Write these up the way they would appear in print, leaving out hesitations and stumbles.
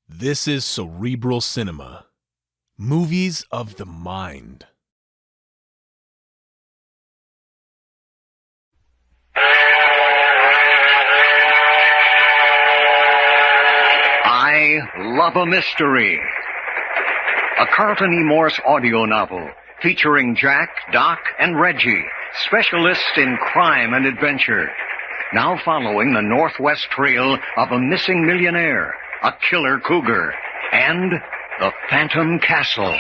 This is Cerebral Cinema. Movies of the mind. I Love a Mystery. A Carlton E. Morse audio novel featuring Jack, Doc, and Reggie, specialists in crime and adventure. Now following the northwest trail of a missing millionaire, a killer cougar, and the Phantom Castle.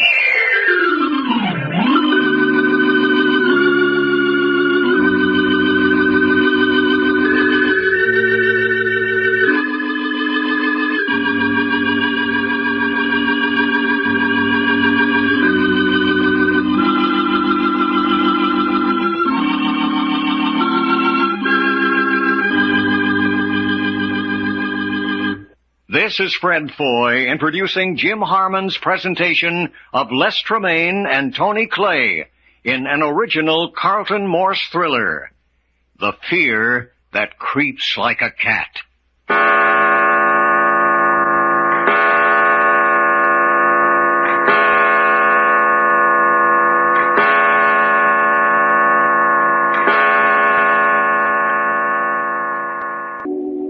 This is Fred Foy introducing Jim Harmon's presentation of Les Tremayne and Tony Clay in an original Carlton Morse thriller, The Fear That Creeps Like a Cat.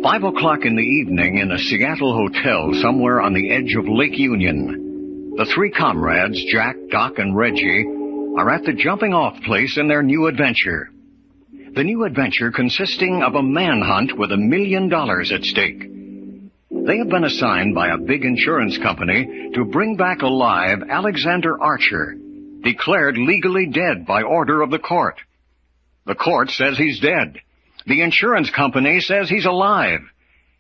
5 o'clock in the evening in a Seattle hotel somewhere on the edge of Lake Union. The three comrades, Jack, Doc, and Reggie, are at the jumping-off place in their new adventure. The new adventure consisting of a manhunt with $1 million at stake. They have been assigned by a big insurance company to bring back alive Alexander Archer, declared legally dead by order of the court. The court says he's dead. The insurance company says he's alive,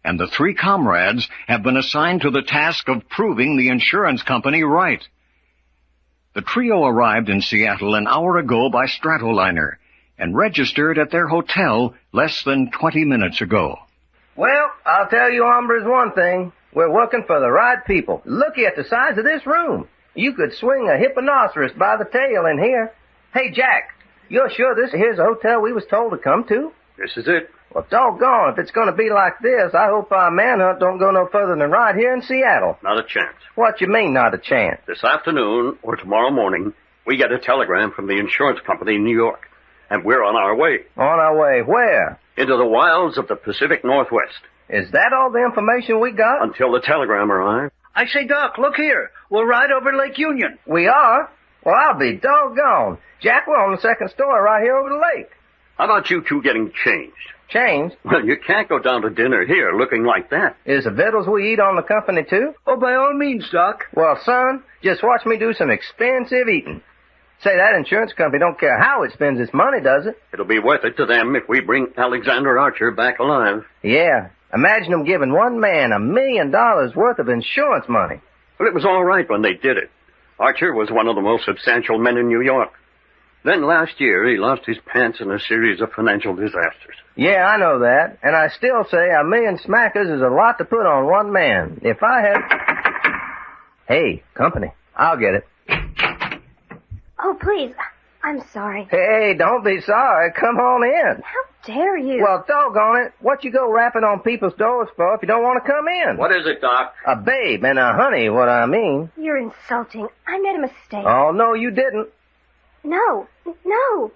and the three comrades have been assigned to the task of proving the insurance company right. The trio arrived in Seattle an hour ago by Stratoliner and registered at their hotel less than 20 minutes ago. Well, I'll tell you hombres one thing. We're working for the right people. Look at the size of this room. You could swing a hipponoceros by the tail in here. Hey, Jack, you're sure this here's the hotel we was told to come to? This is it. Well, doggone, if it's going to be like this, I hope our manhunt don't go no further than right here in Seattle. Not a chance. What you mean, not a chance? This afternoon, or tomorrow morning, we get a telegram from the insurance company in New York, and we're on our way. On our way where? Into the wilds of the Pacific Northwest. Is that all the information we got? Until the telegram arrives. I say, Doc, look here. We're right over Lake Union. We are? Well, I'll be doggone. Jack, we're on the second story right here over the lake. How about you two getting changed? Changed? Well, you can't go down to dinner here looking like that. Is the victuals we eat on the company, too? Oh, by all means, Doc. Well, son, just watch me do some expensive eating. Say, that insurance company don't care how it spends its money, does it? It'll be worth it to them if we bring Alexander Archer back alive. Yeah. Imagine them giving one man $1 million worth of insurance money. Well, it was all right when they did it. Archer was one of the most substantial men in New York. Then last year, he lost his pants in a series of financial disasters. Yeah, I know that. And I still say $1 million smackers is a lot to put on one man. If I had... Hey, company. I'll get it. Oh, please. I'm sorry. Hey, don't be sorry. Come on in. How dare you? Well, doggone it. What you go rapping on people's doors for if you don't want to come in? What is it, Doc? A babe and a honey, what I mean. You're insulting. I made a mistake. Oh, no, you didn't. No.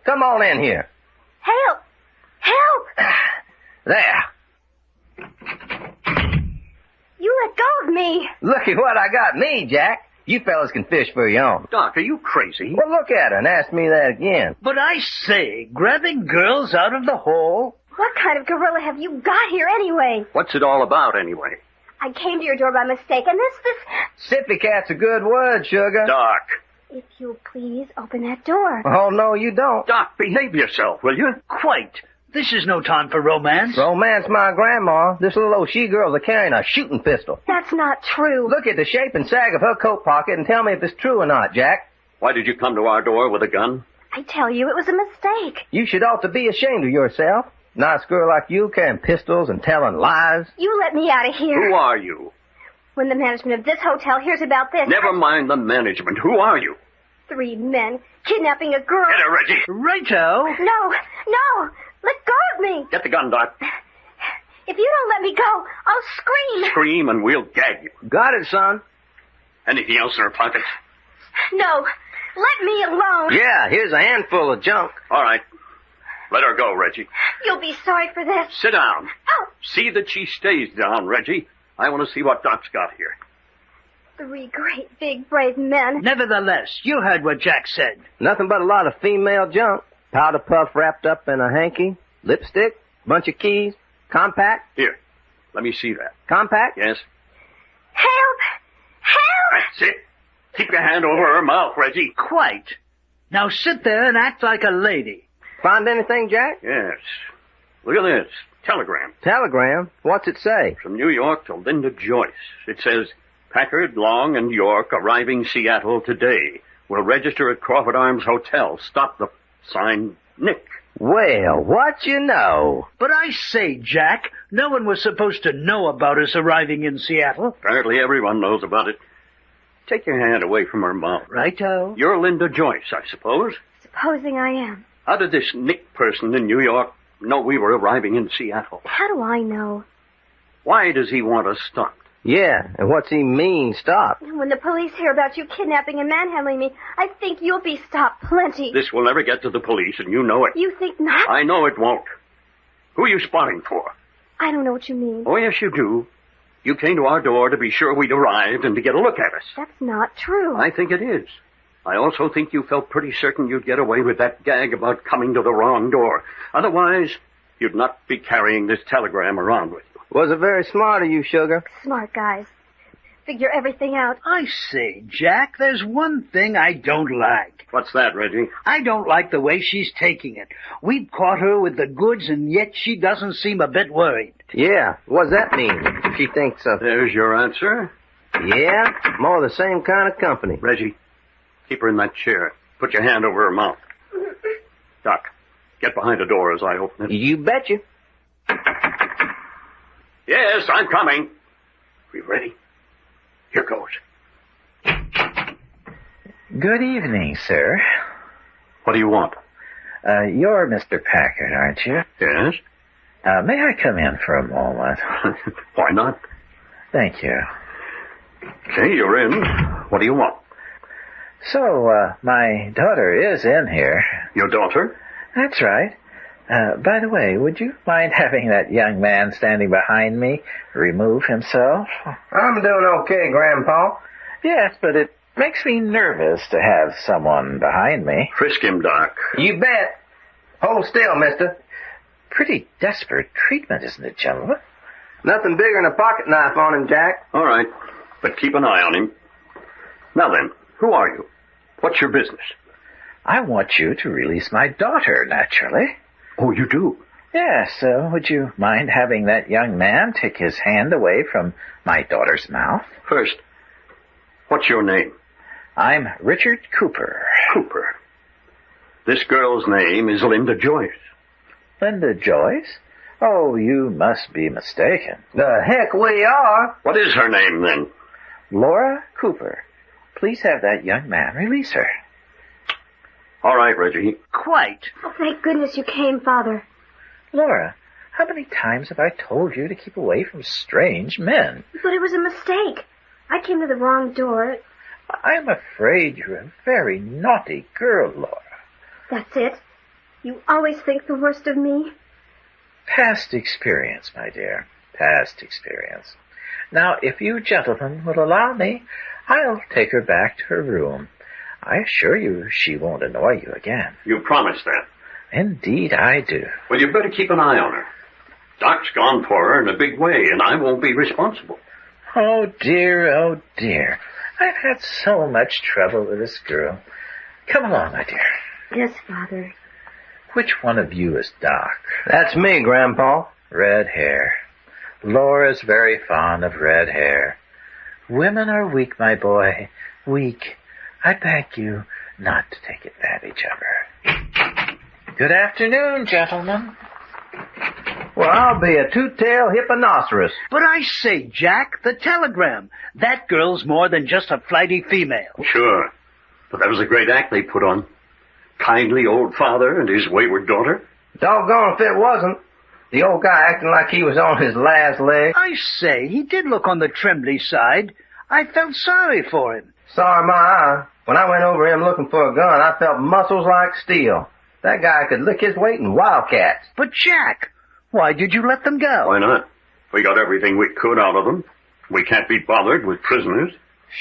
Come on in here. Help! Help! There. You let go of me. Look at what I got me, Jack. You fellas can fish for your own. Doc, are you crazy? Well, look at her and ask me that again. But I say, grabbing girls out of the hole? What kind of gorilla have you got here anyway? What's it all about, anyway? I came to your door by mistake, and this... Sippy cat's a good word, sugar. Doc. If you'll please open that door. Oh, no, you don't. Doc, behave yourself, will you? Quite. This is no time for romance. Romance, my grandma. This little old she-girl's a carrying a shooting pistol. That's not true. Look at the shape and sag of her coat pocket and tell me if it's true or not, Jack. Why did you come to our door with a gun? I tell you, it was a mistake. You should ought to be ashamed of yourself. Nice girl like you carrying pistols and telling lies. You let me out of here. Who are you? When the management of this hotel hears about this... Never mind the management. Who are you? 3 men kidnapping a girl. Get her, Reggie. Righto. No. Let go of me. Get the gun, Doc. If you don't let me go, I'll scream. Scream and we'll gag you. Got it, son. Anything else in her pockets? No, let me alone. Yeah, here's a handful of junk. All right. Let her go, Reggie. You'll be sorry for this. Sit down. Oh, See that she stays down, Reggie. I want to see what Doc's got here. 3 great, big, brave men. Nevertheless, you heard what Jack said. Nothing but a lot of female junk. Powder puff wrapped up in a hanky, lipstick, bunch of keys, compact. Here, let me see that. Compact? Yes? Help! Help! That's it. Keep your hand over her mouth, Reggie. Quite. Now sit there and act like a lady. Find anything, Jack? Yes. Look at this. Telegram. Telegram? What's it say? From New York to Linda Joyce. It says, Packard, Long, and York arriving Seattle today. Will register at Crawford Arms Hotel. Stop the sign, Nick. Well, what you know? But I say, Jack, no one was supposed to know about us arriving in Seattle. Apparently everyone knows about it. Take your hand away from her mouth. Righto. You're Linda Joyce, I suppose. Supposing I am. How did this Nick person in New York know we were arriving in Seattle? How do I know? Why does he want us stopped? Yeah, and what's he mean, stop? When the police hear about you kidnapping and manhandling me, I think you'll be stopped plenty. This will never get to the police, and you know it. You think not? I know it won't. Who are you spotting for? I don't know what you mean. Oh, yes, you do. You came to our door to be sure we'd arrived and to get a look at us. That's not true. I think it is. I also think you felt pretty certain you'd get away with that gag about coming to the wrong door. Otherwise, you'd not be carrying this telegram around with you. Was it very smart of you, Sugar? Smart guys. Figure everything out. I say, Jack, there's one thing I don't like. What's that, Reggie? I don't like the way she's taking it. We've caught her with the goods, and yet she doesn't seem a bit worried. Yeah, what does that mean? She thinks of... There's your answer. Yeah, more the same kind of company. Reggie, keep her in that chair. Put your hand over her mouth. Doc, get behind the door as I open it. You betcha. Yes, I'm coming. We ready? Here goes. Good evening, sir. What do you want? You're Mr. Packard, aren't you? Yes? May I come in for a moment? Why not? Thank you. Okay, you're in. What do you want? So, my daughter is in here. Your daughter? That's right. By the way, would you mind having that young man standing behind me remove himself? I'm doing okay, Grandpa. Yes, but it makes me nervous to have someone behind me. Frisk him, Doc. You bet. Hold still, mister. Pretty desperate treatment, isn't it, gentlemen? Nothing bigger than a pocket knife on him, Jack. All right, but keep an eye on him. Now then, who are you? What's your business? I want you to release my daughter, naturally. Oh, you do? Yes, would you mind having that young man take his hand away from my daughter's mouth? First, what's your name? I'm Richard Cooper. Cooper. This girl's name is Linda Joyce. Linda Joyce? Oh, you must be mistaken. The heck we are. What is her name, then? Laura Cooper. Please have that young man release her. All right, Reggie. Quite. Oh, thank goodness you came, Father. Laura, how many times have I told you to keep away from strange men? But it was a mistake. I came to the wrong door. I'm afraid you're a very naughty girl, Laura. That's it. You always think the worst of me. Past experience, my dear. Past experience. Now, if you gentlemen will allow me, I'll take her back to her room. I assure you she won't annoy you again. You promised that. Indeed I do. Well, you better keep an eye on her. Doc's gone for her in a big way, and I won't be responsible. Oh, dear, oh, dear. I've had so much trouble with this girl. Come along, my dear. Yes, Father. Which one of you is Doc? That's me, Grandpa. Red hair. Laura's very fond of red hair. Women are weak, my boy. Weak. I beg you not to take advantage of her. Good afternoon, gentlemen. Well, I'll be a two-tailed hipponoceros. But I say, Jack, the telegram. That girl's more than just a flighty female. Sure. But that was a great act they put on. Kindly old father and his wayward daughter. Doggone if it wasn't. The old guy acting like he was on his last leg. I say, he did look on the trembly side. I felt sorry for him. Sorry my eye. When I went over him looking for a gun, I felt muscles like steel. That guy could lick his weight in wildcats. But, Jack, why did you let them go? Why not? We got everything we could out of them. We can't be bothered with prisoners.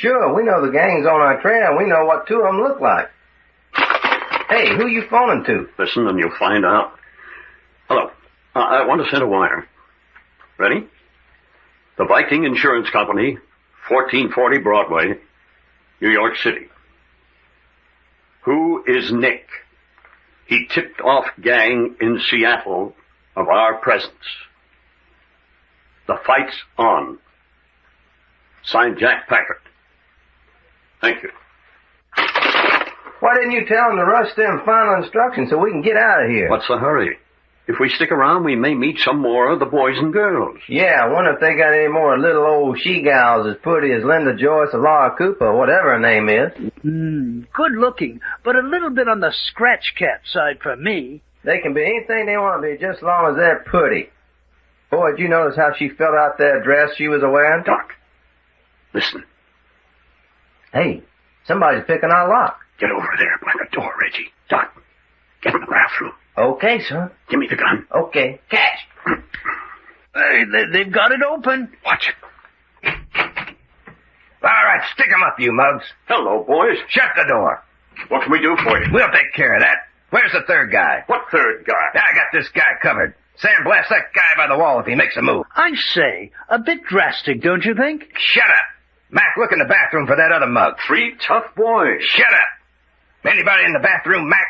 Sure, we know the gang's on our trail, and we know what two of them look like. Hey, who you phoning to? Listen and you'll find out. Hello. I want to send a wire. Ready? The Viking Insurance Company, 1440 Broadway, New York City. Who is Nick? He tipped off gang in Seattle of our presence. The fight's on. Signed, Jack Packard. Thank you. Why didn't you tell him to rush them final instructions so we can get out of here? What's the hurry? If we stick around, we may meet some more of the boys and girls. Yeah, I wonder if they got any more little old she-gals as pretty as Linda Joyce or Laura Cooper, whatever her name is. Good looking, but a little bit on the scratch cat side for me. They can be anything they want to be just as long as they're pretty. Boy, did you notice how she filled out that dress she was wearing? Doc, listen. Hey, somebody's picking our lock. Get over there by the door, Reggie. Doc, get in the bathroom. Okay, son. Give me the gun. Okay, catch. Hey, they've got it open. Watch it. All right, stick 'em up, you mugs. Hello, boys. Shut the door. What can we do for you? We'll take care of that. Where's the third guy? What third guy? I got this guy covered. Sam blasts that guy by the wall if he makes a move. I say, a bit drastic, don't you think? Shut up. Mac, look in the bathroom for that other mug. 3 tough boys. Shut up. Anybody in the bathroom, Mac?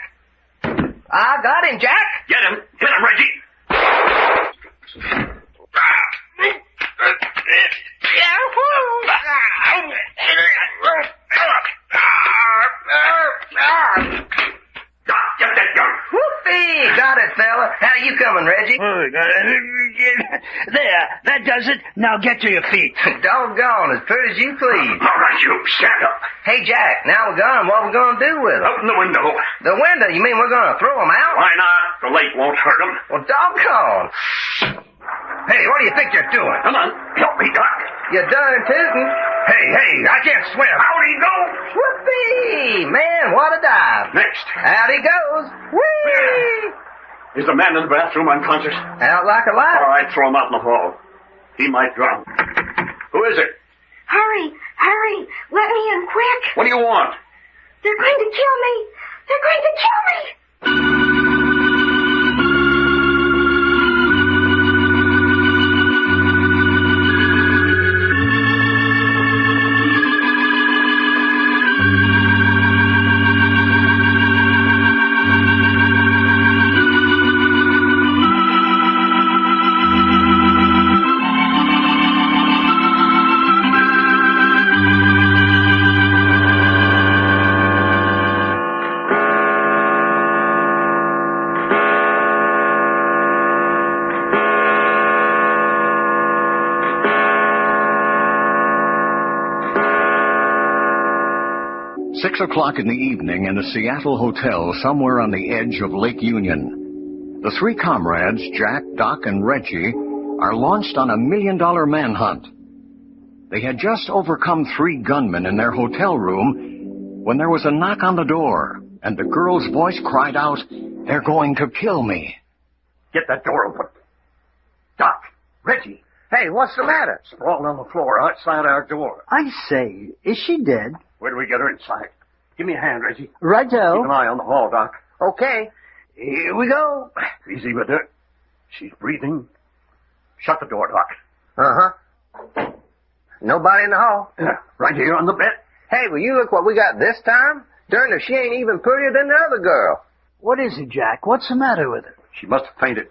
I got him, Jack. Get him. Get him, Reggie. Get that gun. Whoopee! Got it, fella. How you coming, Reggie? There, that does it. Now get to your feet. Doggone, as pretty as you please. All right, you. Stand up. Hey, Jack, now we're gone. What we gonna do with them? Out in the window. The window? You mean we're gonna throw them out? Why not? The lake won't hurt them. Well, doggone. Hey, what do you think you're doing? Come on. Help me, Doc. You darn tootin'. Hey, I can't swim. How'd he go? Whoopee! Man, what a dive. Next. Out he goes. Whee! Is the man in the bathroom unconscious? Out like a light. All right, throw him out in the hall. He might drown. Who is it? Hurry, hurry. Let me in quick. What do you want? They're going to kill me. They're going to kill me. 6 o'clock in the evening in a Seattle hotel somewhere on the edge of Lake Union. The 3 comrades, Jack, Doc, and Reggie, are launched on a $1 million manhunt. They had just overcome 3 gunmen in their hotel room when there was a knock on the door, and the girl's voice cried out, "They're going to kill me." Get that door open. Doc, Reggie. Hey, what's the matter? Sprawled on the floor outside our door. I say, is she dead? Where do we get her inside? Give me a hand, Reggie. Keep an Righto. eye on the hall, Doc. Okay, here we go. Easy with her. She's breathing. Shut the door, Doc. Uh-huh. Nobody in the hall. Right here on the bed. Hey, will you look what we got this time? Darn if she ain't even prettier than the other girl. What is it, Jack? What's the matter with her? She must have fainted.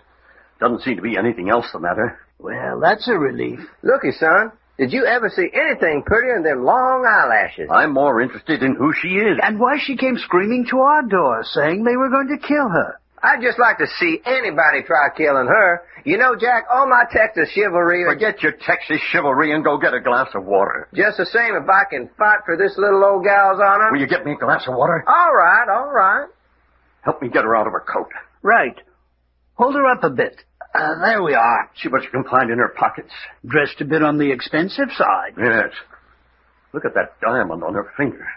Doesn't seem to be anything else the matter. Well, that's a relief. Looky, son, did you ever see anything prettier than them long eyelashes? I'm more interested in who she is. And why she came screaming to our door, saying they were going to kill her. I'd just like to see anybody try killing her. You know, Jack, all my Texas chivalry... Forget your Texas chivalry and go get a glass of water. Just the same if I can fight for this little old gal's honor. Will you get me a glass of water? All right, all right. Help me get her out of her coat. Right. Hold her up a bit. There we are. See what you can find in her pockets. Dressed a bit on the expensive side. Yes. Look at that diamond on her finger.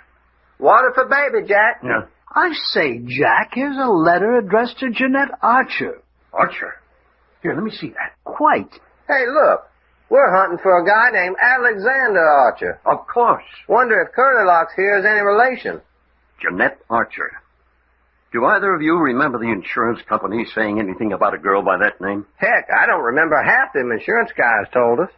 Water for baby, Jack. Yeah. I say, Jack, here's a letter addressed to Jeanette Archer. Archer. Here, let me see that. Quite. Hey, look. We're hunting for a guy named Alexander Archer. Of course. Wonder if Colonel's here is any relation. Jeanette Archer. Do either of you remember the insurance company saying anything about a girl by that name? Heck, I don't remember half them insurance guys told us.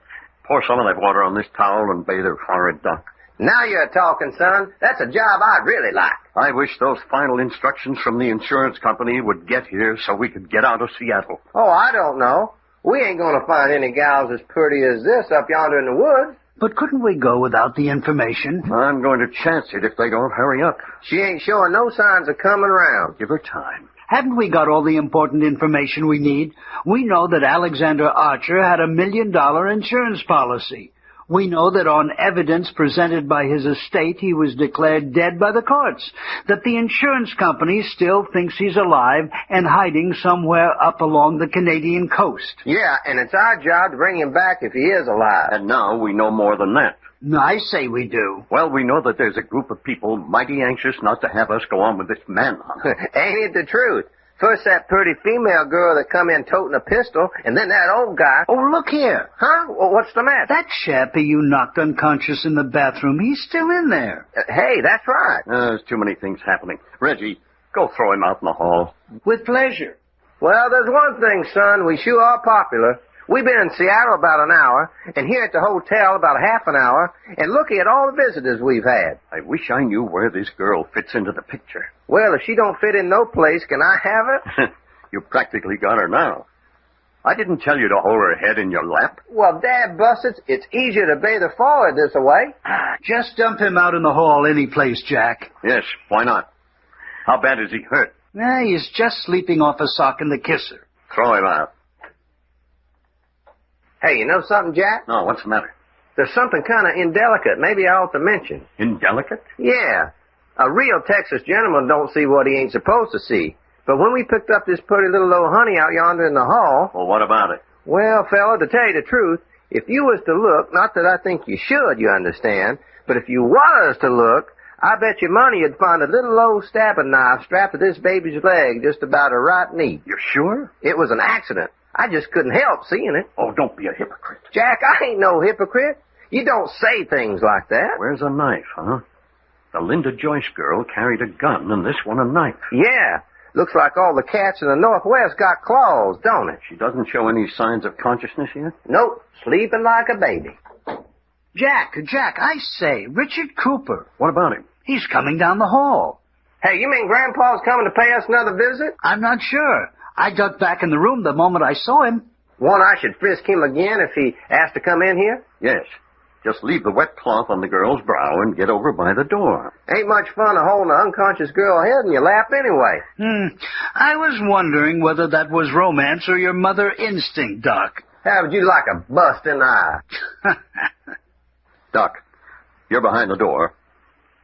Pour some of that water on this towel and bathe her forehead, Doc. Now you're talking, son. That's a job I'd really like. I wish those final instructions from the insurance company would get here so we could get out of Seattle. Oh, I don't know. We ain't gonna find any gals as pretty as this up yonder in the woods. But couldn't we go without the information? I'm going to chance it if they don't hurry up. She ain't showing no signs of coming around. Give her time. Haven't we got all the important information we need? We know that Alexander Archer had $1 million insurance policy. We know that on evidence presented by his estate, he was declared dead by the courts, that the insurance company still thinks he's alive and hiding somewhere up along the Canadian coast. Yeah, and it's our job to bring him back if he is alive. And now we know more than that. I say we do. Well, we know that there's a group of people mighty anxious not to have us go on with this manhunt. Ain't it the truth? First that pretty female girl that come in toting a pistol, and then that old guy. Oh, look here. Huh? Well, what's the matter? That chappie you knocked unconscious in the bathroom, he's still in there. Hey, that's right. There's too many things happening. Reggie, go throw him out in the hall. With pleasure. Well, there's one thing, son. We sure are popular. We've been in Seattle about an hour, and here at the hotel about half an hour, and looking at all the visitors we've had. I wish I knew where this girl fits into the picture. Well, if she don't fit in no place, can I have her? You practically got her now. I didn't tell you to hold her head in your lap. Well, Dad Bussets, it's easier to bathe her forward this way. Just dump him out in the hall any place, Jack. Yes, why not? How bad is he hurt? He's just sleeping off a sock in the kisser. Throw him out. Hey, you know something, Jack? No, what's the matter? There's something kind of indelicate maybe I ought to mention. Indelicate? Yeah. A real Texas gentleman don't see what he ain't supposed to see. But when we picked up this pretty little old honey out yonder in the hall... Well, what about it? Well, fella, to tell you the truth, if you was to look, not that I think you should, you understand, but if you was to look, I bet you money you'd find a little old stabbing knife strapped to this baby's leg just about a right neat. You're sure? It was an accident. I just couldn't help seeing it. Oh, don't be a hypocrite. Jack, I ain't no hypocrite. You don't say things like that. Where's a knife, huh? The Linda Joyce girl carried a gun, and this one a knife. Yeah. Looks like all the cats in the Northwest got claws, don't it? She doesn't show any signs of consciousness yet? Nope. Sleeping like a baby. Jack, I say, Richard Cooper. What about him? He's coming down the hall. Hey, you mean Grandpa's coming to pay us another visit? I'm not sure. I ducked back in the room the moment I saw him. Want I should frisk him again if he asked to come in here? Yes. Just leave the wet cloth on the girl's brow and get over by the door. Ain't much fun of holding an unconscious girl head in your lap anyway. I was wondering whether that was romance or your mother instinct, Doc. How would you like a bust in the eye? Doc, you're behind the door.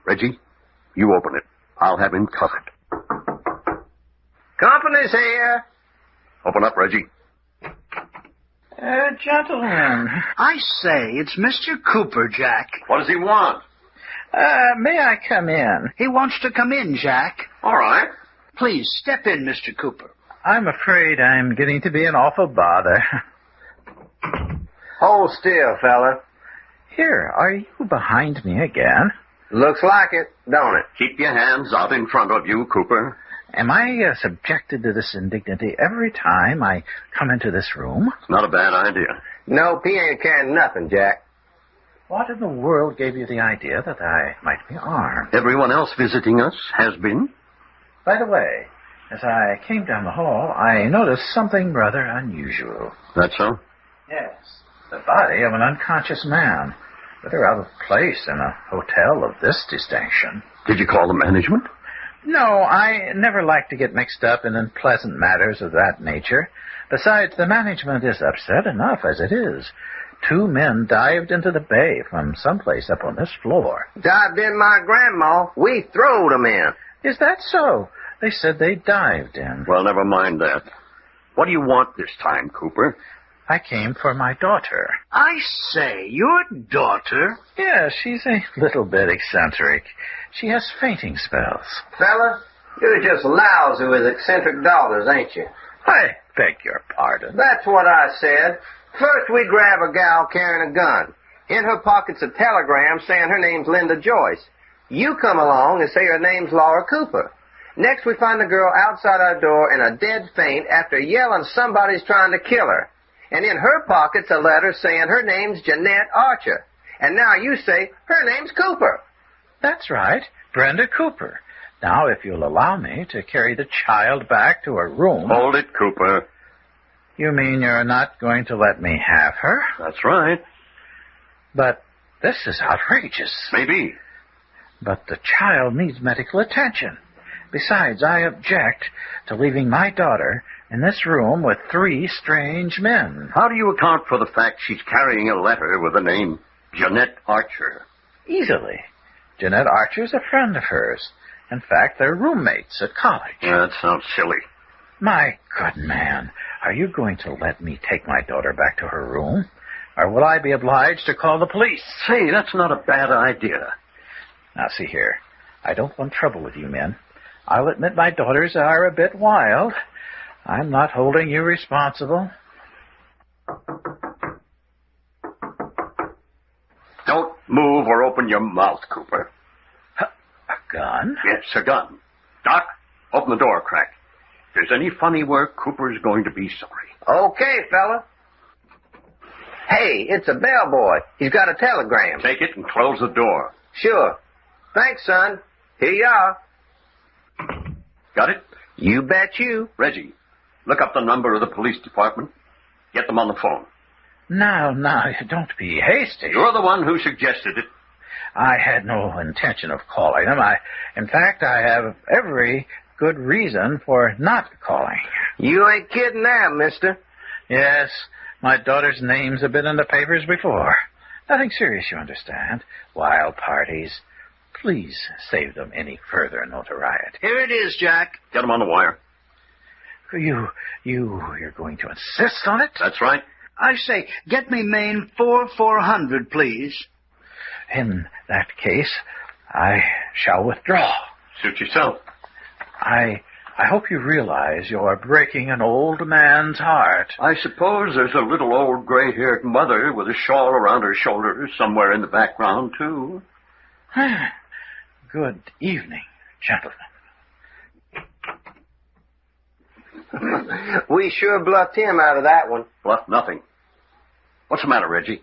Reggie, you open it. I'll have him covered. Company's here. Open up, Reggie. Gentlemen, I say, it's Mr. Cooper, Jack. What does he want? may I come in? He wants to come in, Jack. All right. Please, step in, Mr. Cooper. I'm afraid I'm getting to be an awful bother. Hold still, fella. Here, are you behind me again? Looks like it, don't it? Keep your hands out in front of you, Cooper. Am I subjected to this indignity every time I come into this room? It's not a bad idea. Nope, he ain't carrying nothing, Jack. What in the world gave you the idea that I might be armed? Everyone else visiting us has been. By the way, as I came down the hall, I noticed something rather unusual. That so? Yes, the body of an unconscious man. Rather out of place in a hotel of this distinction. Did you call the management? No, I never like to get mixed up in unpleasant matters of that nature. Besides, the management is upset enough as it is. 2 men dived into the bay from someplace up on this floor. Dived in my grandma. We throwed 'em in. Is that so? They said they dived in. Well, never mind that. What do you want this time, Cooper? I came for my daughter. I say, your daughter? Yeah, she's a little bit eccentric. She has fainting spells. Fella, you're just lousy with eccentric daughters, ain't you? I beg your pardon. That's what I said. First we grab a gal carrying a gun. In her pocket's a telegram saying her name's Linda Joyce. You come along and say her name's Laura Cooper. Next we find the girl outside our door in a dead faint after yelling somebody's trying to kill her. And in her pocket's a letter saying her name's Jeanette Archer. And now you say her name's Cooper. That's right, Brenda Cooper. Now, if you'll allow me to carry the child back to her room... Hold it, Cooper. You mean you're not going to let me have her? That's right. But this is outrageous. Maybe. But the child needs medical attention. Besides, I object to leaving my daughter in this room with 3 strange men. How do you account for the fact she's carrying a letter with the name Jeanette Archer? Easily. Jeanette Archer's a friend of hers. In fact, they're roommates at college. That sounds silly. My good man, are you going to let me take my daughter back to her room? Or will I be obliged to call the police? Say, that's not a bad idea. Now, see here. I don't want trouble with you men. I'll admit my daughters are a bit wild. I'm not holding you responsible. Don't move or open your mouth, Cooper. A gun? Yes, a gun. Doc, open the door a crack. If there's any funny work, Cooper's going to be sorry. Okay, fella. Hey, it's a bellboy. He's got a telegram. Take it and close the door. Sure. Thanks, son. Here you are. Got it? You bet you. Reggie, look up the number of the police department. Get them on the phone. Now, don't be hasty. You're the one who suggested it. I had no intention of calling them. In fact, I have every good reason for not calling. You ain't kidding now, mister. Yes, my daughter's names have been in the papers before. Nothing serious, you understand. Wild parties. Please save them any further notoriety. Here it is, Jack. Get them on the wire. You're going to insist on it? That's right. I say, get me Maine 4400, please. In that case, I shall withdraw. Suit yourself. I hope you realize you're breaking an old man's heart. I suppose there's a little old gray-haired mother with a shawl around her shoulders somewhere in the background, too. Good evening, gentlemen. We sure bluffed him out of that one. Bluff nothing. What's the matter, Reggie?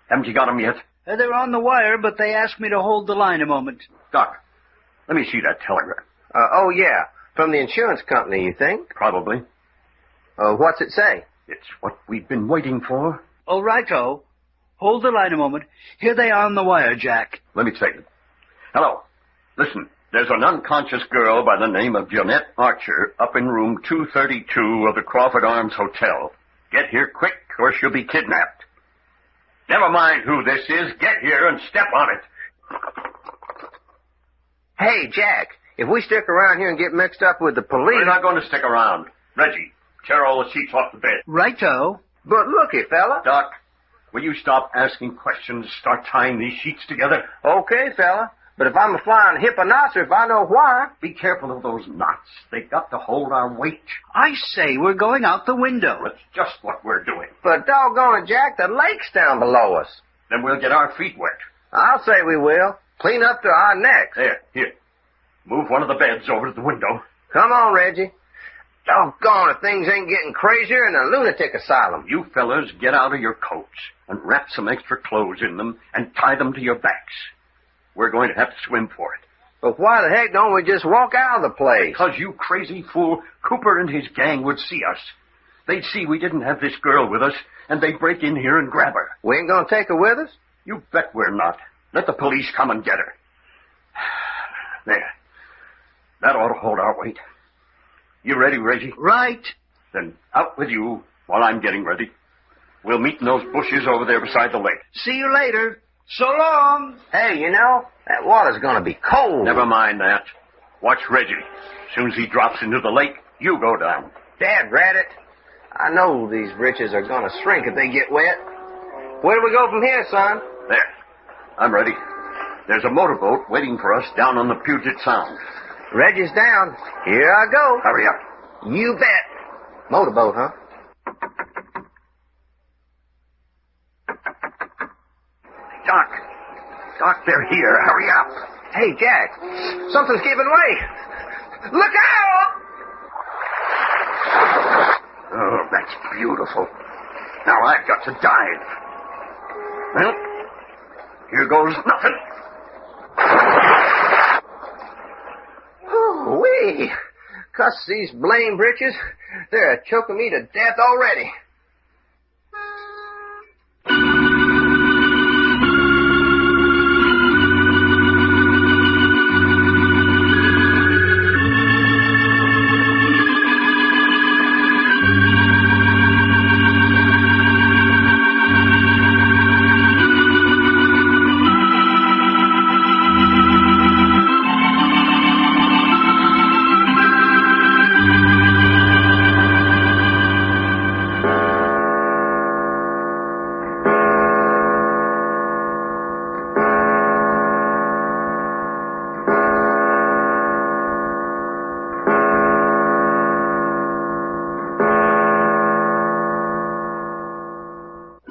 Haven't you got them yet? They're on the wire, but they asked me to hold the line a moment. Doc, let me see that telegram. Oh, yeah. From the insurance company, you think? Probably. What's it say? It's what we've been waiting for. Oh, righto. Hold the line a moment. Here they are on the wire, Jack. Let me take it. Hello. Listen, there's an unconscious girl by the name of Jeanette Archer up in room 232 of the Crawford Arms Hotel. Get here quick or she'll be kidnapped. Never mind who this is. Get here and step on it. Hey, Jack, if we stick around here and get mixed up with the police... We're not going to stick around. Reggie, tear all the sheets off the bed. Righto. But looky, fella. Doc, will you stop asking questions, start tying these sheets together? Okay, fella. But if I'm a flying hipponocerous, I know why. Be careful of those knots. They've got to hold our weight. I say we're going out the window. That's just what we're doing. But doggone it, Jack, the lake's down below us. Then we'll get our feet wet. I'll say we will. Clean up to our necks. Here. Move one of the beds over to the window. Come on, Reggie. Doggone it, things ain't getting crazier in a lunatic asylum. You fellas get out of your coats and wrap some extra clothes in them and tie them to your backs. We're going to have to swim for it. But why the heck don't we just walk out of the place? Because, you crazy fool, Cooper and his gang would see us. They'd see we didn't have this girl with us, and they'd break in here and grab her. We ain't gonna take her with us? You bet we're not. Let the police come and get her. There. That ought to hold our weight. You ready, Reggie? Right. Then out with you while I'm getting ready. We'll meet in those bushes over there beside the lake. See you later. So long. Hey, you know, that water's gonna be cold. Never mind that. Watch Reggie. As soon as he drops into the lake, you go down. Dad rat it. I know these britches are gonna shrink if they get wet. Where do we go from here, son? There. I'm ready. There's a motorboat waiting for us down on the Puget Sound. Reggie's down. Here I go. Hurry up. You bet. Motorboat, huh? Doc, they're here. Hurry up. Hey, Jack. Something's giving way. Look out! Oh, that's beautiful. Now I've got to dive. Well, here goes nothing. Wee! Cuss these blame britches. They're choking me to death already.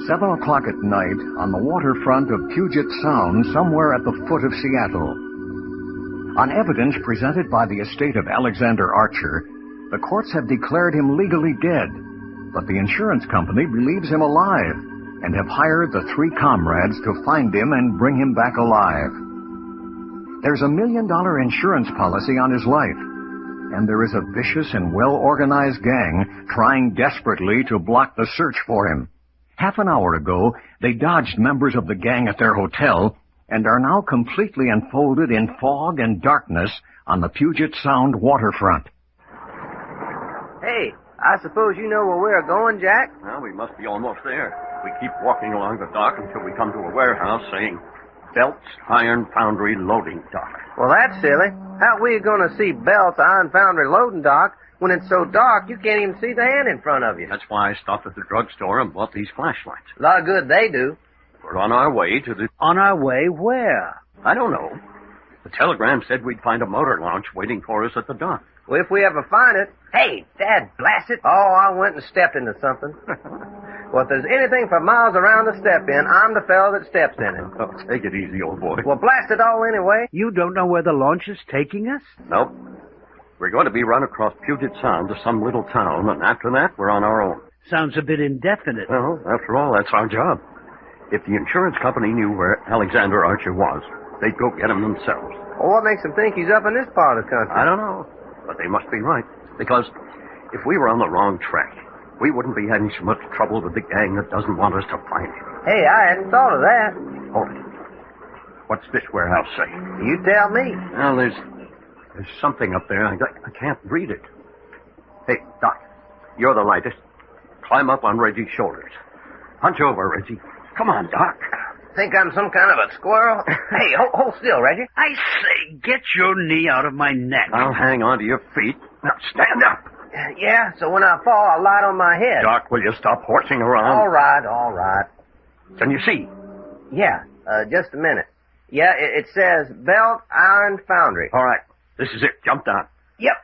Seven o'clock at night on the waterfront of Puget Sound, somewhere at the foot of Seattle. On evidence presented by the estate of Alexander Archer, the courts have declared him legally dead, but the insurance company believes him alive and have hired the three comrades to find him and bring him back alive. There's $1 million insurance policy on his life, and there is a vicious and well-organized gang trying desperately to block the search for him. Half an hour ago, they dodged members of the gang at their hotel and are now completely enfolded in fog and darkness on the Puget Sound waterfront. Hey, I suppose you know where we're going, Jack? Well, we must be almost there. We keep walking along the dock until we come to a warehouse saying, Belts Iron Foundry Loading Dock. Well, that's silly. How are we going to see Belts Iron Foundry Loading Dock when it's so dark you can't even see the hand in front of you? That's why I stopped at the drugstore and bought these flashlights. A lot of good they do. We're on our way to the... On our way where? I don't know. The telegram said we'd find a motor launch waiting for us at the dock. Well, if we ever find it... Hey, Dad, blast it. Oh, I went and stepped into something. Well, if there's anything for miles around to step in, I'm the fellow that steps in it. Oh, take it easy, old boy. Well, blast it all anyway. You don't know where the launch is taking us? Nope. We're going to be run across Puget Sound to some little town, and after that, we're on our own. Sounds a bit indefinite. Well, after all, that's our job. If the insurance company knew where Alexander Archer was, they'd go get him themselves. Well, what makes them think he's up in this part of the country? I don't know, but they must be right. Because if we were on the wrong track, we wouldn't be having so much trouble with the gang that doesn't want us to find him. Hey, I hadn't thought of that. Hold it. What's this warehouse say? You tell me. Well, there's something up there. I can't read it. Hey, Doc, you're the lightest. Climb up on Reggie's shoulders. Hunch over, Reggie. Come on, Doc. Think I'm some kind of a squirrel? Hey, hold still, Reggie. I say, get your knee out of my neck. I'll hang on to your feet. Now, stand up. Yeah, so when I fall, I'll light on my head. Doc, will you stop horsing around? All right. Can you see? Yeah, just a minute. Yeah, it says Belt Iron Foundry. All right. This is it. Jump down. Yep.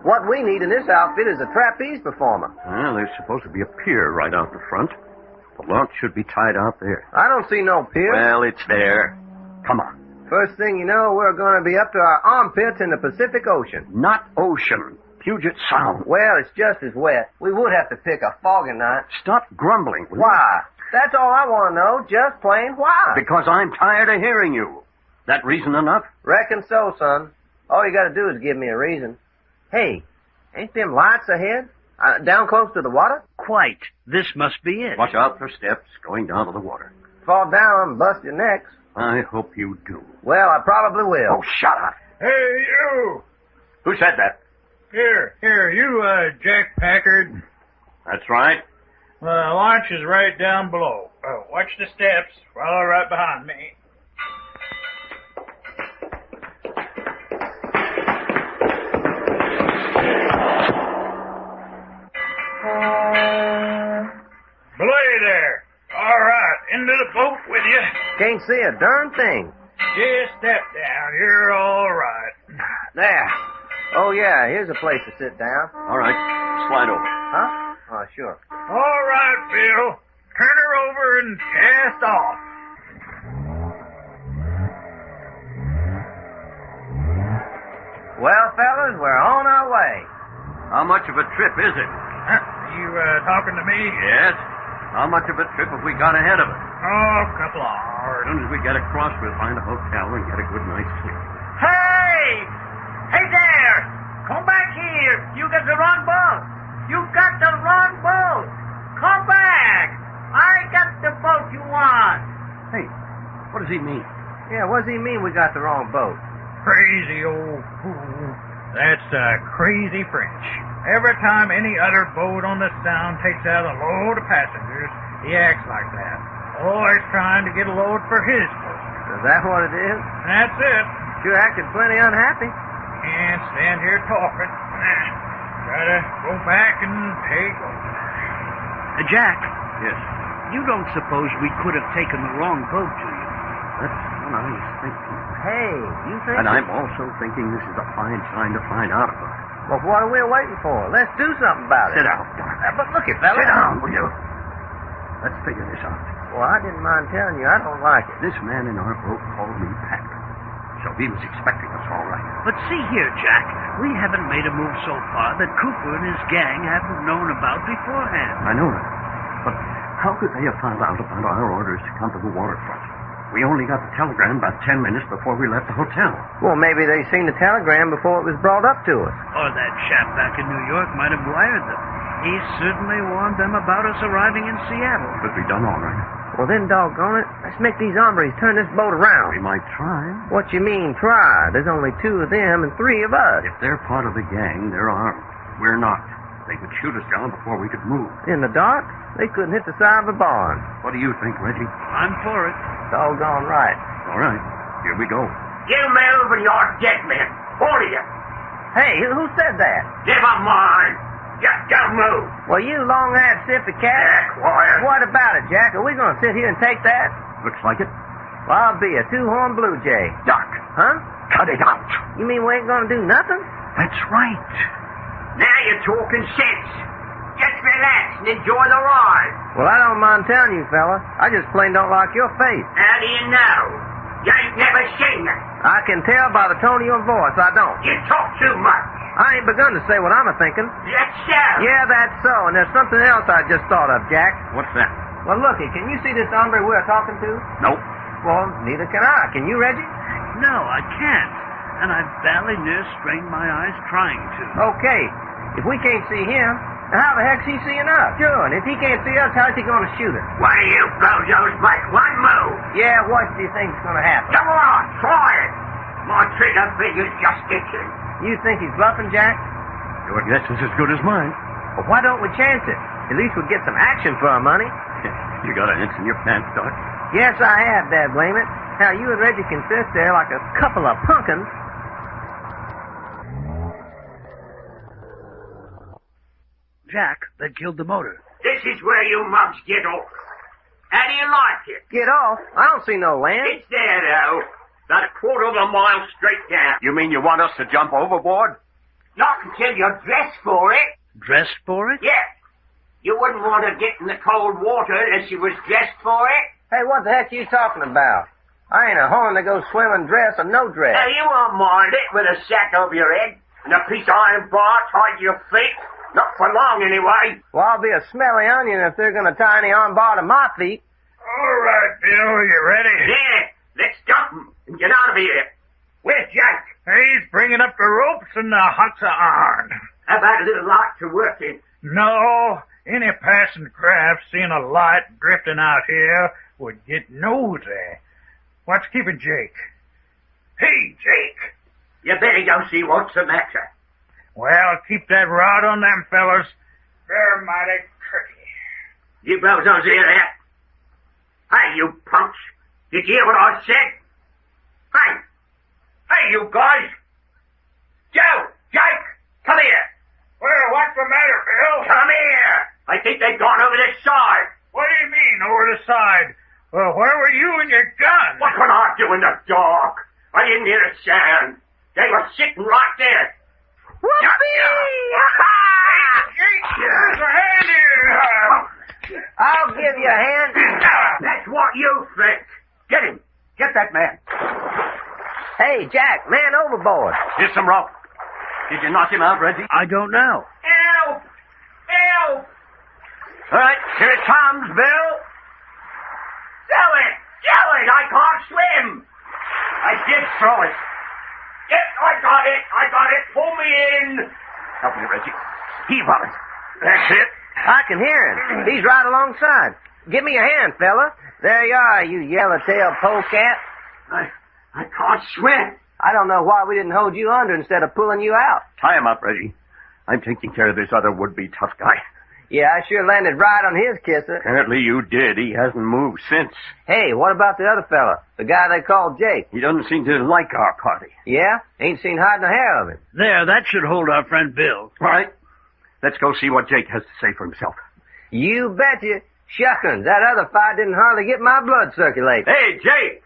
What we need in this outfit is a trapeze performer. Well, there's supposed to be a pier right out the front. The launch should be tied out there. I don't see no pier. Well, it's there. Come on. First thing you know, we're going to be up to our armpits in the Pacific Ocean. Not ocean. Puget Sound. Well, it's just as wet. We would have to pick a foggy night. Stop grumbling. Will you? Why? That's all I want to know. Just plain why. Because I'm tired of hearing you. That reason enough? Reckon so, son. All you got to do is give me a reason. Hey, ain't them lights ahead? Down close to the water? Quite. This must be it. Watch out for steps going down to the water. Fall down and bust your necks. I hope you do. Well, I probably will. Oh, shut up. Hey, you! Who said that? Here, you, Jack Packard. That's right. The launch is right down below. Watch the steps. Follow right behind me. Can't see a darn thing. Just step down. You're all right. There. Oh, yeah, here's a place to sit down. All right. Slide over. Huh? Oh, sure. All right, Bill. Turn her over and cast off. Well, fellas, we're on our way. How much of a trip is it? Huh? You talking to me? Yes. How much of a trip have we got ahead of us? Oh, a couple of hours. As soon as we get across, we'll find a hotel and get a good night's sleep. Hey! Hey there! Come back here! You got the wrong boat! You got the wrong boat! Come back! I got the boat you want! Hey, what does he mean? Yeah, what does he mean we got the wrong boat? Crazy old fool. That's crazy French. Every time any other boat on the Sound takes out a load of passengers, he acts like that. Always trying to get a load for his boat. Is that what it is? That's it. Sure acted plenty unhappy. Can't stand here talking. Gotta go back and take over. Jack, Yes. you don't suppose we could have taken the wrong boat, do you? That's what I was thinking. Hey, you think... And I'm also thinking this is a fine time to find out about it. Well, what are we waiting for? Let's do something about it. Sit down, Doc. But look it, fella. Sit down, will you? Let's figure this out. Well, I didn't mind telling you, I don't like it. This man in our boat called me Patrick. So he was expecting us all right. But see here, Jack, we haven't made a move so far that Cooper and his gang haven't known about beforehand. I know that. But how could they have found out about our orders to come to the waterfront? We only got the telegram about 10 minutes before we left the hotel. Well, maybe they seen the telegram before it was brought up to us. Or that chap back in New York might have wired them. He certainly warned them about us arriving in Seattle. Could be done all right. Well, then, doggone it, let's make these hombres turn this boat We around. might try. What you mean, try? There's only 2 of them and 3 of us. If they're part of the gang, they're armed. We're not. They could shoot us down before we could move. In the dark, they couldn't hit the side of a barn. What do you think, Reggie? I'm for it. Doggone right. All right. Here we go. You move and you're dead men. All of you. Hey, who said that? Never mind. Just don't move. Well, you long-haired sippy cat. Quiet. What about it, Jack? Are we going to sit here and take that? Looks like it. Well, I'll be a 2-horn blue jay. Doc, Huh? cut it out. You mean we ain't going to do nothing? That's right. Now you're talking sense. Just relax and enjoy the ride. Well, I don't mind telling you, fella. I just plain don't like your face. How do you know? You ain't never seen it. I can tell by the tone of your voice I don't. You talk too much. I ain't begun to say what I'm a-thinking. That's so. Yeah, that's so. And there's something else I just thought of, Jack. What's that? Well, looky, can you see this hombre we're talking to? Nope. Well, neither can I. Can you, Reggie? No, I can't. And I've barely near strained my eyes trying to. Okay. If we can't see him, then how the heck's he seeing us? Sure, and if he can't see us, how's he going to shoot us? Why do you bozos make one move? Yeah, what do you think's going to happen? Come on, try it. My trigger finger's just itching. You think he's bluffing, Jack? Your guess is as good as mine. Well, why don't we chance it? At least we'll get some action for our money. You got an inch in your pants, Doc? Yes, I have, Dad, blame it. How you and Reggie can sit there like a couple of pumpkins. Jack, they killed the motor. This is where you mubs get off. How do you like it? Get off? I don't see no land. It's there, though. About a quarter of a mile straight down. You mean you want us to jump overboard? Not until you're dressed for it. Dressed for it? Yeah. You wouldn't want to get in the cold water unless you was dressed for it. Hey, what the heck are you talking about? I ain't a horn to go swimming dress or no dress. Now, you won't mind it with a sack over your head and a piece of iron bar tied to your feet. Not for long, anyway. Well, I'll be a smelly onion if they're going to tie any arm bar to my feet. All right, Bill, you ready? Yeah, let's dump 'em and get out of here. Where's Jack? He's bringing up the ropes and the huts of iron. How about a little light to work in? No, any passing craft seeing a light drifting out here would get nosy. What's keeping Jake? Hey, Jake. You better go see what's the matter. Well, keep that rod on them fellas. They're mighty tricky. You bozos hear that? Hey, you punks. Did you hear what I said? Hey. Hey, you guys. Joe, Jake, come here. Well, what's the matter, Bill? Come here. I think they've gone over this side. What do you mean, over the side? Well, where were you and your gun? What could I do in the dark? I didn't hear a sound. They were sitting right there. There's a hand here. I'll give you a hand. That's what you think. Get him. Get that man. Hey, Jack, man overboard. Here's some rope. Did you knock him out, Reggie? I don't know. Help! Help! All right, here it comes, Bill. Jelly! I can't swim. I did throw it. Yes, I got it. Pull me in. Help me, Reggie. Heave on it. That's it. I can hear him. He's right alongside. Give me your hand, fella. There you are, you yellow-tailed polecat. I can't swim. I don't know why we didn't hold you under instead of pulling you out. Tie him up, Reggie. I'm taking care of this other would-be tough guy. Yeah, I sure landed right on his kisser. Apparently you did. He hasn't moved since. Hey, what about the other fella? The guy they called Jake? He doesn't seem to like our party. Yeah? Ain't seen hide nor hair of him. There, that should hold our friend Bill. All right. Let's go see what Jake has to say for himself. You betcha. Shuckins, that other fight didn't hardly get my blood circulating. Hey, Jake!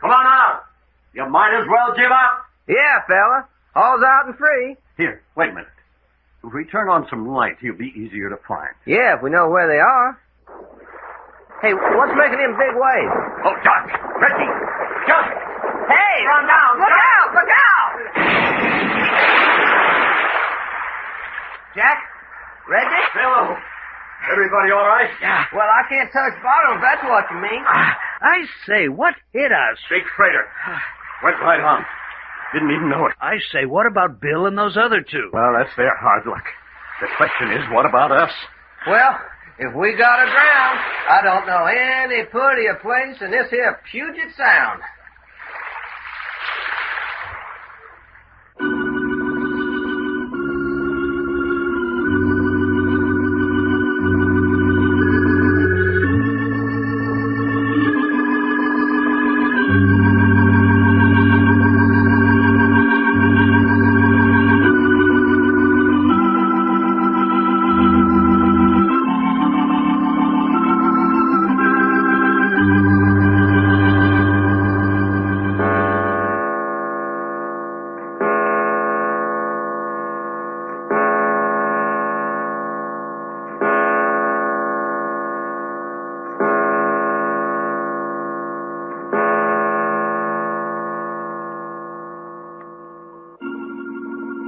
Come on out. You might as well give up. Yeah, fella. All's out and free. Here, wait a minute. If we turn on some light, he'll be easier to find. Yeah, if we know where they are. Hey, what's making them big waves? Oh, Doc! Reggie! Doc! Hey! Run down! Look out! Look out! Jack? Reggie? Hello. Everybody all right? Yeah. Well, I can't touch bottom if that's what you mean. I say, what hit us? Big freighter. Went right on. Didn't even know it. I say, what about Bill and those other two? Well, that's their hard luck. The question is, what about us? Well, if we gotta drown, I don't know any prettier place than this here Puget Sound.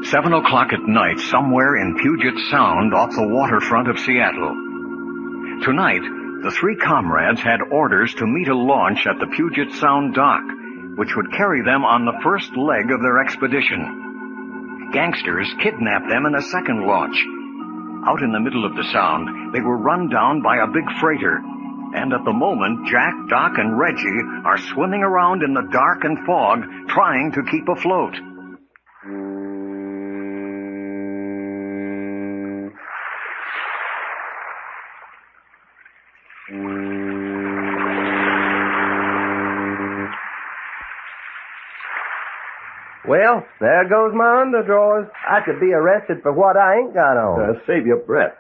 Seven o'clock at night, somewhere in Puget Sound off the waterfront of Seattle. Tonight, the three comrades had orders to meet a launch at the Puget Sound dock, which would carry them on the first leg of their expedition. Gangsters kidnapped them in a second launch. Out in the middle of the Sound, they were run down by a big freighter, and at the moment, Jack, Doc, and Reggie are swimming around in the dark and fog, trying to keep afloat. Well, there goes my underdrawers. I could be arrested for what I ain't got on. Save your breath.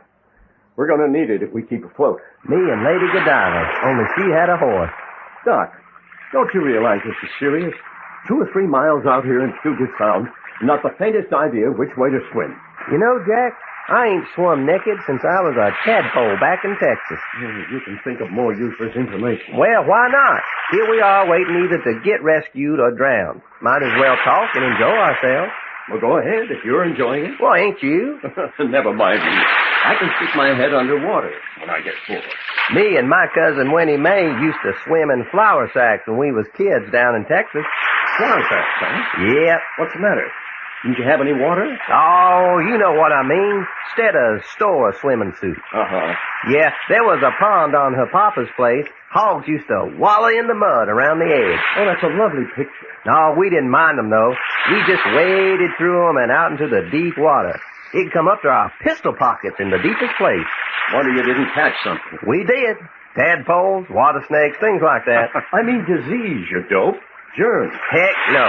We're going to need it if we keep afloat. Me and Lady Godiva, only she had a horse. Doc, don't you realize this is serious? 2 or 3 miles out here in Puget Sound, not the faintest idea which way to swim. You know, Jack, I ain't swum naked since I was a tadpole back in Texas. You can think of more useless information. Well, why not? Here we are waiting either to get rescued or drowned. Might as well talk and enjoy ourselves. Well, go ahead if you're enjoying it. Well, ain't you? Never mind me. I can stick my head underwater when I get full. Me and my cousin Winnie Mae used to swim in flour sacks when we was kids down in Texas. Flour sacks, huh? Yep. What's the matter? Didn't you have any water? Oh, you know what I mean. Instead of store swimming suits. Uh-huh. Yeah, there was a pond on her papa's place. Hogs used to wallow in the mud around the edge. Oh, that's a lovely picture. No, we didn't mind them, though. We just waded through them and out into the deep water. It'd come up to our pistol pockets in the deepest place. Wonder you didn't catch something. We did. Tadpoles, water snakes, things like that. I mean disease, you dope. Germs. Heck no.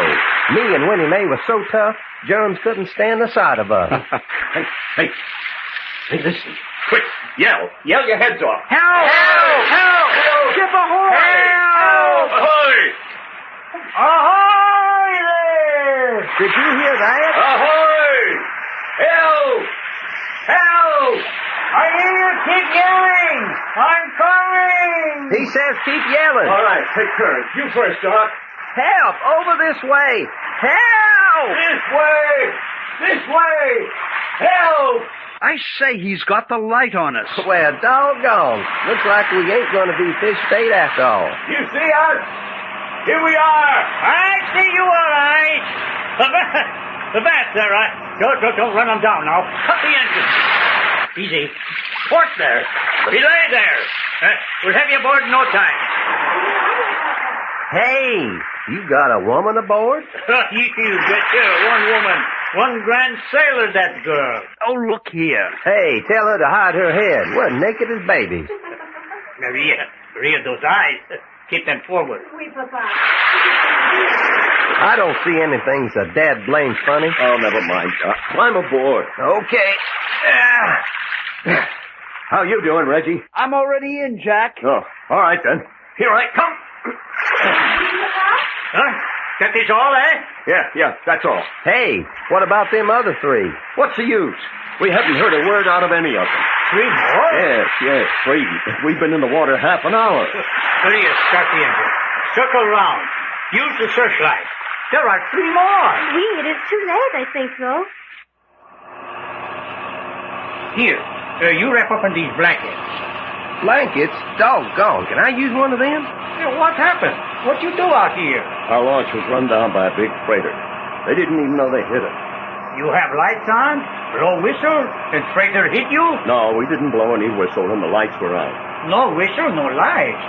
Me and Winnie Mae were so tough, germs couldn't stand the sight of us. Hey, listen. Quick, yell. Yell your heads off. Help! Help! Help! Ship ahoy! Help! Ahoy! Ahoy there! Did you hear that? Ahoy! Help! Help! I hear you keep yelling! I'm coming! He says keep yelling. All right, take courage. You first, Doc. Help! Over this way! Help! This way! This way! Help! I say he's got the light on us. Well, doggone. Looks like we ain't going to be fish bait after all. You see us? Here we are! I see you all right. The bat's all right. Don't run them down now. Cut the engine. Easy. Port there. Belay there. We'll have you aboard in no time. Hey, you got a woman aboard? You get here. One woman. One grand sailor, that girl. Oh, look here. Hey, tell her to hide her head. We're naked as babies. Maria, those eyes. Keep them forward. Oui, Papa. I don't see anything so dad blamed funny. Oh, never mind, Doc. Climb aboard. Okay. How you doing, Reggie? I'm already in, Jack. Oh, all right, then. Here I come. Huh? That is all, eh? Yeah, that's all. Hey, what about them other three? What's the use? We haven't heard a word out of any of them. 3 more? Yes, 3. We've been in the water half an hour. Maria, start the engine. Circle round. Use the searchlight. There are 3 more. Oui, it is too late, I think so. Here, you wrap up in these blankets. Blankets? Doggone. Can I use one of them? What happened? What you do out here? Our launch was run down by a big freighter. They didn't even know they hit it. You have lights on, blow whistle, and freighter hit you? No, we didn't blow any whistle and the lights were out. No whistle, no lights.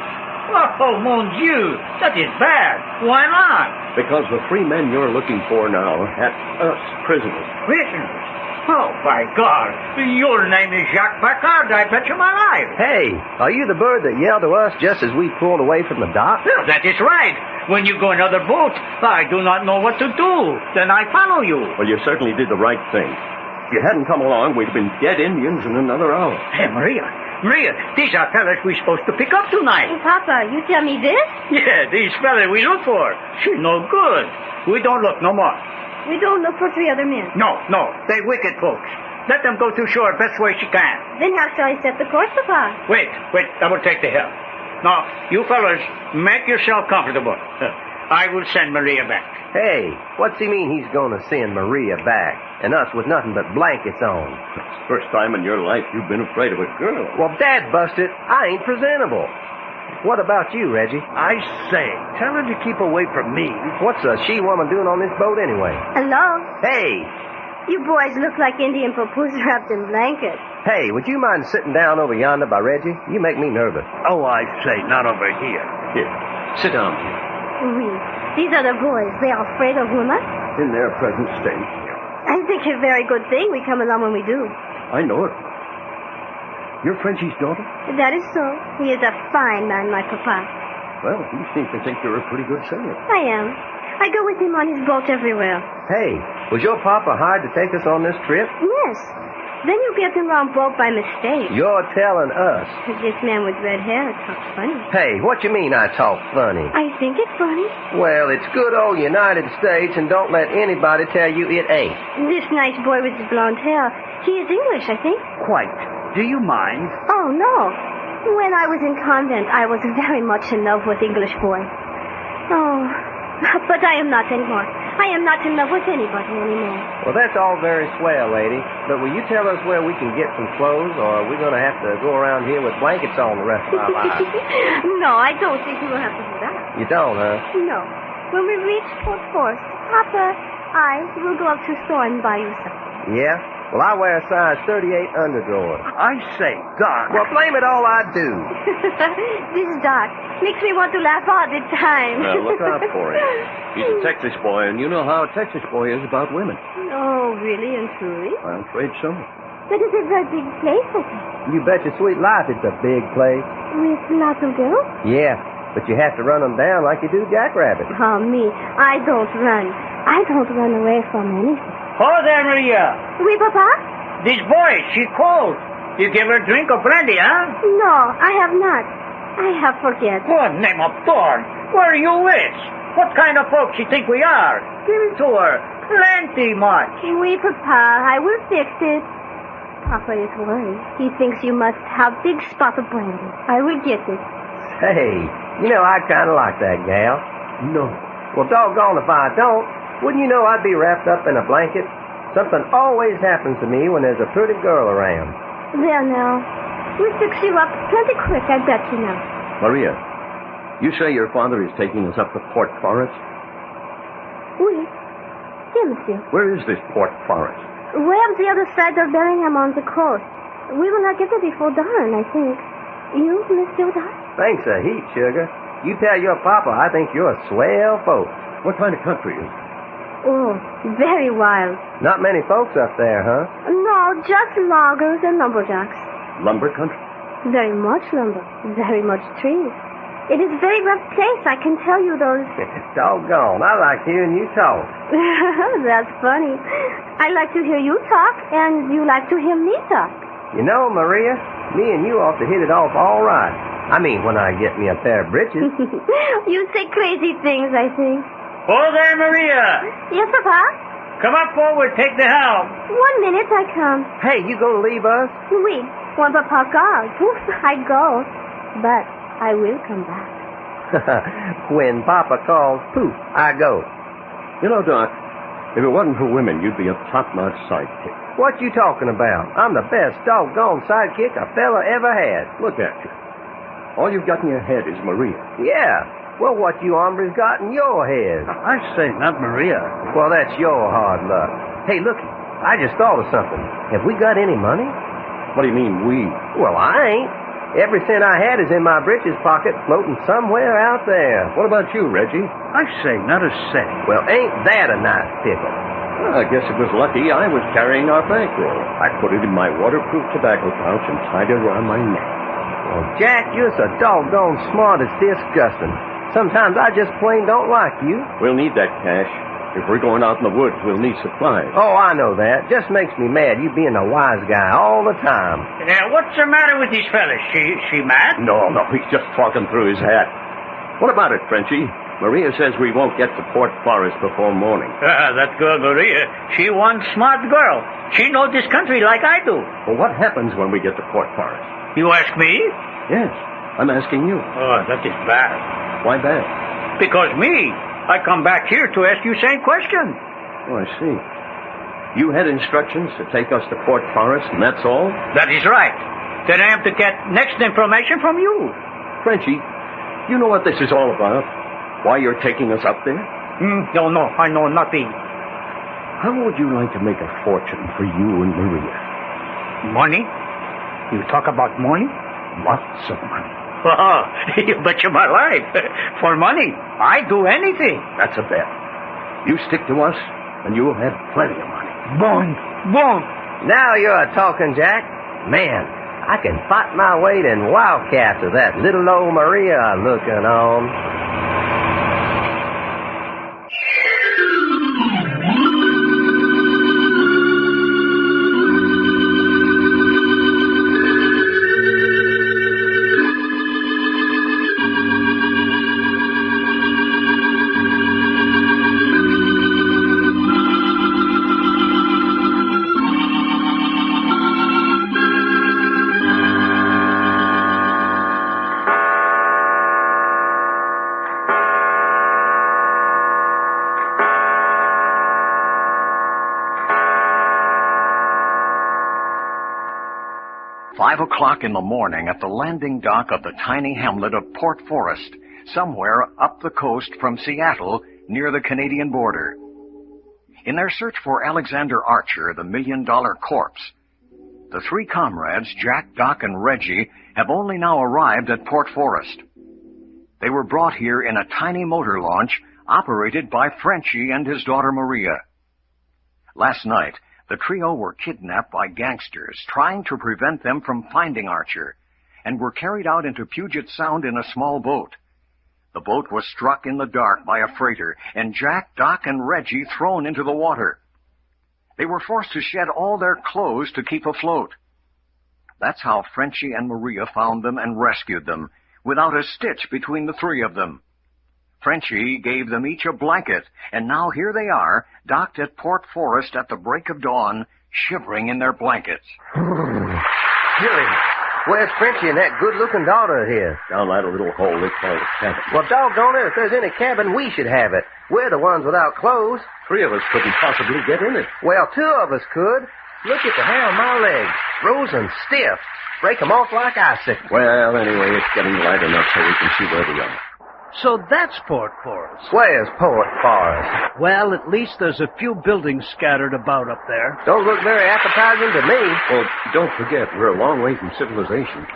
Oh, mon Dieu, that is bad. Why not? Because the 3 men you're looking for now had us prisoners. Prisoners? Oh, by God. Your name is Jacques Paccard, I bet you my life. Hey, are you the bird that yelled to us just as we pulled away from the dock? Well, that is right. When you go another boat, I do not know what to do. Then I follow you. Well, you certainly did the right thing. If you hadn't come along, we'd have been dead Indians in another hour. Hey, Maria, these are fellas we're supposed to pick up tonight. Oh, Papa, you tell me this? Yeah, these fellas we look for. She's no good. We don't look no more. We don't look for 3 other men. No, they wicked folks. Let them go to shore best way she can. Then how shall I set the course, Papa? Wait, I will take the helm. Now, you fellas, make yourself comfortable. I will send Maria back. Hey, what's he mean he's going to send Maria back? And us with nothing but blankets on? First time in your life you've been afraid of a girl. Well, Dad busted. I ain't presentable. What about you, Reggie? I say, tell her to keep away from me. What's a she-woman doing on this boat anyway? Hello? Hey! You boys look like Indian papoose wrapped in blankets. Hey, would you mind sitting down over yonder by Reggie? You make me nervous. Oh, I say, not over here. Here, sit down here. Oui. These other boys, they are afraid of women? In their present state. I think it's a very good thing we come along when we do. I know it. You're Frenchie's daughter? That is so. He is a fine man, my papa. Well, you seem to think you're a pretty good sailor. I am. I go with him on his boat everywhere. Hey, was your papa hired to take us on this trip? Yes. Then you get the wrong boat by mistake. You're telling us. This man with red hair talks funny. Hey, what you mean I talk funny? I think it's funny. Well, it's good old United States, and don't let anybody tell you it ain't. This nice boy with the blonde hair, he is English, I think. Quite. Do you mind? Oh, no. When I was in convent, I was very much in love with English boys. Oh, but I am not anymore. I am not in love with anybody anymore. Well, that's all very swell, lady. But will you tell us where we can get some clothes, or are we going to have to go around here with blankets on the rest of our lives? No, I don't think we will have to do that. You don't, huh? No. When we reach Port Force, Papa, I will go up to the store and buy you something. Yeah? Well, I wear a size 38 underdrawers. I say, Doc. Well, blame it all I do. This Doc makes me want to laugh all the time. Now, look out for him. He's a Texas boy, and you know how a Texas boy is about women. Oh, really and truly? I'm afraid so. That is a very big place, Papa. You bet your sweet life it's a big place. With lots of girls? Yeah, but you have to run them down like you do jackrabbits. Oh, me. I don't run. I don't run away from anything. Oh, there, Maria. Oui, Papa? This boy, she cold. You give her a drink of brandy, huh? No, I have not. I have forget. Good name of Thorn. Where are you with? What kind of folks you think we are? Give it to her. Plenty much. Oui, Papa, I will fix it. Papa is worried. He thinks you must have big spot of brandy. I will get it. Say, I kind of like that gal. No. Well, doggone if I don't. Wouldn't you know I'd be wrapped up in a blanket? Something always happens to me when there's a pretty girl around. There now. We'll fix you up plenty quick, I bet you now. Maria, you say your father is taking us up to Port Forest? Oui. Yes, monsieur. Where is this Port Forest? Way up the other side of Bellingham on the coast. We will not get there before dawn, I think. You, Mr. Dart? Thanks a heap, sugar. You tell your papa I think you're a swell folk. What kind of country is it? Oh, very wild. Not many folks up there, huh? No, just loggers and lumberjacks. Lumber country? Very much lumber. Very much trees. It is a very rough place, I can tell you those. Doggone, I like hearing you talk. That's funny. I like to hear you talk, and you like to hear me talk. You know, Maria, me and you ought to hit it off all right. I mean, when I get me a pair of breeches. You say crazy things, I think. Oh, there, Maria. Yes, Papa? Come up forward, take the helm. 1 minute, I come. Hey, you gonna leave us? Oui. When Papa calls, poof, I go. But I will come back. When Papa calls, poof, I go. You know, Doc, if it wasn't for women, you'd be a top-notch sidekick. What you talking about? I'm the best doggone sidekick a fella ever had. Look at you. All you've got in your head is Maria. Yeah. Well, what you hombres got in your head? I say, not Maria. Well, that's your hard luck. Hey, looky, I just thought of something. Have we got any money? What do you mean, we? Well, I ain't. Every cent I had is in my breeches pocket, floating somewhere out there. What about you, Reggie? I say, not a cent. Well, ain't that a nice pickle? Well, I guess it was lucky I was carrying our bankroll. I put it in my waterproof tobacco pouch and tied it around my neck. Well, Jack, you're so doggone smart it's disgusting. Sometimes I just plain don't like you. We'll need that cash. If we're going out in the woods, we'll need supplies. Oh, I know that. Just makes me mad, you being a wise guy all the time. What's the matter with these fellas? She mad? No, he's just talking through his hat. What about it, Frenchie? Maria says we won't get to Port Forest before morning. That girl, Maria, she one smart girl. She knows this country like I do. Well, what happens when we get to Port Forest? You ask me? Yes, I'm asking you. Oh, that is bad. Why bad? Because me, I come back here to ask you same question. Oh, I see. You had instructions to take us to Port Forest, and that's all? That is right. Then I have to get next information from you. Frenchie, you know what this is all about? Why you're taking us up there? No, I know nothing. How would you like to make a fortune for you and Maria? Money? You talk about money? Lots of money. Oh, you betcha my life. For money, I do anything. That's a bet. You stick to us, and you'll have plenty of money. Boom. Now you're talking, Jack. Man, I can fight my weight in wildcats with that little old Maria looking on. O'clock in the morning at the landing dock of the tiny hamlet of Port Forest, somewhere up the coast from Seattle near the Canadian border. In their search for Alexander Archer, the $1 million corpse, the three comrades, Jack, Doc, and Reggie, have only now arrived at Port Forest. They were brought here in a tiny motor launch operated by Frenchie and his daughter Maria. Last night, the trio were kidnapped by gangsters trying to prevent them from finding Archer, and were carried out into Puget Sound in a small boat. The boat was struck in the dark by a freighter, and Jack, Doc, and Reggie thrown into the water. They were forced to shed all their clothes to keep afloat. That's how Frenchie and Maria found them and rescued them, without a stitch between the three of them. Frenchie gave them each a blanket, and now here they are, docked at Port Forest at the break of dawn, shivering in their blankets. Billy, where's Frenchie and that good-looking daughter of his? Down that little hole they call the cabin. Well, doggone it, if there's any cabin, we should have it. We're the ones without clothes. 3 of us couldn't possibly get in it. Well, 2 of us could. Look at the hair on my legs. Frozen stiff. Break 'em off like icicles. Well, anyway, it's getting light enough so we can see where we are. So that's Port Forest. Where's Port Forest? Well, at least there's a few buildings scattered about up there. Don't look very appetizing to me. Well, don't forget, we're a long way from civilization.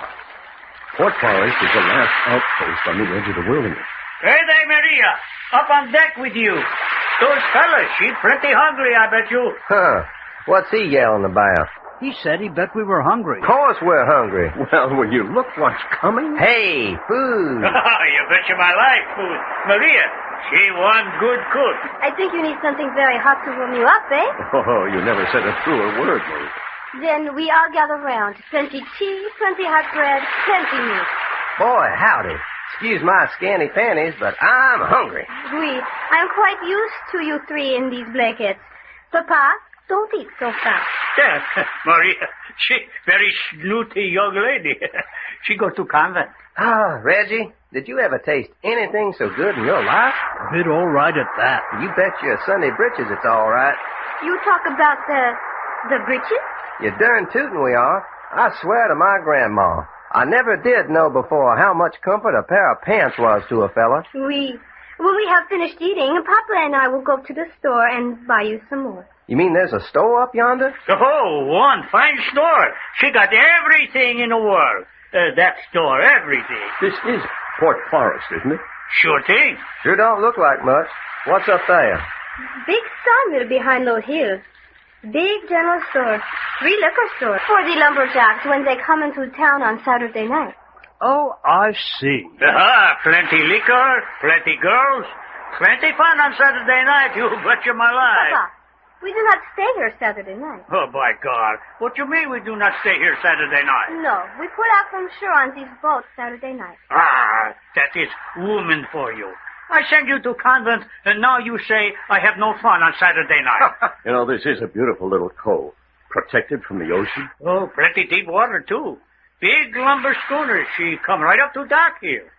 Port Forest is the last outpost on the edge of the wilderness. Hey there, Maria. Up on deck with you. Those fellas, she's plenty hungry, I bet you. Huh. What's he yelling about? He said he bet we were hungry. Of course we're hungry. Well, will you look what's coming? Hey, food. You betcha my life, food. Maria, she one good cook. I think you need something very hot to warm you up, eh? Oh, you never said a truer word, Marie. Then we all gather round. Plenty tea, plenty hot bread, plenty meat. Boy, howdy. Excuse my scanty panties, but I'm hungry. Oui, I'm quite used to you 3 in these blankets. Papa, don't eat so fast. Yeah, Maria, she very snooty young lady. She go to convent. Ah, Reggie, did you ever taste anything so good in your life? A bit all right at that. You bet your Sunday britches it's all right. You talk about the breeches? You darn tootin' we are. I swear to my grandma, I never did know before how much comfort a pair of pants was to a fella. Oui. When we have finished eating, Papa and I will go to the store and buy you some more. You mean there's a store up yonder? Oh, one fine store. She got everything in the world. That store, everything. This is Port Forest, isn't it? Sure thing. Sure don't look like much. What's up there? Big sawmill behind those hills. Big general store. 3 liquor stores for the lumberjacks when they come into town on Saturday night. Oh, I see. Plenty liquor, plenty girls, plenty fun on Saturday night. You betcha my life. Papa, we do not stay here Saturday night. Oh, by God. What you mean we do not stay here Saturday night? No, we put out from shore on these boats Saturday night. Ah, that is woman for you. I send you to convent, and now you say I have no fun on Saturday night. You know, this is a beautiful little cove, protected from the ocean. Oh, plenty deep water, too. Big lumber schooners. She come right up to dock here.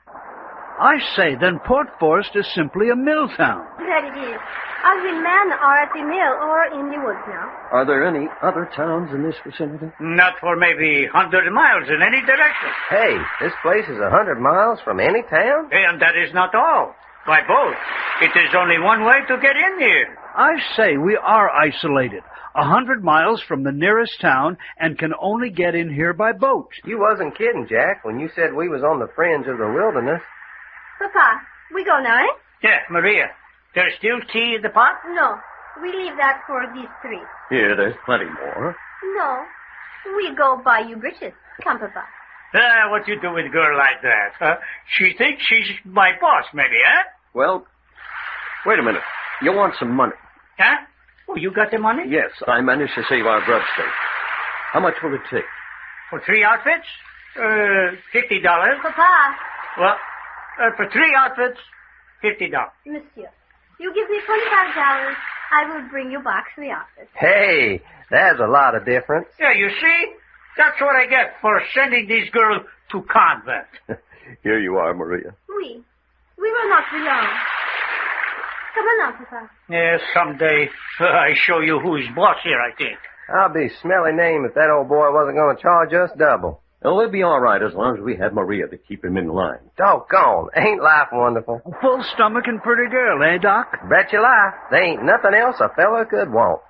I say, then Port Forest is simply a mill town. That it is. All the men are at the mill or in the woods now. Are there any other towns in this vicinity? Not for maybe 100 miles in any direction. Hey, this place is 100 miles from any town? And that is not all. By boat. It is only one way to get in here. I say, we are isolated. 100 miles from the nearest town and can only get in here by boat. You wasn't kidding, Jack, when you said we was on the fringe of the wilderness. Papa, we go now, eh? Yeah, Maria. There's still tea in the pot? No, we leave that for these 3. Here, there's plenty more. No, we go buy you breeches. Come, Papa. What you do with a girl like that, huh? She thinks she's my boss, maybe, huh? Well, wait a minute. You want some money? Huh? Oh, you got the money? Yes, I managed to save our grub stake. How much will it take? For 3 outfits? $50. Papa. Well, for 3 outfits, $50. Monsieur, you give me $25, I will bring you back 3 outfits. Hey, there's a lot of difference. Yeah, you see? That's what I get for sending these girls to convent. Here you are, Maria. Oui. We will not be long. Come along, Papa. Yeah, someday I show you who's boss here, I think. I'll be smelly name if that old boy wasn't going to charge us double. Oh, we'll be all right as long as we have Maria to keep him in line. Doggone. Ain't life wonderful? A full stomach and pretty girl, eh, Doc? Bet your life. There ain't nothing else a fella could want.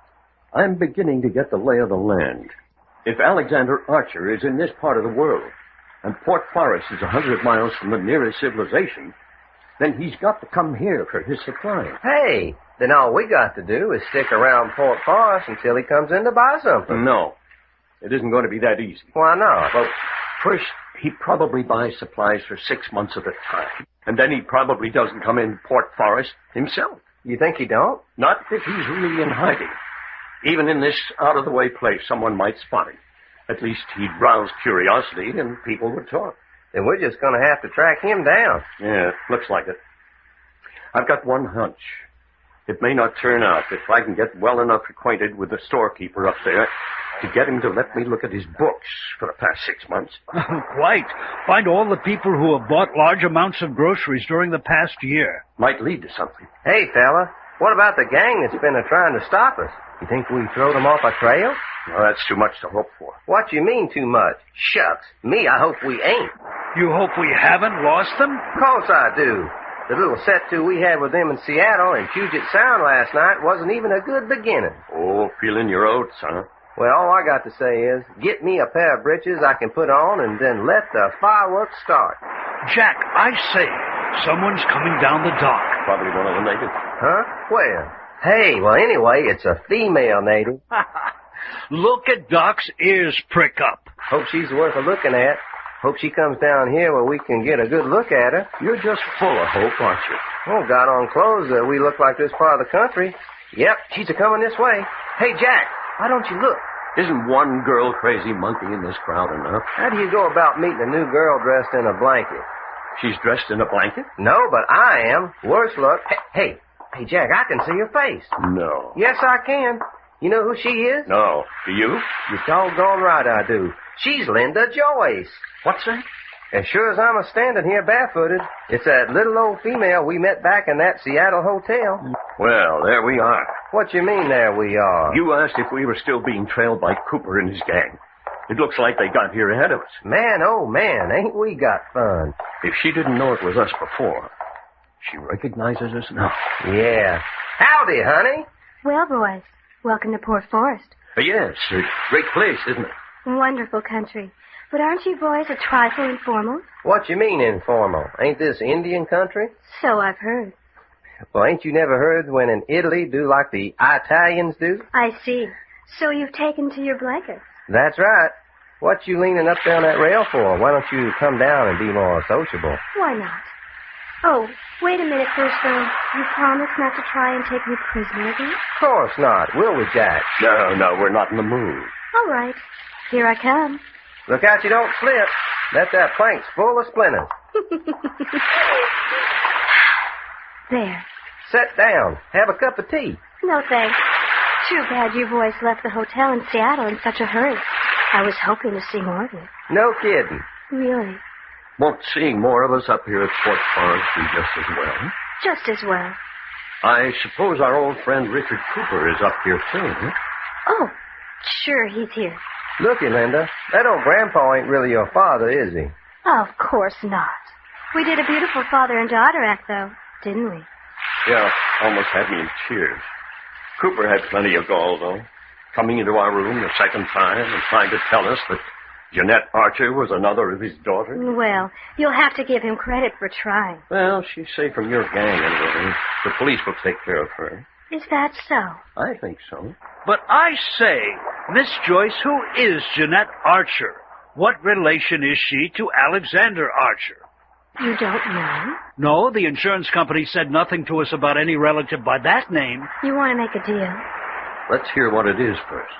I'm beginning to get the lay of the land. If Alexander Archer is in this part of the world, and Port Forest is 100 miles from the nearest civilization, then he's got to come here for his supply. Hey, then all we got to do is stick around Port Forest until he comes in to buy something. No, it isn't going to be that easy. Why not? Well, first, he probably buys supplies for 6 months at a time. And then he probably doesn't come in Port Forest himself. You think he don't? Not if he's really in hiding. Even in this out-of-the-way place, someone might spot him. At least he'd rouse curiosity and people would talk. then we're just going to have to track him down. Yeah, looks like it. I've got one hunch. It may not turn out if I can get well enough acquainted with the storekeeper up there to get him to let me look at his books for the past 6 months. Quite. Find all the people who have bought large amounts of groceries during the past year. Might lead to something. Hey, fella, what about the gang that's been trying to stop us? You think we throw them off our trail? Well, that's too much to hope for. What you mean too much? Shucks. Me, I hope we ain't. You hope we haven't lost them? Of course I do. The little set-to we had with them in Seattle and Puget Sound last night wasn't even a good beginning. Oh, feeling your oats, huh? Well, all I got to say is, get me a pair of breeches I can put on and then let the fireworks start. Jack, I say, someone's coming down the dock. Probably one of the natives. Huh? Where? Hey, well, anyway, it's a female native. Look at Doc's ears prick up. Hope she's worth a looking at. Hope she comes down here where we can get a good look at her. You're just full of hope, aren't you? Oh, got on clothes that we look like this part of the country. Yep, she's a-coming this way. Hey, Jack, why don't you look? Isn't one girl crazy monkey in this crowd enough? How do you go about meeting a new girl dressed in a blanket? She's dressed in a blanket? No, but I am. Worse luck. Hey, Jack, I can see her face. No. Yes, I can. You know who she is? No. Do you? You're doggone right I do. She's Linda Joyce. What's that? As sure as I'm a-standing here barefooted, it's that little old female we met back in that Seattle hotel. Well, there we are. What you mean, there we are? You asked if we were still being trailed by Cooper and his gang. It looks like they got here ahead of us. Man, oh man, ain't we got fun. If she didn't know it was us before, she recognizes us now. Yeah. Howdy, honey. Well, boys, welcome to Port Forest. Yes, a great place, isn't it? Wonderful country. But aren't you boys a trifle informal? What you mean informal? Ain't this Indian country? So I've heard. Well, ain't you never heard when in Italy do like the Italians do? I see. So you've taken to your blankets. That's right. What you leaning up there on that rail for? Why don't you come down and be more sociable? Why not? Oh, wait a minute first, though. You promise not to try and take me prisoner again? Of course not, will we, Jack? No, we're not in the mood. All right. Here I come. Look out you don't slip. That plank's full of splinters. There. Sit down. Have a cup of tea. No, thanks. Too bad you boys left the hotel in Seattle in such a hurry. I was hoping to see more of you. No kidding. Really? Won't seeing more of us up here at Fort Forest be just as well? Just as well. I suppose our old friend Richard Cooper is up here too, huh? Oh, sure he's here. Looky, Linda, that old grandpa ain't really your father, is he? Of course not. We did a beautiful father and daughter act, though, didn't we? Yeah, almost had me in tears. Cooper had plenty of gall, though, coming into our room the second time and trying to tell us that Jeanette Archer was another of his daughters. Well, you'll have to give him credit for trying. Well, she's safe from your gang anyway. The police will take care of her. Is that so? I think so. But I say, Miss Joyce, who is Jeanette Archer? What relation is she to Alexander Archer? You don't know? No, the insurance company said nothing to us about any relative by that name. You want to make a deal? Let's hear what it is first.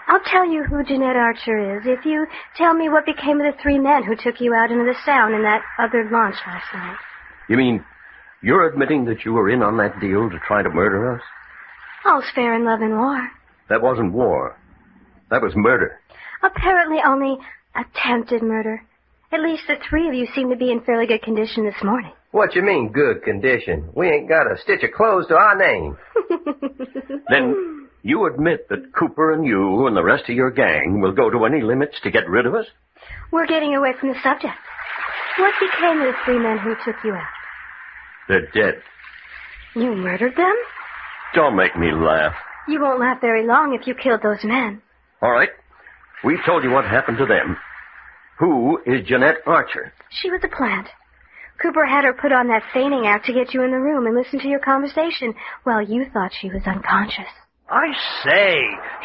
I'll tell you who Jeanette Archer is if you tell me what became of the 3 men who took you out into the Sound in that other launch last night. You mean you're admitting that you were in on that deal to try to murder us? All's fair in love and war. That wasn't war. That was murder. Apparently only attempted murder. At least the 3 of you seem to be in fairly good condition this morning. What you mean, good condition? We ain't got a stitch of clothes to our name. Then you admit that Cooper and you and the rest of your gang will go to any limits to get rid of us? We're getting away from the subject. What became of the 3 men who took you out? They're dead. You murdered them? Don't make me laugh. You won't laugh very long if you killed those men. All right. We've told you what happened to them. Who is Jeanette Archer? She was a plant. Cooper had her put on that feigning act to get you in the room and listen to your conversation while you thought she was unconscious. I say,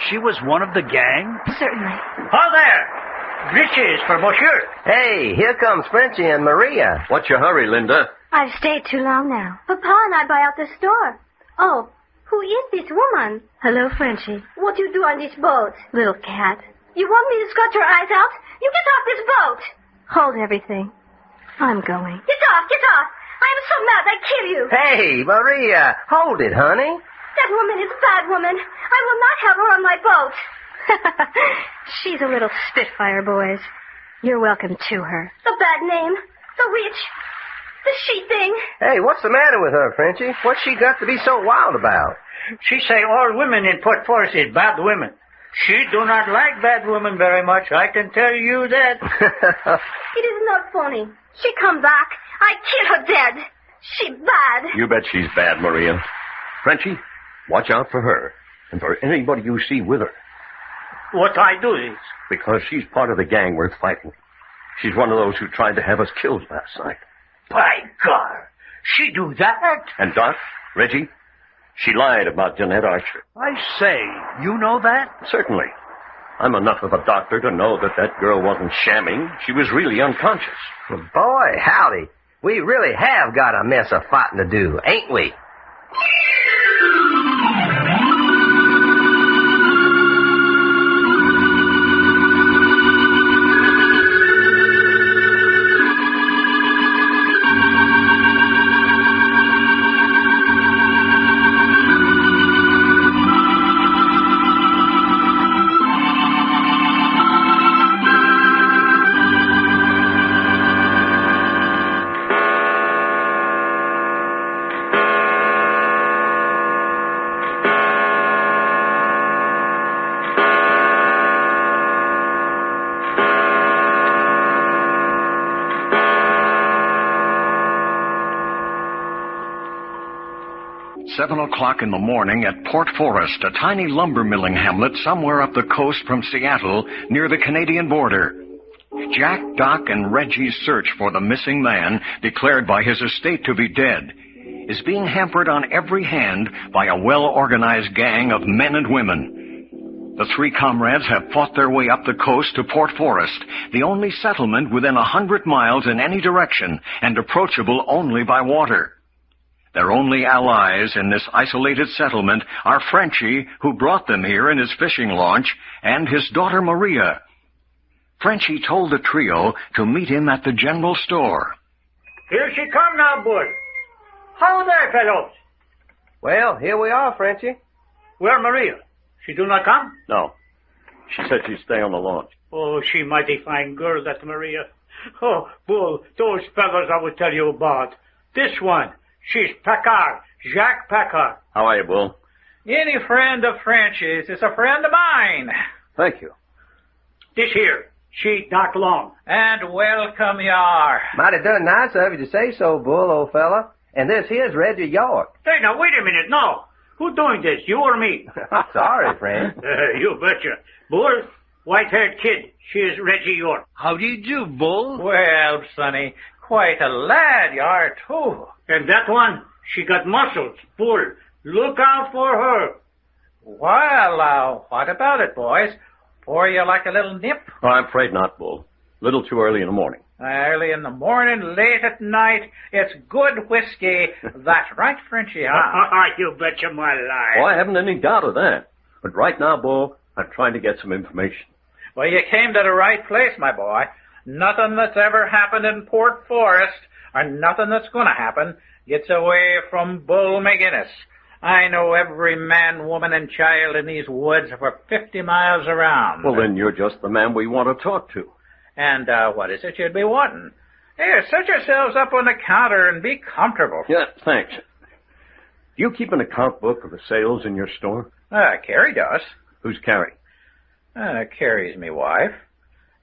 she was one of the gang? Certainly. Ho there! Breeches for monsieur. Hey, here comes Frenchie and Maria. What's your hurry, Linda? I've stayed too long now. Papa and I buy out the store. Oh, who is this woman? Hello, Frenchie. What do you do on this boat? Little cat. You want me to scratch your eyes out? You get off this boat! Hold everything. I'm going. Get off, get off. I am so mad I'd kill you. Hey, Maria, hold it, honey. That woman is a bad woman. I will not have her on my boat. She's a little spitfire, boys. You're welcome to her. The bad name. The witch. The she thing. Hey, what's the matter with her, Frenchie? What's she got to be so wild about? She say all women in Port Forest is bad women. She do not like bad women very much, I can tell you that. It is not funny. She come back. I kill her dead. She bad. You bet she's bad, Maria. Frenchie, watch out for her and for anybody you see with her. What I do is... Because she's part of the gang worth fighting. She's one of those who tried to have us killed last night. By God, she do that? And Doc, Reggie, she lied about Jeanette Archer. I say, you know that? Certainly. I'm enough of a doctor to know that that girl wasn't shamming. She was really unconscious. Well, boy, howdy. We really have got a mess of fighting to do, ain't we? Seven o'clock in the morning at Port Forest, a tiny lumber milling hamlet somewhere up the coast from Seattle near the Canadian border. Jack, Doc, and Reggie's search for the missing man, declared by his estate to be dead, is being hampered on every hand by a well-organized gang of men and women. The three comrades have fought their way up the coast to Port Forest, the only settlement within 100 miles in any direction and approachable only by water. Their only allies in this isolated settlement are Frenchie, who brought them here in his fishing launch, and his daughter Maria. Frenchie told the trio to meet him at the general store. Here she come now, Bud. How there, fellows? Well, here we are, Frenchie. Where Maria? She do not come? No. She said she'd stay on the launch. Oh, she mighty fine girl, that Maria. Oh, Bull, those fellows I would tell you about. This one, she's Packard, Jacques Packard. How are you, Bull? Any friend of Frenchie's is a friend of mine. Thank you. This here, she Doc Long. And welcome you are. Mighty done nice of you to say so, Bull, old fella. And this here's Reggie York. Hey, now, wait a minute, no. Who doing this, you or me? Sorry, friend. You betcha. Bull, white-haired kid, she is Reggie York. How do you do, Bull? Well, Sonny, quite a lad you are, too. And that one, she got muscles, Bull. Look out for her. Well, what about it, boys? Pour you like a little nip? Oh, I'm afraid not, Bull. Little too early in the morning. Early in the morning, late at night, it's good whiskey. That's right, Frenchie, huh? You betcha my life. Oh, I haven't any doubt of that. But right now, Bull, I'm trying to get some information. Well, you came to the right place, my boy. Nothing that's ever happened in Port Forest, or nothing that's going to happen, gets away from Bull McGinnis. I know every man, woman, and child in these woods for 50 miles around. Well, then you're just the man we want to talk to. And what is it you'd be wanting? Here, set yourselves up on the counter and be comfortable. Yeah, thanks. Do you keep an account book of the sales in your store? Carrie does. Who's Carrie? Carrie's me wife.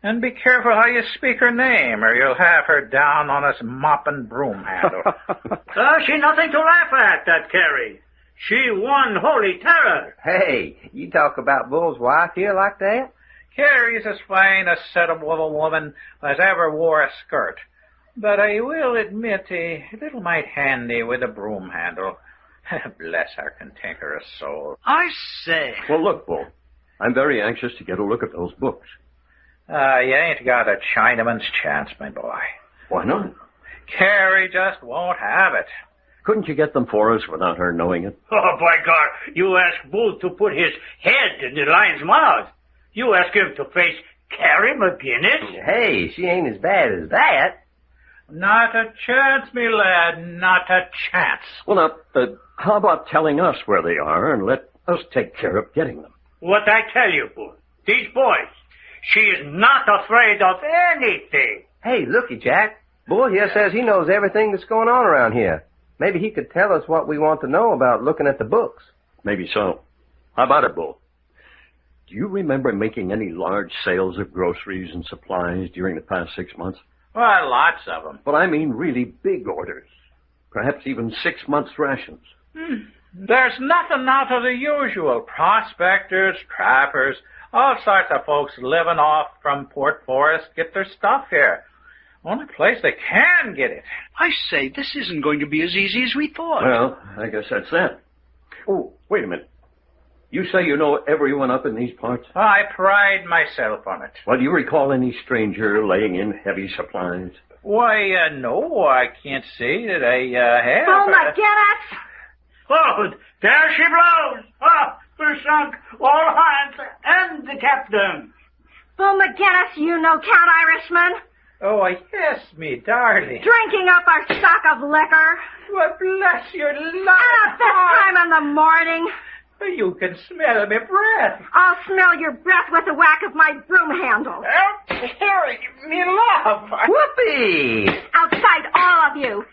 And be careful how you speak her name, or you'll have her down on us mop and broom handle. She nothing to laugh at, that Carrie. She one holy terror. Hey, you talk about Bull's wife here like that? Carrie's as fine a setup of a woman as ever wore a skirt. But I will admit a little might handy with a broom handle. Bless our cantankerous soul. I say. Well, look, Bull, I'm very anxious to get a look at those books. You ain't got a Chinaman's chance, my boy. Why not? Carrie just won't have it. Couldn't you get them for us without her knowing it? Oh, by God, you ask Bull to put his head in the lion's mouth. You ask him to face Carrie McGinnis? Hey, she ain't as bad as that. Not a chance, me lad, not a chance. Well, now, how about telling us where they are and let us take care of getting them? What I tell you, Bull, these boys, she is not afraid of anything. Hey, looky, Jack. Bull here says he knows everything that's going on around here. Maybe he could tell us what we want to know about looking at the books. Maybe so. How about it, Bull? Do you remember making any large sales of groceries and supplies during the past 6 months? Well, lots of them. But I mean really big orders. Perhaps even 6 months' rations. There's nothing out of the usual. Prospectors, trappers, all sorts of folks living off from Port Forest get their stuff here. Only place they can get it. I say, this isn't going to be as easy as we thought. Well, I guess that's that. Oh, wait a minute. You say you know everyone up in these parts? I pride myself on it. Well, do you recall any stranger laying in heavy supplies? Why, no, I can't say that I have. Oh, my goodness! Oh, there she blows. Oh, we're sunk, all hands, and the captain. Bull McGinnis, you know Count Irishman. Oh, yes, me darling. Drinking up our stock of liquor. Well, bless your life. And at this time in the morning. You can smell me breath. I'll smell your breath with the whack of my broom handle. Harry, me love. Whoopee! Outside, all of you.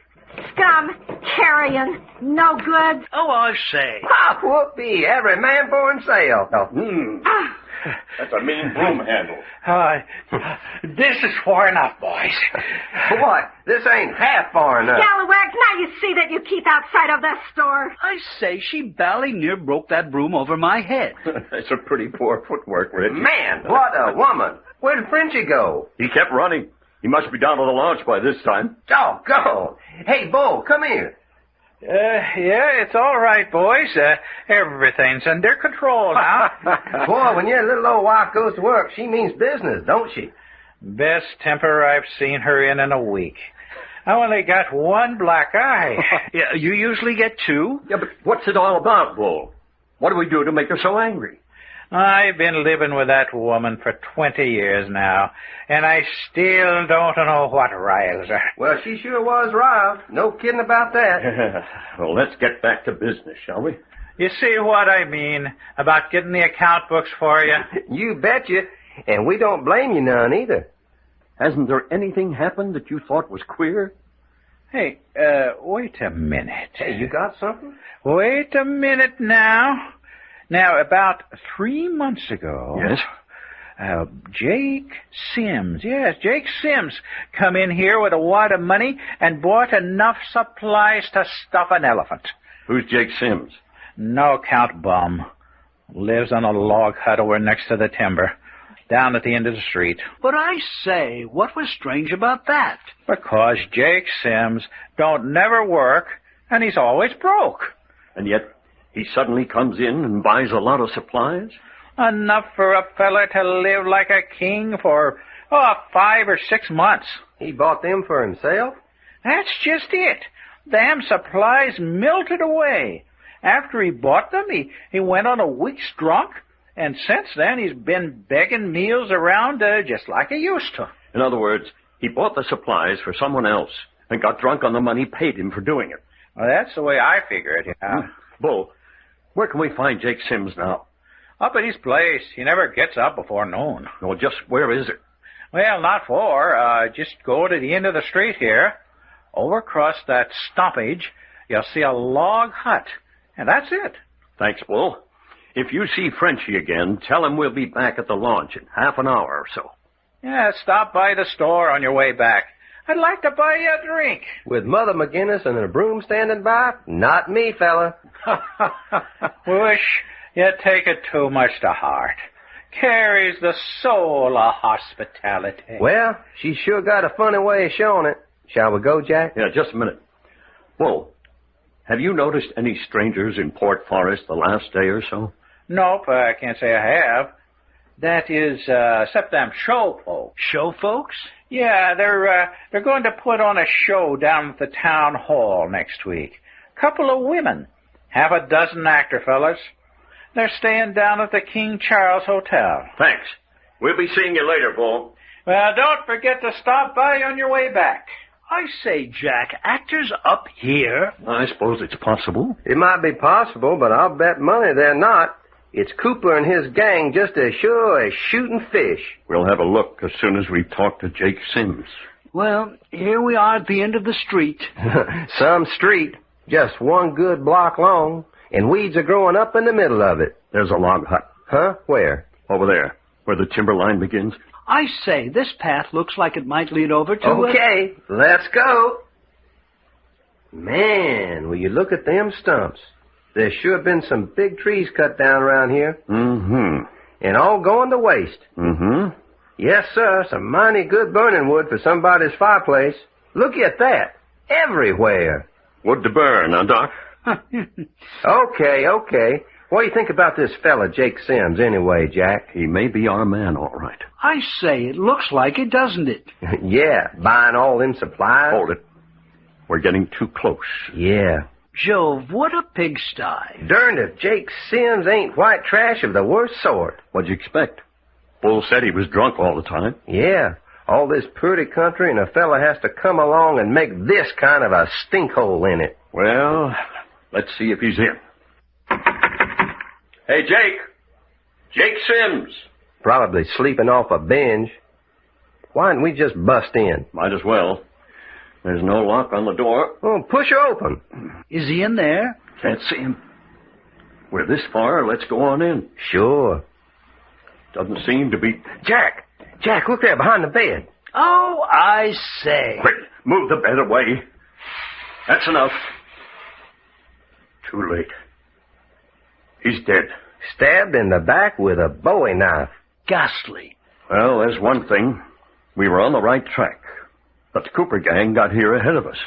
Scum, carrion, no good. Oh, I say. Ha! Whoopee! Every man for himself. That's a mean broom handle. This is far enough, boys. What? This ain't half far enough. Scalawags, now you see that you keep outside of this store. I say, she bally near broke that broom over my head. That's a pretty poor footwork, Reggie. Man, what a woman. Where did Frenchie go? He kept running. He must be down to the launch by this time. Doggone. Hey, Bull, come here. Yeah, it's all right, boys. Everything's under control now. Boy, when your little old wife goes to work, she means business, don't she? Best temper I've seen her in a week. I only got one black eye. Yeah, you usually get two? Yeah, but what's it all about, Bull? What do we do to make her so angry? I've been living with that woman for 20 years now, and I still don't know what riles her. Well, she sure was riled. No kidding about that. Well, let's get back to business, shall we? You see what I mean about getting the account books for you? You betcha. And we don't blame you none either. Hasn't there anything happened that you thought was queer? Hey, wait a minute. Hey, you got something? Wait a minute now. Now, about 3 months ago... Yes? Jake Sims come in here with a wad of money and bought enough supplies to stuff an elephant. Who's Jake Sims? No count bum. Lives on a log hut over next to the timber, down at the end of the street. But I say, what was strange about that? Because Jake Sims don't never work, and he's always broke. And yet he suddenly comes in and buys a lot of supplies? Enough for a fella to live like a king for, 5 or 6 months. He bought them for himself? That's just it. Damn supplies melted away. After he bought them, he went on a week's drunk, and since then he's been begging meals around just like he used to. In other words, he bought the supplies for someone else and got drunk on the money paid him for doing it. Well, that's the way I figure it. Bull, where can we find Jake Sims now? Up at his place. He never gets up before noon. Well, just where is it? Well, not far. Just go to the end of the street here. Over across that stoppage, you'll see a log hut. And that's it. Thanks, Bull. If you see Frenchie again, tell him we'll be back at the launch in half an hour or so. Yeah, stop by the store on your way back. I'd like to buy you a drink. With Mother McGinnis and a broom standing by? Not me, fella. Wish you take it too much to heart. Carries the soul of hospitality. Well, she sure got a funny way of showing it. Shall we go, Jack? Yeah, just a minute. Bull, have you noticed any strangers in Port Forest the last day or so? Nope, I can't say I have. That is, except them show folks. Show folks? Yeah, they're going to put on a show down at the town hall next week. Couple of women. Half a dozen actor fellas. They're staying down at the King Charles Hotel. Thanks. We'll be seeing you later, Bull. Well, don't forget to stop by on your way back. I say, Jack, actors up here? I suppose it's possible. It might be possible, but I'll bet money they're not. It's Cooper and his gang just as sure as shooting fish. We'll have a look as soon as we talk to Jake Sims. Well, here we are at the end of the street. Some street, just one good block long, and weeds are growing up in the middle of it. There's a log hut. Huh? Where? Over there, where the timber line begins. I say, this path looks like it might lead over to... Okay, let's go. Man, will you look at them stumps. There's sure been some big trees cut down around here. Mm-hmm. And all going to waste. Mm-hmm. Yes, sir, some mighty good burning wood for somebody's fireplace. Look at that. Everywhere. Wood to burn, huh, Doc? Okay. What do you think about this fella, Jake Sims, anyway, Jack? He may be our man, all right. I say, it looks like it, doesn't it? Yeah, buying all them supplies. Hold it. We're getting too close. Yeah. Jove, what a pigsty. Darned if Jake Sims ain't white trash of the worst sort. What'd you expect? Bull said he was drunk all the time. Yeah, all this pretty country and a fella has to come along and make this kind of a stinkhole in it. Well, let's see if he's in. Hey, Jake. Jake Sims. Probably sleeping off a binge. Why didn't we just bust in? Might as well. There's no lock on the door. Oh, push her open. Is he in there? Can't see him. We're this far. Let's go on in. Sure. Doesn't seem to be... Jack, look there behind the bed. Oh, I say. Quick, move the bed away. That's enough. Too late. He's dead. Stabbed in the back with a Bowie knife. Ghastly. Well, there's one thing. We were on the right track. But the Cooper gang got here ahead of us.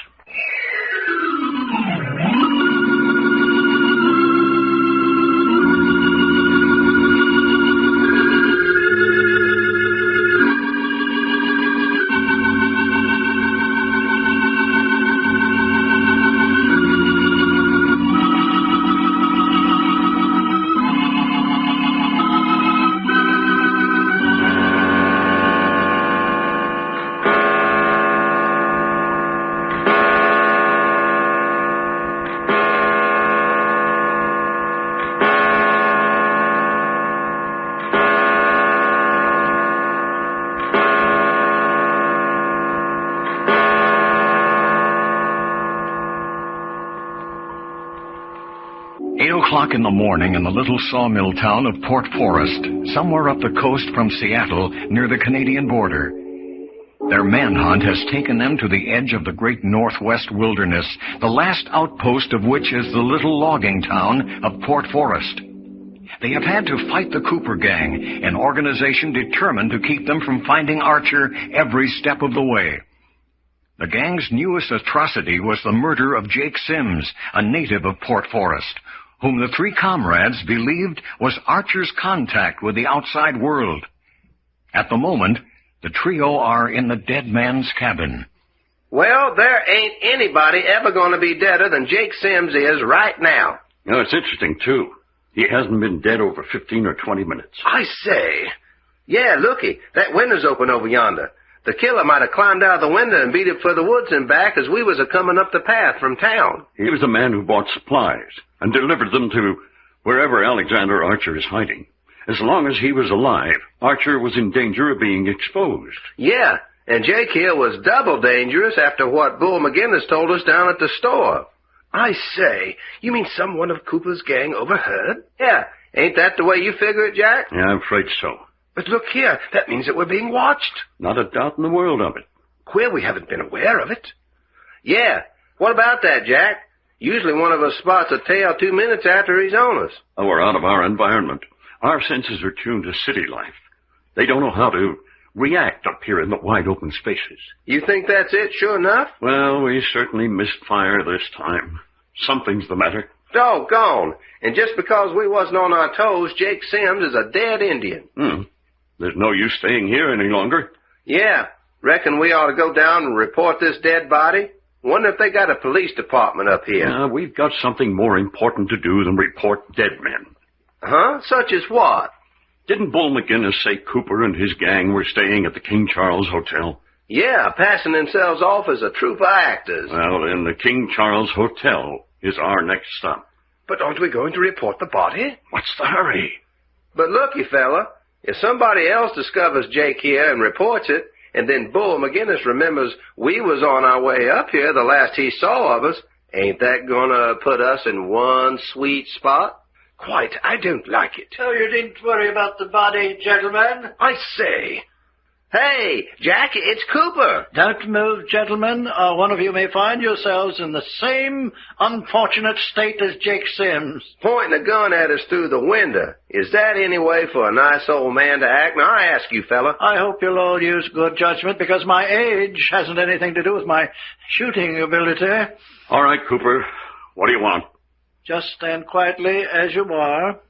8 o'clock in the morning in the little sawmill town of Port Forest, somewhere up the coast from Seattle near the Canadian border. Their manhunt has taken them to the edge of the great northwest wilderness, the last outpost of which is the little logging town of Port Forest. They have had to fight the Cooper gang, an organization determined to keep them from finding Archer every step of the way. The gang's newest atrocity was the murder of Jake Sims, a native of Port Forest, whom the three comrades believed was Archer's contact with the outside world. At the moment, the trio are in the dead man's cabin. Well, there ain't anybody ever going to be deader than Jake Sims is right now. You know, it's interesting, too. He hasn't been dead over 15 or 20 minutes. I say. Yeah, looky, that window's open over yonder. The killer might have climbed out of the window and beat it for the woods and back as we was a-coming up the path from town. He was the man who bought supplies and delivered them to wherever Alexander Archer is hiding. As long as he was alive, Archer was in danger of being exposed. Yeah, and Jake here was double dangerous after what Bull McGinnis told us down at the store. I say, you mean someone of Cooper's gang overheard? Yeah, ain't that the way you figure it, Jack? Yeah, I'm afraid so. But look here, that means that we're being watched. Not a doubt in the world of it. Queer we haven't been aware of it. Yeah, what about that, Jack? Usually one of us spots a tail 2 minutes after he's on us. Oh, we're out of our environment. Our senses are tuned to city life. They don't know how to react up here in the wide open spaces. You think that's it, sure enough? Well, we certainly missed fire this time. Something's the matter. Doggone. And just because we wasn't on our toes, Jake Sims is a dead Indian. There's no use staying here any longer. Yeah. Reckon we ought to go down and report this dead body? Wonder if they got a police department up here. We've got something more important to do than report dead men. Huh? Such as what? Didn't Bull McGinnis say Cooper and his gang were staying at the King Charles Hotel? Yeah, passing themselves off as a troupe of actors. Well, then the King Charles Hotel is our next stop. But aren't we going to report the body? What's the hurry? But looky, fella, if somebody else discovers Jake here and reports it, and then Bull McGinnis remembers we was on our way up here the last he saw of us, ain't that gonna put us in one sweet spot? Quite. I don't like it. So you needn't worry about the body, gentlemen. I say. Hey, Jack, it's Cooper. Don't move, gentlemen, or one of you may find yourselves in the same unfortunate state as Jake Sims. Pointing a gun at us through the window. Is that any way for a nice old man to act? Now, I ask you, fella. I hope you'll all use good judgment, because my age hasn't anything to do with my shooting ability. All right, Cooper. What do you want? Just stand quietly as you are,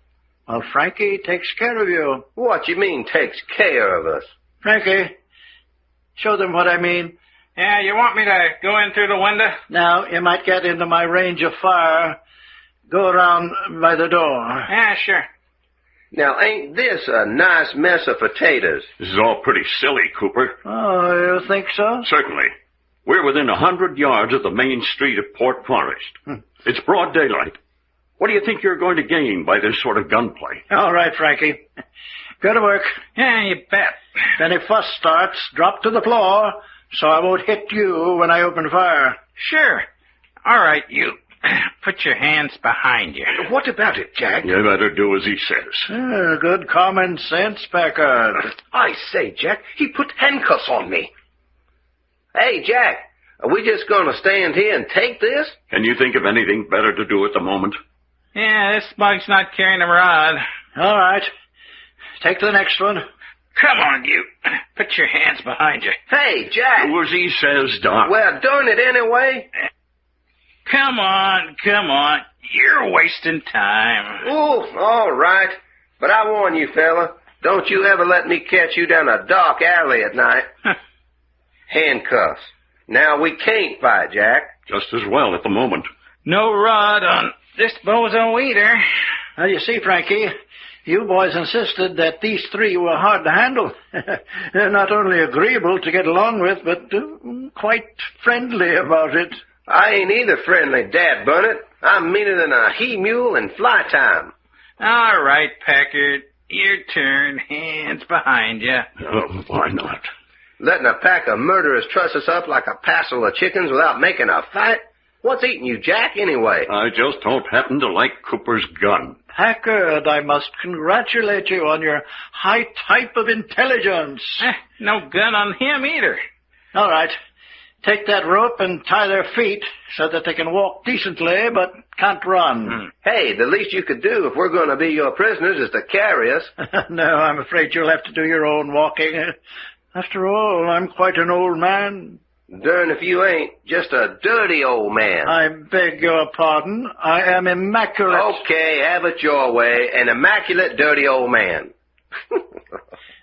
while Frankie takes care of you. What you mean, takes care of us? Frankie, show them what I mean. Yeah, you want me to go in through the window? Now, you might get into my range of fire. Go around by the door. Yeah, sure. Now, ain't this a nice mess of potatoes? This is all pretty silly, Cooper. Oh, you think so? Certainly. We're within 100 yards of the main street of Port Forest. It's broad daylight. What do you think you're going to gain by this sort of gunplay? All right, Frankie. Go to work. Yeah, you bet. If any fuss starts, drop to the floor, so I won't hit you when I open fire. Sure. All right, you. Put your hands behind you. What about it, Jack? You better do as he says. Good common sense, Packard. I say, Jack, he put handcuffs on me. Hey, Jack, are we just going to stand here and take this? Can you think of anything better to do at the moment? Yeah, this mug's not carrying a rod. All right. Take the next one. Come on, you. Put your hands behind you. Hey, Jack. Do as he says, Doc. Well, darn it anyway. Come on. You're wasting time. Ooh, all right. But I warn you, fella, don't you ever let me catch you down a dark alley at night. Handcuffs. Now, we can't fight, Jack. Just as well at the moment. No rod on this bozo either. Now, you see, Frankie, you boys insisted that these three were hard to handle. They're not only agreeable to get along with, but quite friendly about it. I ain't either friendly, dadburn it. I'm meaner than a he-mule in fly time. All right, Packard. Your turn. Hands behind you. Oh, why not? Letting a pack of murderers truss us up like a passel of chickens without making a fight? What's eating you, Jack, anyway? I just don't happen to like Cooper's gun. Packard, I must congratulate you on your high type of intelligence. No gun on him either. All right. Take that rope and tie their feet so that they can walk decently but can't run. Hey, the least you could do if we're going to be your prisoners is to carry us. No, I'm afraid you'll have to do your own walking. After all, I'm quite an old man. Darn if you ain't. Just a dirty old man. I beg your pardon. I am immaculate. Okay, have it your way. An immaculate, dirty old man.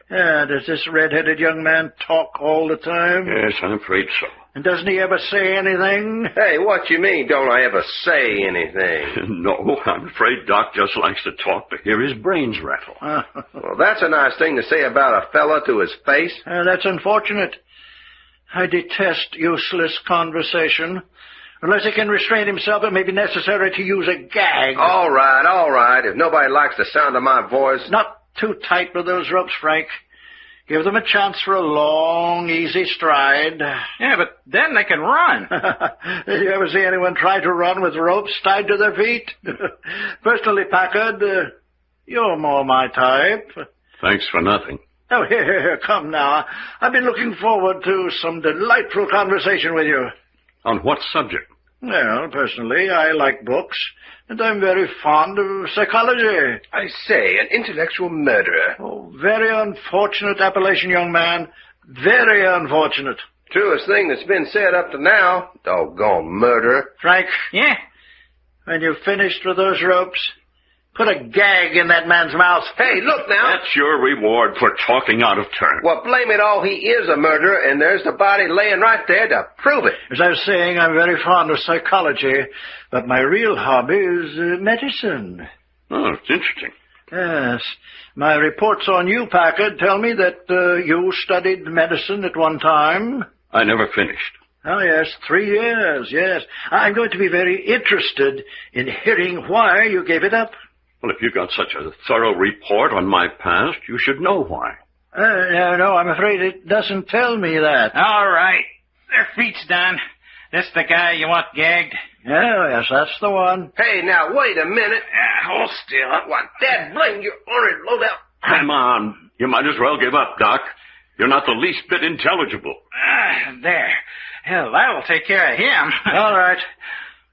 Does this red-headed young man talk all the time? Yes, I'm afraid so. And doesn't he ever say anything? Hey, what you mean, don't I ever say anything? No, I'm afraid Doc just likes to talk to hear his brains rattle. Well, that's a nice thing to say about a fella to his face. That's unfortunate. I detest useless conversation. Unless he can restrain himself, it may be necessary to use a gag. All right. If nobody likes the sound of my voice... Not too tight with those ropes, Frank. Give them a chance for a long, easy stride. Yeah, but then they can run. Did you ever see anyone try to run with ropes tied to their feet? Personally, Packard, you're more my type. Thanks for nothing. Oh, here, come now. I've been looking forward to some delightful conversation with you. On what subject? Well, personally, I like books, and I'm very fond of psychology. I say, an intellectual murderer. Oh, very unfortunate appellation, young man. Very unfortunate. Truest thing that's been said up to now. Doggone murderer. Frank. Yeah? When you've finished with those ropes, put a gag in that man's mouth. Hey, look now. That's your reward for talking out of turn. Well, blame it all, he is a murderer, and there's the body laying right there to prove it. As I was saying, I'm very fond of psychology, but my real hobby is medicine. Oh, it's interesting. Yes. My reports on you, Packard, tell me that you studied medicine at one time. I never finished. Oh, yes, 3 years, yes. I'm going to be very interested in hearing why you gave it up. Well, if you got such a thorough report on my past, you should know why. No, I'm afraid it doesn't tell me that. All right. Their feet's done. This the guy you want gagged? Yes, that's the one. Hey, now, wait a minute. Hold still. What, Dad, blame your ornery loadout. Come on. You might as well give up, Doc. You're not the least bit intelligible. There. Hell, that'll take care of him. All right.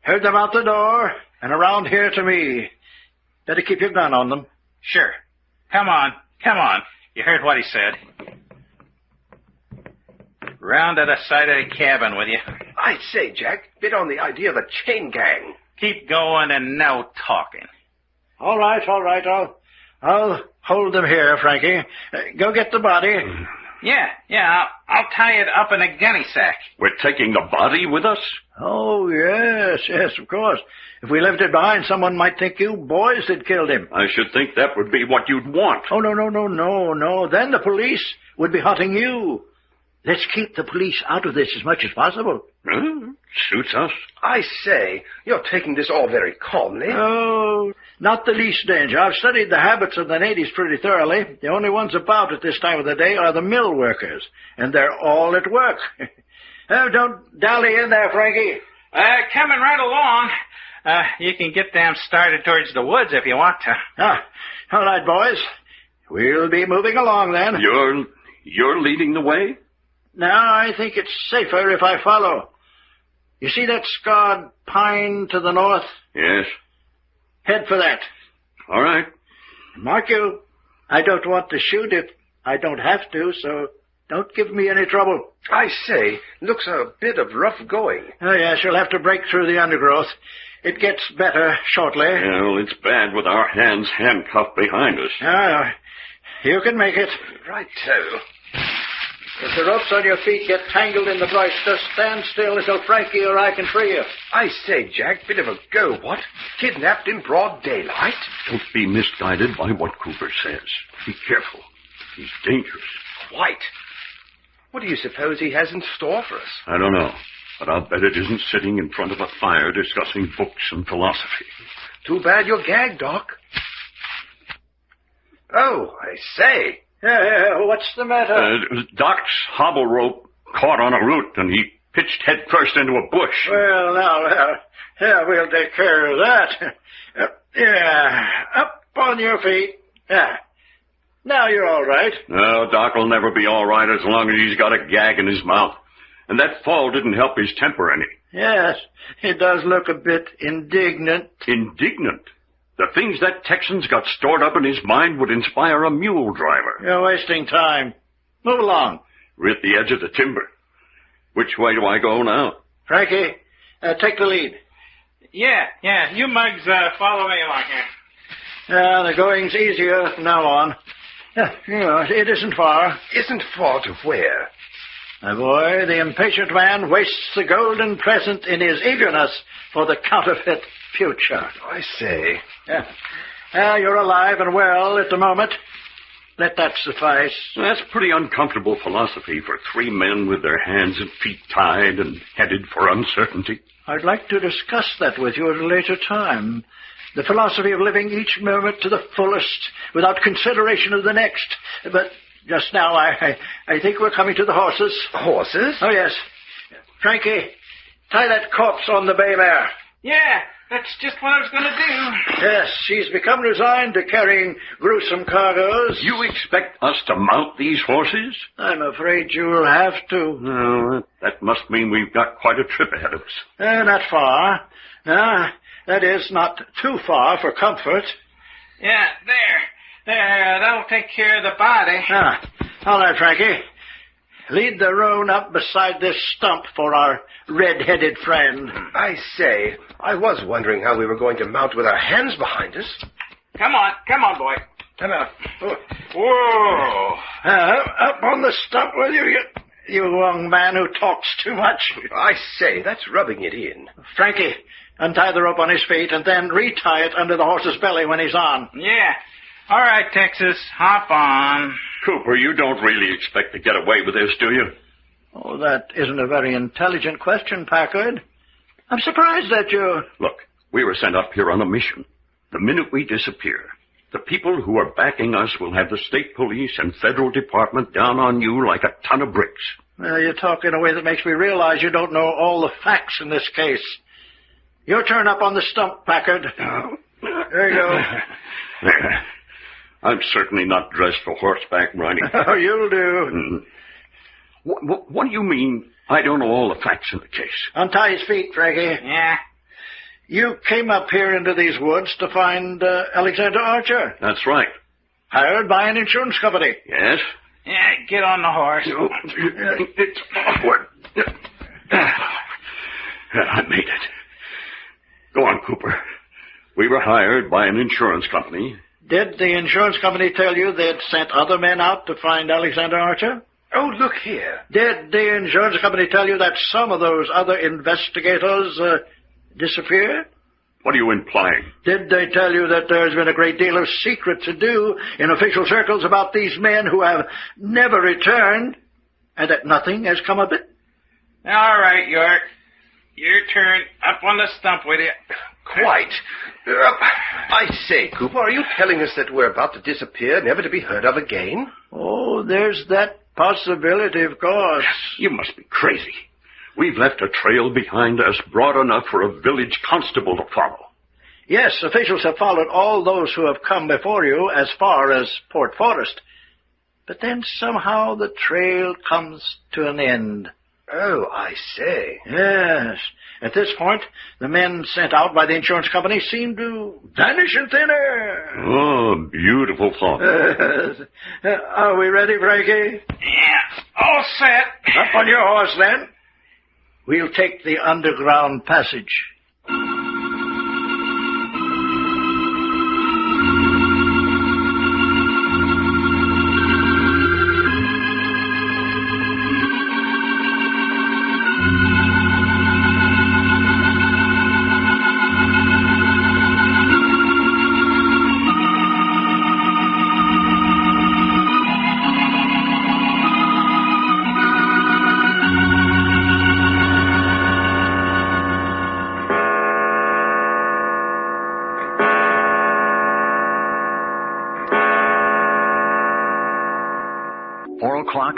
Heard them out the door and around here to me. Better keep your gun on them. Sure. Come on. You heard what he said. Round to the side of the cabin with you. I say, Jack, bit on the idea of a chain gang. Keep going and no talking. All right. I'll hold them here, Frankie. Go get the body. Yeah, I'll tie it up in a gunny sack. We're taking the body with us? Oh, yes, of course. If we left it behind, someone might think you boys had killed him. I should think that would be what you'd want. Oh, no. Then the police would be hunting you. Let's keep the police out of this as much as possible. Suits us. I say, you're taking this all very calmly. Oh, not the least danger. I've studied the habits of the natives pretty thoroughly. The only ones about at this time of the day are the mill workers, and they're all at work. Oh, don't dally in there, Frankie. Coming right along. You can get them started towards the woods if you want to. All right, boys. We'll be moving along then. You're leading the way? Now, I think it's safer if I follow. You see that scarred pine to the north? Yes. Head for that. All right. Mark you, I don't want to shoot if I don't have to, so don't give me any trouble. I say, looks a bit of rough going. Oh, yes, you'll have to break through the undergrowth. It gets better shortly. Yeah, well, it's bad with our hands handcuffed behind us. You can make it. Righto. If the ropes on your feet get tangled in the brush, just stand still until Frankie or I can free you. I say, Jack, bit of a go, what? Kidnapped in broad daylight? Don't be misguided by what Cooper says. Be careful. He's dangerous. Quite. What do you suppose he has in store for us? I don't know, but I'll bet it isn't sitting in front of a fire discussing books and philosophy. Too bad you're gagged, Doc. Oh, I say. What's the matter? Doc's hobble rope caught on a root, and he pitched head first into a bush. Well, now, we'll take care of that. Up on your feet. Now you're all right. No, Doc will never be all right as long as he's got a gag in his mouth. And that fall didn't help his temper any. Yes, he does look a bit indignant. Indignant? The things that Texan's got stored up in his mind would inspire a mule driver. You're wasting time. Move along. We're at the edge of the timber. Which way do I go now? Frankie, take the lead. Yeah, you mugs follow me along here. The going's easier from now on. It isn't far. Isn't far to where? My boy, the impatient man wastes the golden present in his eagerness for the counterfeit future. I say. You're alive and well at the moment. Let that suffice. That's pretty uncomfortable philosophy for 3 men with their hands and feet tied and headed for uncertainty. I'd like to discuss that with you at a later time. The philosophy of living each moment to the fullest without consideration of the next. But just now, I think we're coming to the horses. Horses? Oh, yes. Frankie, tie that corpse on the bay mare. Yeah, that's just what I was going to do. Yes, she's become resigned to carrying gruesome cargoes. You expect us to mount these horses? I'm afraid you'll have to. No, that must mean we've got quite a trip ahead of us. Not far. That is, not too far for comfort. Yeah, there, that'll take care of the body. All right, Frankie. Lead the roan up beside this stump for our red-headed friend. I say, I was wondering how we were going to mount with our hands behind us. Come on, boy. Come out. Whoa. Up on the stump with you young man who talks too much. I say, that's rubbing it in. Frankie, untie the rope on his feet and then retie it under the horse's belly when he's on. Yeah. All right, Texas, hop on. Cooper, you don't really expect to get away with this, do you? Oh, that isn't a very intelligent question, Packard. I'm surprised that you... Look, we were sent up here on a mission. The minute we disappear, the people who are backing us will have the state police and federal department down on you like a ton of bricks. Well, you talk in a way that makes me realize you don't know all the facts in this case. Your turn up on the stump, Packard. There you go. There. I'm certainly not dressed for horseback riding. Oh, you'll do. What do you mean I don't know all the facts in the case? Untie his feet, Frankie. Yeah. You came up here into these woods to find Alexander Archer. That's right. Hired by an insurance company. Yes? Yeah, get on the horse. It's awkward. I made it. Go on, Cooper. We were hired by an insurance company. Did the insurance company tell you they'd sent other men out to find Alexander Archer? Oh, look here. Did the insurance company tell you that some of those other investigators disappeared? What are you implying? Did they tell you that there's been a great deal of secret to do in official circles about these men who have never returned, and that nothing has come of it? All right, York. Your turn. Up on the stump with you. Quite. I say, Cooper, are you telling us that we're about to disappear, never to be heard of again? Oh, there's that possibility, of course. You must be crazy. We've left a trail behind us broad enough for a village constable to follow. Yes, officials have followed all those who have come before you as far as Port Forest. But then somehow the trail comes to an end. Oh, I say. Yes. At this point, the men sent out by the insurance company seem to vanish in thin air. Oh, beautiful thought. Are we ready, Frankie? Yeah, all set. Up on your horse, then. We'll take the underground passage.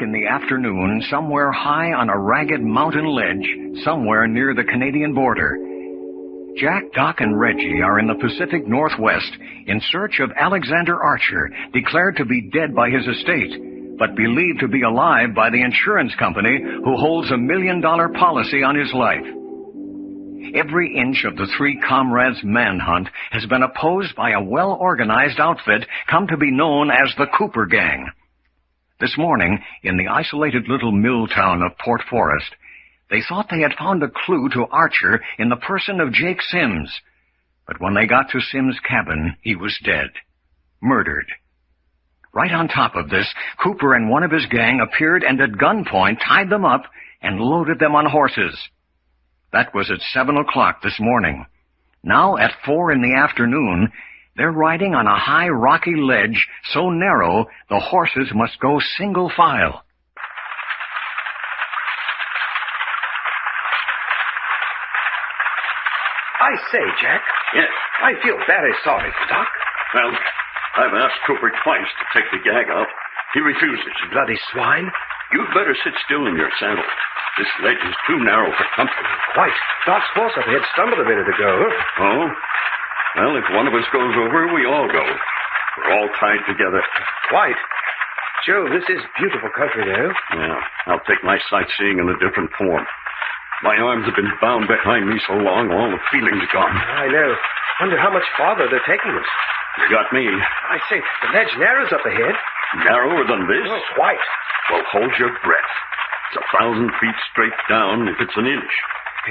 In the afternoon, somewhere high on a ragged mountain ledge, somewhere near the Canadian border. Jack, Doc, and Reggie are in the Pacific Northwest in search of Alexander Archer, declared to be dead by his estate, but believed to be alive by the insurance company who holds $1 million policy on his life. Every inch of the three comrades' manhunt has been opposed by a well-organized outfit come to be known as the Cooper Gang. This morning, in the isolated little mill town of Port Forest, they thought they had found a clue to Archer in the person of Jake Sims. But when they got to Sims' cabin, he was dead. Murdered. Right on top of this, Cooper and one of his gang appeared and at gunpoint tied them up and loaded them on horses. That was at 7 o'clock this morning. Now, at 4 in the afternoon, they're riding on a high rocky ledge so narrow the horses must go single file. I say, Jack. Yes? I feel very sorry for Doc. Well, I've asked Cooper twice to take the gag out. He refuses. Bloody swine. You'd better sit still in your saddle. This ledge is too narrow for comfort. Quite. Doc's horse up ahead stumbled a minute ago. Oh? Well, if one of us goes over, we all go. We're all tied together. Quite. Joe, this is beautiful country, though. Yeah, I'll take my sightseeing in a different form. My arms have been bound behind me so long, all the feeling's gone. I know. Wonder how much farther they're taking us. You got me. I say, the ledge narrows up ahead. Narrower than this? Oh, quite. Well, hold your breath. It's 1,000 feet straight down if it's an inch.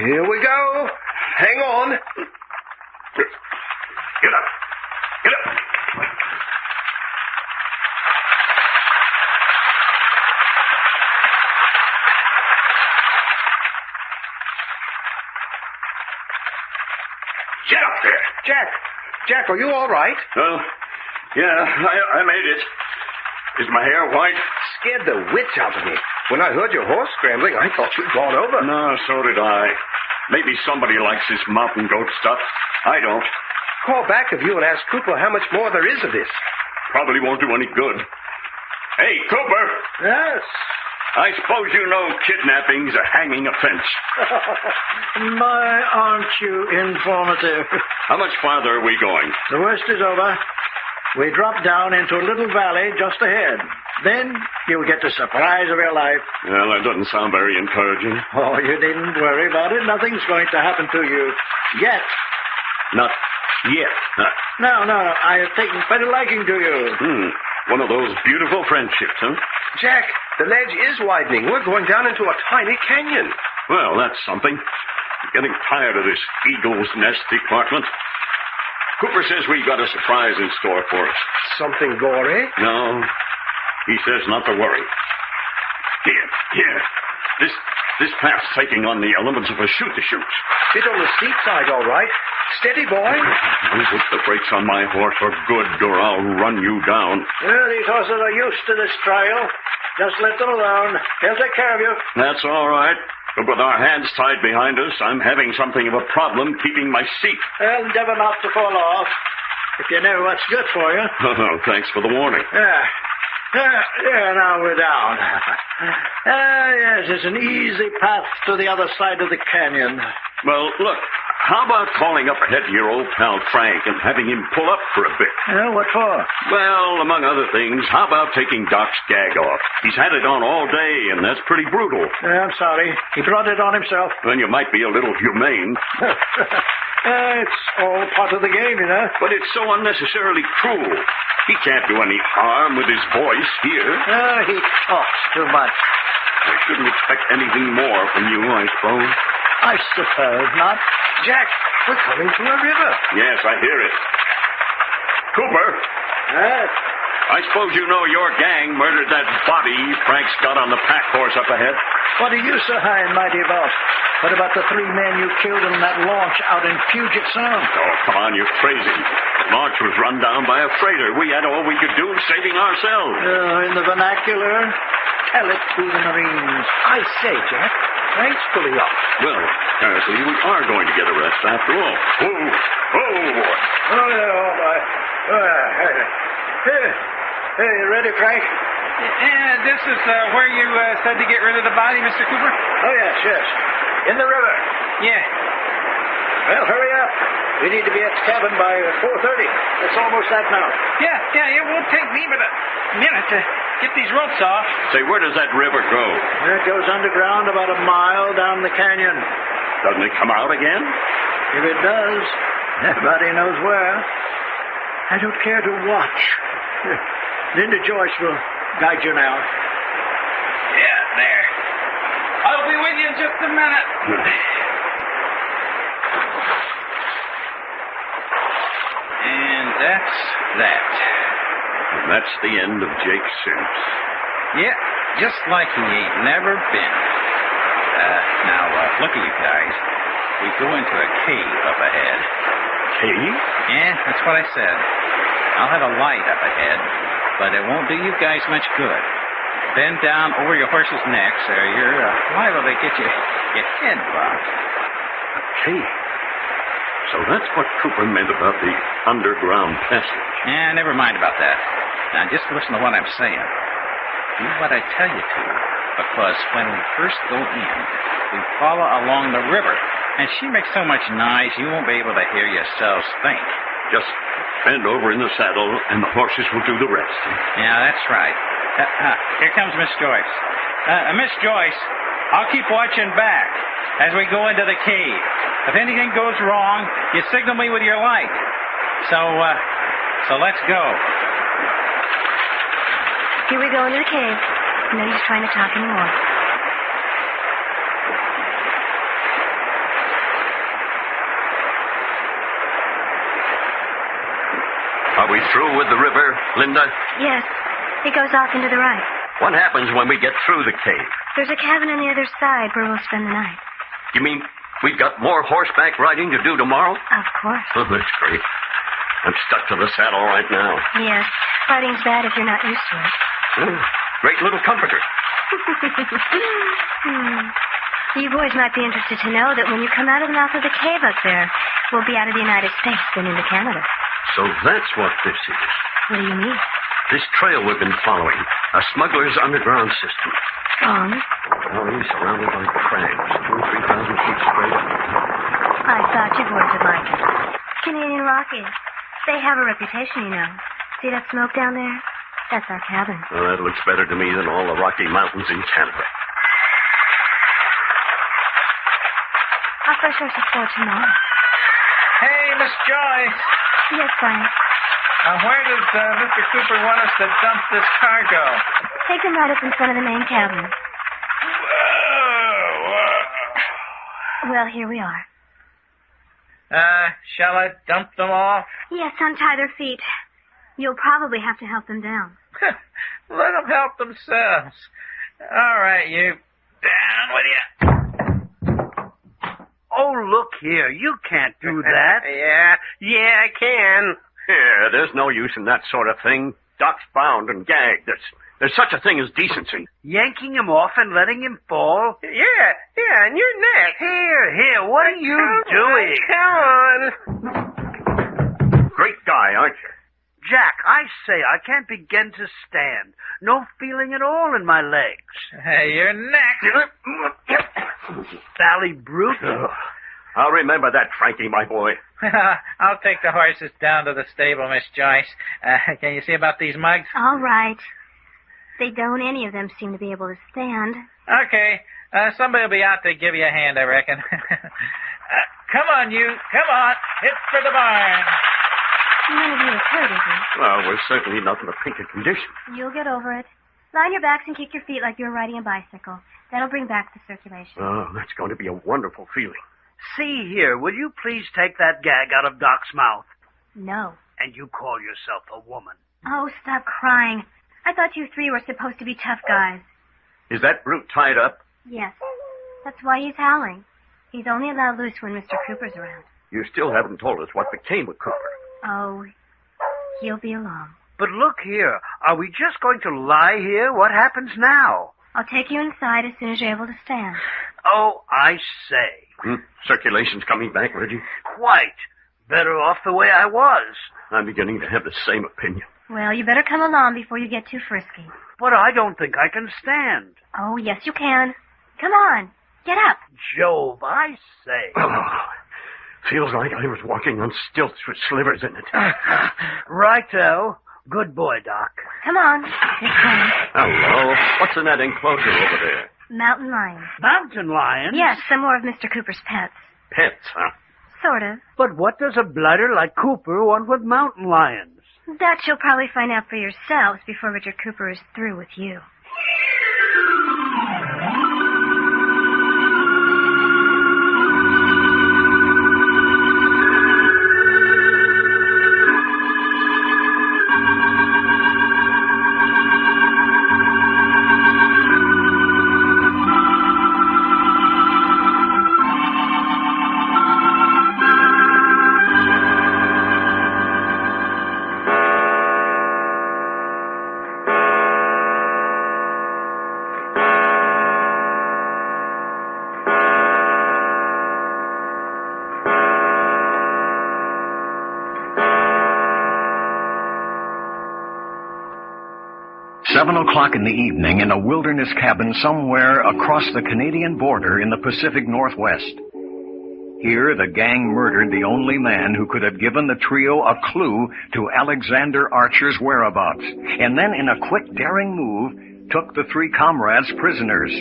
Here we go. Hang on. Get up. Get up. Get up there. Jack, are you all right? Well, Yeah, I made it. Is my hair white? Scared the witch out of me. When I heard your horse scrambling, I thought you'd gone over. No, so did I. Maybe somebody likes this mountain goat stuff. I don't. Call back of you and ask Cooper how much more there is of this. Probably won't do any good. Hey, Cooper! Yes? I suppose you know kidnapping's a hanging offense. My, aren't you informative? How much farther are we going? The worst is over. We drop down into a little valley just ahead. Then you'll get the surprise of your life. Well, that doesn't sound very encouraging. Oh, you needn't worry about it. Nothing's going to happen to you. Yet. Not yet. Huh? No. I have taken quite a liking to you. One of those beautiful friendships, huh? Jack, the ledge is widening. We're going down into a tiny canyon. Well, that's something. I'm getting tired of this eagle's nest department. Cooper says we've got a surprise in store for us. Something gory? No. He says not to worry. Here. This path's taking on the elements of a shoot-to-shoot. Bit on the steep side, all right. Steady, boy. Don't put the brakes on my horse or good, or I'll run you down. Well, these horses are used to this trial. Just let them alone. They'll take care of you. That's all right. But with our hands tied behind us, I'm having something of a problem keeping my seat. Well, endeavor not to fall off. If you know what's good for you. Oh, thanks for the warning. Now we're down. Yes, it's an easy path to the other side of the canyon. Well, look, how about calling up ahead to your old pal Frank and having him pull up for a bit? What for? Well, among other things, how about taking Doc's gag off? He's had it on all day, and that's pretty brutal. I'm sorry. He brought it on himself. Then you might be a little humane. It's all part of the game, you know. But it's so unnecessarily cruel. He can't do any harm with his voice here. He talks too much. I shouldn't expect anything more from you, I suppose. I suppose not. Jack, we're coming to a river. Yes, I hear it. Cooper. Yes? I suppose you know your gang murdered that body Frank's got on the pack horse up ahead. What are you so high and mighty about? What about the 3 men you killed in that launch out in Puget Sound? Oh, come on, you're crazy. The launch was run down by a freighter. We had all we could do in saving ourselves. In the vernacular, tell it to the Marines. I say, Jack, Frank's pulling up. Well, apparently we are going to get a rest after all. Oh, boy. Oh, boy. Hey, you ready, Frank? Yeah, this is where you said to get rid of the body, Mr. Cooper? Oh, yes. In the river. Yeah. Well, hurry up. We need to be at the cabin by 4:30. It's almost that now. Yeah, it won't take me but a minute to get these ropes off. Say, where does that river go? It goes underground about a mile down the canyon. Doesn't it come out again? If it does, nobody knows where. I don't care to watch. Linda Joyce will guide you now. Yeah, there. I'll be with you in just a minute. And that's that. And that's the end of Jake Sims. Yeah, just like he ain't never been. Now, look at you guys. We go into a cave up ahead. Cave? Yeah, that's what I said. I'll have a light up ahead, but it won't do you guys much good. Bend down over your horse's necks, or you're liable to get your head dropped. A cave? So that's what Cooper meant about the underground passage. Yeah, never mind about that. Now, just listen to what I'm saying. Do what I tell you to, because when we first go in, we follow along the river, and she makes so much noise you won't be able to hear yourselves think. Just bend over in the saddle, and the horses will do the rest. Yeah, that's right. Here comes Miss Joyce. Miss Joyce, I'll keep watching back as we go into the cave. If anything goes wrong, you signal me with your light. So let's go. Here we go into the cave. No use trying to talk anymore. Are we through with the river, Linda? Yes. It goes off into the right. What happens when we get through the cave? There's a cabin on the other side where we'll spend the night. You mean we've got more horseback riding to do tomorrow? Of course. Oh, that's great. I'm stuck to the saddle right now. Yes, fighting's bad if you're not used to it. Great little comforter. You boys might be interested to know that when you come out of the mouth of the cave up there, we'll be out of the United States and into Canada. So that's what this is. What do you mean? This trail we've been following, a smuggler's underground system. Oh? Surrounded by crags, 2,000 or 3,000 feet straight up. I thought you boys would like it. Canadian Rockies. They have a reputation, you know. See that smoke down there? That's our cabin. Well, that looks better to me than all the Rocky Mountains in Canada. I'll fresh our support tomorrow. Hey, Miss Joyce. Yes, Frank. Where does Mr. Cooper want us to dump this cargo? Take them right up in front of the main cabin. Well, here we are. Shall I dump them off? Yes, untie their feet. You'll probably have to help them down. Let them help themselves. All right, you. Down with you. Oh, look here. You can't do that. Yeah, I can. Yeah, there's no use in that sort of thing. Doc's bound and gagged. There's such a thing as decency. Yanking him off and letting him fall? Yeah, and your neck. Here, what are you doing? Come on. Great guy, aren't you? Jack, I say, I can't begin to stand. No feeling at all in my legs. Hey, your neck. Sally Brute. I'll remember that, Frankie, my boy. I'll take the horses down to the stable, Miss Joyce. Can you see about these mugs? All right. They don't any of them seem to be able to stand. Okay. Somebody will be out to give you a hand, I reckon. Come on, you. Come on. Hit for the barn. None of you is hurt, is he? Well, we're certainly not in a pinker condition. You'll get over it. Lie on your backs and kick your feet like you're riding a bicycle. That'll bring back the circulation. Oh, that's going to be a wonderful feeling. See here, will you please take that gag out of Doc's mouth? No. And you call yourself a woman. Oh, stop crying. I thought you three were supposed to be tough guys. Is that brute tied up? Yes. That's why he's howling. He's only allowed loose when Mr. Cooper's around. You still haven't told us what became of Cooper. Oh, he'll be along. But look here, are we just going to lie here? What happens now? I'll take you inside as soon as you're able to stand. Oh, I say. Circulation's coming back, Reggie. Quite. Better off the way I was. I'm beginning to have the same opinion. Well, you better come along before you get too frisky. But I don't think I can stand. Oh, yes, you can. Come on. Get up. Jove, I say. Feels like I was walking on stilts with slivers in it. Righto. Good boy, Doc. Come on. This way. Hello. What's in that enclosure over there? Mountain lions. Mountain lions? Yes, some more of Mr. Cooper's pets. Pets, huh? Sort of. But what does a blighter like Cooper want with mountain lions? That you'll probably find out for yourselves before Richard Cooper is through with you. Seven o'clock in the evening in a wilderness cabin somewhere across the Canadian border in the Pacific Northwest. Here, the gang murdered the only man who could have given the trio a clue to Alexander Archer's whereabouts, and then in a quick, daring move, took the three comrades prisoners.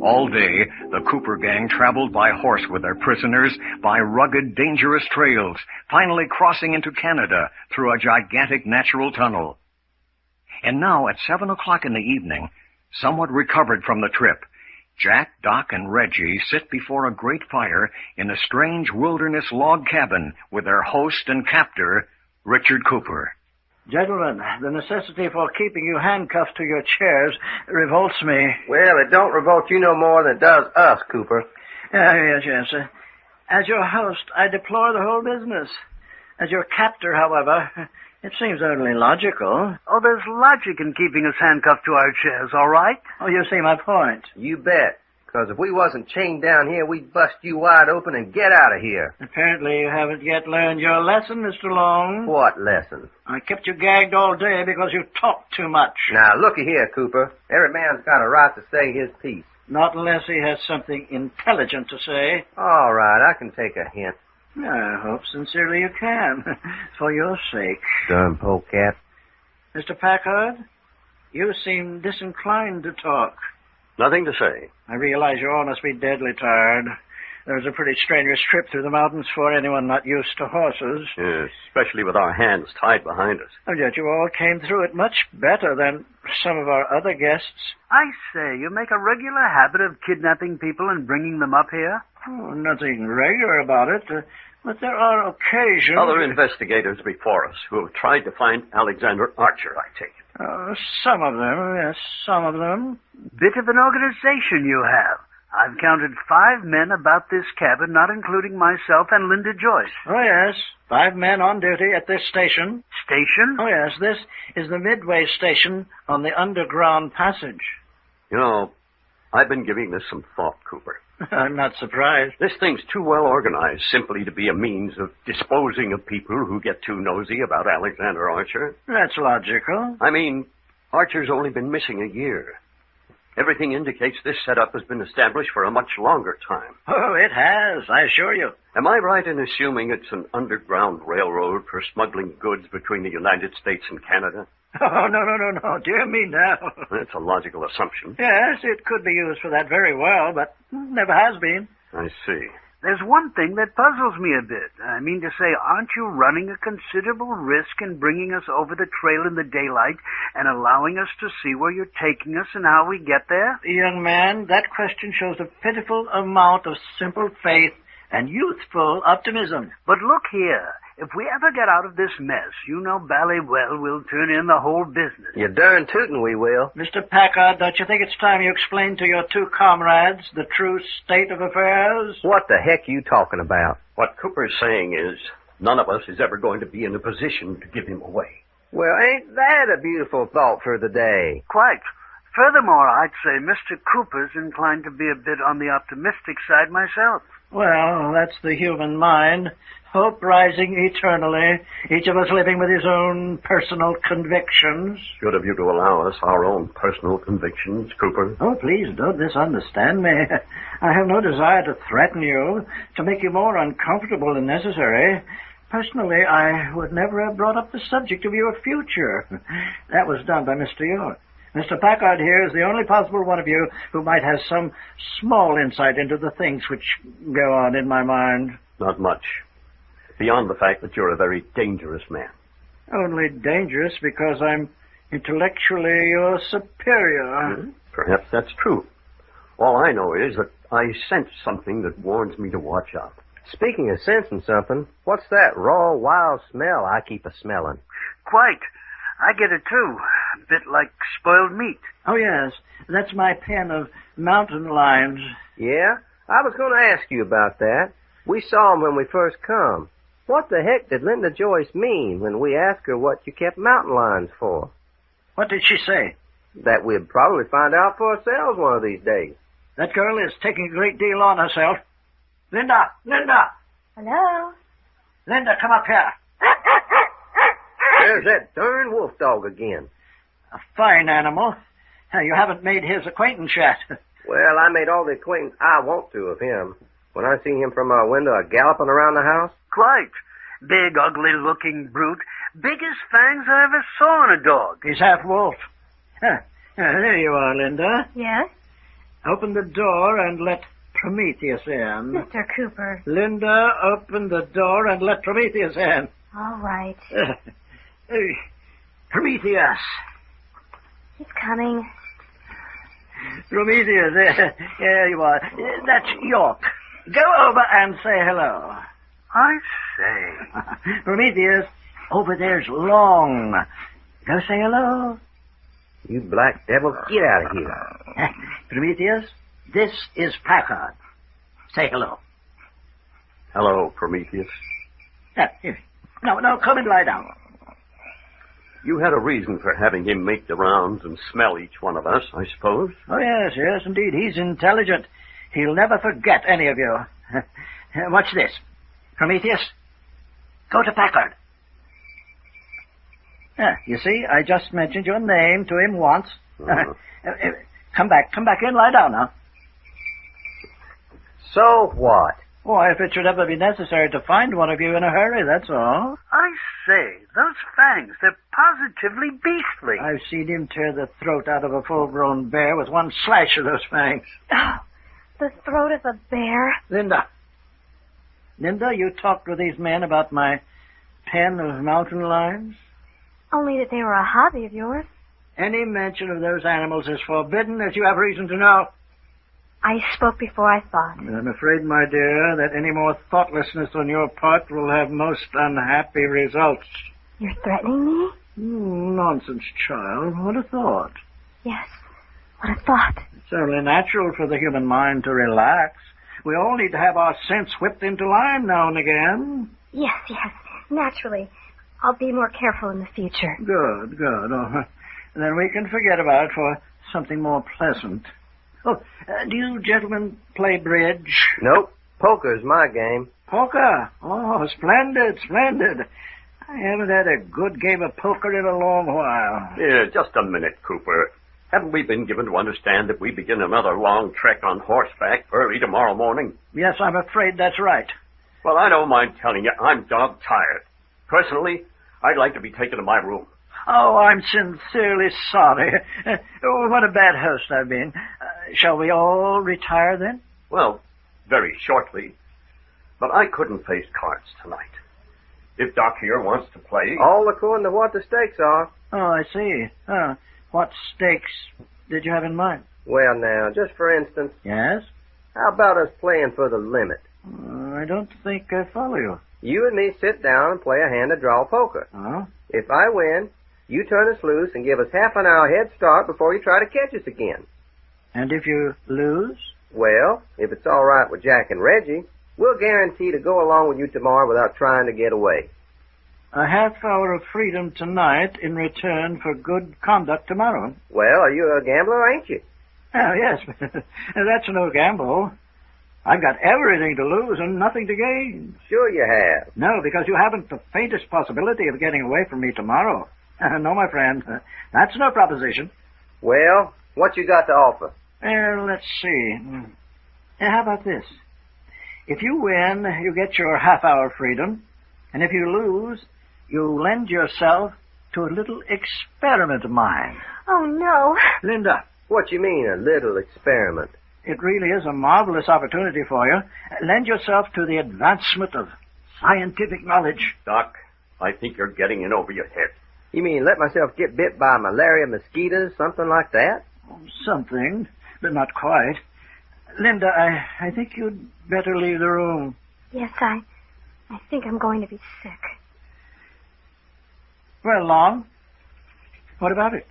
All day, the Cooper gang traveled by horse with their prisoners by rugged, dangerous trails, finally crossing into Canada through a gigantic natural tunnel. And now, at 7 o'clock in the evening, somewhat recovered from the trip, Jack, Doc, and Reggie sit before a great fire in a strange wilderness log cabin with their host and captor, Richard Cooper. Gentlemen, the necessity for keeping you handcuffed to your chairs revolts me. Well, it don't revolt you no more than it does us, Cooper. Yes. As your host, I deplore the whole business. As your captor, however, it seems only logical. Oh, there's logic in keeping us handcuffed to our chairs, all right? Oh, you see my point. You bet. Because if we wasn't chained down here, we'd bust you wide open and get out of here. Apparently you haven't yet learned your lesson, Mr. Long. What lesson? I kept you gagged all day because you talked too much. Now, looky here, Cooper. Every man's got a right to say his piece. Not unless he has something intelligent to say. All right, I can take a hint. I hope sincerely you can, for your sake. Darn polecat. Mr. Packard, you seem disinclined to talk. Nothing to say. I realize you all must be deadly tired. There was a pretty strenuous trip through the mountains for anyone not used to horses. Yes, especially with our hands tied behind us. And yet you all came through it much better than some of our other guests. I say, you make a regular habit of kidnapping people and bringing them up here? Oh, nothing regular about it, but there are occasions... Other investigators before us who have tried to find Alexander Archer, I take it. Some of them, yes, some of them. Bit of an organization you have. I've counted 5 men about this cabin, not including myself and Linda Joyce. Oh, yes. 5 men on duty at this station. Station? Oh, yes. This is the Midway station on the underground passage. You know, I've been giving this some thought, Cooper. I'm not surprised. This thing's too well organized simply to be a means of disposing of people who get too nosy about Alexander Archer. That's logical. I mean, Archer's only been missing a year. Everything indicates this setup has been established for a much longer time. Oh, it has, I assure you. Am I right in assuming it's an underground railroad for smuggling goods between the United States and Canada? Oh, no. Dear me, no. That's a logical assumption. Yes, it could be used for that very well, but never has been. I see. There's one thing that puzzles me a bit. I mean to say, aren't you running a considerable risk in bringing us over the trail in the daylight and allowing us to see where you're taking us and how we get there? Young man, that question shows a pitiful amount of simple faith and youthful optimism. But look here. If we ever get out of this mess, you know bally well we'll turn in the whole business. You're darn tootin' we will. Mr. Packard, don't you think it's time you explained to your 2 comrades the true state of affairs? What the heck you talking about? What Cooper's saying is none of us is ever going to be in a position to give him away. Well, ain't that a beautiful thought for the day? Quite. Furthermore, I'd say Mr. Cooper's inclined to be a bit on the optimistic side myself. Well, that's the human mind. Hope rising eternally, each of us living with his own personal convictions. Good of you to allow us our own personal convictions, Cooper. Oh, please don't misunderstand me. I have no desire to threaten you, to make you more uncomfortable than necessary. Personally, I would never have brought up the subject of your future. That was done by Mr. York. Mr. Packard here is the only possible one of you who might have some small insight into the things which go on in my mind. Not much. Beyond the fact that you're a very dangerous man. Only dangerous because I'm intellectually your superior. Perhaps that's true. All I know is that I sense something that warns me to watch out. Speaking of sensing something, what's that raw, wild smell I keep a-smelling? Quite. I get it, too. A bit like spoiled meat. Oh, yes. That's my pen of mountain limes. Yeah? I was going to ask you about that. We saw 'em when we first come. What the heck did Linda Joyce mean when we asked her what you kept mountain lions for? What did she say? That we'd probably find out for ourselves one of these days. That girl is taking a great deal on herself. Linda! Hello? Linda, come up here. There's that darn wolf dog again. A fine animal. You haven't made his acquaintance yet. Well, I made all the acquaintance I want to of him. When I see him from our window galloping around the house. Quite. Big, ugly-looking brute. Biggest fangs I ever saw in a dog. He's half wolf. There you are, Linda. Yes? Open the door and let Prometheus in. Mr. Cooper. Linda, open the door and let Prometheus in. All right. Prometheus. He's coming. Prometheus, there you are. That's York. Go over and say hello. I say. Prometheus, over there's Long. Go say hello. You black devil, get out of here. Prometheus, this is Packard. Say hello. Hello, Prometheus. Here. Now, come and lie down. You had a reason for having him make the rounds and smell each one of us, I suppose. Oh, yes, indeed. He's intelligent. He'll never forget any of you. Watch this. Prometheus, go to Packard. You see, I just mentioned your name to him once. Come back in, lie down now. So what? Why, if it should ever be necessary to find one of you in a hurry, that's all. I say, those fangs, they're positively beastly. I've seen him tear the throat out of a full-grown bear with one slash of those fangs. Oh, the throat of a bear? Linda, you talked with these men about my pen of mountain lions? Only that they were a hobby of yours. Any mention of those animals is forbidden, as you have reason to know. I spoke before I thought. I'm afraid, my dear, that any more thoughtlessness on your part will have most unhappy results. You're threatening me? Nonsense, child. What a thought. Yes, what a thought. It's only natural for the human mind to relax. We all need to have our sense whipped into line now and again. Yes, naturally. I'll be more careful in the future. Good. Oh, then we can forget about it for something more pleasant. Oh, do you gentlemen play bridge? Nope. Poker's my game. Poker? Oh, splendid. I haven't had a good game of poker in a long while. Yeah, just a minute, Cooper. Haven't we been given to understand that we begin another long trek on horseback early tomorrow morning? Yes, I'm afraid that's right. Well, I don't mind telling you, I'm dog-tired. Personally, I'd like to be taken to my room. Oh, I'm sincerely sorry. What a bad host I've been. Shall we all retire then? Well, very shortly. But I couldn't face cards tonight. If Doc here wants to play... All according to what the stakes are. Oh, I see. What stakes did you have in mind? Well, now, just for instance... Yes? How about us playing for the limit? I don't think I follow you. You and me sit down and play a hand of draw poker. Oh? If I win, you turn us loose and give us half an hour head start before you try to catch us again. And if you lose? Well, if it's all right with Jack and Reggie, we'll guarantee to go along with you tomorrow without trying to get away. A half hour of freedom tonight in return for good conduct tomorrow. Well, you're a gambler, ain't you? Oh, yes. That's no gamble. I've got everything to lose and nothing to gain. Sure you have. No, because you haven't the faintest possibility of getting away from me tomorrow. No, my friend. That's no proposition. Well, what you got to offer? Let's see. How about this? If you win, you get your half-hour freedom. And if you lose, you lend yourself to a little experiment of mine. Oh, no. Linda. What you mean, a little experiment? It really is a marvelous opportunity for you. Lend yourself to the advancement of scientific knowledge. Doc, I think you're getting in over your head. You mean let myself get bit by malaria mosquitoes, something like that? Something, but not quite. Linda, I think you'd better leave the room. Yes, I think I'm going to be sick. Well, Long, what about it?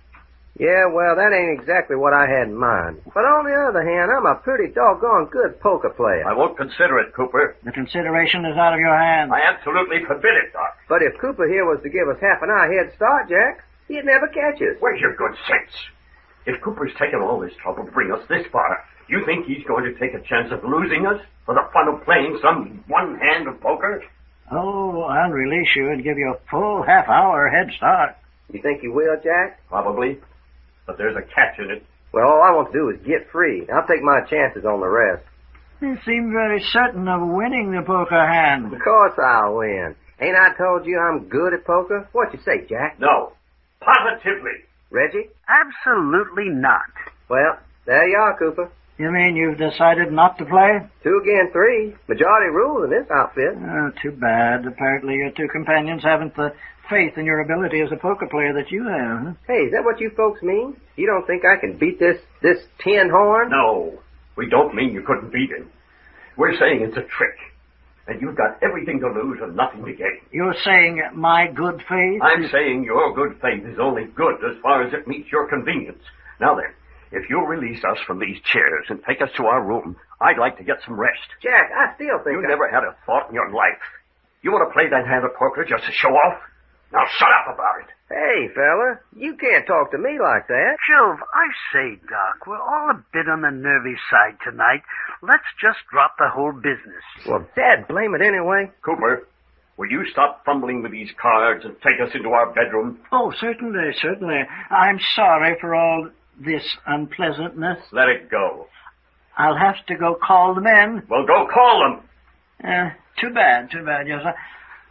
Yeah, well, that ain't exactly what I had in mind. But on the other hand, I'm a pretty doggone good poker player. I won't consider it, Cooper. The consideration is out of your hands. I absolutely forbid it, Doc. But if Cooper here was to give us half an hour head start, Jack, he'd never catch us. Where's your good sense? If Cooper's taken all this trouble to bring us this far, you think he's going to take a chance of losing us for the fun of playing some one hand of poker? Oh, I'll release you and give you a full half-hour head start. You think he will, Jack? Probably. But there's a catch in it. Well, all I want to do is get free. I'll take my chances on the rest. You seem very certain of winning the poker hand. Of course I'll win. Ain't I told you I'm good at poker? What you say, Jack? No. Positively. Reggie? Absolutely not. Well, there you are, Cooper. You mean you've decided not to play? 2 against 3. Majority rule in this outfit. Oh, too bad. Apparently your two companions haven't the faith in your ability as a poker player that you have. Huh? Hey, is that what you folks mean? You don't think I can beat this tin horn? No. We don't mean you couldn't beat him. We're saying it's a trick. And you've got everything to lose and nothing to gain. You're saying my good faith? I'm saying your good faith is only good as far as it meets your convenience. Now then, if you'll release us from these chairs and take us to our room, I'd like to get some rest. Jack, I still think You never had a thought in your life. You want to play that hand of poker just to show off? Now shut up about it. Hey, fella, you can't talk to me like that. Jove, I say, Doc, we're all a bit on the nervy side tonight. Let's just drop the whole business. Well, Dad, blame it anyway. Cooper, will you stop fumbling with these cards and take us into our bedroom? Oh, certainly, certainly. I'm sorry for all this unpleasantness. Let it go. I'll have to go call the men. Well, go call them. Too bad, yes.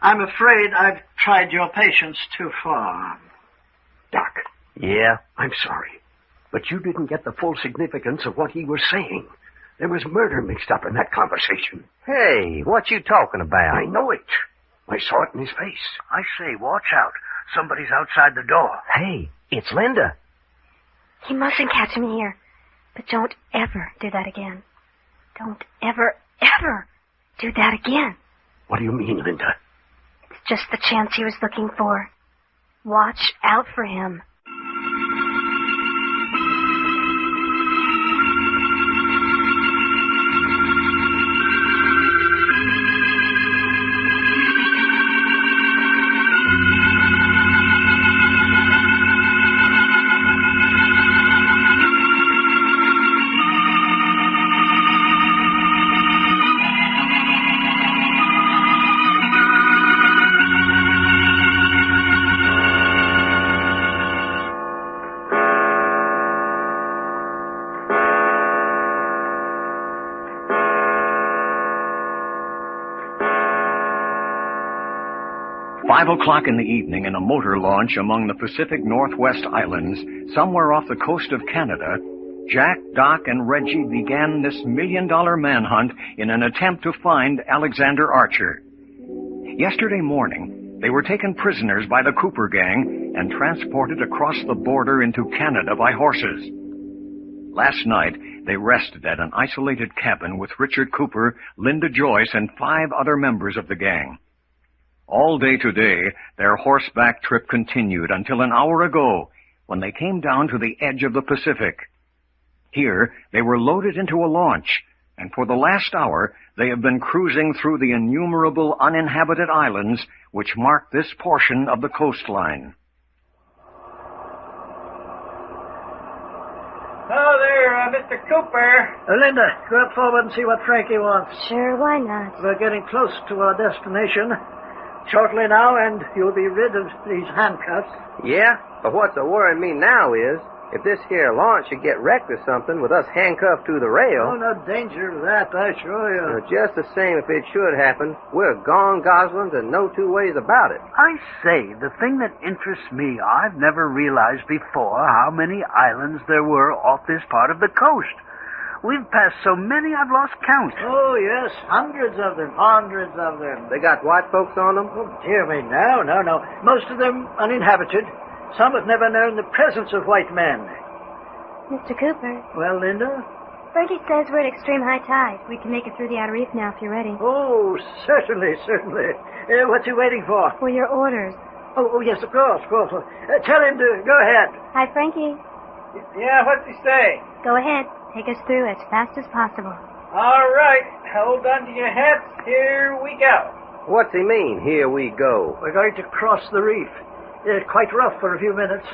I'm afraid I've tried your patience too far. Doc, Yeah? I'm sorry, but you didn't get the full significance of what he was saying. There was murder mixed up in that conversation. Hey, what you talking about? I know it. I saw it in his face. I say, watch out. Somebody's outside the door. Hey, it's Linda. He mustn't catch me here. But don't ever do that again. Don't ever, ever do that again. What do you mean, Linda? It's just the chance he was looking for. Watch out for him. Five o'clock in the evening in a motor launch among the Pacific Northwest Islands, somewhere off the coast of Canada, Jack, Doc, and Reggie began this million-dollar manhunt in an attempt to find Alexander Archer. Yesterday morning, they were taken prisoners by the Cooper gang and transported across the border into Canada by horses. Last night, they rested at an isolated cabin with Richard Cooper, Linda Joyce, and 5 other members of the gang. All day today, their horseback trip continued until an hour ago, when they came down to the edge of the Pacific. Here, they were loaded into a launch, and for the last hour, they have been cruising through the innumerable uninhabited islands which mark this portion of the coastline. Oh, there, Mr. Cooper. Linda, go up forward and see what Frankie wants. Sure, why not? We're getting close to our destination. Shortly now, and you'll be rid of these handcuffs. Yeah? But what's worrying me now is, if this here launch should get wrecked or something with us handcuffed to the rail... Oh, no danger of that, I assure you. Just the same, if it should happen, we're gone goslings and no two ways about it. I say, the thing that interests me, I've never realized before how many islands there were off this part of the coast. We've passed so many I've lost count. Oh, yes, hundreds of them. They got white folks on them? Oh, dear me, no. Most of them uninhabited. Some have never known the presence of white men. Mr. Cooper, Well, Linda? Frankie says we're at extreme high tide. We can make it through the outer reef now if you're ready. Oh, certainly. What's he waiting for? For your orders. Oh, yes, of course. Tell him to go ahead. Hi, Frankie. Yeah, what's he say? Go ahead. Take us through as fast as possible. All right, hold on to your hats. Here we go. What's he mean, here we go? We're going to cross the reef. Quite rough for a few minutes.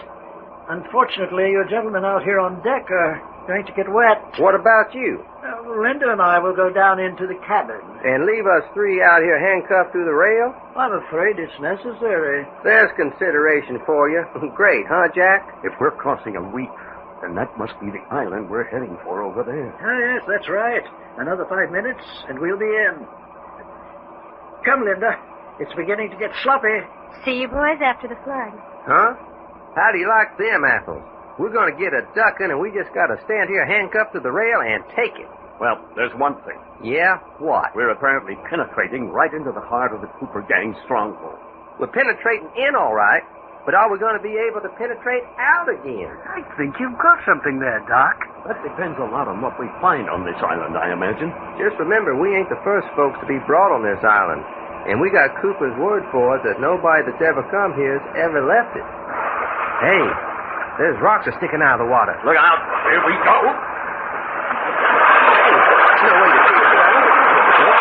Unfortunately, your gentlemen out here on deck are going to get wet. What about you? Linda and I will go down into the cabin. And leave us 3 out here handcuffed to the rail? I'm afraid it's necessary. There's consideration for you. Great, huh, Jack? If we're crossing a reef, then that must be the island we're heading for over there. Ah, yes, that's right. Another 5 minutes, and we'll be in. Come, Linda. It's beginning to get sloppy. See you boys after the flood. Huh? How do you like them apples? We're going to get a ducking, and we just got to stand here handcuffed to the rail and take it. Well, there's one thing. Yeah? What? We're apparently penetrating right into the heart of the Cooper gang's stronghold. We're penetrating in all right, but are we going to be able to penetrate out again? I think you've got something there, Doc. That depends a lot on what we find on this island, I imagine. Just remember, we ain't the first folks to be brought on this island. And we got Cooper's word for it that nobody that's ever come here's ever left it. Hey, there's rocks are sticking out of the water. Look out. Here we go. Hey, there's no way to take it, fella.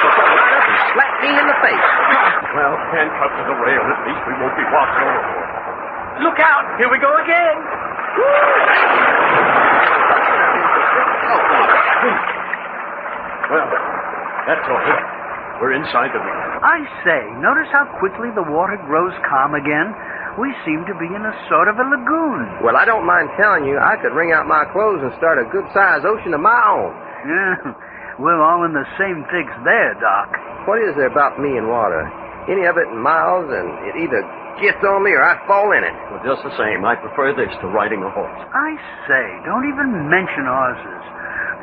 will come right up and slap me in the face. Well, handcuffed to the rail, at least we won't be walking overboard. Look out! Here we go again! Well, that's all. We're inside the ring. I say, notice how quickly the water grows calm again? We seem to be in a sort of a lagoon. Well, I don't mind telling you, I could wring out my clothes and start a good-sized ocean of my own. Yeah, we're all in the same fix there, Doc. What is there about me and water? Any of it in miles, and it either gets on me or I fall in it. Well, just the same, I prefer this to riding a horse. I say, don't even mention horses.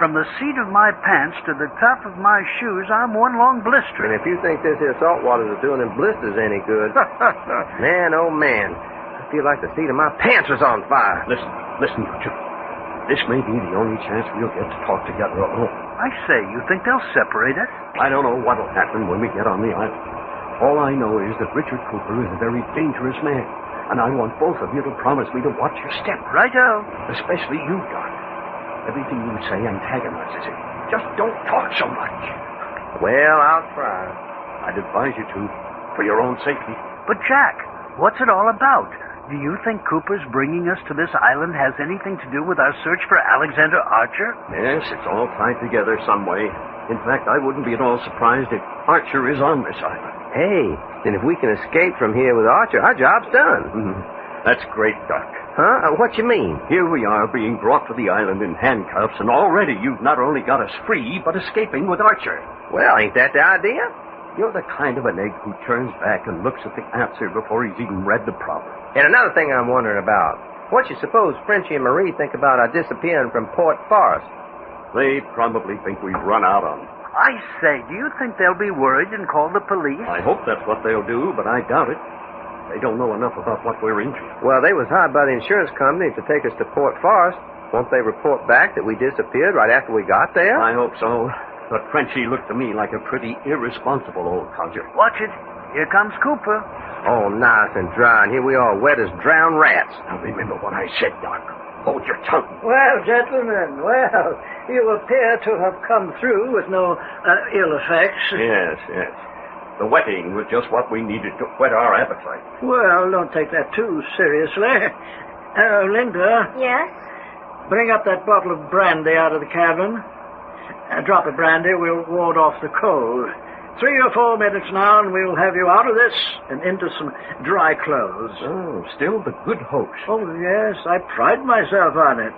From the seat of my pants to the top of my shoes, I'm one long blister. And if you think this here salt water is doing them blisters any good, man, oh man, I feel like the seat of my pants was on fire. Listen, you two. This may be the only chance we'll get to talk together alone. I say, you think they'll separate us? I don't know what'll happen when we get on the island. All I know is that Richard Cooper is a very dangerous man, and I want both of you to promise me to watch your step. Righto. Especially you, Doc. Everything you say antagonizes him. Just don't talk so much. Well, I'll try. I'd advise you to, for your own safety. But, Jack, what's it all about? Do you think Cooper's bringing us to this island has anything to do with our search for Alexander Archer? Yes, it's all tied together some way. In fact, I wouldn't be at all surprised if Archer is on this island. Hey, then if we can escape from here with Archer, our job's done. Mm-hmm. That's great, Doc. Huh? What you mean? Here we are being brought to the island in handcuffs, and already you've not only got us free, but escaping with Archer. Well, ain't that the idea? You're the kind of an egg who turns back and looks at the answer before he's even read the problem. And another thing I'm wondering about. What you suppose Frenchie and Marie think about our disappearing from Port Forest? They probably think we've run out on them. I say, do you think they'll be worried and call the police? I hope that's what they'll do, but I doubt it. They don't know enough about what we're into. Well, they was hired by the insurance company to take us to Port Forest. Won't they report back that we disappeared right after we got there? I hope so. But Frenchie looked to me like a pretty irresponsible old codger. Watch it. Here comes Cooper. Oh, nice and dry, and here we are, wet as drowned rats. Now remember what I said, Doc. Hold your tongue. Well, gentlemen, you appear to have come through with no ill effects. Yes. The wetting was just what we needed to whet our appetite. Well, don't take that too seriously. Linda. Yes? Bring up that bottle of brandy out of the cabin. Drop it, brandy. We'll ward off the cold. 3 or 4 minutes now, and we'll have you out of this and into some dry clothes. Oh, still the good host. Oh, yes. I pride myself on it.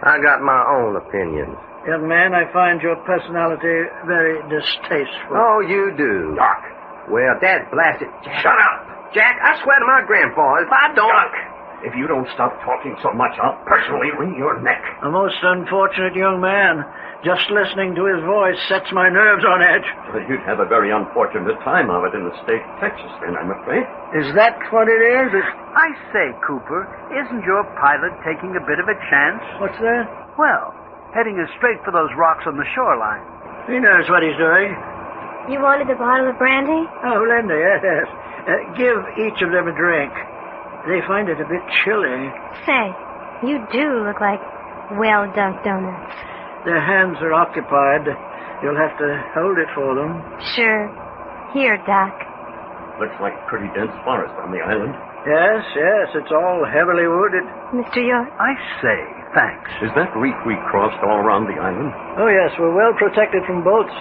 I got my own opinions. Young man, I find your personality very distasteful. Oh, you do. Doc. Well, Dad blast it. Jack. Shut up. Jack, I swear to my grandpa, if I don't... Doc, if you don't stop talking so much, I'll personally wring your neck. A most unfortunate young man. Just listening to his voice sets my nerves on edge. Well, you'd have a very unfortunate time of it in the state of Texas, then, I'm afraid. Is that what it is? I say, Cooper, isn't your pilot taking a bit of a chance? What's that? Well, heading us straight for those rocks on the shoreline. He knows what he's doing. You wanted a bottle of brandy? Oh, Linda, yes. Give each of them a drink. They find it a bit chilly. Say, you do look like well-dunked donuts. Their hands are occupied. You'll have to hold it for them. Sure. Here, Doc. Looks like pretty dense forest on the island. Yes, it's all heavily wooded. Mr. York? I say, thanks. Is that reef we crossed all around the island? Oh, yes, we're well protected from boats.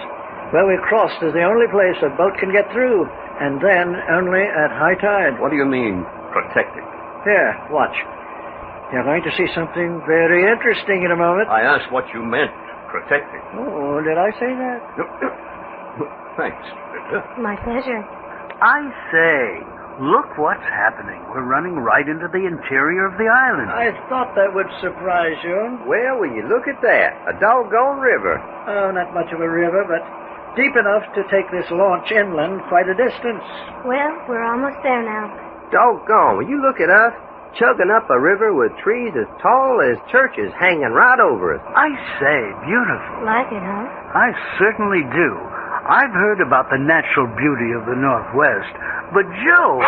Where we crossed is the only place a boat can get through, and then only at high tide. What do you mean, protected? Here, watch. You're going to see something very interesting in a moment. I asked what you meant, protected. Oh, did I say that? Thanks. My pleasure. I say, look what's happening. We're running right into the interior of the island. I thought that would surprise you. Well, will you look at that? A doggone river. Oh, not much of a river, but deep enough to take this launch inland quite a distance. Well, we're almost there now. Doggone, will you look at us? Chugging up a river with trees as tall as churches hanging right over us. I say, beautiful. Like it, huh? I certainly do. I've heard about the natural beauty of the Northwest, but Joe...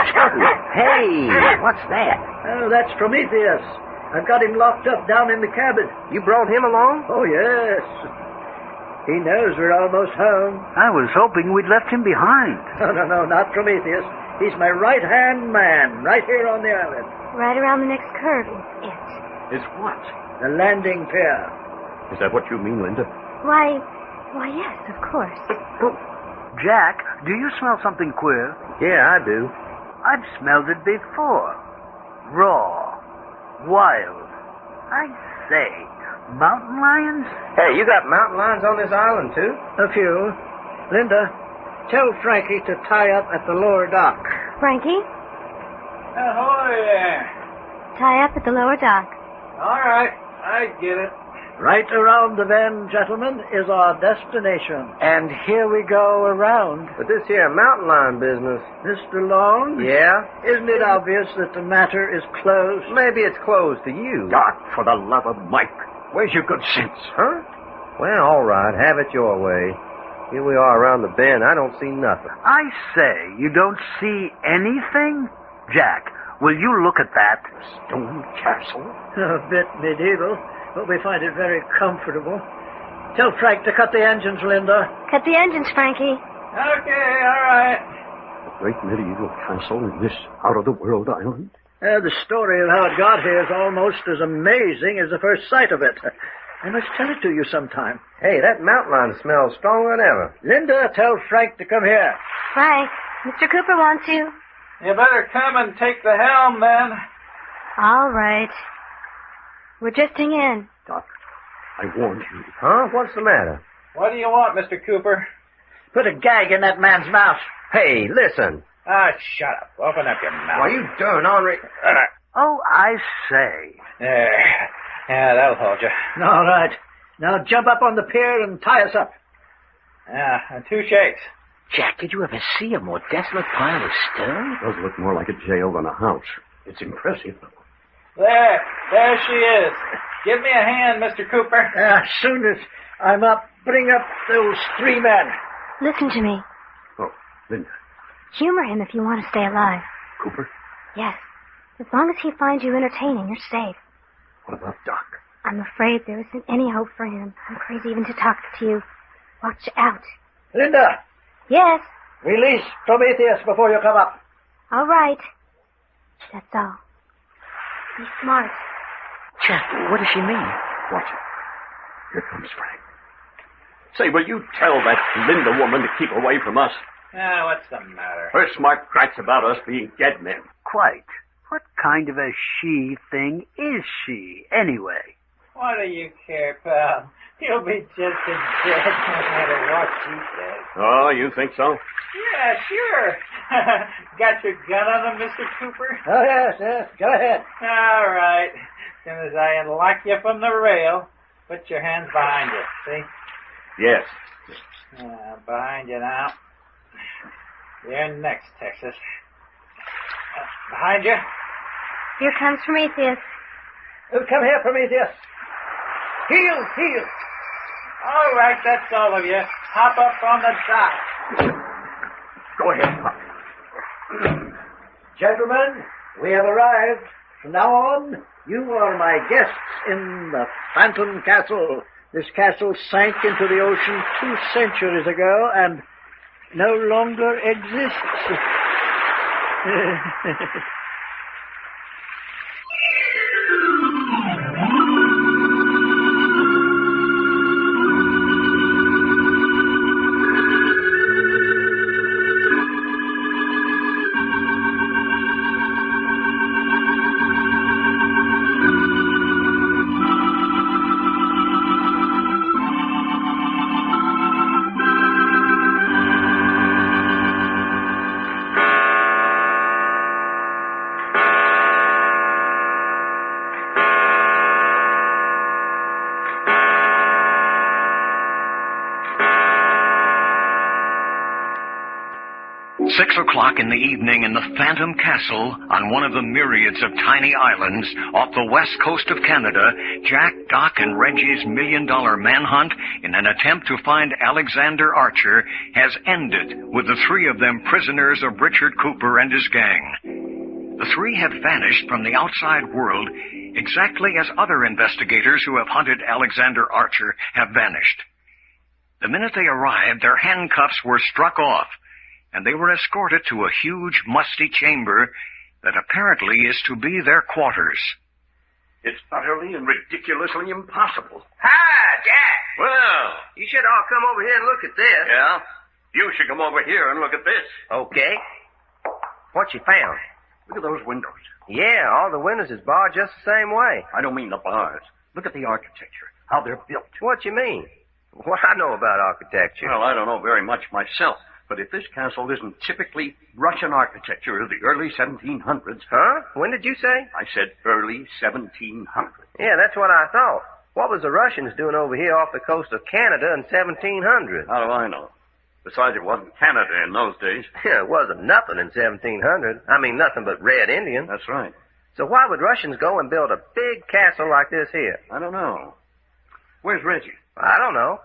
Hey, what's that? Oh, that's Prometheus. I've got him locked up down in the cabin. You brought him along? Oh, yes. He knows we're almost home. I was hoping we'd left him behind. No, not Prometheus. He's my right-hand man, right here on the island. Right around the next curve is it. Is what? The landing pier. Is that what you mean, Linda? Why, yes, of course. Jack, do you smell something queer? Yeah, I do. I've smelled it before. Raw. Wild. I say, mountain lions? Hey, you got mountain lions on this island, too? A few. Linda, tell Frankie to tie up at the lower dock. Frankie, Ahoy there. tie up at the lower dock. All right, I get it. Right around the bend, gentlemen, is our destination. And here we go around. But this here mountain lion business... Mr. Long? Yeah? Isn't it obvious that the matter is closed? Maybe it's closed to you. Doc, for the love of Mike, where's your good sense? Huh? Well, all right, have it your way. Here we are around the bend. I don't see nothing. I say, you don't see anything? Jack, will you look at that? Stone castle? A bit medieval, but we find it very comfortable. Tell Frank to cut the engines, Linda. Cut the engines, Frankie. Okay, all right. A great medieval castle in this out-of-the-world island? The story of how it got here is almost as amazing as the first sight of it. I must tell it to you sometime. Hey, that mountain lion smells stronger than ever. Linda, tell Frank to come here. Frank, Mr. Cooper wants you. You better come and take the helm, then. All right. We're drifting in. Doc, I warned you. Huh? What's the matter? What do you want, Mr. Cooper? Put a gag in that man's mouth. Hey, listen. Ah, shut up. Open up your mouth. Why, you darn ornery... Oh, I say. There. Yeah, that'll hold you. All right. Now jump up on the pier and tie us up. Yeah, and 2 shakes. Jack, did you ever see a more desolate pile of stone? Does look more like a jail than a house. It's impressive, though. There she is. Give me a hand, Mr. Cooper. As soon as I'm up, bring up those 3 men. Listen to me. Oh, Linda. Humor him if you want to stay alive. Cooper? Yes. As long as he finds you entertaining, you're safe. What about Doc? I'm afraid there isn't any hope for him. I'm crazy even to talk to you. Watch out. Linda, Yes. release Prometheus before you come up. All right. That's all. Be smart. Jack, what does she mean? Watch it. Here comes Frank. Say, will you tell that Linda woman to keep away from us? Ah, what's the matter? Her smart cracks about us being dead men. Quite. What kind of a she thing is she, anyway? What do you care, pal? You'll be just as dead no matter what she says. Oh, you think so? Yeah, sure. Got your gun on him, Mr. Cooper? Oh, yes. Go ahead. All right. As soon as I unlock you from the rail, put your hands behind you, see? Yes. Behind you now. You're next, Texas. Behind you. Here comes Prometheus. Come here, Prometheus. Heel. All right, that's all of you. Hop up on the dock. Go ahead, Pop. Gentlemen, we have arrived. From now on, you are my guests in the Phantom Castle. This castle sank into the ocean 2 centuries ago and no longer exists. Six o'clock in the evening in the Phantom Castle on one of the myriads of tiny islands off the west coast of Canada, Jack, Doc, and Reggie's million-dollar manhunt in an attempt to find Alexander Archer has ended with the 3 of them prisoners of Richard Cooper and his gang. The 3 have vanished from the outside world exactly as other investigators who have hunted Alexander Archer have vanished. The minute they arrived, their handcuffs were struck off, and they were escorted to a huge, musty chamber that apparently is to be their quarters. It's utterly and ridiculously impossible. Hi, Jack. Well, You should all come over here and look at this. yeah? You should come over here and look at this. Okay. What you found? Look at those windows. Yeah, all the windows is barred just the same way. I don't mean the bars. Look at the architecture, how they're built. What you mean? What I know about architecture? Well, I don't know very much myself, but if this castle isn't typically Russian architecture of the early 1700s... Huh? When did you say? I said early 1700s. Yeah, that's what I thought. What was the Russians doing over here off the coast of Canada in 1700? How do I know? Besides, it wasn't Canada in those days. Yeah, it wasn't nothing in 1700. I mean, nothing but red Indians. That's right. So why would Russians go and build a big castle like this here? I don't know. Where's Reggie? I don't know.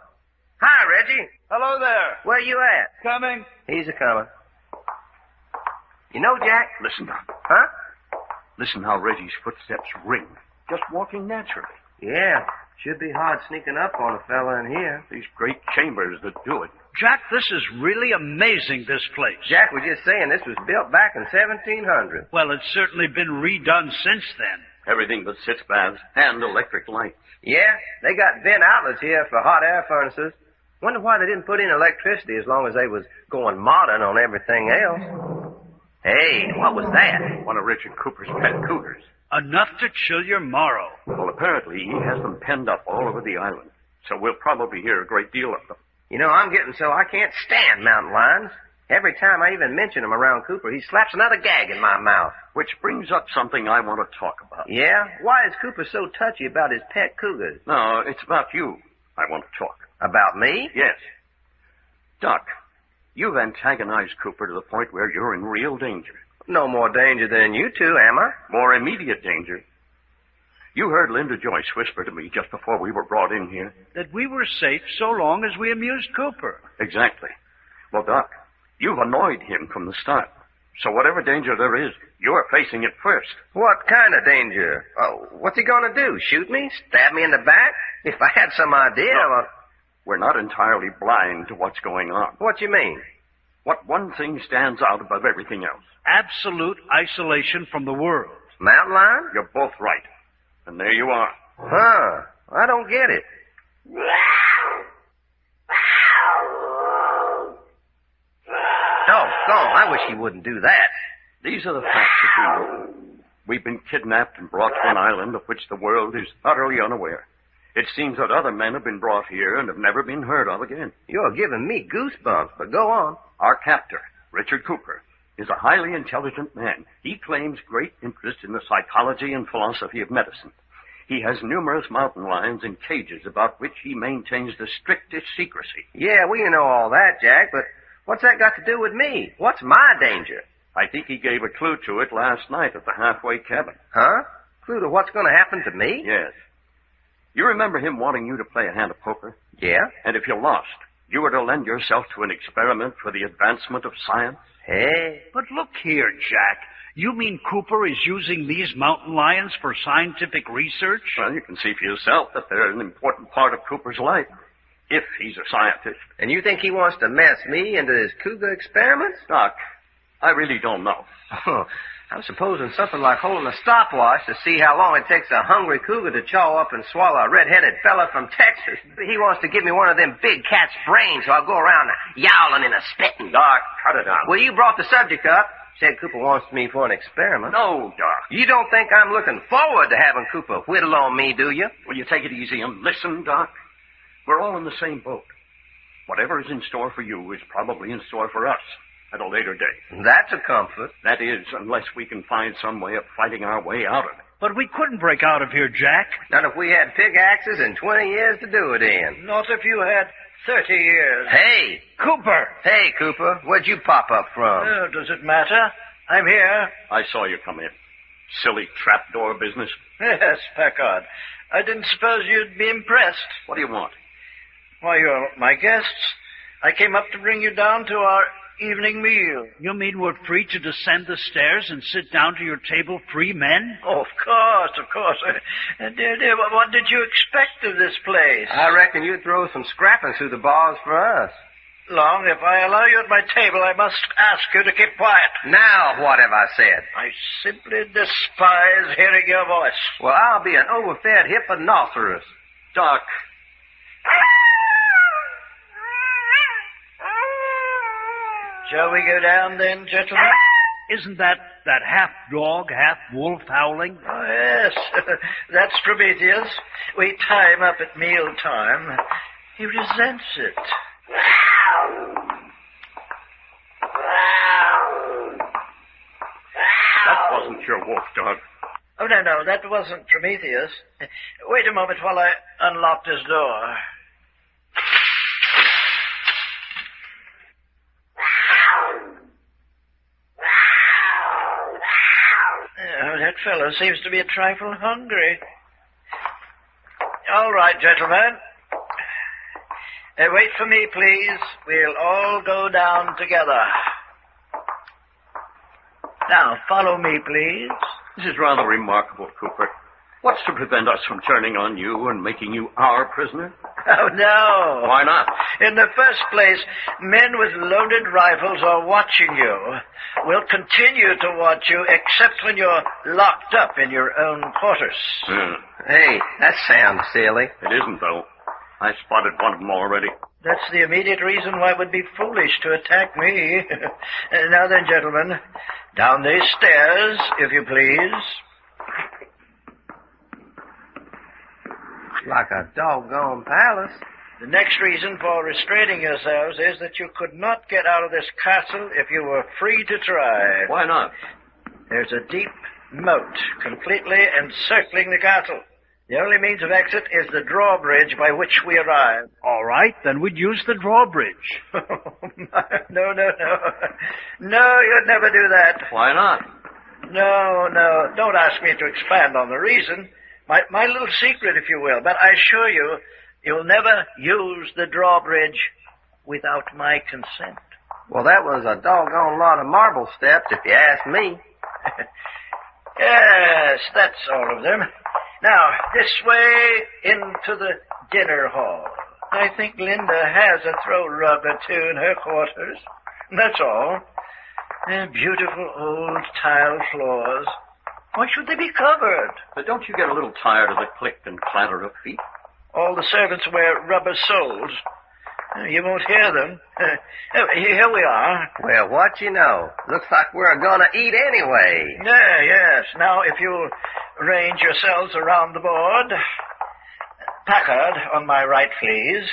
Hi, Reggie. Hello there. Where you at? Coming. He's a-coming. You know, Jack? Listen, Doc. Huh? Listen how Reggie's footsteps ring. Just walking naturally. Yeah. Should be hard sneaking up on a fella in here. These great chambers that do it. Jack, this is really amazing, this place. Jack was just saying this was built back in 1700. Well, it's certainly been redone since then. Everything but sitz baths and electric lights. Yeah, they got vent outlets here for hot air furnaces. Wonder why they didn't put in electricity as long as they was going modern on everything else. Hey, what was that? One of Richard Cooper's pet cougars. Enough to chill your marrow. Well, apparently he has them penned up all over the island, so we'll probably hear a great deal of them. You know, I'm getting so I can't stand mountain lions. Every time I even mention him around Cooper, he slaps another gag in my mouth. Which brings up something I want to talk about. Yeah? Why is Cooper so touchy about his pet cougars? No, it's about you I want to talk. About me? Yes. Doc, you've antagonized Cooper to the point where you're in real danger. No more danger than you two, am I? More immediate danger. You heard Linda Joyce whisper to me just before we were brought in here. That we were safe so long as we amused Cooper. Exactly. Well, Doc, you've annoyed him from the start. So whatever danger there is, you're facing it first. What kind of danger? Oh, what's he going to do? Shoot me? Stab me in the back? If I had some idea... No, we're not entirely blind to what's going on. What you mean? What one thing stands out above everything else? Absolute isolation from the world. Mountain lion? You're both right. And there you are. Huh. I don't get it. Oh, gone. I wish he wouldn't do that. These are the facts that we know. We've been kidnapped and brought to an island of which the world is utterly unaware. It seems that other men have been brought here and have never been heard of again. You're giving me goosebumps, but go on. Our captor, Richard Cooper, is a highly intelligent man. He claims great interest in the psychology and philosophy of medicine. He has numerous mountain lions in cages about which he maintains the strictest secrecy. Yeah, we know all that, Jack, but what's that got to do with me? What's my danger? I think he gave a clue to it last night at the halfway cabin. Huh? Clue to what's going to happen to me? Yes. You remember him wanting you to play a hand of poker? Yeah. And if you lost, you were to lend yourself to an experiment for the advancement of science? Hey. But look here, Jack. You mean Cooper is using these mountain lions for scientific research? Well, you can see for yourself that they're an important part of Cooper's life, if he's a scientist. And you think he wants to mess me into his cougar experiments? Doc, I really don't know. Oh, I'm supposing something like holding a stopwatch to see how long it takes a hungry cougar to chaw up and swallow a red-headed fella from Texas. He wants to give me one of them big cat's brains so I'll go around yowling and spitting. Doc, cut it out. Well, you brought the subject up. Said Cooper wants me for an experiment. No, Doc. You don't think I'm looking forward to having Cooper whittle on me, do you? Will you take it easy and listen, Doc? We're all in the same boat. Whatever is in store for you is probably in store for us at a later day. That's a comfort. That is, unless we can find some way of fighting our way out of it. But we couldn't break out of here, Jack. Not if we had pickaxes and 20 years to do it in. Not if you had 30 years. Hey! Cooper! Hey, Cooper, where'd you pop up from? Oh, does it matter? I'm here. I saw you come in. Silly trapdoor business. Yes, Packard. I didn't suppose you'd be impressed. What do you want? Why, you're my guests. I came up to bring you down to our evening meal. You mean we're free to descend the stairs and sit down to your table free men? Oh, of course, of course. Dear, what did you expect of this place? I reckon you'd throw some scrapping through the bars for us. Long, if I allow you at my table, I must ask you to keep quiet. Now, what have I said? I simply despise hearing your voice. Well, I'll be an overfed hipponoceros. Doc. Shall we go down then, gentlemen? Isn't that half dog, half wolf howling? Oh, yes. That's Prometheus. We tie him up at mealtime. He resents it. That wasn't your wolf, dog. Oh, no, that wasn't Prometheus. Wait a moment while I unlock this door. Oh, that fellow seems to be a trifle hungry. All right, gentlemen. Wait for me, please. We'll all go down together. Now, follow me, please. This is rather remarkable, Cooper. What's to prevent us from turning on you and making you our prisoner? Oh, no. Why not? In the first place, men with loaded rifles are watching you. We'll continue to watch you except when you're locked up in your own quarters. Hey, that sounds silly. It isn't, though. I spotted one of them already. That's the immediate reason why it would be foolish to attack me. Now then, gentlemen, down these stairs, if you please. Like a doggone palace. The next reason for restraining yourselves is that you could not get out of this castle if you were free to try. Why not? There's a deep moat completely encircling the castle. The only means of exit is the drawbridge by which we arrive. All right, then we'd use the drawbridge. No. No, you'd never do that. Why not? No. Don't ask me to expand on the reason. My little secret, if you will. But I assure you, you'll never use the drawbridge without my consent. Well, that was a doggone lot of marble steps, if you ask me. Yes, that's all of them. Now, this way into the dinner hall. I think Linda has a throw rug or two in her quarters. That's all. Beautiful old tile floors. Why should they be covered? But don't you get a little tired of the click and clatter of feet? All the servants wear rubber soles. You won't hear them. Here we are. Well, what you know. Looks like we're gonna eat anyway. Yes. Now, if you'll arrange yourselves around the board. Packard, on my right, please.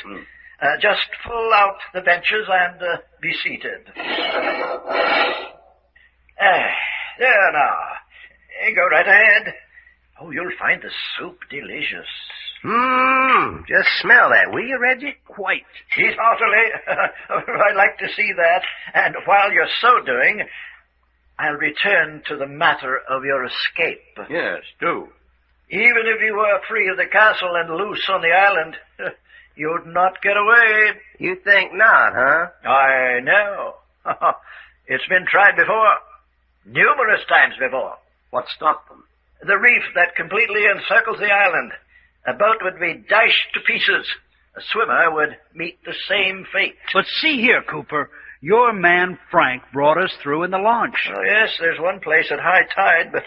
Just pull out the benches and be seated. There now. Go right ahead. Oh, you'll find the soup delicious. Just smell that, will you, Reggie? Quite. Eat heartily. I'd like to see that. And while you're so doing, I'll return to the matter of your escape. Yes, do. Even if you were free of the castle and loose on the island, you'd not get away. You think not, huh? I know. It's been tried before. Numerous times before. What stopped them? The reef that completely encircles the island. A boat would be dashed to pieces. A swimmer would meet the same fate. But see here, Cooper. Your man Frank brought us through in the launch. Oh, yes, there's one place at high tide, but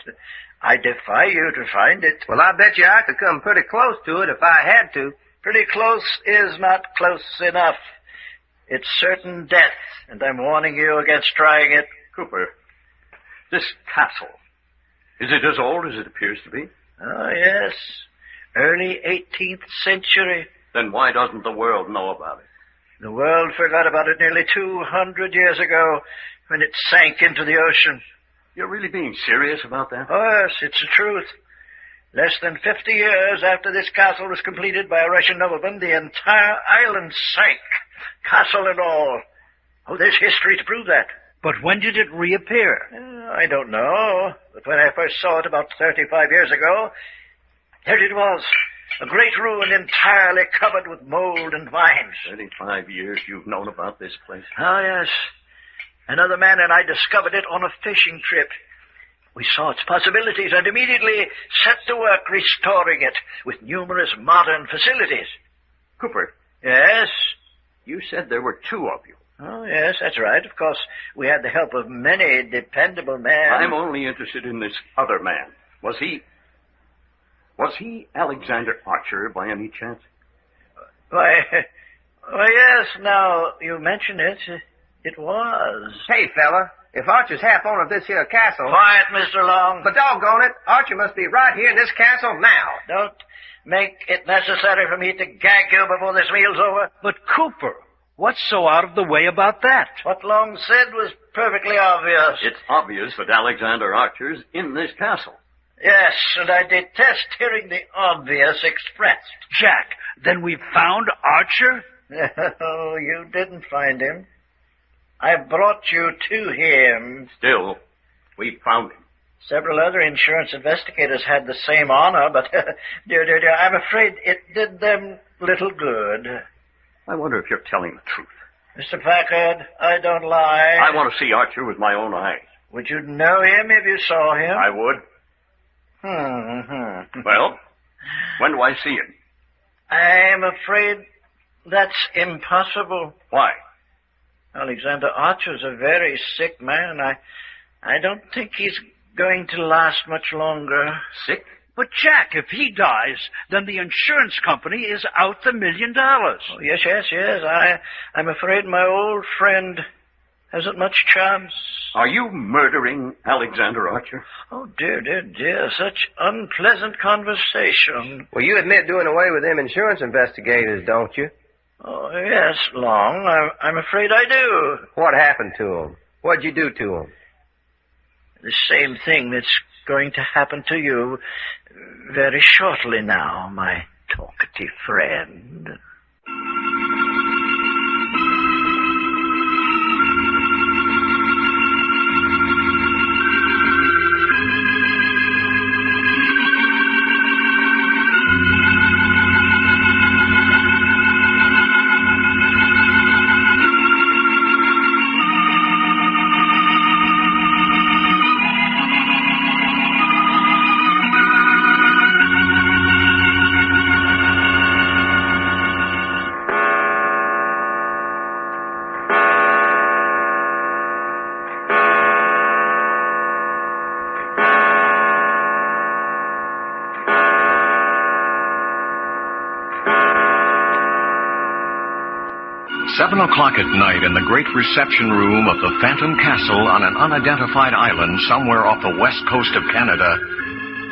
I defy you to find it. Well, I bet you I could come pretty close to it if I had to. Pretty close is not close enough. It's certain death, and I'm warning you against trying it. Cooper, this castle, is it as old as it appears to be? Oh, yes. Early 18th century. Then why doesn't the world know about it? The world forgot about it nearly 200 years ago when it sank into the ocean. You're really being serious about that? Oh, yes, it's the truth. Less than 50 years after this castle was completed by a Russian nobleman, the entire island sank, castle and all. Oh, there's history to prove that. But when did it reappear? I don't know. But when I first saw it about 35 years ago, there it was. A great ruin entirely covered with mold and vines. 35 years you've known about this place? Oh, yes. Another man and I discovered it on a fishing trip. We saw its possibilities and immediately set to work restoring it with numerous modern facilities. Cooper. Yes? You said there were two of you. Oh, yes, that's right. Of course, we had the help of many dependable men. I'm only interested in this other man. Was he Alexander Archer by any chance? Why, yes, now you mention it, it was. Hey, fella, if Archer's half owner of this here castle... Quiet, Mr. Long. But doggone it, Archer must be right here in this castle now. Don't make it necessary for me to gag you before this meal's over. But Cooper, what's so out of the way about that? What Long said was perfectly obvious. It's obvious that Alexander Archer's in this castle. Yes, and I detest hearing the obvious expressed. Jack, then we've found Archer? Oh, you didn't find him. I brought you to him. Still, we found him. Several other insurance investigators had the same honor, but, dear, I'm afraid it did them little good. I wonder if you're telling the truth. Mr. Packard, I don't lie. I want to see Archer with my own eyes. Would you know him if you saw him? I would. Well, when do I see him? I'm afraid that's impossible. Why? Alexander Archer's a very sick man. I don't think he's going to last much longer. Sick? But Jack, if he dies, then the insurance company is out the $1 million. Oh, yes. I'm afraid my old friend hasn't much chance. Are you murdering Alexander Archer? Oh, dear, such unpleasant conversation. Well, you admit doing away with them insurance investigators, don't you? Oh, yes, Long. I'm afraid I do. What happened to them? What'd you do to them? The same thing that's going to happen to you very shortly now, my talkative friend. "7 o'clock at night in the great reception room of the Phantom Castle on an unidentified island somewhere off the west coast of Canada,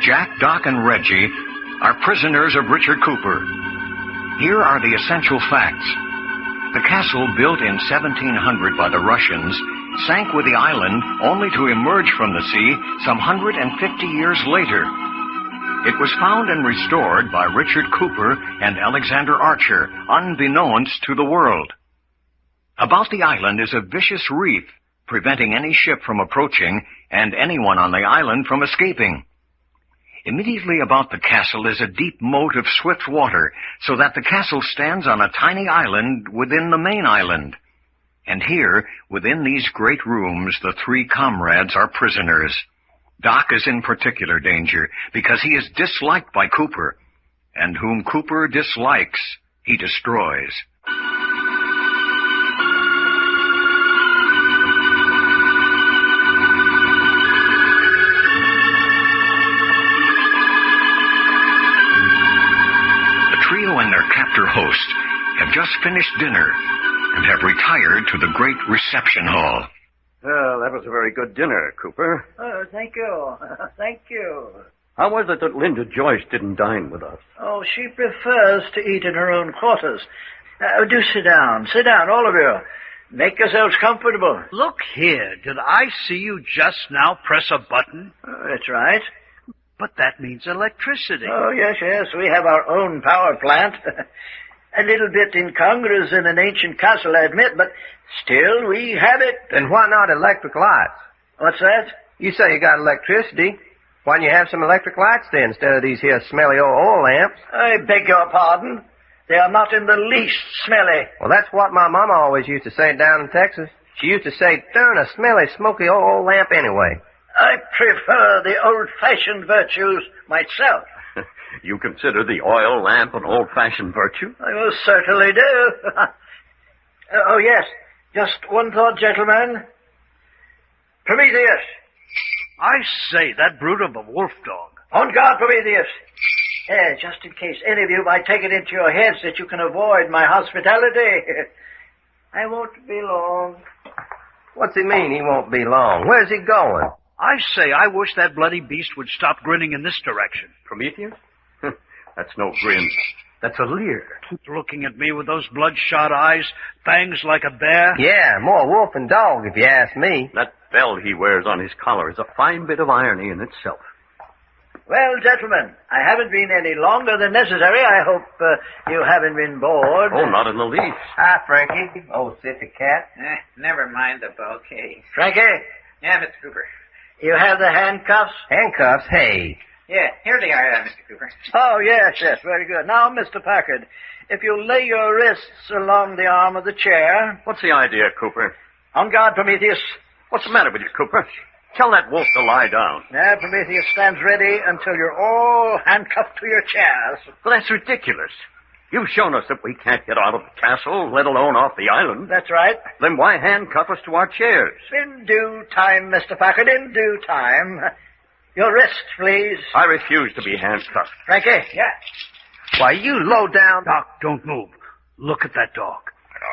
Jack, Doc, and Reggie are prisoners of Richard Cooper. Here are the essential facts. The castle, built in 1700 by the Russians, sank with the island only to emerge from the sea some 150 years later. It was found and restored by Richard Cooper and Alexander Archer, unbeknownst to the world. About the island is a vicious reef, preventing any ship from approaching and anyone on the island from escaping. Immediately about the castle is a deep moat of swift water, so that the castle stands on a tiny island within the main island. And here, within these great rooms, the three comrades are prisoners. Doc is in particular danger, because he is disliked by Cooper, and whom Cooper dislikes, he destroys. And their captor host have just finished dinner and have retired to the great reception hall. Well, that was a very good dinner, Cooper. Oh, thank you. Thank you. How was it that Linda Joyce didn't dine with us? Oh, she prefers to eat in her own quarters. Do sit down. Sit down, all of you. Make yourselves comfortable. Look here, did I see you just now press a button? That's right. But that means electricity. Oh, yes. We have our own power plant. A little bit incongruous in an ancient castle, I admit, but still we have it. Then why not electric lights? What's that? You say you got electricity. Why don't you have some electric lights then instead of these here smelly old oil lamps? I beg your pardon. They are not in the least smelly. Well, that's what my mama always used to say down in Texas. She used to say, darn a smelly, smoky old lamp anyway. I prefer the old-fashioned virtues myself. You consider the oil lamp an old-fashioned virtue? I most certainly do. Oh, yes. Just one thought, gentlemen. Prometheus. I say, that brute of a wolf dog. On guard, Prometheus. Just in case any of you might take it into your heads that you can avoid my hospitality. I won't be long. What's he mean he won't be long? Where's he going? I say, I wish that bloody beast would stop grinning in this direction. Prometheus? That's no grin. That's a leer. Keep looking at me with those bloodshot eyes, fangs like a bear. Yeah, more wolf than dog, if you ask me. That bell he wears on his collar is a fine bit of irony in itself. Well, gentlemen, I haven't been any longer than necessary. I hope you haven't been bored. Oh, not in the least. Hi, Frankie. Old sippy cat. Never mind the bouquet. Frankie? Yeah, Mr. Cooper. You have the handcuffs? Handcuffs? Hey. Yeah, here they are, Mr. Cooper. Oh, yes, very good. Now, Mr. Packard, if you lay your wrists along the arm of the chair. What's the idea, Cooper? On guard, Prometheus. What's the matter with you, Cooper? Tell that wolf to lie down. Now, Prometheus stands ready until you're all handcuffed to your chairs. Well, that's ridiculous. You've shown us that we can't get out of the castle, let alone off the island. That's right. Then why handcuff us to our chairs? In due time, Mr. Packard, in due time. Your wrist, please. I refuse to be handcuffed. Frankie? Yeah. Why, you low down... Doc, don't move. Look at that dog.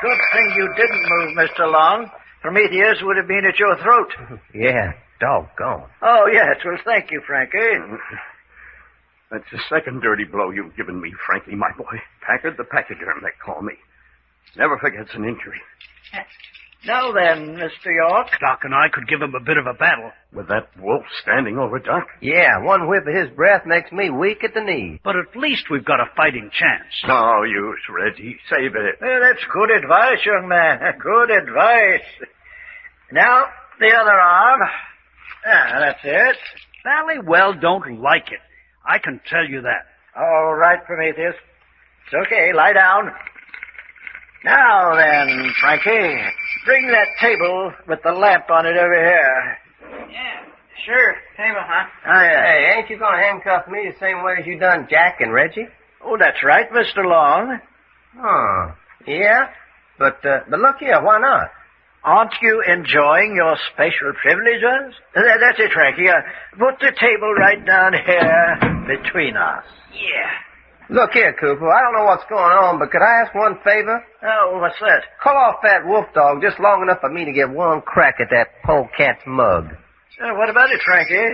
Good thing you didn't move, Mr. Long. Prometheus would have been at your throat. Yeah, doggone. Oh, yes. Well, thank you, Frankie. That's the second dirty blow you've given me, Frankie, my boy. Packard the pachyderm, they call me. Never forgets an injury. Now then, Mr. York. Doc and I could give him a bit of a battle. With that wolf standing over Doc? Yeah, one whiff of his breath makes me weak at the knees. But at least we've got a fighting chance. No use, Reggie. Save it. That's good advice, young man. Good advice. Now, the other arm. That's it. Sally well don't like it. I can tell you that. All right, Prometheus. It's okay. Lie down. Now then, Frankie, bring that table with the lamp on it over here. Yeah, sure. Table, huh? Oh, yeah. Hey, ain't you going to handcuff me the same way as you done Jack and Reggie? Oh, that's right, Mr. Long. Oh, yeah? But look here, why not? Aren't you enjoying your special privileges? That's it, Frankie. Put the table right down here between us. Yeah. Look here, Cooper, I don't know what's going on, but could I ask one favor? Oh, what's that? Call off that wolf dog just long enough for me to get one crack at that polecat's mug. What about it, Frankie?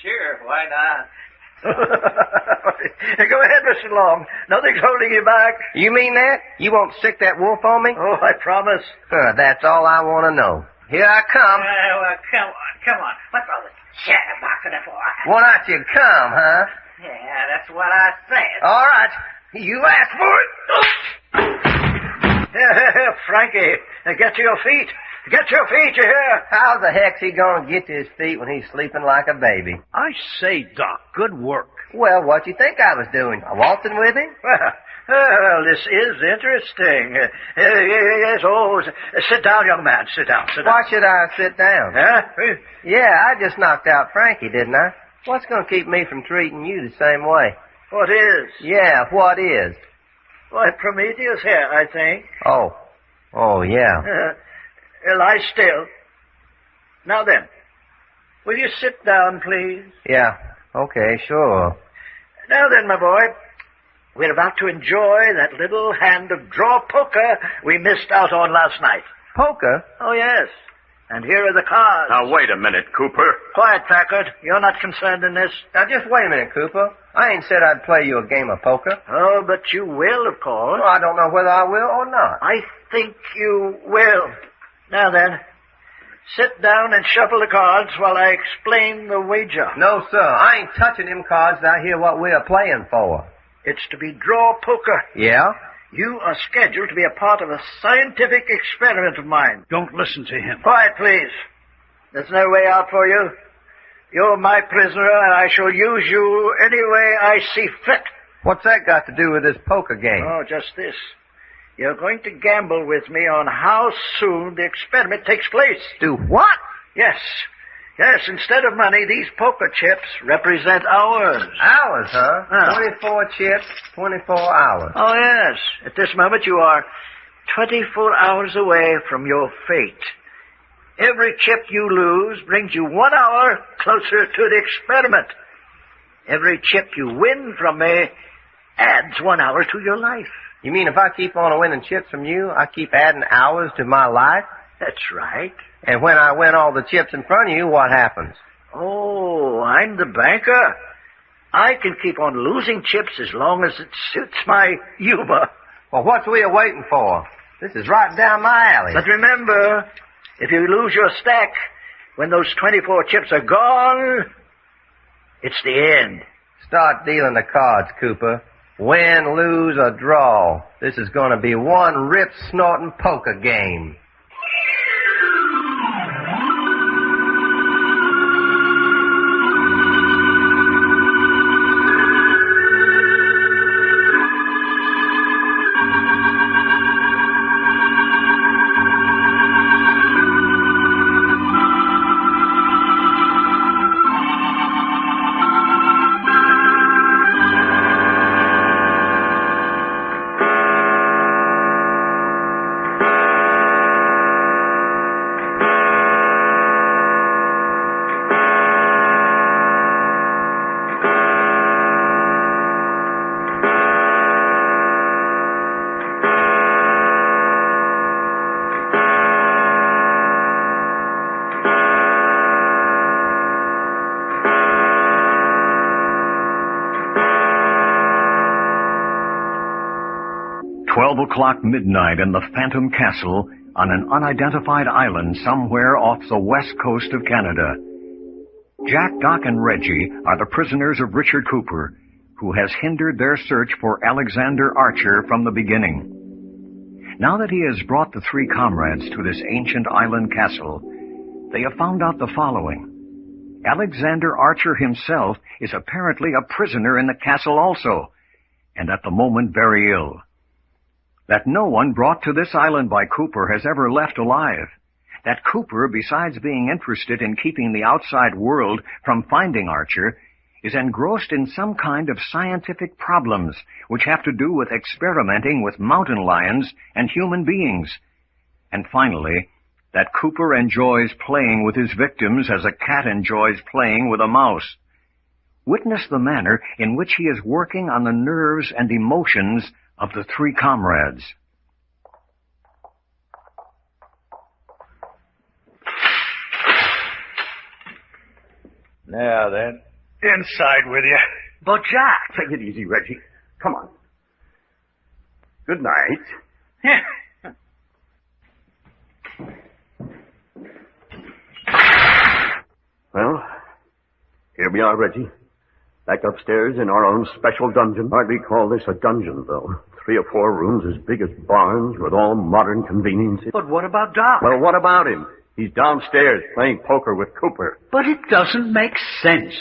Sure, why not? Go ahead, Mr. Long. Nothing's holding you back. You mean that? You won't sick that wolf on me? Oh, I promise. That's all I want to know. Here I come. Well, come on. What's all this chatterboxing for? Why not you come, huh? Yeah, that's what I said. All right. You asked for it. Frankie, get to your feet. Get to your feet, you hear? How the heck's he going to get to his feet when he's sleeping like a baby? I say, Doc, good work. Well, what'd you think I was doing? Waltzing with him? Well, this is interesting. Yes, sit down, young man. Sit down. Why should I sit down? Huh? Yeah, I just knocked out Frankie, didn't I? What's going to keep me from treating you the same way? What is? Yeah, what is? Why, Prometheus here, I think. Oh, yeah. Lie still. Now then, will you sit down, please? Yeah, okay, sure. Now then, my boy, we're about to enjoy that little hand of draw poker we missed out on last night. Poker? Oh, yes. And here are the cards. Now, wait a minute, Cooper. Quiet, Packard. You're not concerned in this. Now, just wait a minute, Cooper. I ain't said I'd play you a game of poker. Oh, but you will, of course. Well, I don't know whether I will or not. I think you will. Now then, sit down and shuffle the cards while I explain the wager. No, sir. I ain't touching them cards till I hear what we are playing for. It's to be draw poker. Yeah? You are scheduled to be a part of a scientific experiment of mine. Don't listen to him. Quiet, please. There's no way out for you. You're my prisoner, and I shall use you any way I see fit. What's that got to do with this poker game? Oh, just this. you're going to gamble with me on how soon the experiment takes place. Do what? Yes. Yes, instead of money, these poker chips represent hours. Hours, huh? 24 chips, 24 hours. Oh, yes. At this moment, you are 24 hours away from your fate. Every chip you lose brings you 1 hour closer to the experiment. Every chip you win from me adds 1 hour to your life. You mean if I keep on winning chips from you, I keep adding hours to my life? That's right. And when I win all the chips in front of you, what happens? Oh, I'm the banker. I can keep on losing chips as long as it suits my humor. Well, what's we waiting for? This is right down my alley. But remember, if you lose your stack, when those 24 chips are gone, it's the end. Start dealing the cards, Cooper. Win, lose, or draw. This is going to be one rip-snorting poker game. Midnight in the Phantom Castle on an unidentified island somewhere off the west coast of Canada. Jack, Doc, and Reggie are the prisoners of Richard Cooper, who has hindered their search for Alexander Archer from the beginning. Now that he has brought the three comrades to this ancient island castle, they have found out the following. Alexander Archer himself is apparently a prisoner in the castle also, and at the moment very ill. That no one brought to this island by Cooper has ever left alive. That Cooper, besides being interested in keeping the outside world from finding Archer, is engrossed in some kind of scientific problems which have to do with experimenting with mountain lions and human beings. And finally, that Cooper enjoys playing with his victims as a cat enjoys playing with a mouse. Witness the manner in which he is working on the nerves and emotions of the three comrades. Now then, inside with you. But Jack, take it easy, Reggie. Come on. Good night. Well, here we are, Reggie. Back upstairs in our own special dungeon. Hardly call this a dungeon, though. 3 or 4 rooms as big as barns with all modern conveniences. But what about Doc? Well, what about him? He's downstairs playing poker with Cooper. But it doesn't make sense.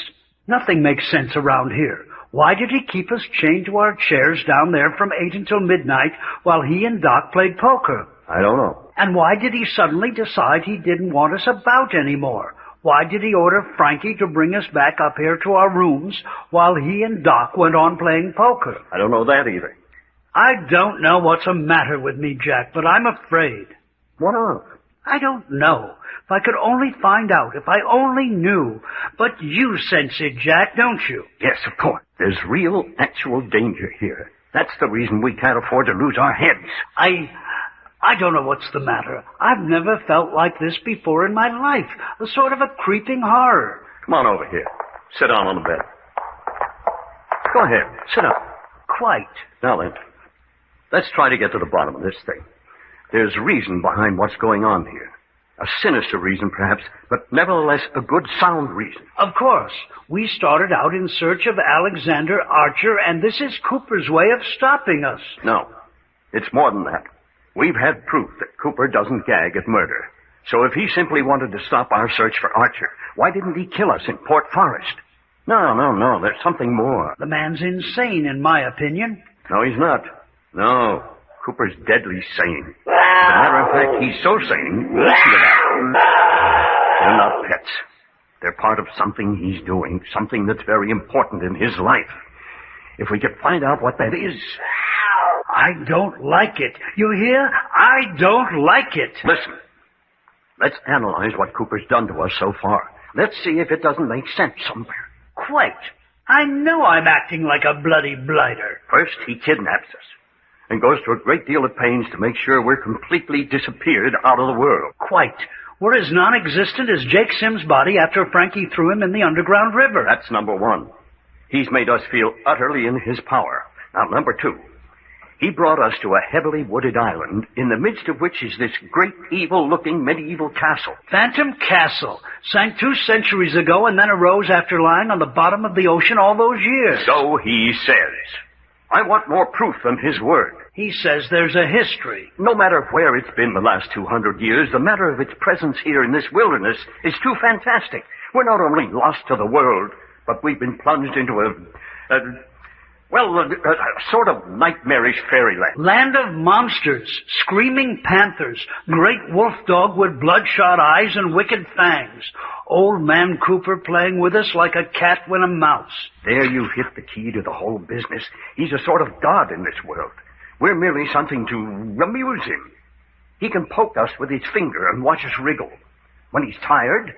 Nothing makes sense around here. Why did he keep us chained to our chairs down there from 8 until midnight while he and Doc played poker? I don't know. And why did he suddenly decide he didn't want us about anymore? Why did he order Frankie to bring us back up here to our rooms while he and Doc went on playing poker? I don't know that either. I don't know what's the matter with me, Jack, but I'm afraid. What of? I don't know. If I could only find out, if I only knew. But you sense it, Jack, don't you? Yes, of course. There's real, actual danger here. That's the reason we can't afford to lose our heads. I don't know what's the matter. I've never felt like this before in my life. A sort of a creeping horror. Come on over here. Sit down on the bed. Go ahead. Sit up. Quite. Now then, let's try to get to the bottom of this thing. There's reason behind what's going on here. A sinister reason, perhaps, but nevertheless a good, sound reason. Of course. We started out in search of Alexander Archer, and this is Cooper's way of stopping us. No. It's more than that. We've had proof that Cooper doesn't gag at murder. So if he simply wanted to stop our search for Archer, why didn't he kill us in Port Forest? No. There's something more. The man's insane, in my opinion. No, he's not. No. Cooper's deadly sane. As a matter of fact, he's so sane, listen to that. They're not pets. They're part of something he's doing, something that's very important in his life. If we could find out what that is... I don't like it. You hear? I don't like it. Listen. Let's analyze what Cooper's done to us so far. Let's see if it doesn't make sense somewhere. Quite. I know I'm acting like a bloody blighter. First, he kidnaps us and goes to a great deal of pains to make sure we're completely disappeared out of the world. Quite. We're as non-existent as Jake Sims' body after Frankie threw him in the underground river. That's number one. He's made us feel utterly in his power. Now, number two. He brought us to a heavily wooded island, in the midst of which is this great, evil-looking medieval castle. Phantom Castle. Sank 2 centuries ago and then arose after lying on the bottom of the ocean all those years. So he says. I want more proof than his word. He says there's a history. No matter where it's been the last 200 years, the matter of its presence here in this wilderness is too fantastic. We're not only lost to the world, but we've been plunged into a sort of nightmarish fairyland. Land of monsters, screaming panthers, great wolf dog with bloodshot eyes and wicked fangs. Old man Cooper playing with us like a cat with a mouse. There you hit the key to the whole business. He's a sort of god in this world. We're merely something to amuse him. He can poke us with his finger and watch us wriggle. When he's tired,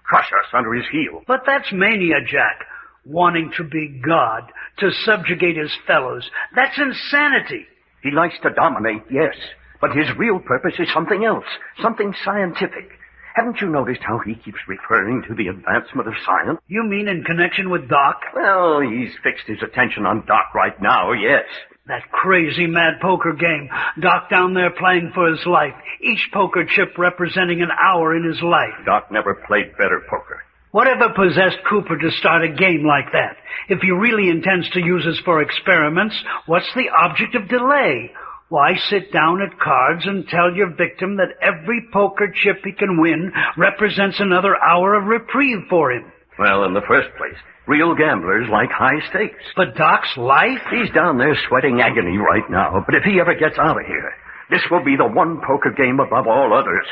crush us under his heel. But that's mania, Jack. Wanting to be God, to subjugate his fellows. That's insanity. He likes to dominate, yes, but his real purpose is something else, something scientific. Haven't you noticed how he keeps referring to the advancement of science? You mean in connection with Doc? Well, he's fixed his attention on Doc right now, yes. That crazy mad poker game. Doc down there playing for his life. Each poker chip representing an hour in his life. Doc never played better poker. Whatever possessed Cooper to start a game like that? If he really intends to use us for experiments, what's the object of delay? Why sit down at cards and tell your victim that every poker chip he can win represents another hour of reprieve for him? Well, in the first place, real gamblers like high stakes. But Doc's life? He's down there sweating agony right now, but if he ever gets out of here, this will be the one poker game above all others.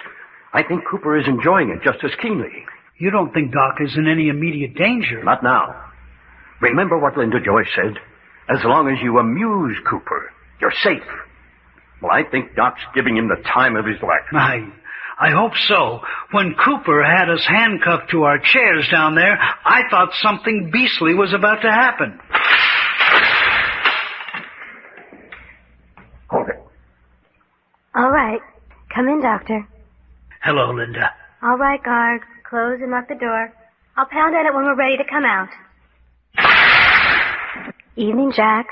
I think Cooper is enjoying it just as keenly. You don't think Doc is in any immediate danger? Not now. Remember what Linda Joyce said? As long as you amuse Cooper, you're safe. Well, I think Doc's giving him the time of his life. I hope so. When Cooper had us handcuffed to our chairs down there, I thought something beastly was about to happen. Hold it. All right. Come in, Doctor. Hello, Linda. All right, guard. Close and lock the door. I'll pound on it when we're ready to come out. Evening, Jack.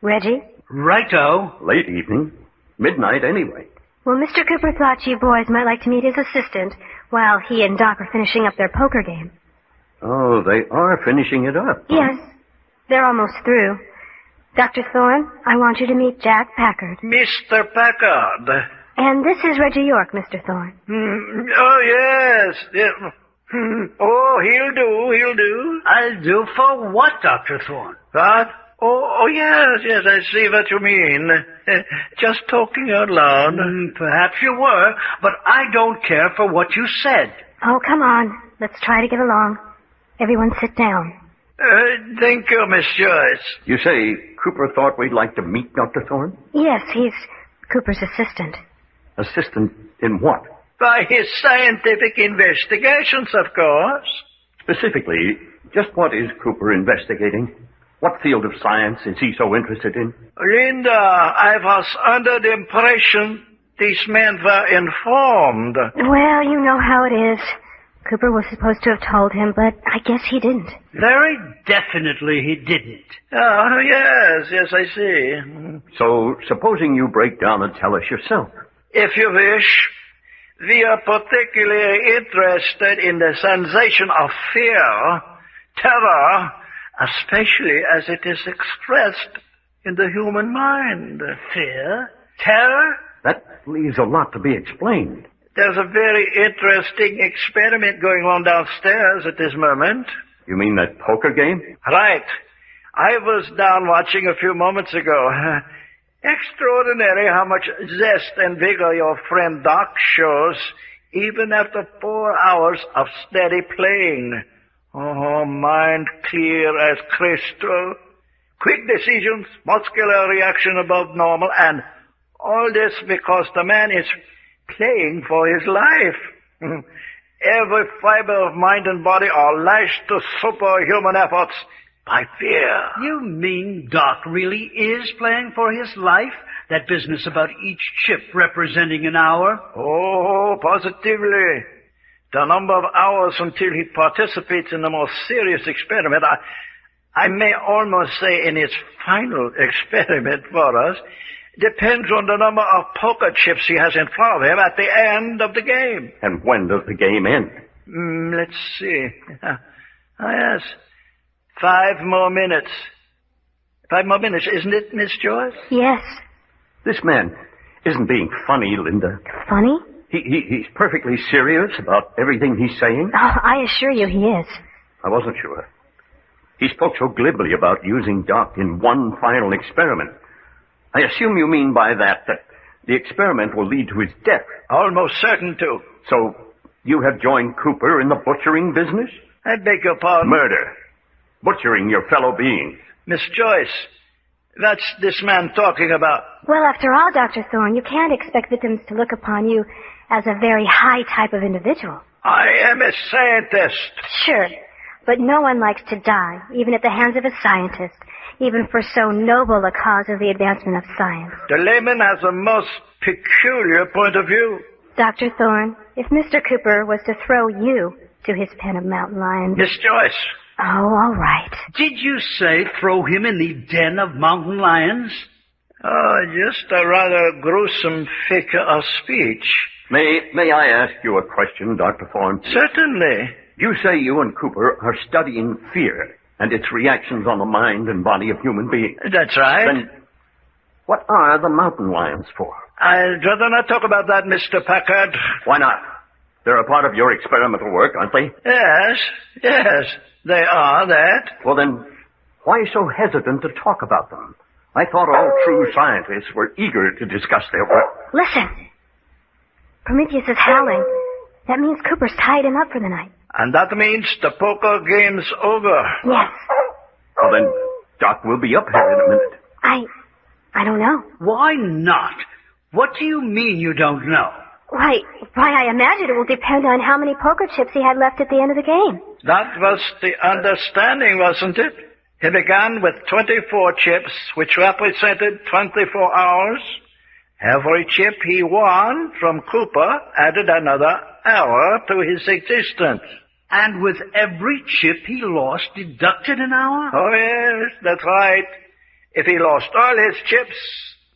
Reggie? Righto. Late evening. Midnight, anyway. Well, Mr. Cooper thought you boys might like to meet his assistant while he and Doc are finishing up their poker game. Oh, they are finishing it up. Huh? Yes. They're almost through. Dr. Thorne, I want you to meet Jack Packard. Mr. Packard. And this is Reggie York, Mr. Thorne. Oh, yes. Oh, he'll do. I'll do for what, Dr. Thorne? What? Oh, yes, I see what you mean. Just talking out loud. Perhaps you were, but I don't care for what you said. Oh, come on. Let's try to get along. Everyone sit down. Thank you, Miss Joyce. You say Cooper thought we'd like to meet Dr. Thorne? Yes, he's Cooper's assistant. Assistant in what? By his scientific investigations, of course. Specifically, just what is Cooper investigating? What field of science is he so interested in? Linda, I was under the impression these men were informed. Well, you know how it is. Cooper was supposed to have told him, but I guess he didn't. Very definitely he didn't. Oh, yes, I see. So, supposing you break down and tell us yourself. If you wish, we are particularly interested in the sensation of fear, terror, especially as it is expressed in the human mind. Fear? Terror? That leaves a lot to be explained. There's a very interesting experiment going on downstairs at this moment. You mean that poker game? Right. I was down watching a few moments ago. Extraordinary how much zest and vigor your friend Doc shows, even after 4 hours of steady playing. Oh, mind clear as crystal. Quick decisions, muscular reaction above normal, and all this because the man is playing for his life. Every fiber of mind and body are lashed to superhuman efforts by fear. You mean Doc really is playing for his life? That business about each chip representing an hour? Oh, positively. The number of hours until he participates in the most serious experiment, I may almost say in his final experiment for us, depends on the number of poker chips he has in front of him at the end of the game. And when does the game end? Let's see. Yes. 5 more minutes. 5 more minutes, isn't it, Miss Joyce? Yes. This man isn't being funny, Linda. Funny? He's perfectly serious about everything he's saying. Oh, I assure you he is. I wasn't sure. He spoke so glibly about using Doc in one final experiment. I assume you mean by that the experiment will lead to his death. Almost certain to. So you have joined Cooper in the butchering business? I beg your pardon? Murder. Butchering your fellow beings. Miss Joyce, that's this man talking about. Well, after all, Dr. Thorne, you can't expect victims to look upon you as a very high type of individual. I am a scientist. Sure, but no one likes to die, even at the hands of a scientist, even for so noble a cause as the advancement of science. The layman has a most peculiar point of view. Dr. Thorne, if Mr. Cooper was to throw you to his pen of mountain lions... Miss Joyce. Oh, all right. Did you say throw him in the den of mountain lions? Oh, just a rather gruesome figure of speech. May I ask you a question, Dr. Thorne? Certainly. You say you and Cooper are studying fear and its reactions on the mind and body of human beings. That's right. Then what are the mountain lions for? I'd rather not talk about that, Mr. Packard. Why not? They're a part of your experimental work, aren't they? Yes, they are that. Well, then, why so hesitant to talk about them? I thought all true scientists were eager to discuss their work. Listen. Prometheus is howling. That means Cooper's tied him up for the night. And that means the poker game's over. Yes. Well, then, Doc will be up here in a minute. I don't know. Why not? What do you mean you don't know? Why, I imagine it will depend on how many poker chips he had left at the end of the game. That was the understanding, wasn't it? He began with 24 chips, which represented 24 hours. Every chip he won from Cooper added another hour to his existence. And with every chip he lost deducted an hour? Oh, yes, that's right. If he lost all his chips,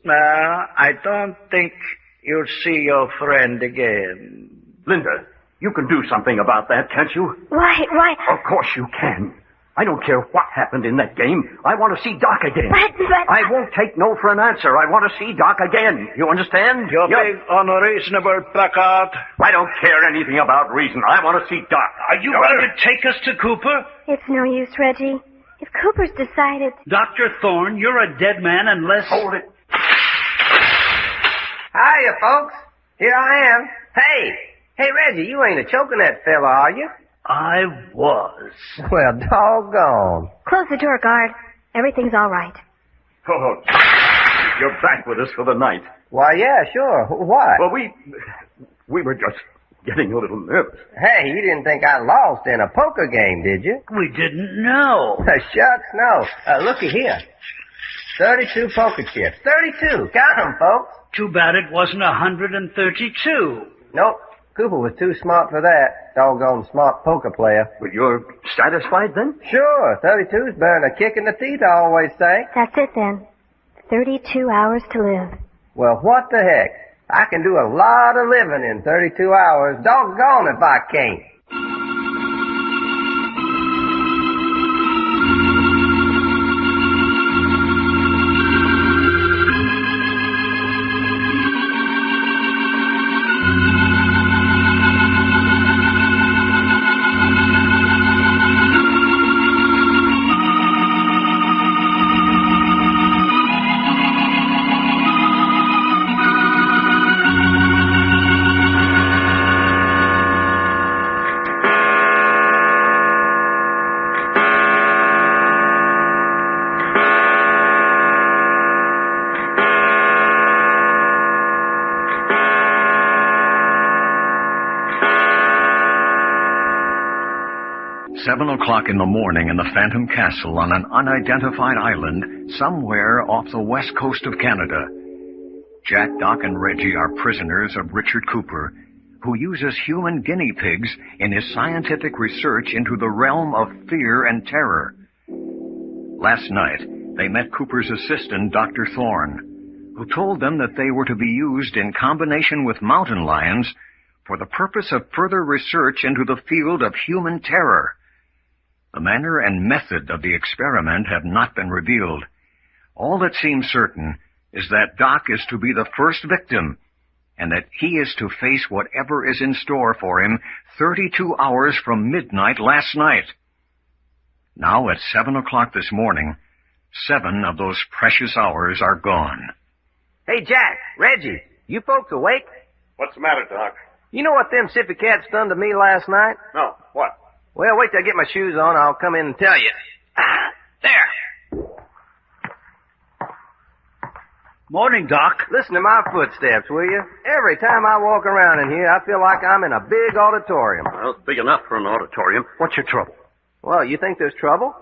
I don't think you'll see your friend again. Linda, you can do something about that, can't you? Why? Of course you can. I don't care what happened in that game. I want to see Doc again. But... I won't take no for an answer. I want to see Doc again. You understand? You're being unreasonable, Packard. I don't care anything about reason. I want to see Doc. Are you going to take us to Cooper? It's no use, Reggie. If Cooper's decided... Dr. Thorne, you're a dead man unless... Hold it. Hiya, folks. Here I am. Hey, Reggie, you ain't a-choking that fella, are you? I was. Well, doggone. Close the door, guard. Everything's all right. Oh, you're back with us for the night. Why, yeah, sure. Why? Well, we were just getting a little nervous. Hey, you didn't think I lost in a poker game, did you? We didn't know. Shucks, no. Looky here. 32 poker chips. 32. Got 'em, folks. Too bad it wasn't 132. Nope. Cooper was too smart for that. Doggone smart poker player. But you're satisfied then? Sure. 32's better than a kick in the teeth, I always say. That's it then. 32 hours to live. Well, what the heck? I can do a lot of living in 32 hours. Doggone if I can't. 7 o'clock in the morning in the Phantom Castle on an unidentified island somewhere off the west coast of Canada. Jack, Doc, and Reggie are prisoners of Richard Cooper, who uses human guinea pigs in his scientific research into the realm of fear and terror. Last night, they met Cooper's assistant, Dr. Thorne, who told them that they were to be used in combination with mountain lions for the purpose of further research into the field of human terror. The manner and method of the experiment have not been revealed. All that seems certain is that Doc is to be the first victim, and that he is to face whatever is in store for him 32 hours from midnight last night. Now at 7 o'clock this morning, 7 of those precious hours are gone. Hey, Jack, Reggie, you folks awake? What's the matter, Doc? You know what them sippy cats done to me last night? No, what? Well, wait till I get my shoes on. I'll come in and tell you. There. Morning, Doc. Listen to my footsteps, will you? Every time I walk around in here, I feel like I'm in a big auditorium. Well, it's big enough for an auditorium. What's your trouble? Well, you think there's trouble?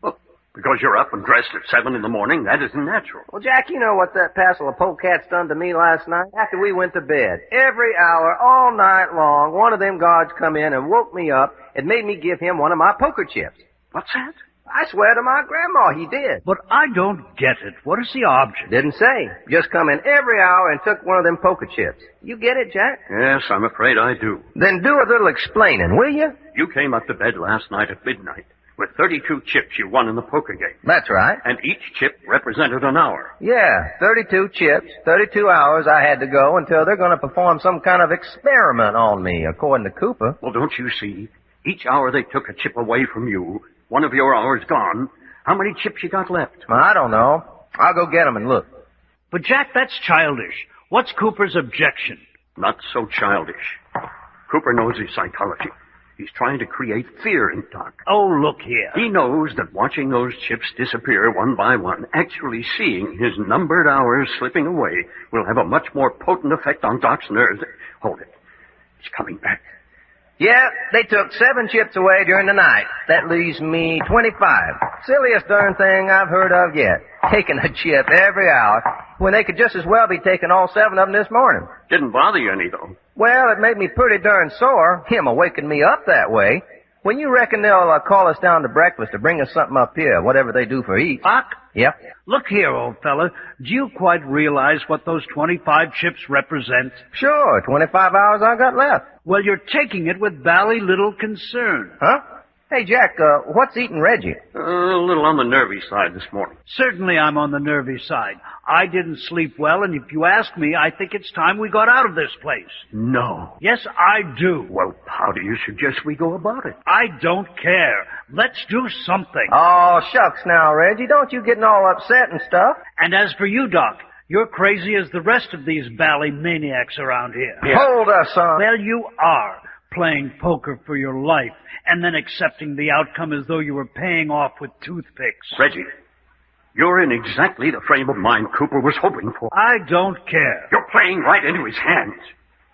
Well, because you're up and dressed at 7 in the morning, that isn't natural. Well, Jack, you know what that passel of polecats done to me last night? After we went to bed. Every hour, all night long, one of them guards come in and woke me up and made me give him one of my poker chips. What's that? I swear to my grandma he did. But I don't get it. What is the object? Didn't say. Just come in every hour and took one of them poker chips. You get it, Jack? Yes, I'm afraid I do. Then do a little explaining, will you? You came up to bed last night at midnight with 32 chips you won in the poker game. That's right. And each chip represented an hour. Yeah, 32 chips, 32 hours I had to go until they're going to perform some kind of experiment on me, according to Cooper. Well, don't you see? Each hour they took a chip away from you. One of your hours gone. How many chips you got left? Well, I don't know. I'll go get them and look. But, Jack, that's childish. What's Cooper's objection? Not so childish. Cooper knows his psychology. He's trying to create fear in Doc. Oh, look here. He knows that watching those chips disappear one by one, actually seeing his numbered hours slipping away, will have a much more potent effect on Doc's nerves. Hold it. It's coming back. Yeah, they took 7 chips away during the night. That leaves me 25. Silliest darn thing I've heard of yet. Taking a chip every hour when they could just as well be taking all 7 of them this morning. Didn't bother you any, though. Well, it made me pretty darn sore, him waking me up that way. When you reckon they'll call us down to breakfast to bring us something up here, whatever they do for eat? Doc? Yep. Look here, old fella. Do you quite realize what those 25 chips represent? Sure, 25 hours I got left. Well, you're taking it with bally little concern. Huh? Hey, Jack, what's eating Reggie? A little on the nervy side this morning. Certainly I'm on the nervy side. I didn't sleep well, and if you ask me, I think it's time we got out of this place. No. Yes, I do. Well, how do you suggest we go about it? I don't care. Let's do something. Oh, shucks now, Reggie. Don't you getting all upset and stuff. And as for you, Doc, you're crazy as the rest of these bally maniacs around here. Yeah. Hold us, son. Well, you are. Playing poker for your life, and then accepting the outcome as though you were paying off with toothpicks. Reggie, you're in exactly the frame of mind Cooper was hoping for. I don't care. You're playing right into his hands.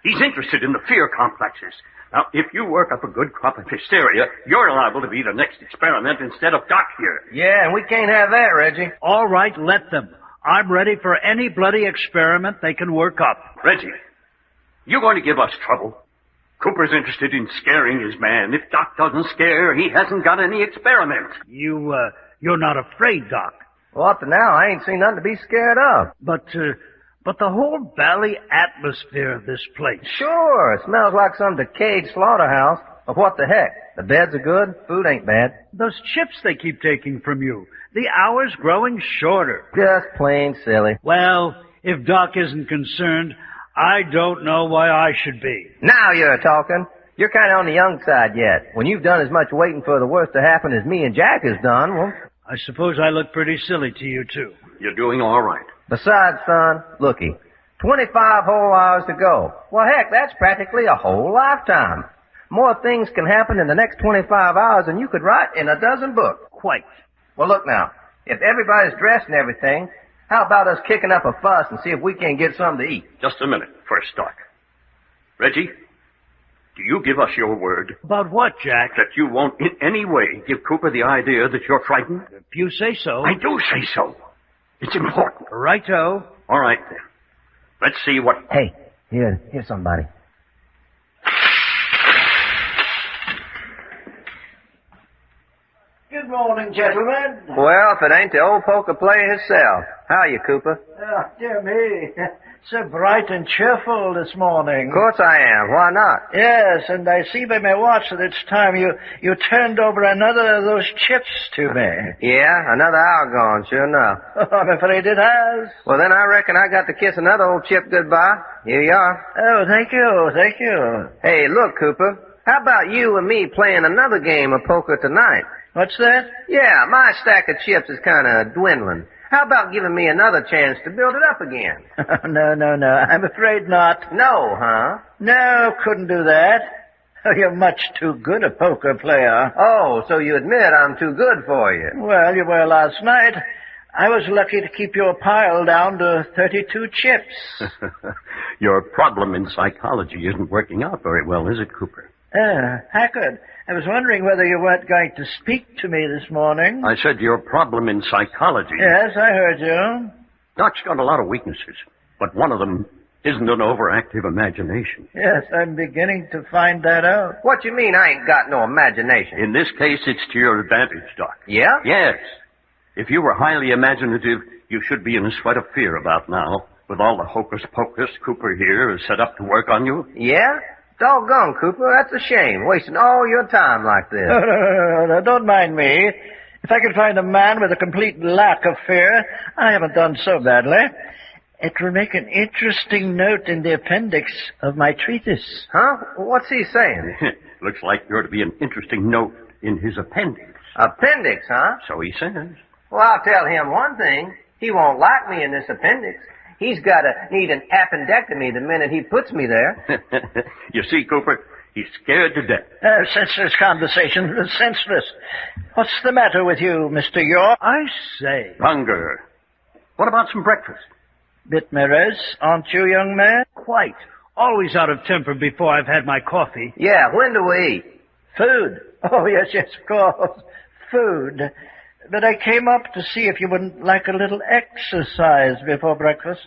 He's interested in the fear complexes. Now, if you work up a good crop of hysteria, you're liable to be the next experiment instead of Doc here. Yeah, and we can't have that, Reggie. All right, let them. I'm ready for any bloody experiment they can work up. Reggie, you're going to give us trouble. Cooper's interested in scaring his man. If Doc doesn't scare, he hasn't got any experiment. You're not afraid, Doc. Well, up to now, I ain't seen nothing to be scared of. But the whole bally atmosphere of this place. Sure, it smells like some decayed slaughterhouse. But what the heck? The beds are good, food ain't bad. Those chips they keep taking from you. The hours growing shorter. Just plain silly. Well, if Doc isn't concerned, I don't know why I should be. Now you're talking. You're kind of on the young side yet. When you've done as much waiting for the worst to happen as me and Jack has done, well... I suppose I look pretty silly to you, too. You're doing all right. Besides, son, looky, 25 whole hours to go. Well, heck, that's practically a whole lifetime. More things can happen in the next 25 hours than you could write in a dozen books. Quite. Well, look now. If everybody's dressed and everything, how about us kicking up a fuss and see if we can get something to eat? Just a minute first, Doc. Reggie, Do you give us your word About what, Jack? that you won't in any way give Cooper the idea that you're frightened? If you say so. I do say so. It's important. Righto. All right, then. Let's see what... Hey, here's somebody. Good morning, gentlemen. Well, if it ain't the old poker player himself. How are you, Cooper? Oh, dear me. So bright and cheerful this morning. Of course I am. Why not? Yes, and I see by my watch that it's time you turned over another of those chips to me. Yeah, another hour gone, sure enough. Oh, I'm afraid it has. Well, then I reckon I got to kiss another old chip goodbye. Here you are. Oh, thank you. Hey, look, Cooper. How about you and me playing another game of poker tonight? What's that? Yeah, my stack of chips is kind of dwindling. How about giving me another chance to build it up again? No. I'm afraid not. No, huh? No, couldn't do that. Oh, you're much too good a poker player. Oh, so you admit I'm too good for you. Well, you were last night. I was lucky to keep your pile down to 32 chips. Your problem in psychology isn't working out very well, is it, Cooper? Hackard, I was wondering whether you weren't going to speak to me this morning. I said your problem in psychology. Yes, I heard you. Doc's got a lot of weaknesses, but one of them isn't an overactive imagination. Yes, I'm beginning to find that out. What you mean I ain't got no imagination? In this case, it's to your advantage, Doc. Yeah? Yes. If you were highly imaginative, you should be in a sweat of fear about now. With all the hocus-pocus Cooper here is set up to work on you. Yeah? Doggone, Cooper, that's a shame, wasting all your time like this. No, don't mind me. If I could find a man with a complete lack of fear, I haven't done so badly. It will make an interesting note in the appendix of my treatise. Huh? What's he saying? Looks like you're to be an interesting note in his appendix. Appendix, huh? So he says. Well, I'll tell him one thing. He won't like me in this appendix. He's got to need an appendectomy the minute he puts me there. You see, Cooper, he's scared to death. Senseless conversation. Senseless. What's the matter with you, Mr. York? I say. Hunger. What about some breakfast? Bit morose, aren't you, young man? Quite. Always out of temper before I've had my coffee. Yeah, when do we eat? Food. Oh, yes, of course. Food. But I came up to see if you wouldn't like a little exercise before breakfast.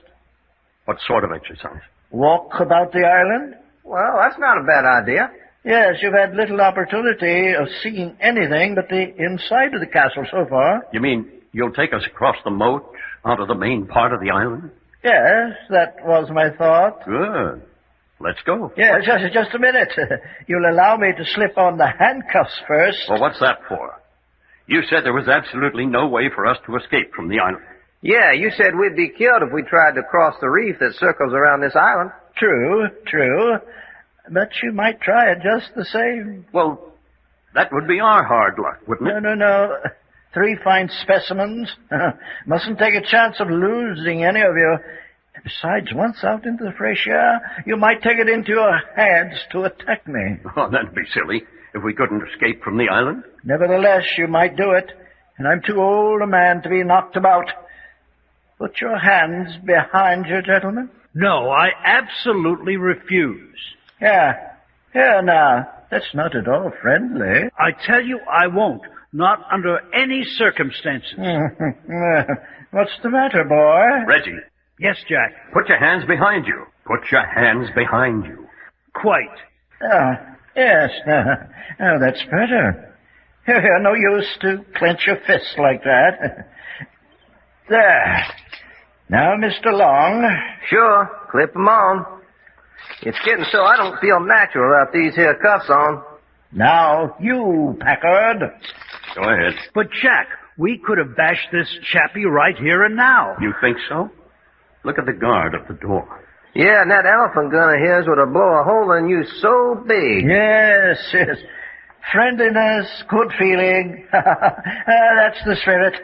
What sort of exercise? Walk about the island? Well, that's not a bad idea. Yes, you've had little opportunity of seeing anything but the inside of the castle so far. You mean you'll take us across the moat onto the main part of the island? Yes, that was my thought. Good. Let's go. Yes, just a minute. You'll allow me to slip on the handcuffs first. Well, what's that for? You said there was absolutely no way for us to escape from the island. Yeah, you said we'd be killed if we tried to cross the reef that circles around this island. True. But you might try it just the same. Well, that would be our hard luck, wouldn't it? No. 3 fine specimens. Mustn't take a chance of losing any of you. Besides, once out into the fresh air, you might take it into your hands to attack me. Oh, that'd be silly if we couldn't escape from the island. Nevertheless, you might do it, and I'm too old a man to be knocked about. Put your hands behind you, gentlemen. No, I absolutely refuse. Here now. That's not at all friendly. I tell you I won't. Not under any circumstances. What's the matter, boy? Reggie. Yes, Jack. Put your hands behind you. Put your hands behind you. Quite. Yes. Oh, that's better. Here, no use to clench your fist like that. There. Now, Mr. Long. Sure, clip 'em on. It's getting so I don't feel natural without these here cuffs on. Now, you, Packard. Go ahead. But, Jack, we could have bashed this chappie right here and now. You think so? Look at the guard at the door. Yeah, and that elephant gun of his would have blown a hole in you so big. Yes. Friendliness, good feeling. That's the spirit.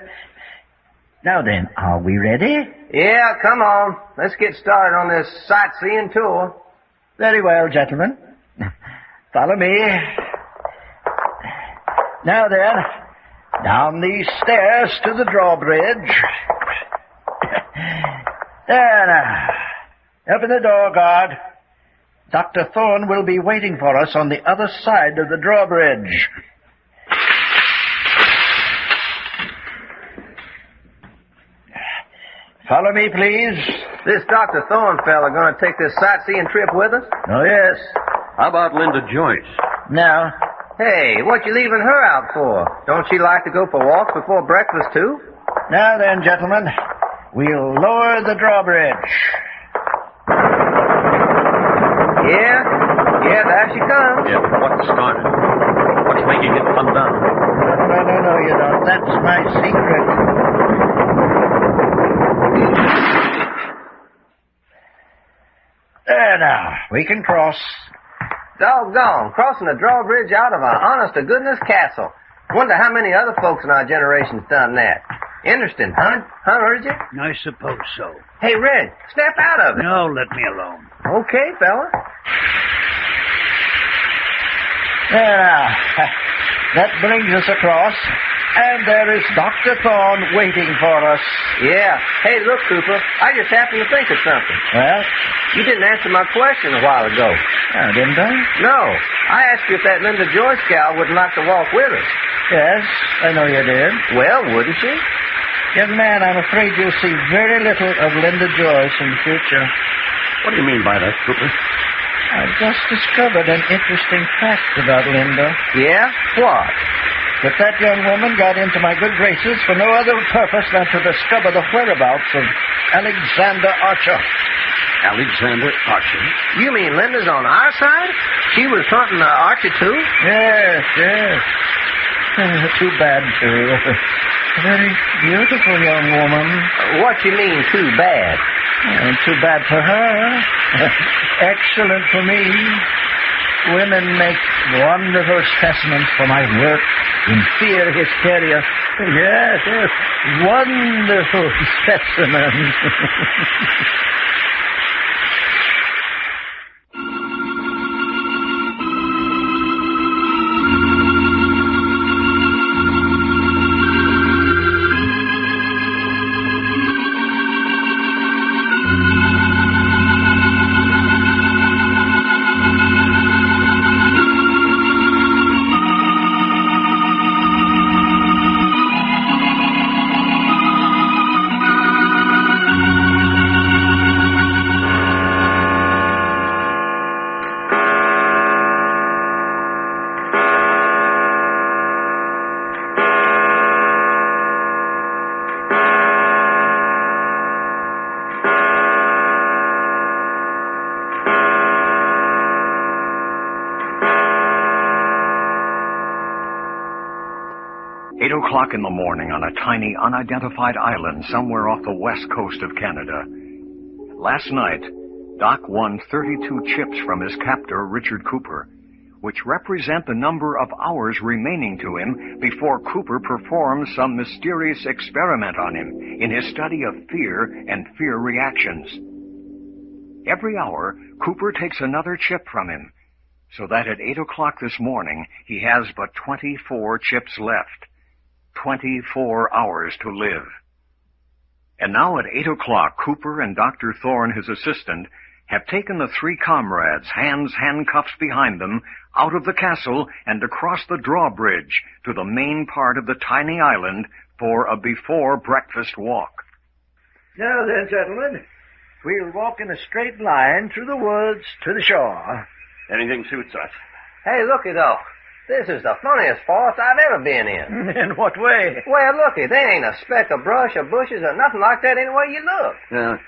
Now then, are we ready? Yeah, come on. Let's get started on this sightseeing tour. Very well, gentlemen. Follow me. Now then, down these stairs to the drawbridge. There now. Open the door, guard. Dr. Thorne will be waiting for us on the other side of the drawbridge. Follow me, please. This Dr. Thorne fella going to take this sightseeing trip with us? Oh, yes. How about Linda Joyce? Now, Hey, what you leaving her out for? Don't she like to go for walks before breakfast, too? now then, gentlemen, we'll lower the drawbridge. Yeah, there she comes. Yeah, but what started? What's making it come down? No, you don't. That's my secret. There now, we can cross. Doggone, crossing the drawbridge out of an honest-to-goodness castle. Wonder how many other folks in our generation's done that. Interesting, huh? Huh, Reggie? I suppose so. Hey, Red, step out of it. No, let me alone. Okay, fella. There now, that brings us across, and there is Dr. Thorne waiting for us. Yeah. Hey, look, Cooper, I just happened to think of something. Well, You didn't answer my question a while ago. oh, didn't I? No. I asked you if that Linda Joyce gal wouldn't like to walk with us. Yes, I know you did. Well, wouldn't she? Young man, I'm afraid you'll see very little of Linda Joyce in the future. What do you mean by that, Cooper? I've just discovered an interesting fact about Linda. Yeah? What? That young woman got into my good graces for no other purpose than to discover the whereabouts of Alexander Archer. Alexander Archer? You mean Linda's on our side? She was hunting Archie, too? Yes. Too bad, too. A very beautiful young woman. What you mean, too bad? Too bad for her. Excellent for me. Women make wonderful specimens for my work in fear hysteria. Yes. Wonderful specimens. 8 o'clock in the morning on a tiny, unidentified island somewhere off the west coast of Canada. Last night, Doc won 32 chips from his captor, Richard Cooper, which represent the number of hours remaining to him before Cooper performs some mysterious experiment on him in his study of fear and fear reactions. Every hour, Cooper takes another chip from him, so that at 8 o'clock this morning, he has but 24 chips left. 24 hours to live. And now at 8 o'clock, Cooper and Dr. Thorne, his assistant, have taken the three comrades, hands handcuffs behind them, out of the castle and across the drawbridge to the main part of the tiny island for a before-breakfast walk. Now then, gentlemen, we'll walk in a straight line through the woods to the shore. Anything suits us. Hey, looky, though. This is the funniest forest I've ever been in. In what way? Well, looky, there ain't a speck of brush or bushes or nothing like that anywhere you look. Yeah, it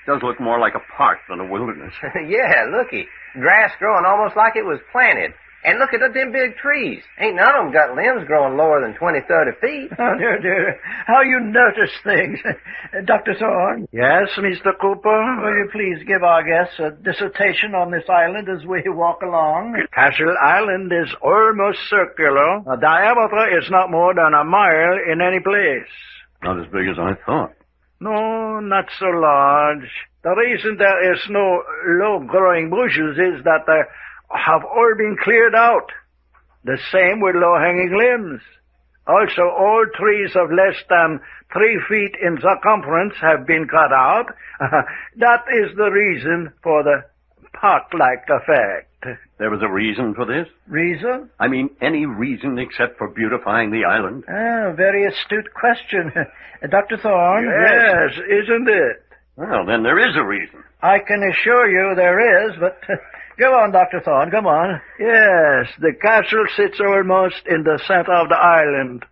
does look more like a park than a wilderness. Yeah, looky. Grass growing almost like it was planted. And look at them big trees. Ain't none of them got limbs growing lower than 20, 30 feet. Oh, dear. How you notice things. Dr. Thorne? Yes, Mr. Cooper? Will you please give our guests a dissertation on this island as we walk along? Castle Island is almost circular. The diameter is not more than a mile in any place. Not as big as I thought. No, not so large. The reason there is no low-growing bushes is that there have all been cleared out. The same with low-hanging limbs. Also, all trees of less than 3 feet in circumference have been cut out. That is the reason for the hawk-like effect. There was a reason for this? Reason? I mean, any reason except for beautifying the island? Ah, very astute question. Dr. Thorne? Yes, isn't it? Well, then there is a reason. I can assure you there is, but go on, Dr. Thorne, come on. Yes, the castle sits almost in the center of the island.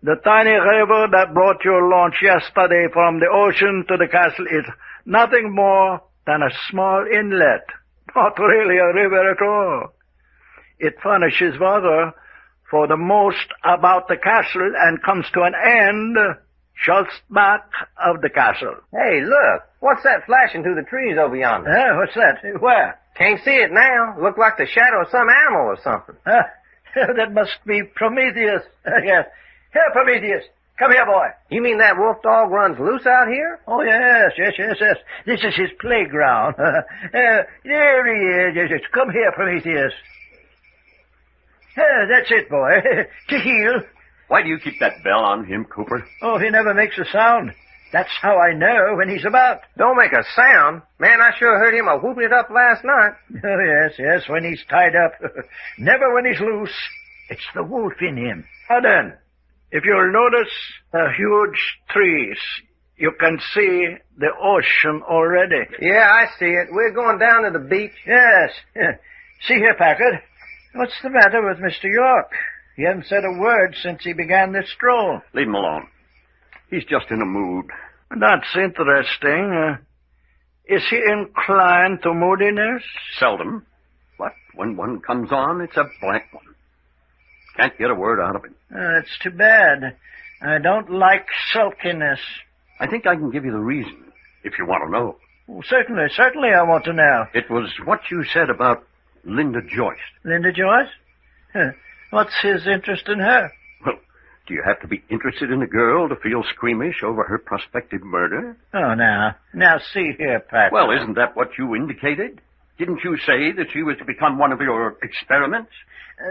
The tiny river that brought your launch yesterday from the ocean to the castle is nothing more than a small inlet. Not really a river at all. It furnishes water for the most about the castle and comes to an end just back of the castle. Hey, look. What's that flashing through the trees over yonder? What's that? Where? Can't see it now. Look like the shadow of some animal or something. That must be Prometheus. Yes. Here, Prometheus. Come here, boy. You mean that wolf dog runs loose out here? Oh, yes. This is his playground. There he is. Yes. Come here, Prometheus. That's it, boy. To heel. Why do you keep that bell on him, Cooper? Oh, he never makes a sound. That's how I know when he's about. Don't make a sound. Man, I sure heard him whooping it up last night. Oh, yes, when he's tied up. Never when he's loose. It's the wolf in him. Now then, if you'll notice the huge trees, you can see the ocean already. Yeah, I see it. We're going down to the beach. Yes. See here, Packard. What's the matter with Mr. York? He hasn't said a word since he began this stroll. Leave him alone. He's just in a mood. That's interesting. Is he inclined to moodiness? Seldom. But when one comes on, it's a blank one. Can't get a word out of him. That's too bad. I don't like sulkiness. I think I can give you the reason, if you want to know. Oh, certainly I want to know. It was what you said about Linda Joyce. Linda Joyce? What's his interest in her? Well, do you have to be interested in a girl to feel squeamish over her prospective murder? Oh, now see here, Packard. Well, isn't that what you indicated? Didn't you say that she was to become one of your experiments?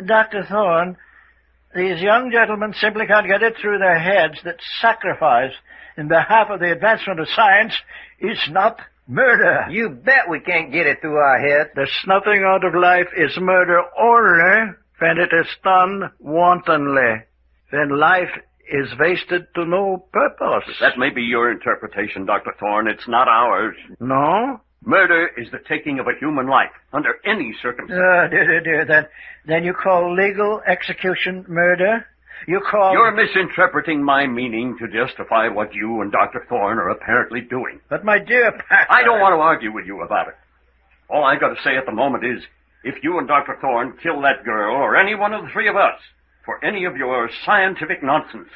Dr. Thorne, these young gentlemen simply can't get it through their heads that sacrifice in behalf of the advancement of science is not murder. You bet we can't get it through our heads. The snuffing out of life is murder only when it is done wantonly, when life is wasted to no purpose. That may be your interpretation, Dr. Thorne. It's not ours. No? Murder is the taking of a human life, under any circumstance. Dear. Then you call legal execution murder? You're misinterpreting my meaning to justify what you and Dr. Thorne are apparently doing. But my dear Packard... I don't want to argue with you about it. All I've got to say at the moment is, if you and Dr. Thorne kill that girl, or any one of the three of us, for any of your scientific nonsense,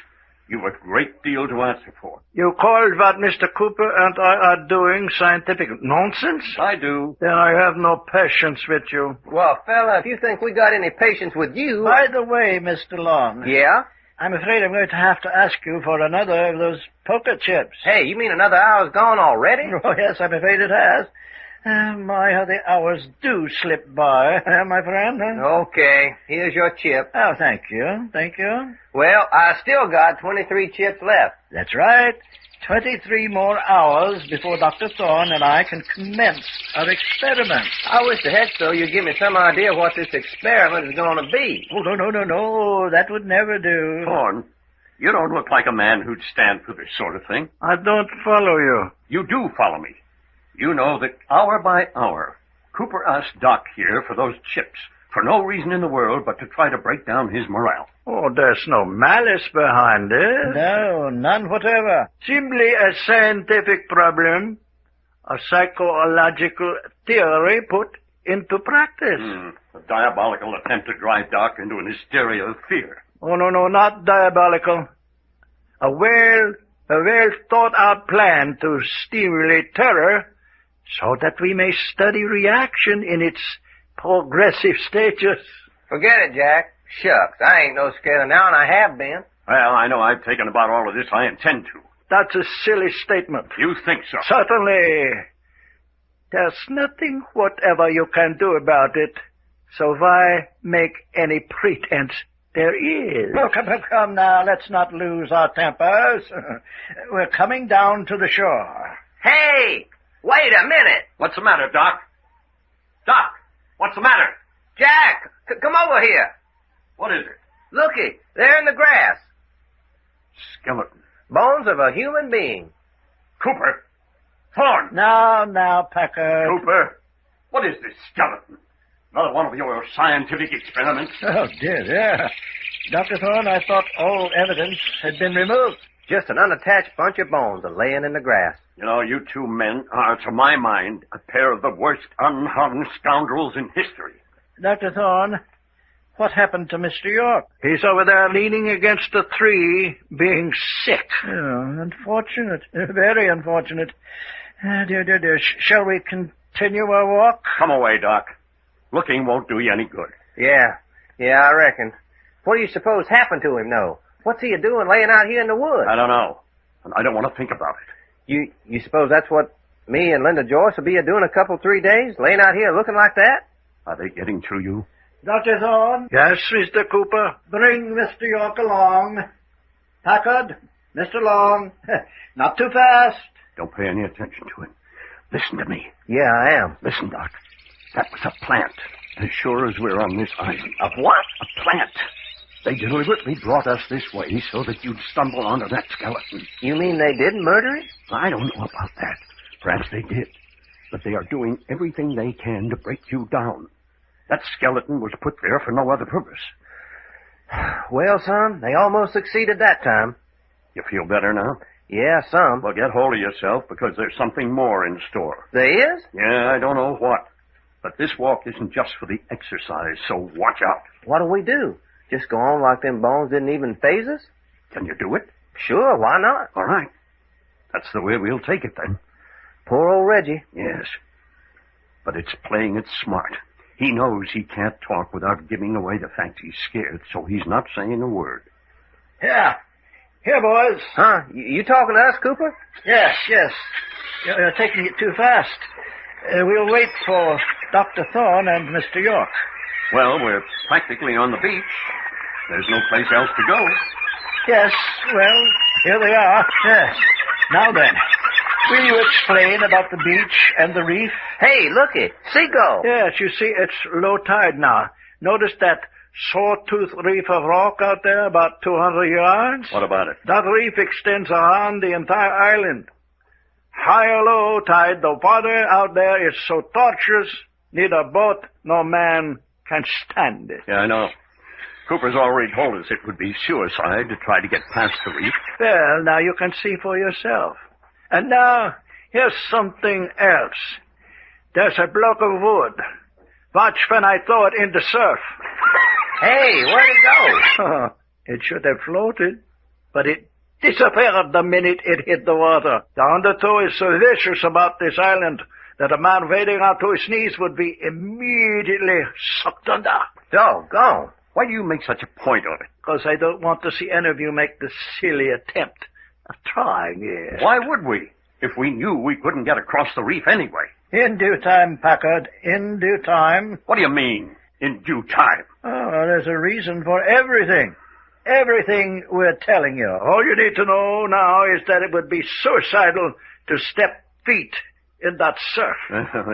you've a great deal to answer for. You called what Mr. Cooper and I are doing scientific nonsense? I do. Then I have no patience with you. Well, fella, if you think we got any patience with you... By the way, Mr. Long... Yeah? I'm afraid I'm going to have to ask you for another of those poker chips. Hey, you mean another hour's gone already? Oh, yes, I'm afraid it has. My, how the hours do slip by, my friend. Okay, here's your chip. Oh, thank you. Well, I still got 23 chips left. That's right. 23 more hours before Dr. Thorne and I can commence our experiment. I wish to heck so you'd give me some idea what this experiment is going to be. Oh, no. That would never do. Thorne, you don't look like a man who'd stand for this sort of thing. I don't follow you. You do follow me. You know that hour by hour, Cooper asked Doc here for those chips, for no reason in the world but to try to break down his morale. Oh, there's no malice behind it. No, none whatever. Simply a scientific problem, a psychological theory put into practice. A diabolical attempt to drive Doc into an hysteria of fear. Oh, no, not diabolical. A well thought-out plan to stimulate terror so that we may study reaction in its progressive stages. Forget it, Jack. Shucks, I ain't no scared now, and I have been. Well, I know I've taken about all of this. I intend to. That's a silly statement. You think so? Certainly. There's nothing whatever you can do about it, so why make any pretense there is? Oh, come now, let's not lose our tempers. We're coming down to the shore. Hey! Wait a minute! What's the matter, Doc? Doc, what's the matter? Jack, come over here. What is it? Looky, there in the grass. Skeleton. Bones of a human being. Cooper. Thorne. Now, Packard. Cooper, what is this skeleton? Another one of your scientific experiments? Oh, dear, yeah. Dr. Thorne, I thought all evidence had been removed. Just an unattached bunch of bones laying in the grass. You know, you two men are, to my mind, a pair of the worst unhung scoundrels in history. Dr. Thorne, what happened to Mr. York? He's over there leaning against a tree, being sick. Oh, unfortunate. Very unfortunate. Dear. Shall we continue our walk? Come away, Doc. Looking won't do you any good. Yeah, I reckon. What do you suppose happened to him, though? What's he doing laying out here in the woods? I don't know. And I don't want to think about it. You suppose that's what me and Linda Joyce will be doing a couple, 3 days? Laying out here looking like that? Are they getting to you? Dr. Thorne? Yes, Mr. Cooper. Bring Mr. York along. Packard, Mr. Long. Not too fast. Don't pay any attention to him. Listen to me. Yeah, I am. Listen, Doc. That was a plant. As sure as we're on this island. A what? A plant. They deliberately brought us this way so that you'd stumble onto that skeleton. You mean they didn't murder him? I don't know about that. Perhaps they did. But they are doing everything they can to break you down. That skeleton was put there for no other purpose. Well, son, they almost succeeded that time. You feel better now? Yeah, some. Well, get hold of yourself, because there's something more in store. There is? Yeah, I don't know what. But this walk isn't just for the exercise, so watch out. What'll we do? Just go on like them bones didn't even faze us? Can you do it? Sure, why not? All right. That's the way we'll take it, then. Poor old Reggie. Yes. But it's playing it smart. He knows he can't talk without giving away the fact he's scared, so he's not saying a word. Here, boys. Huh? You talking to us, Cooper? Yes. You're taking it too fast. We'll wait for Dr. Thorne and Mr. York. Well, we're practically on the beach. There's no place else to go. Yes, well, here they are. Yes. Now then, will you explain about the beach and the reef? Hey, looky, seagull. Yes, you see, it's low tide now. Notice that sawtooth reef of rock out there about 200 yards? What about it? That reef extends around the entire island. High or low tide, the water out there is so tortuous, neither boat nor man can stand it. Yeah, I know. Cooper's already told us it would be suicide to try to get past the reef. Well, now you can see for yourself. And now, here's something else. There's a block of wood. Watch when I throw it in the surf. Hey, where'd it go? It should have floated, but it disappeared the minute it hit the water. The undertow is so vicious about this island that a man wading out to his knees would be immediately sucked under. Doggone. Why do you make such a point of it? Because I don't want to see any of you make the silly attempt of trying, yes. Why would we, if we knew we couldn't get across the reef anyway? In due time, Packard, in due time. What do you mean, in due time? Oh, there's a reason for everything. Everything we're telling you. All you need to know now is that it would be suicidal to step feet in that surf.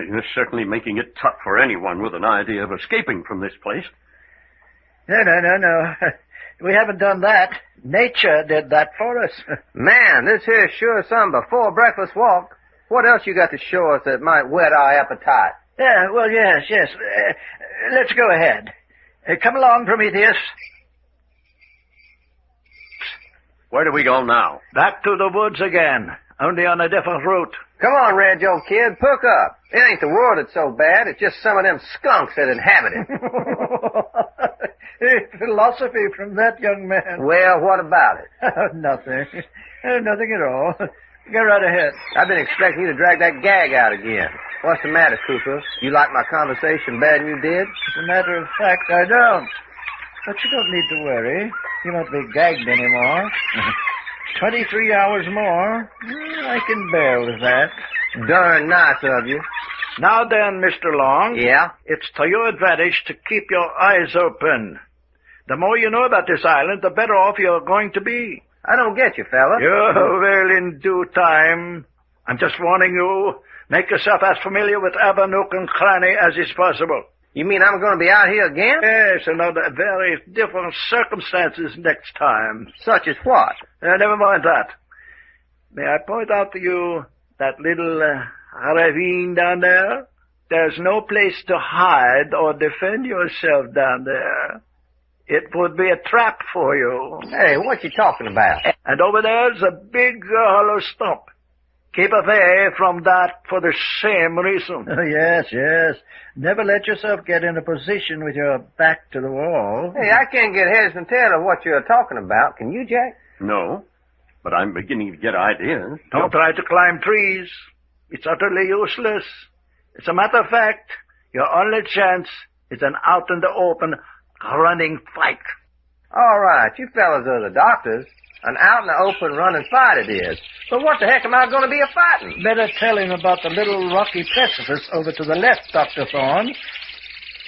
You're certainly making it tough for anyone with an idea of escaping from this place. No. We haven't done that. Nature did that for us. Man, this here's sure some before breakfast walk. What else you got to show us that might whet our appetite? Yeah, well, yes. Let's go ahead. Come along, Prometheus. Where do we go now? Back to the woods again, only on a different route. Come on, Reg, old kid, perk up. It ain't the world that's so bad, it's just some of them skunks that inhabit it. Philosophy from that young man. Well, what about it? Nothing. Nothing at all. Go right ahead. I've been expecting you to drag that gag out again. What's the matter, Cooper? You like my conversation better than you did? As a matter of fact, I don't. But you don't need to worry. You won't be gagged anymore. 23 hours more. I can bear with that. Darn nice of you. Now then, Mr. Long. Yeah? It's to your advantage to keep your eyes open. The more you know about this island, the better off you're going to be. I don't get you, fella. Oh, well, in due time, I'm just warning you. Make yourself as familiar with every nook and cranny as is possible. You mean I'm going to be out here again? Yes, and under very different circumstances next time. Such as what? Never mind that. May I point out to you that little ravine down there? There's no place to hide or defend yourself down there. It would be a trap for you. Hey, what you talking about? And over there's a big hollow stump. Keep away from that for the same reason. Oh, yes. Never let yourself get in a position with your back to the wall. Hey, I can't get heads and tail of what you're talking about. Can you, Jack? No, but I'm beginning to get ideas. Don't try to climb trees. It's utterly useless. As a matter of fact, your only chance is an out in the open running fight. All right, you fellas are the doctors. An out in the open running fight it is. But what the heck am I going to be a fighting? Better tell him about the little rocky precipice over to the left, Dr. Thorne.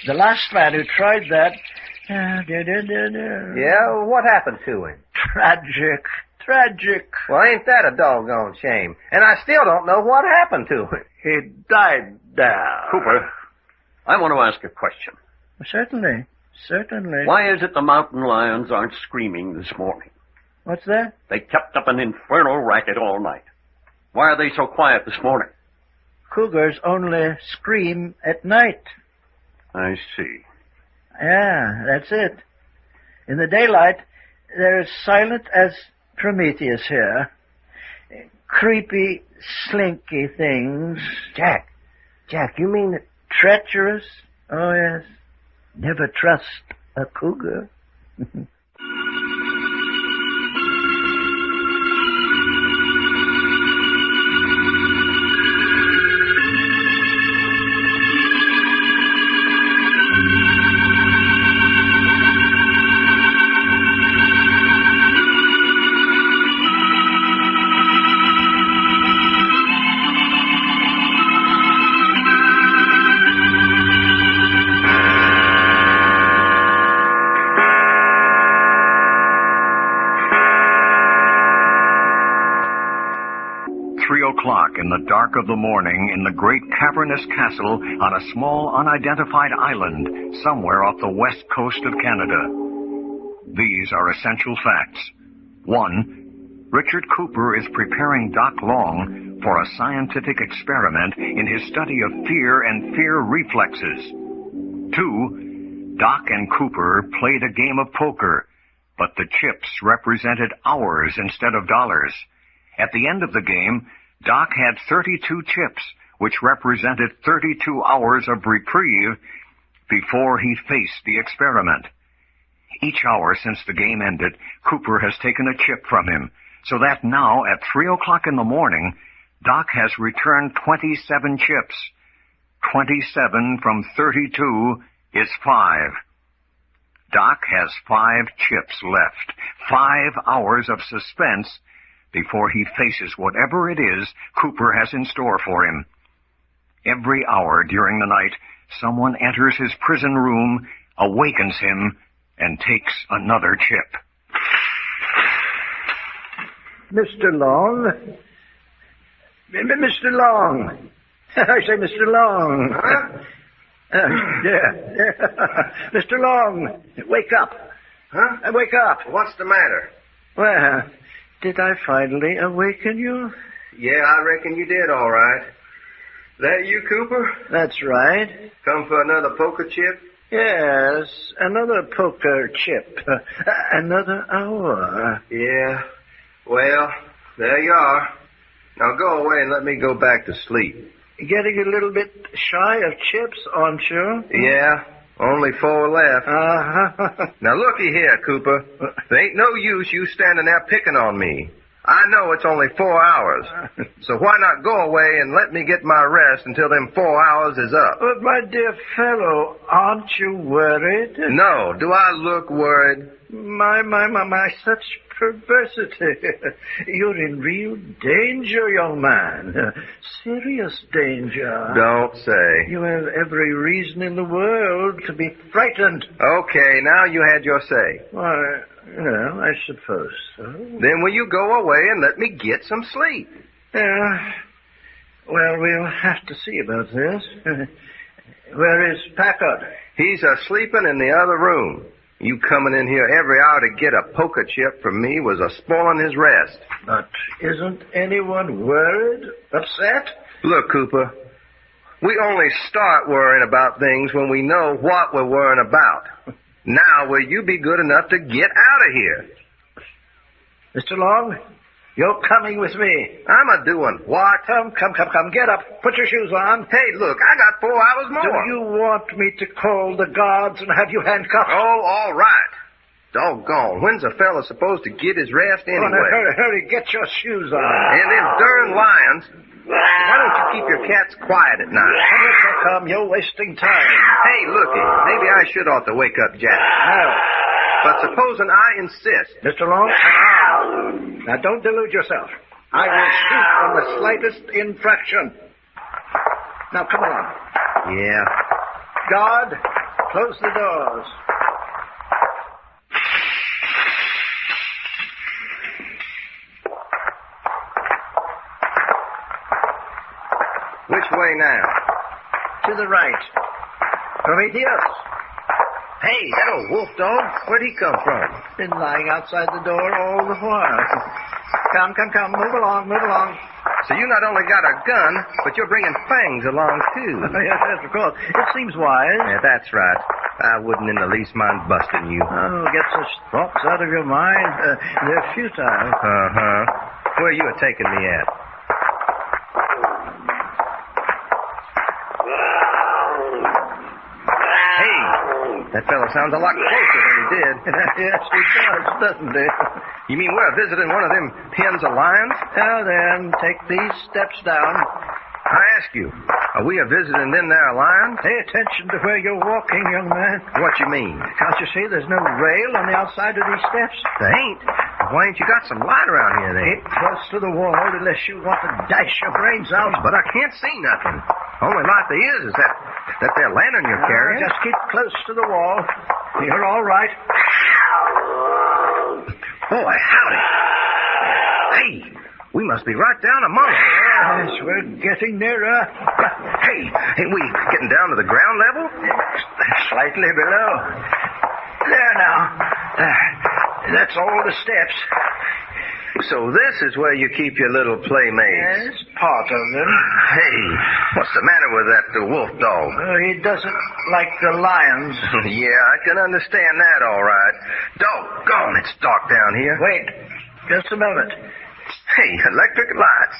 The last man who tried that... Yeah, what happened to him? Tragic. Well, ain't that a doggone shame? And I still don't know what happened to him. He died there. Cooper, I want to ask a question. Certainly. Why is it the mountain lions aren't screaming this morning? What's that? They kept up an infernal racket all night. Why are they so quiet this morning? Cougars only scream at night. I see. Yeah, that's it. In the daylight, they're as silent as Prometheus here. Creepy, slinky things. Jack, you mean... Treacherous? Oh, yes. Never trust a cougar. 3 o'clock in the dark of the morning in the great cavernous castle on a small unidentified island somewhere off the west coast of Canada. These are essential facts. 1. Richard Cooper is preparing Doc Long for a scientific experiment in his study of fear and fear reflexes. 2. Doc and Cooper played a game of poker, but the chips represented hours instead of dollars. At the end of the game, Doc had 32 chips, which represented 32 hours of reprieve before he faced the experiment. Each hour since the game ended, Cooper has taken a chip from him, so that now at 3 o'clock in the morning, Doc has returned 27 chips. 27 from 32 is 5. Doc has 5 chips left, 5 hours of suspense before he faces whatever it is Cooper has in store for him. Every hour during the night, someone enters his prison room, awakens him, and takes another chip. Mr. Long? Mr. Long! I say, Mr. Long. Huh? Yeah. Mr. Long, wake up. Huh? Wake up. What's the matter? Well, did I finally awaken you? Yeah, I reckon you did all right. That you, Cooper? That's right. Come for another poker chip? Yes, another poker chip. Another hour. Yeah. Well, there you are. Now go away and let me go back to sleep. Getting a little bit shy of chips, aren't you? Yeah, only 4 left. Uh-huh. Now looky here, Cooper. There ain't no use you standing there picking on me. I know it's only 4 hours. So why not go away and let me get my rest until them 4 hours is up? But my dear fellow, aren't you worried? No, do I look worried? My, such perversity. You're in real danger, young man. Serious danger. Don't say. You have every reason in the world to be frightened. Okay, now you had your say. Why, well, I suppose so. Then will you go away and let me get some sleep? Yeah, Well, we'll have to see about this. Where is Packard? He's sleeping in the other room. You coming in here every hour to get a poker chip from me was spoiling his rest. But isn't anyone worried? Upset? Look, Cooper, we only start worrying about things when we know what we're worrying about. Now, will you be good enough to get out of here? Mr. Long, you're coming with me. I'm doing what? Come. Get up. Put your shoes on. Hey, look, I got 4 hours more. Do you want me to call the guards and have you handcuffed? Oh, all right. Doggone. When's a fella supposed to get his rest anyway? Oh, hurry. Get your shoes on. And them darn lions. Why don't you keep your cats quiet at night? Come, you're wasting time. Hey, looky, maybe I should ought to wake up Jack. No. But supposing I insist. Mr. Long, now don't delude yourself. I will shoot on the slightest infraction. Now, come along. Yeah. Guard, close the doors. Which way now? To the right. Prometheus. Hey, that old wolf dog. Where'd he come from? Been lying outside the door all the while. Come. Move along. So you not only got a gun, but you're bringing fangs along, too. Yes, of course. It seems wise. Yeah, that's right. I wouldn't in the least mind busting you. Oh, get such thoughts out of your mind. They're futile. Uh-huh. Where you are taking me at? Hey, that fellow sounds a lot closer than he did. Yes, he does, doesn't he? You mean we're visiting one of them pens of lions? Now then, take these steps down. I ask you, are we visiting them there lions? Pay attention to where you're walking, young man. What you mean? Can't you see there's no rail on the outside of these steps? There ain't. Why ain't you got some light around here then? Get close to the wall unless you want to dash your brains out. But I can't see nothing. Only light there is that there lantern you're carrying. Just keep close to the wall. You're all right. Boy, howdy. Hey, we must be right down among them. Yes, we're getting nearer. Hey, ain't we getting down to the ground level? Slightly below. There now. That's all the steps. So this is where you keep your little playmates? Yes, part of them. Hey, what's the matter with that wolf dog? He doesn't like the lions. Yeah, I can understand that all right. Doggone, it's dark down here. Wait, just a moment. Hey, electric lights.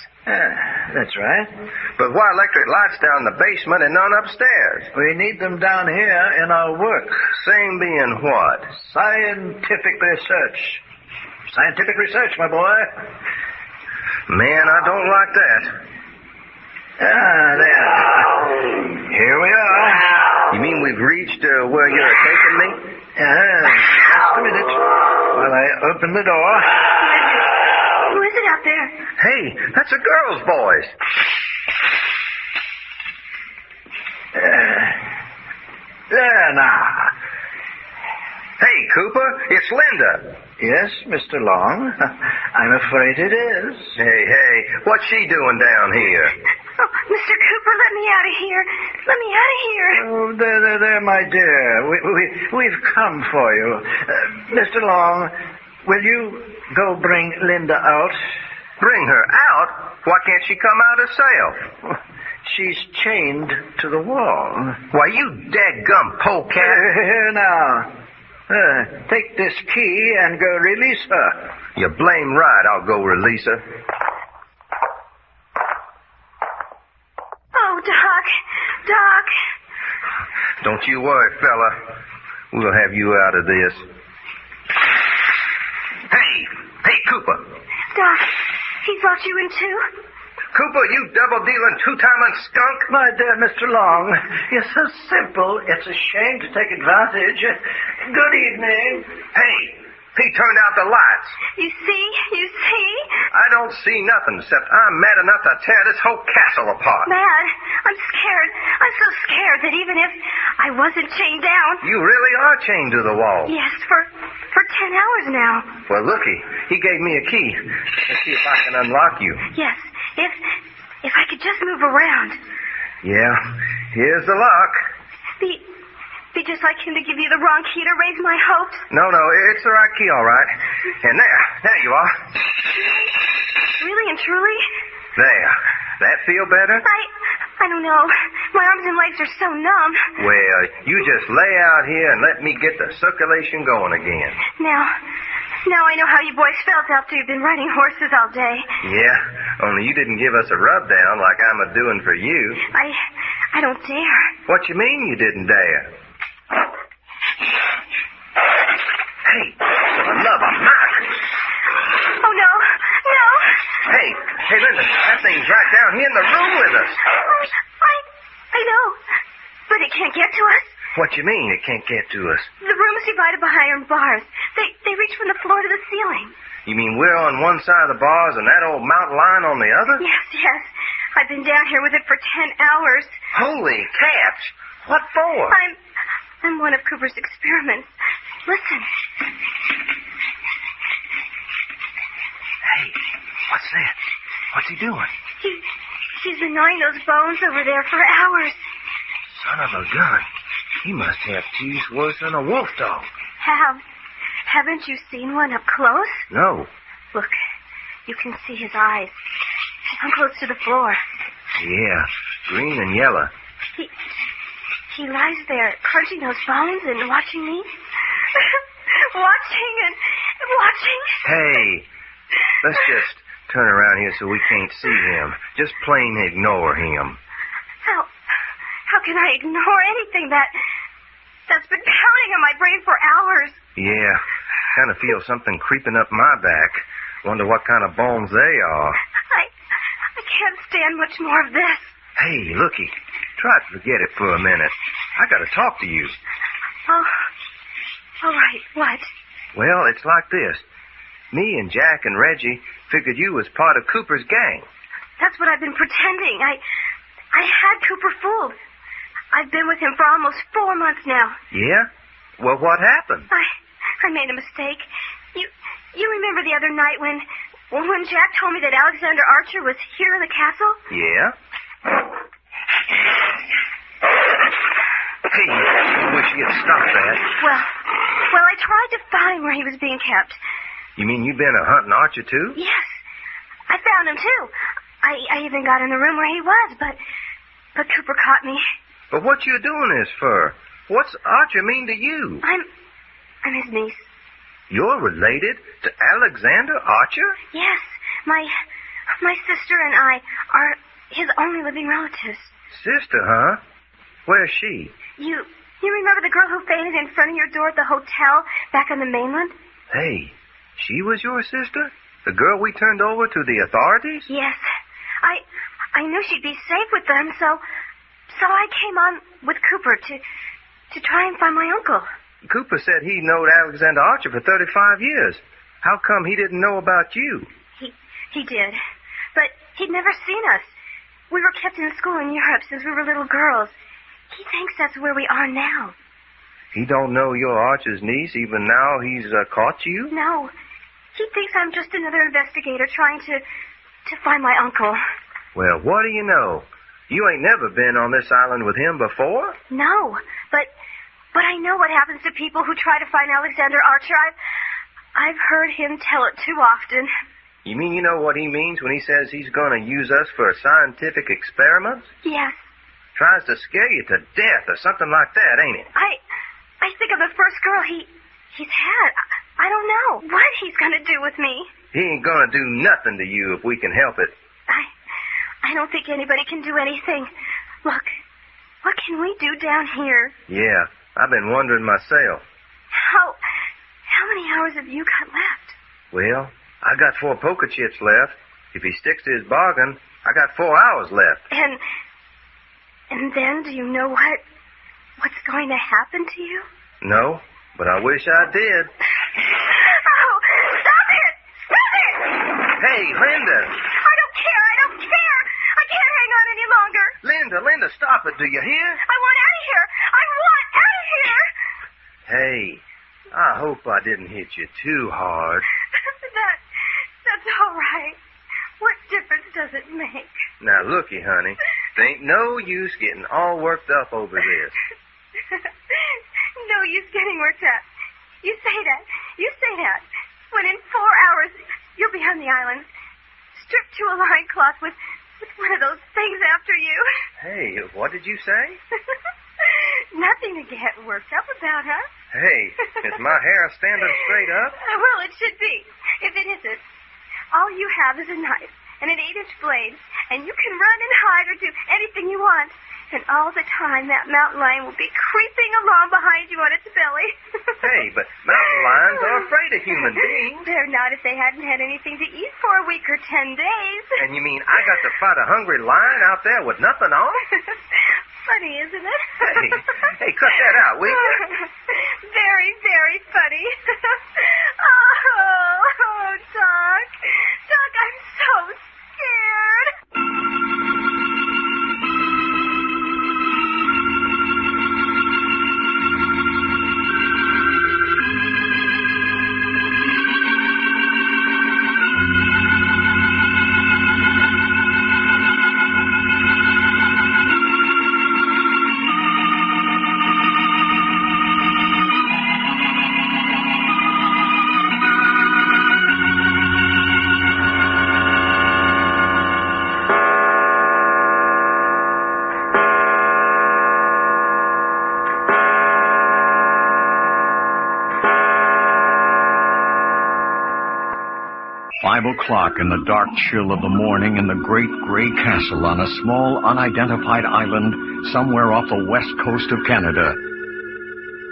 That's right. But why electric lights down in the basement and none upstairs? We need them down here in our work. Same being what? Scientific research. Scientific research, my boy. Man, I don't like that. There. Here we are. You mean we've reached where you're taking me? Just a minute while I open the door. Who is it out there? Hey, that's a girl's voice. There now. Hey, Cooper, it's Linda. Yes, Mr. Long. I'm afraid it is. Hey, what's she doing down here? Oh, Mr. Cooper, let me out of here. Let me out of here. Oh, there, my dear. We've come for you. Mr. Long, will you go bring Linda out? Bring her out? Why can't she come out herself? She's chained to the wall. Why, you dadgum polecat. Here now. Take this key and go release her. You're blame right. I'll go release her. Oh, Doc. Don't you worry, fella. We'll have you out of this. Hey, Cooper. Doc, he brought you in too? Cooper, you double-dealing, two-timing skunk. My dear Mr. Long, you're so simple, it's a shame to take advantage. Good evening. Hey, he turned out the lights. You see? I don't see nothing, except I'm mad enough to tear this whole castle apart. Mad? I'm scared. I'm so scared that even if I wasn't chained down... You really are chained to the wall. Yes, for 10 hours now. Well, looky, he gave me a key. Let's see if I can unlock you. Yes, If I could just move around. Yeah, here's the lock. Be just like him to give you the wrong key to raise my hopes. No, it's the right key, all right. And there you are. Really and truly? There. That feel better? I don't know. My arms and legs are so numb. Well, you just lay out here and let me get the circulation going again. Now I know how you boys felt after you've been riding horses all day. Yeah, only you didn't give us a rub down like I'm a-doing for you. I don't dare. What you mean you didn't dare? Hey, for the love of Mark! Oh, no. Hey, Linda, that thing's right down here in the room with us. I know, but it can't get to us. What you mean it can't get to us? The room is divided by iron bars. They reach from the floor to the ceiling. You mean we're on one side of the bars and that old mountain lion on the other? Yes. I've been down here with it for 10 hours. Holy cats! What for? I'm one of Cooper's experiments. Listen. Hey, what's that? What's he doing? He's been gnawing those bones over there for hours. Son of a gun. He must have teeth worse than a wolf dog. Haven't you seen one up close? No. Look, you can see his eyes. I'm close to the floor. Yeah, green and yellow. He lies there, crunching those bones and watching me. watching. Hey, let's just turn around here so we can't see him. Just plain ignore him. How can I ignore anything that's been pounding in my brain for hours? Yeah, kind of feel something creeping up my back. Wonder what kind of bones they are. I can't stand much more of this. Hey, looky. Try to forget it for a minute. I gotta talk to you. Oh, all right. What? Well, it's like this. Me and Jack and Reggie figured you was part of Cooper's gang. That's what I've been pretending. I had Cooper fooled. I've been with him for almost 4 months now. Yeah? Well, what happened? I made a mistake. You remember the other night when Jack told me that Alexander Archer was here in the castle? Yeah? Hey, I wish you'd stop that. Well, I tried to find where he was being kept. You mean you've been a hunting Archer, too? Yes. I found him, too. I even got in the room where he was, but Cooper caught me. But what you doing this for? What's Archer mean to you? I'm his niece. You're related to Alexander Archer? Yes. My sister and I are his only living relatives. Sister, huh? Where's she? You remember the girl who fainted in front of your door at the hotel back on the mainland? Hey, she was your sister? The girl we turned over to the authorities? Yes. I knew she'd be safe with them, so I came on with Cooper to try and find my uncle. Cooper said he knowed Alexander Archer for 35 years. How come he didn't know about you? He did. But he'd never seen us. We were kept in school in Europe since we were little girls. He thinks that's where we are now. He don't know you're Archer's niece, even now he's caught you? No. He thinks I'm just another investigator trying to find my uncle. Well, what do you know? You ain't never been on this island with him before? No, but I know what happens to people who try to find Alexander Archer. I've heard him tell it too often. You mean you know what he means when he says he's going to use us for scientific experiments? Yes. Tries to scare you to death or something like that, ain't it? I think of the first girl he's had. I don't know what he's going to do with me. He ain't going to do nothing to you if we can help it. I don't think anybody can do anything. Look, what can we do down here? Yeah, I've been wondering myself. How many hours have you got left? Well, I got 4 poker chips left. If he sticks to his bargain, I got 4 hours left. And then do you know what's going to happen to you? No, but I wish I did. Oh, stop it! Stop it! Hey, Linda! I don't care! I can't hang on any longer. Linda, stop it, do you hear? I want out of here! I want out of here! Hey, I hope I didn't hit you too hard. That's all right. What difference does it make? Now, looky, honey. There ain't no use getting all worked up over this. No use getting worked up. You say that. When in 4 hours, you'll be on the island, stripped to a loincloth with one of those things after you. Hey, what did you say? Nothing to get worked up about, huh? Hey, is my hair standing straight up? Well, it should be. If it isn't, all you have is a knife and an 8-inch blade, and you can run and hide or do anything you want. And all the time, that mountain lion will be creeping along behind you on its belly. Hey, but mountain lions are afraid of human beings. They're not if they hadn't had anything to eat for a week or 10 days. And you mean I got to fight a hungry lion out there with nothing on? Funny, isn't it? Hey, cut that out, will you? Very, very funny. Oh, Doc. Doc, I'm so scared. o'clock in the dark chill of the morning in the great gray castle on a small unidentified island somewhere off the west coast of Canada.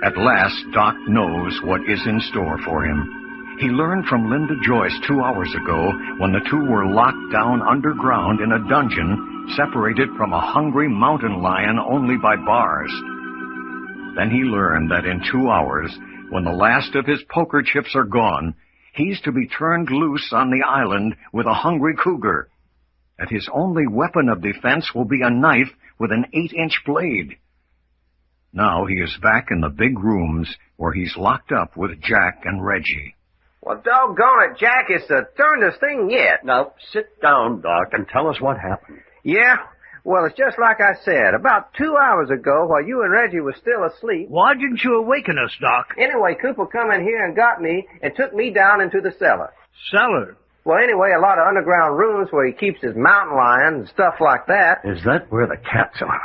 At last, Doc knows what is in store for him. He learned from Linda Joyce 2 hours ago when the two were locked down underground in a dungeon separated from a hungry mountain lion only by bars. Then he learned that in 2 hours, when the last of his poker chips are gone, he's to be turned loose on the island with a hungry cougar. That his only weapon of defense will be a knife with an 8-inch blade. Now he is back in the big rooms where he's locked up with Jack and Reggie. Well, doggone it, Jack, it's the darndest thing yet. Now, sit down, Doc, and tell us what happened. Yeah? Well, it's just like I said. About 2 hours ago, while you and Reggie were still asleep... Why didn't you awaken us, Doc? Anyway, Cooper come in here and got me and took me down into the cellar. Cellar? Well, anyway, a lot of underground rooms where he keeps his mountain lion and stuff like that. Is that where the cats are?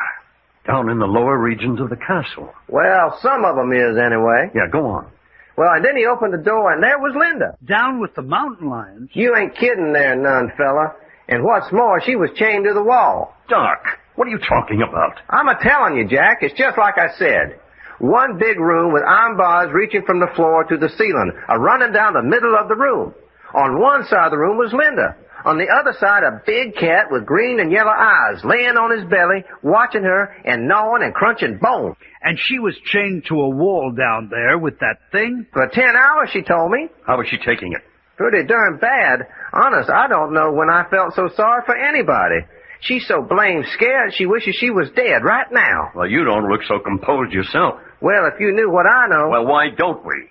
Down in the lower regions of the castle? Well, some of them is, anyway. Yeah, go on. Well, and then he opened the door, and there was Linda. Down with the mountain lions? You ain't kidding there, none, fella. And what's more, she was chained to the wall. Doc, what are you talking about? I'm a-telling you, Jack. It's just like I said. One big room with iron bars reaching from the floor to the ceiling, running down the middle of the room. On one side of the room was Linda. On the other side, a big cat with green and yellow eyes, laying on his belly, watching her and gnawing and crunching bones. And she was chained to a wall down there with that thing? For 10 hours, she told me. How was she taking it? Pretty darn bad. Honest, I don't know when I felt so sorry for anybody. She's so blamed scared she wishes she was dead right now. Well, you don't look so composed yourself. Well, if you knew what I know... Well, why don't we?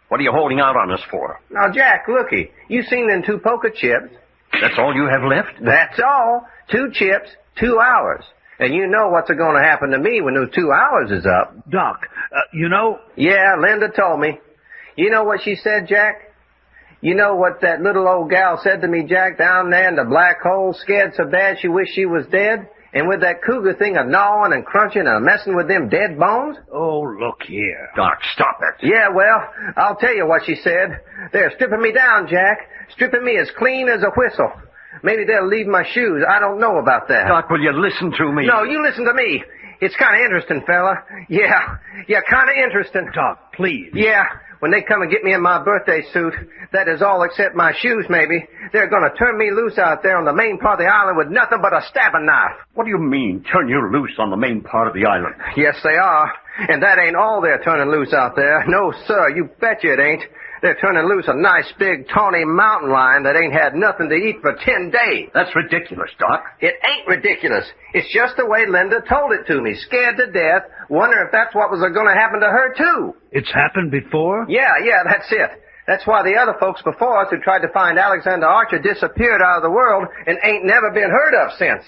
What are you holding out on us for? Now, Jack, looky. You seen them 2 poker chips. That's all you have left? That's all. 2 chips, 2 hours. And you know what's going to happen to me when those 2 hours is up. Doc, you know... Yeah, Linda told me. You know what she said, Jack? You know what that little old gal said to me, Jack, down there in the black hole, scared so bad she wished she was dead? And with that cougar thing gnawing and crunching and messing with them dead bones? Oh, look here. Doc, stop it. Yeah, well, I'll tell you what she said. They're stripping me down, Jack. Stripping me as clean as a whistle. Maybe they'll leave my shoes. I don't know about that. Doc, will you listen to me? No, you listen to me. It's kind of interesting, fella. Yeah, kind of interesting. Doc, please. Yeah, when they come and get me in my birthday suit, that is all except my shoes, maybe. They're going to turn me loose out there on the main part of the island with nothing but a stabbing knife. What do you mean, turn you loose on the main part of the island? Yes, they are. And that ain't all they're turning loose out there. No, sir, you betcha it ain't. They're turning loose a nice big tawny mountain lion that ain't had nothing to eat for 10 days. That's ridiculous, Doc. It ain't ridiculous. It's just the way Linda told it to me. Scared to death. Wonder if that's what was going to happen to her, too. It's happened before? Yeah, that's it. That's why the other folks before us who tried to find Alexander Archer disappeared out of the world and ain't never been heard of since.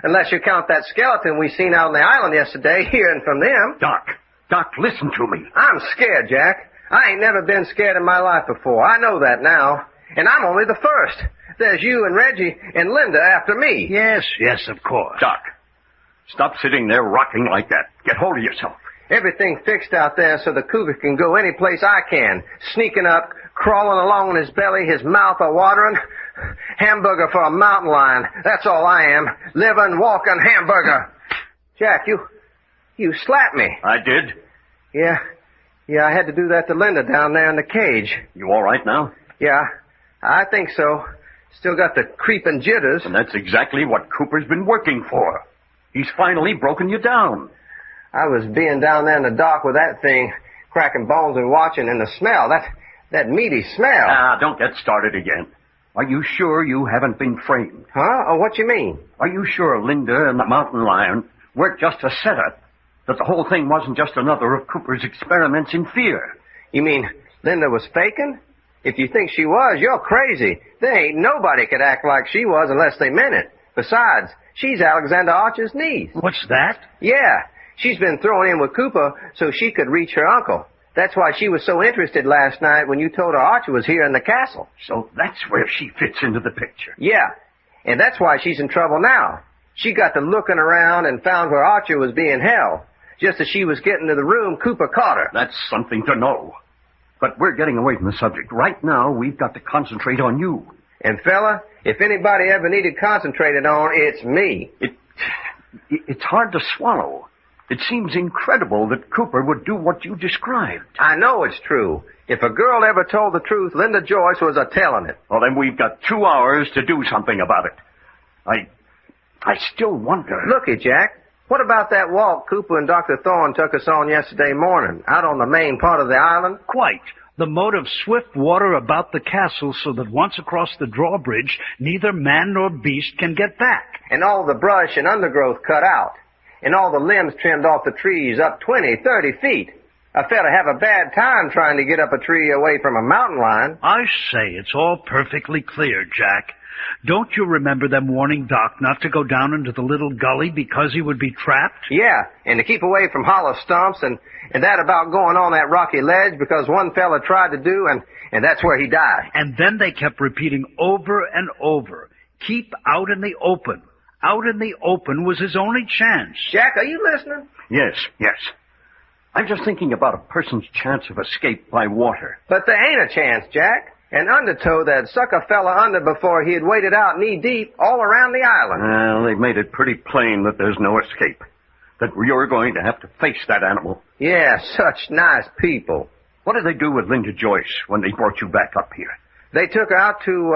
Unless you count that skeleton we seen out on the island yesterday, hearing from them. Doc, listen to me. I'm scared, Jack. I ain't never been scared in my life before. I know that now. And I'm only the first. There's you and Reggie and Linda after me. Yes, of course. Doc, stop sitting there rocking like that. Get hold of yourself. Everything fixed out there so the cougar can go any place I can. Sneaking up, crawling along on his belly, his mouth a-watering. Hamburger for a mountain lion. That's all I am. Living, walking hamburger. Jack, you slapped me. I did? Yeah, I had to do that to Linda down there in the cage. You all right now? Yeah, I think so. Still got the creeping jitters. And that's exactly what Cooper's been working for. He's finally broken you down. I was being down there in the dock with that thing, cracking bones and watching, and the smell, that meaty smell. Don't get started again. Are you sure you haven't been framed? Huh? Oh, what you mean? Are you sure Linda and the mountain lion weren't just a setup? That the whole thing wasn't just another of Cooper's experiments in fear? You mean Linda was faking? If you think she was, you're crazy. There ain't nobody could act like she was unless they meant it. Besides, she's Alexander Archer's niece. What's that? Yeah, she's been thrown in with Cooper so she could reach her uncle. That's why she was so interested last night when you told her Archer was here in the castle. So that's where she fits into the picture. Yeah, and that's why she's in trouble now. She got to looking around and found where Archer was being held. Just as she was getting to the room, Cooper caught her. That's something to know. But we're getting away from the subject. Right now, we've got to concentrate on you. And, fella, if anybody ever needed concentrated on, it's me. It's hard to swallow. It seems incredible that Cooper would do what you described. I know it's true. If a girl ever told the truth, Linda Joyce was a-telling it. Well, then we've got 2 hours to do something about it. I still wonder... Looky, Jack. What about that walk Cooper and Dr. Thorne took us on yesterday morning, out on the main part of the island? Quite. The moat of swift water about the castle so that once across the drawbridge, neither man nor beast can get back. And all the brush and undergrowth cut out. And all the limbs trimmed off the trees up 20, 30 feet. A fella have a bad time trying to get up a tree away from a mountain lion. I say, it's all perfectly clear, Jack. Don't you remember them warning Doc not to go down into the little gully because he would be trapped? Yeah, and to keep away from hollow stumps, and that about going on that rocky ledge because one fella tried to do, and that's where he died. And then they kept repeating over and over, keep out in the open. Out in the open was his only chance. Jack, are you listening? Yes. I'm just thinking about a person's chance of escape by water. But there ain't a chance, Jack. An undertow that'd suck a fella under before he had waded out knee-deep all around the island. Well, they've made it pretty plain that there's no escape. That you're going to have to face that animal. Yeah, such nice people. What did they do with Linda Joyce when they brought you back up here? They took her out to,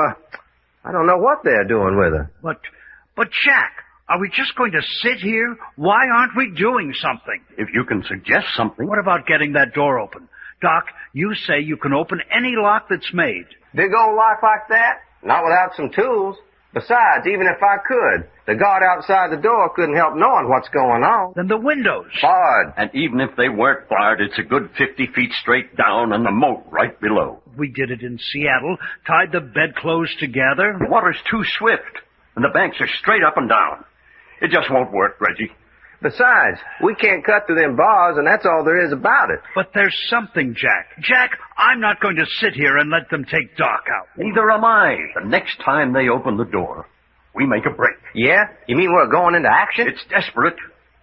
I don't know what they're doing with her. But Jack, are we just going to sit here? Why aren't we doing something? If you can suggest something. What about getting that door open? Doc, you say you can open any lock that's made. Big old lock like that? Not without some tools. Besides, even if I could, the guard outside the door couldn't help knowing what's going on. Then the windows. Barred. And even if they weren't barred, it's a good 50 feet straight down and the moat right below. We did it in Seattle, tied the bedclothes together. The water's too swift, and the banks are straight up and down. It just won't work, Reggie. Besides, we can't cut through them bars, and that's all there is about it. But there's something, Jack. Jack, I'm not going to sit here and let them take Doc out. Neither am I. The next time they open the door, we make a break. Yeah? You mean we're going into action? It's desperate.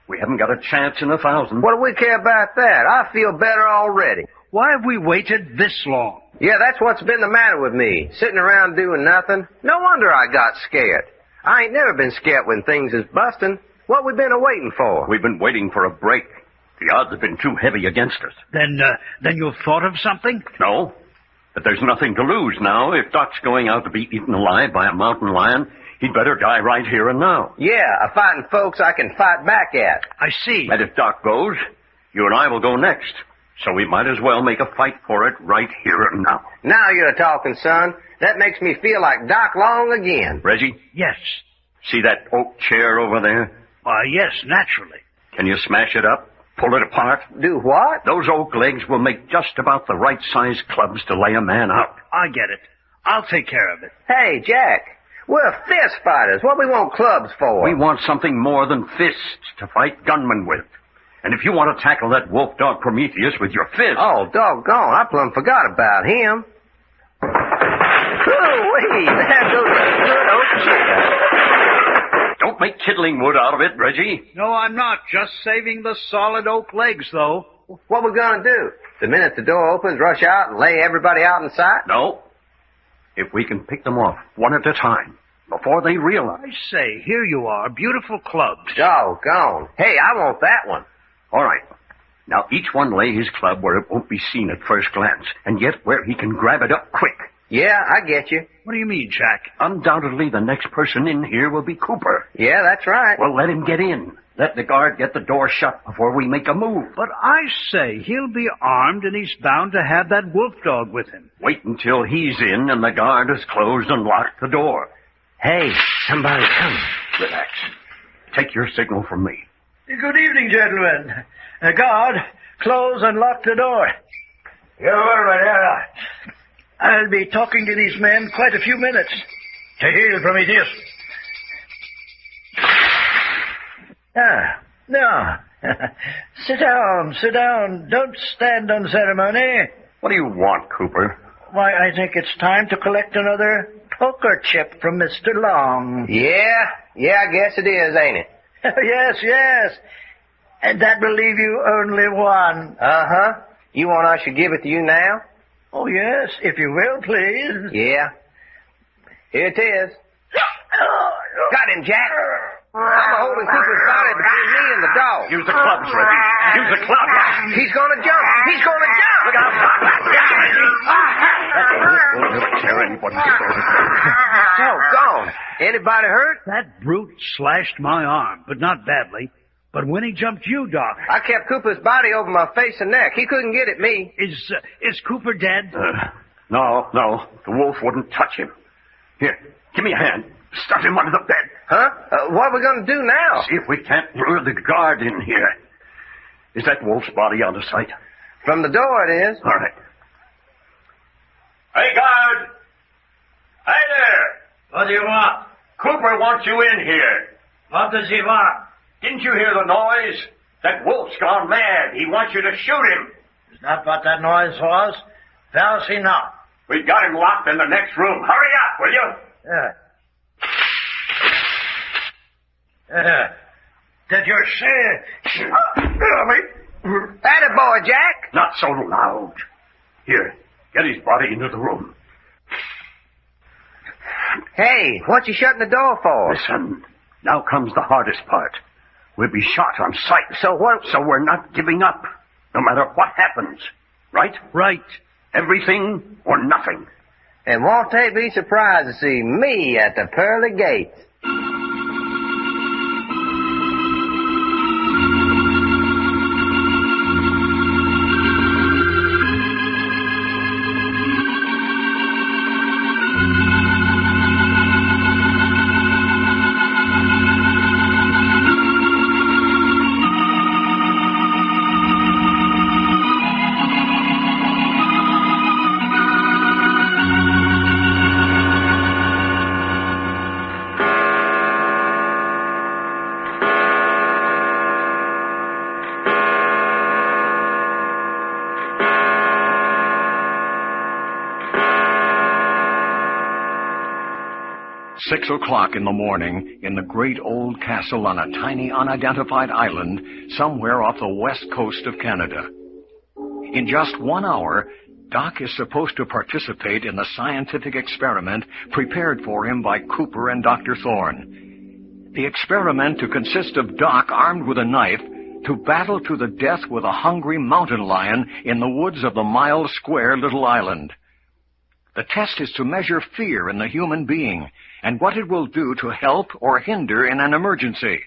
We haven't got a chance in 1,000. What do we care about that? I feel better already. Why have we waited this long? Yeah, that's what's been the matter with me. Sitting around doing nothing. No wonder I got scared. I ain't never been scared when things is busting. What we been a-waiting for? We've been waiting for a break. The odds have been too heavy against us. Then you've thought of something? No. But there's nothing to lose now. If Doc's going out to be eaten alive by a mountain lion, he'd better die right here and now. Yeah, fighting folks I can fight back at. I see. And if Doc goes, you and I will go next. So we might as well make a fight for it right here and now. Now you're talking, son. That makes me feel like Doc Long again. Reggie? Yes. See that oak chair over there? Yes, naturally. Can you smash it up? Pull it apart. Do what? Those oak legs will make just about the right size clubs to lay a man out. I get it. I'll take care of it. Hey, Jack, we're fist fighters. What we want clubs for? We want something more than fists to fight gunmen with. And if you want to tackle that wolf dog Prometheus with your fist... Oh, doggone, I plumb forgot about him. Ooh-wee, there goes a good oak tree. Don't make kindling wood out of it, Reggie. No, I'm not. Just saving the solid oak legs, though. What we gonna do? The minute the door opens, rush out and lay everybody out in sight? No. If we can pick them off one at a time, before they realize... I say, here you are, beautiful clubs. Doggone. Hey, I want that one. All right. Now, each one lay his club where it won't be seen at first glance, and yet where he can grab it up quick. Yeah, I get you. What do you mean, Jack? Undoubtedly, the next person in here will be Cooper. Yeah, that's right. Well, let him get in. Let the guard get the door shut before we make a move. But I say, he'll be armed and he's bound to have that wolf dog with him. Wait until he's in and the guard has closed and locked the door. Hey, somebody coming. Relax. Take your signal from me. Good evening, gentlemen. Guard, close and lock the door. I'll be talking to these men quite a few minutes. To heel, Prometheus. No. Sit down. Don't stand on ceremony. What do you want, Cooper? Why, I think it's time to collect another poker chip from Mr. Long. Yeah, I guess it is, ain't it? Yes. And that will leave you only one. Uh-huh. You want I should give it to you now? Oh, yes, if you will, please. Yeah. Here it is. Got him, Jack. I'm holding Cooper's body between me and the dog. Use the clubs, Reggie. Use the clubs. He's gonna jump. Look out. Don't ever tear anybody's throat. Doggone. Anybody hurt? That brute slashed my arm, but not badly. But when he jumped you, Doc... I kept Cooper's body over my face and neck. He couldn't get at me. Is Cooper dead? No. The wolf wouldn't touch him. Here, give me a hand. Stuff him under the bed. Huh? What are we going to do now? See if we can't lure the guard in here. Is that wolf's body out of sight? From the door it is. All right. Hey, guard! Hey there! What do you want? Cooper wants you in here. What does he want? Didn't you hear the noise? That wolf's gone mad. He wants you to shoot him. Is that what that noise was? Where is he now? We've got him locked in the next room. Hurry up, will you? Did you say... Atta boy, Jack. Not so loud. Here, get his body into the room. Hey, what you shutting the door for? Listen, now comes the hardest part. We'll be shot on sight. So what? So we're not giving up, no matter what happens. Right? Right. Everything or nothing. And won't they be surprised to see me at the pearly gates? Six o'clock in the morning in the great old castle on a tiny unidentified island somewhere off the west coast of Canada. In just 1 hour, Doc is supposed to participate in the scientific experiment prepared for him by Cooper and Dr. Thorne. The experiment to consist of Doc armed with a knife to battle to the death with a hungry mountain lion in the woods of the mile-square little island. The test is to measure fear in the human being and what it will do to help or hinder in an emergency.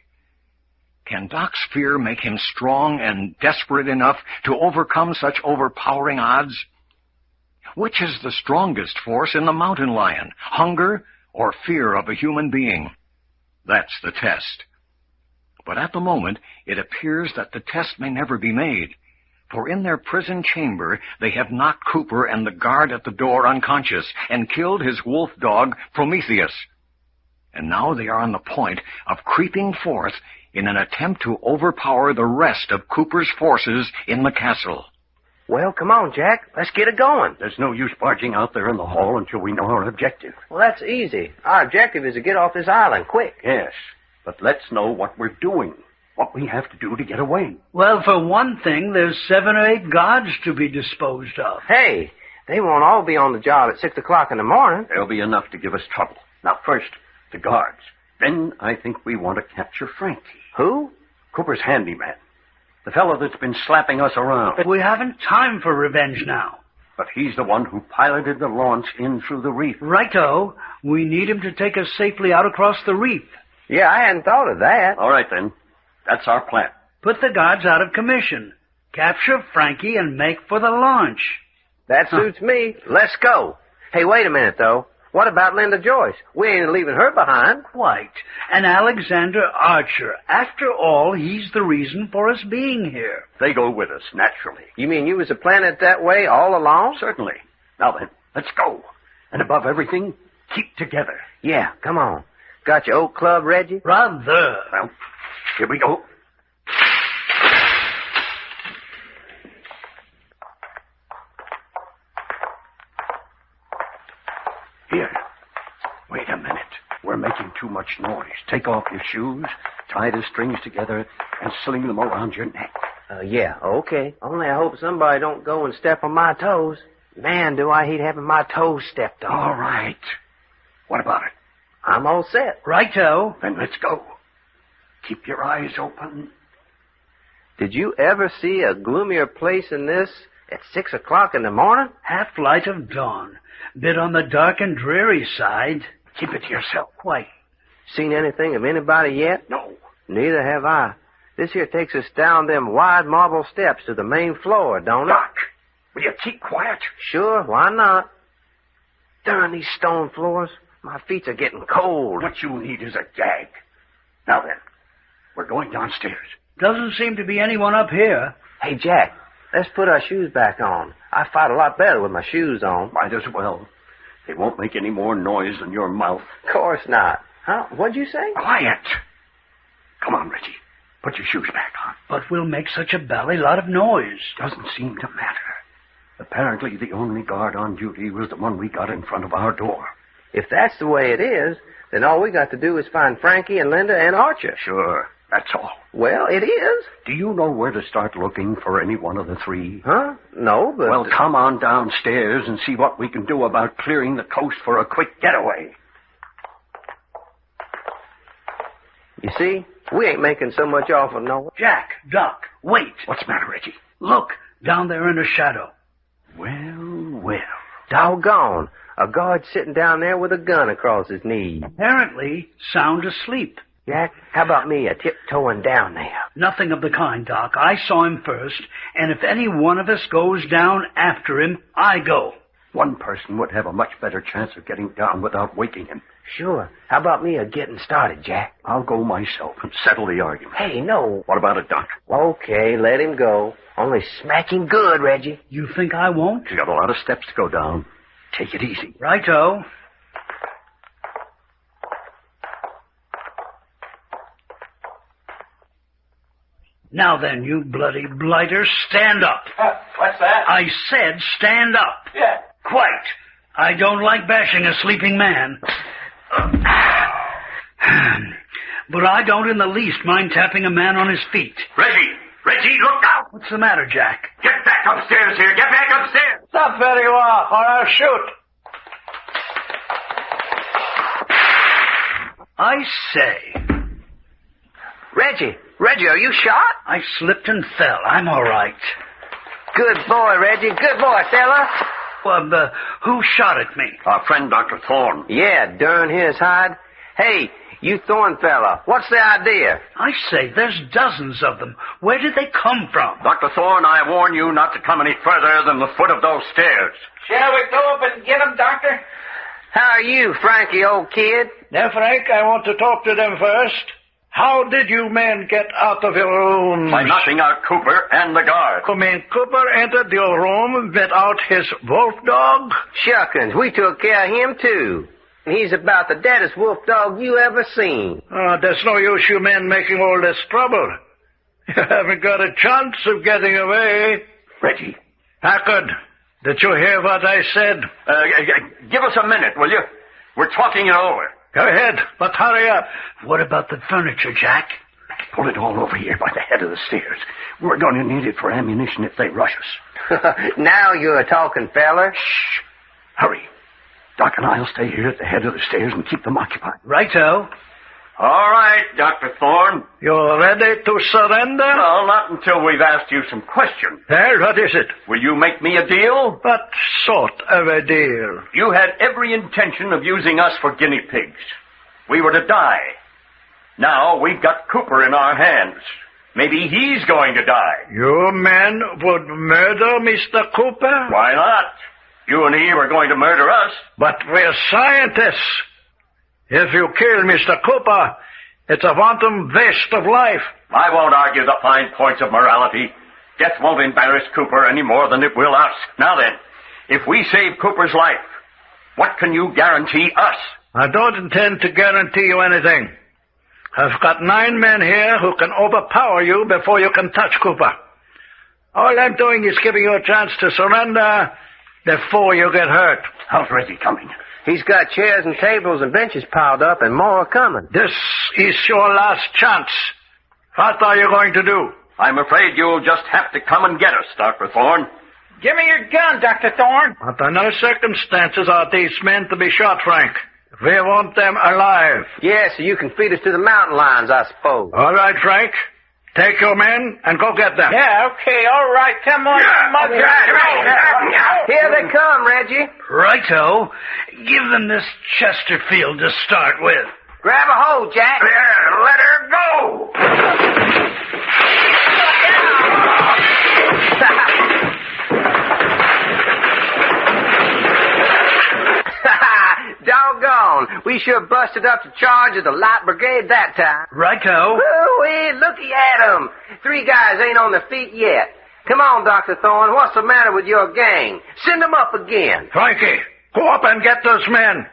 Can Doc's fear make him strong and desperate enough to overcome such overpowering odds? Which is the strongest force in the mountain lion, hunger or fear of a human being? That's the test. But at the moment, it appears that the test may never be made. For in their prison chamber, they have knocked Cooper and the guard at the door unconscious and killed his wolf dog, Prometheus. And now they are on the point of creeping forth in an attempt to overpower the rest of Cooper's forces in the castle. Well, come on, Jack. Let's get it going. There's no use barging out there in the hall until we know our objective. Well, that's easy. Our objective is to get off this island quick. Yes, but let's know what we're doing, what we have to do to get away. Well, for one thing, there's 7 or 8 guards to be disposed of. Hey, they won't all be on the job at 6 o'clock in the morning. There'll be enough to give us trouble. Now, first, the guards. Then I think we want to capture Frankie. Who? Cooper's handyman. The fellow that's been slapping us around. But we haven't time for revenge now. But he's the one who piloted the launch in through the reef. Righto. We need him to take us safely out across the reef. Yeah, I hadn't thought of that. All right, then. That's our plan. Put the guards out of commission. Capture Frankie and make for the launch. That suits me. Let's go. Hey, wait a minute, though. What about Linda Joyce? We ain't leaving her behind. Quite. And Alexander Archer. After all, he's the reason for us being here. They go with us, naturally. You mean you was planning it that way all along? Certainly. Now then, let's go. And above everything, keep together. Yeah, come on. Got your old club, Reggie? Rather. Well, here we go. Here. Wait a minute. We're making too much noise. Take off your shoes, tie the strings together, and sling them around your neck. Yeah, okay. Only I hope somebody don't go and step on my toes. Man, do I hate having my toes stepped on. All right. What about it? I'm all set. Righto. Then let's go. Keep your eyes open. Did you ever see a gloomier place than this at 6 o'clock in the morning? Half light of dawn. Bit on the dark and dreary side. Keep it to yourself. Quite. Seen anything of anybody yet? No. Neither have I. This here takes us down them wide marble steps to the main floor, don't it? Doc, will you keep quiet? Sure, why not? Darn these stone floors. My feet are getting cold. What you need is a gag. Now then, we're going downstairs. Doesn't seem to be anyone up here. Hey, Jack, let's put our shoes back on. I fight a lot better with my shoes on. Might as well. They won't make any more noise than your mouth. Of course not. Huh? What'd you say? Quiet. Come on, Reggie. Put your shoes back on. But we'll make such a bally lot of noise. Doesn't seem to matter. Apparently, the only guard on duty was the one we got in front of our door. If that's the way it is, then all we got to do is find Frankie and Linda and Archer. Sure, that's all. Well, it is. Do you know where to start looking for any one of the three? Huh? No, but... Well, come on downstairs and see what we can do about clearing the coast for a quick getaway. You see, we ain't making so much off of no... Jack, Doc, wait. What's the matter, Reggie? Look, down there in the shadow. Well. Doggone. A guard sitting down there with a gun across his knee. Apparently sound asleep. Jack, how about me tiptoeing down there? Nothing of the kind, Doc. I saw him first, and if any one of us goes down after him, I go. One person would have a much better chance of getting down without waking him. Sure. How about me getting started, Jack? I'll go myself and settle the argument. Hey, no. What about it, Doc? Okay, let him go. Only smack him good, Reggie. You think I won't? You got a lot of steps to go down. Take it easy. Righto. Now then, you bloody blighter, stand up. What's that? I said stand up. Yeah. Quite. I don't like bashing a sleeping man. But I don't in the least mind tapping a man on his feet. Reggie, look out! What's the matter, Jack? Get back upstairs here! Get back upstairs! Stop where you are, or I'll shoot. I say. Reggie, are you shot? I slipped and fell. I'm all right. Good boy, Reggie. Good boy, fella. Who shot at me? Our friend, Dr. Thorne. Yeah, darn his hide. Hey, you Thorne fella, what's the idea? I say, there's dozens of them. Where did they come from? Dr. Thorne, I warn you not to come any further than the foot of those stairs. Shall we go up and get them, Doctor? How are you, Frankie, old kid? Now, Frank, I want to talk to them first. How did you men get out of your room? By knocking out Cooper and the guard. You mean Cooper entered your room without his wolf dog? Shuckins, we took care of him, too. He's about the deadest wolf dog you ever seen. There's no use you men making all this trouble. You haven't got a chance of getting away. Reggie. Packard, did you hear what I said? Give us a minute, will you? We're talking it over. Go ahead, but hurry up. What about the furniture, Jack? Pull it all over here by the head of the stairs. We're going to need it for ammunition if they rush us. Now you're talking, feller. Shh. Hurry. Doc and I'll stay here at the head of the stairs and keep them occupied. Righto. All right, Dr. Thorne. You're ready to surrender? No, not until we've asked you some questions. Well, what is it? Will you make me a deal? What sort of a deal? You had every intention of using us for guinea pigs. We were to die. Now we've got Cooper in our hands. Maybe he's going to die. You men would murder Mr. Cooper? Why not? You and Eve are going to murder us. But we're scientists. If you kill Mr. Cooper, it's a wanton waste of life. I won't argue the fine points of morality. Death won't embarrass Cooper any more than it will us. Now then, if we save Cooper's life, what can you guarantee us? I don't intend to guarantee you anything. I've got 9 men here who can overpower you before you can touch Cooper. All I'm doing is giving you a chance to surrender before you get hurt. How's Reggie coming? He's got chairs and tables and benches piled up and more coming. This is your last chance. What are you going to do? I'm afraid you'll just have to come and get us, Dr. Thorne. Give me your gun, Dr. Thorne. Under no circumstances are these men to be shot, Frank. We want them alive. Yes, so you can feed us to the mountain lions, I suppose. All right, Frank. Take your men and go get them. Yeah, okay, all right. Come on, you mother. Here they come, Reggie. Righto. Give them this Chesterfield to start with. Grab a hold, Jack. Yeah, let her go. Doggone. We sure busted up the charge of the Light Brigade that time. Righto. Woo-wee, looky at 'em. 3 guys ain't on their feet yet. Come on, Dr. Thorne. What's the matter with your gang? Send them up again. Frankie, go up and get those men.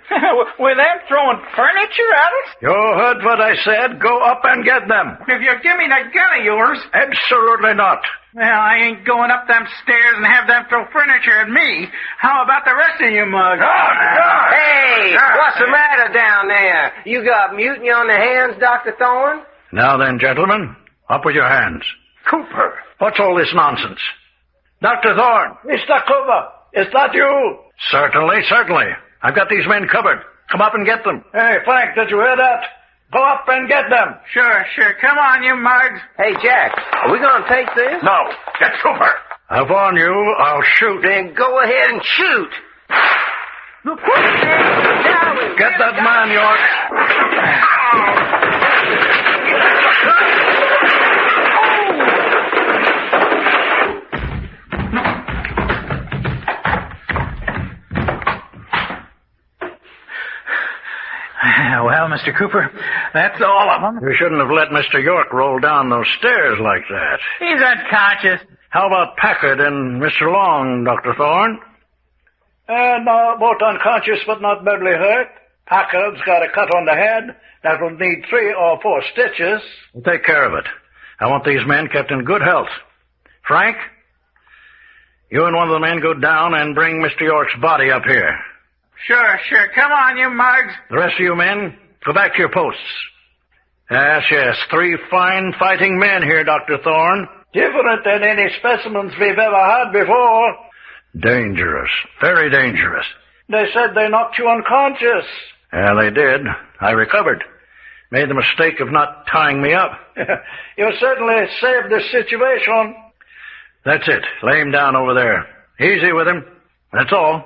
With them throwing furniture at us? You heard what I said. Go up and get them. If you give me that gun of yours. Absolutely not. Well, I ain't going up them stairs and have them throw furniture at me. How about the rest of you mugs? Hey, what's the matter down there? You got mutiny on the hands, Dr. Thorne? Now then, gentlemen, up with your hands. Cooper. What's all this nonsense? Dr. Thorne. Mr. Cooper, is that you? Certainly, certainly. I've got these men covered. Come up and get them. Hey, Frank, did you hear that? Go up and get them. Sure. Come on, you mugs. Hey, Jack, are we going to take this? No, get Cooper. I warn you, I'll shoot. Then go ahead and shoot. Get that man, York. Well, Mr. Cooper, that's all of them. You shouldn't have let Mr. York roll down those stairs like that. He's unconscious. How about Packard and Mr. Long, Dr. Thorne? No, both unconscious but not badly hurt. Packard's got a cut on the head that will need 3 or 4 stitches. We'll take care of it. I want these men kept in good health. Frank, you and one of the men go down and bring Mr. York's body up here. Sure. Come on, you mugs. The rest of you men, go back to your posts. Yes, 3 fine fighting men here, Dr. Thorne. Different than any specimens we've ever had before. Dangerous. Very dangerous. They said they knocked you unconscious. Yeah, they did. I recovered. Made the mistake of not tying me up. You certainly saved the situation. That's it. Lay him down over there. Easy with him. That's all.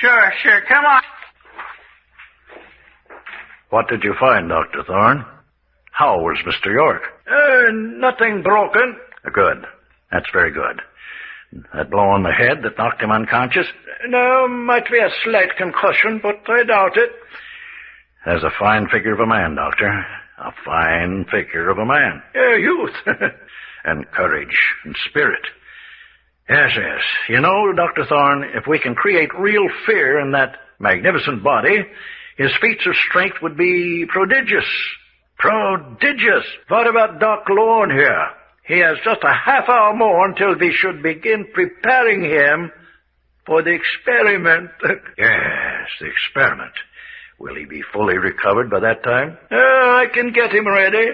Sure. Come on. What did you find, Dr. Thorne? How was Mr. York? Nothing broken. Good. That's very good. That blow on the head that knocked him unconscious? No, might be a slight concussion, but I doubt it. There's a fine figure of a man, Doctor. A fine figure of a man. Youth. And courage and spirit. Yes, yes. You know, Dr. Thorne, if we can create real fear in that magnificent body, his feats of strength would be prodigious. Prodigious. What about Doc Lorne here? He has just a half hour more until we should begin preparing him for the experiment. Yes, the experiment. Will he be fully recovered by that time? I can get him ready.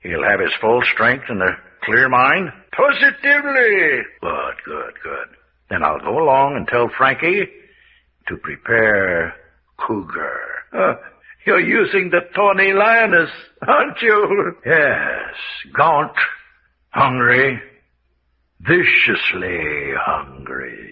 He'll have his full strength and a clear mind. Positively. Good, good, good. Then I'll go along and tell Frankie to prepare Cougar. You're using the tawny lioness, aren't you? Yes, gaunt, hungry, viciously hungry.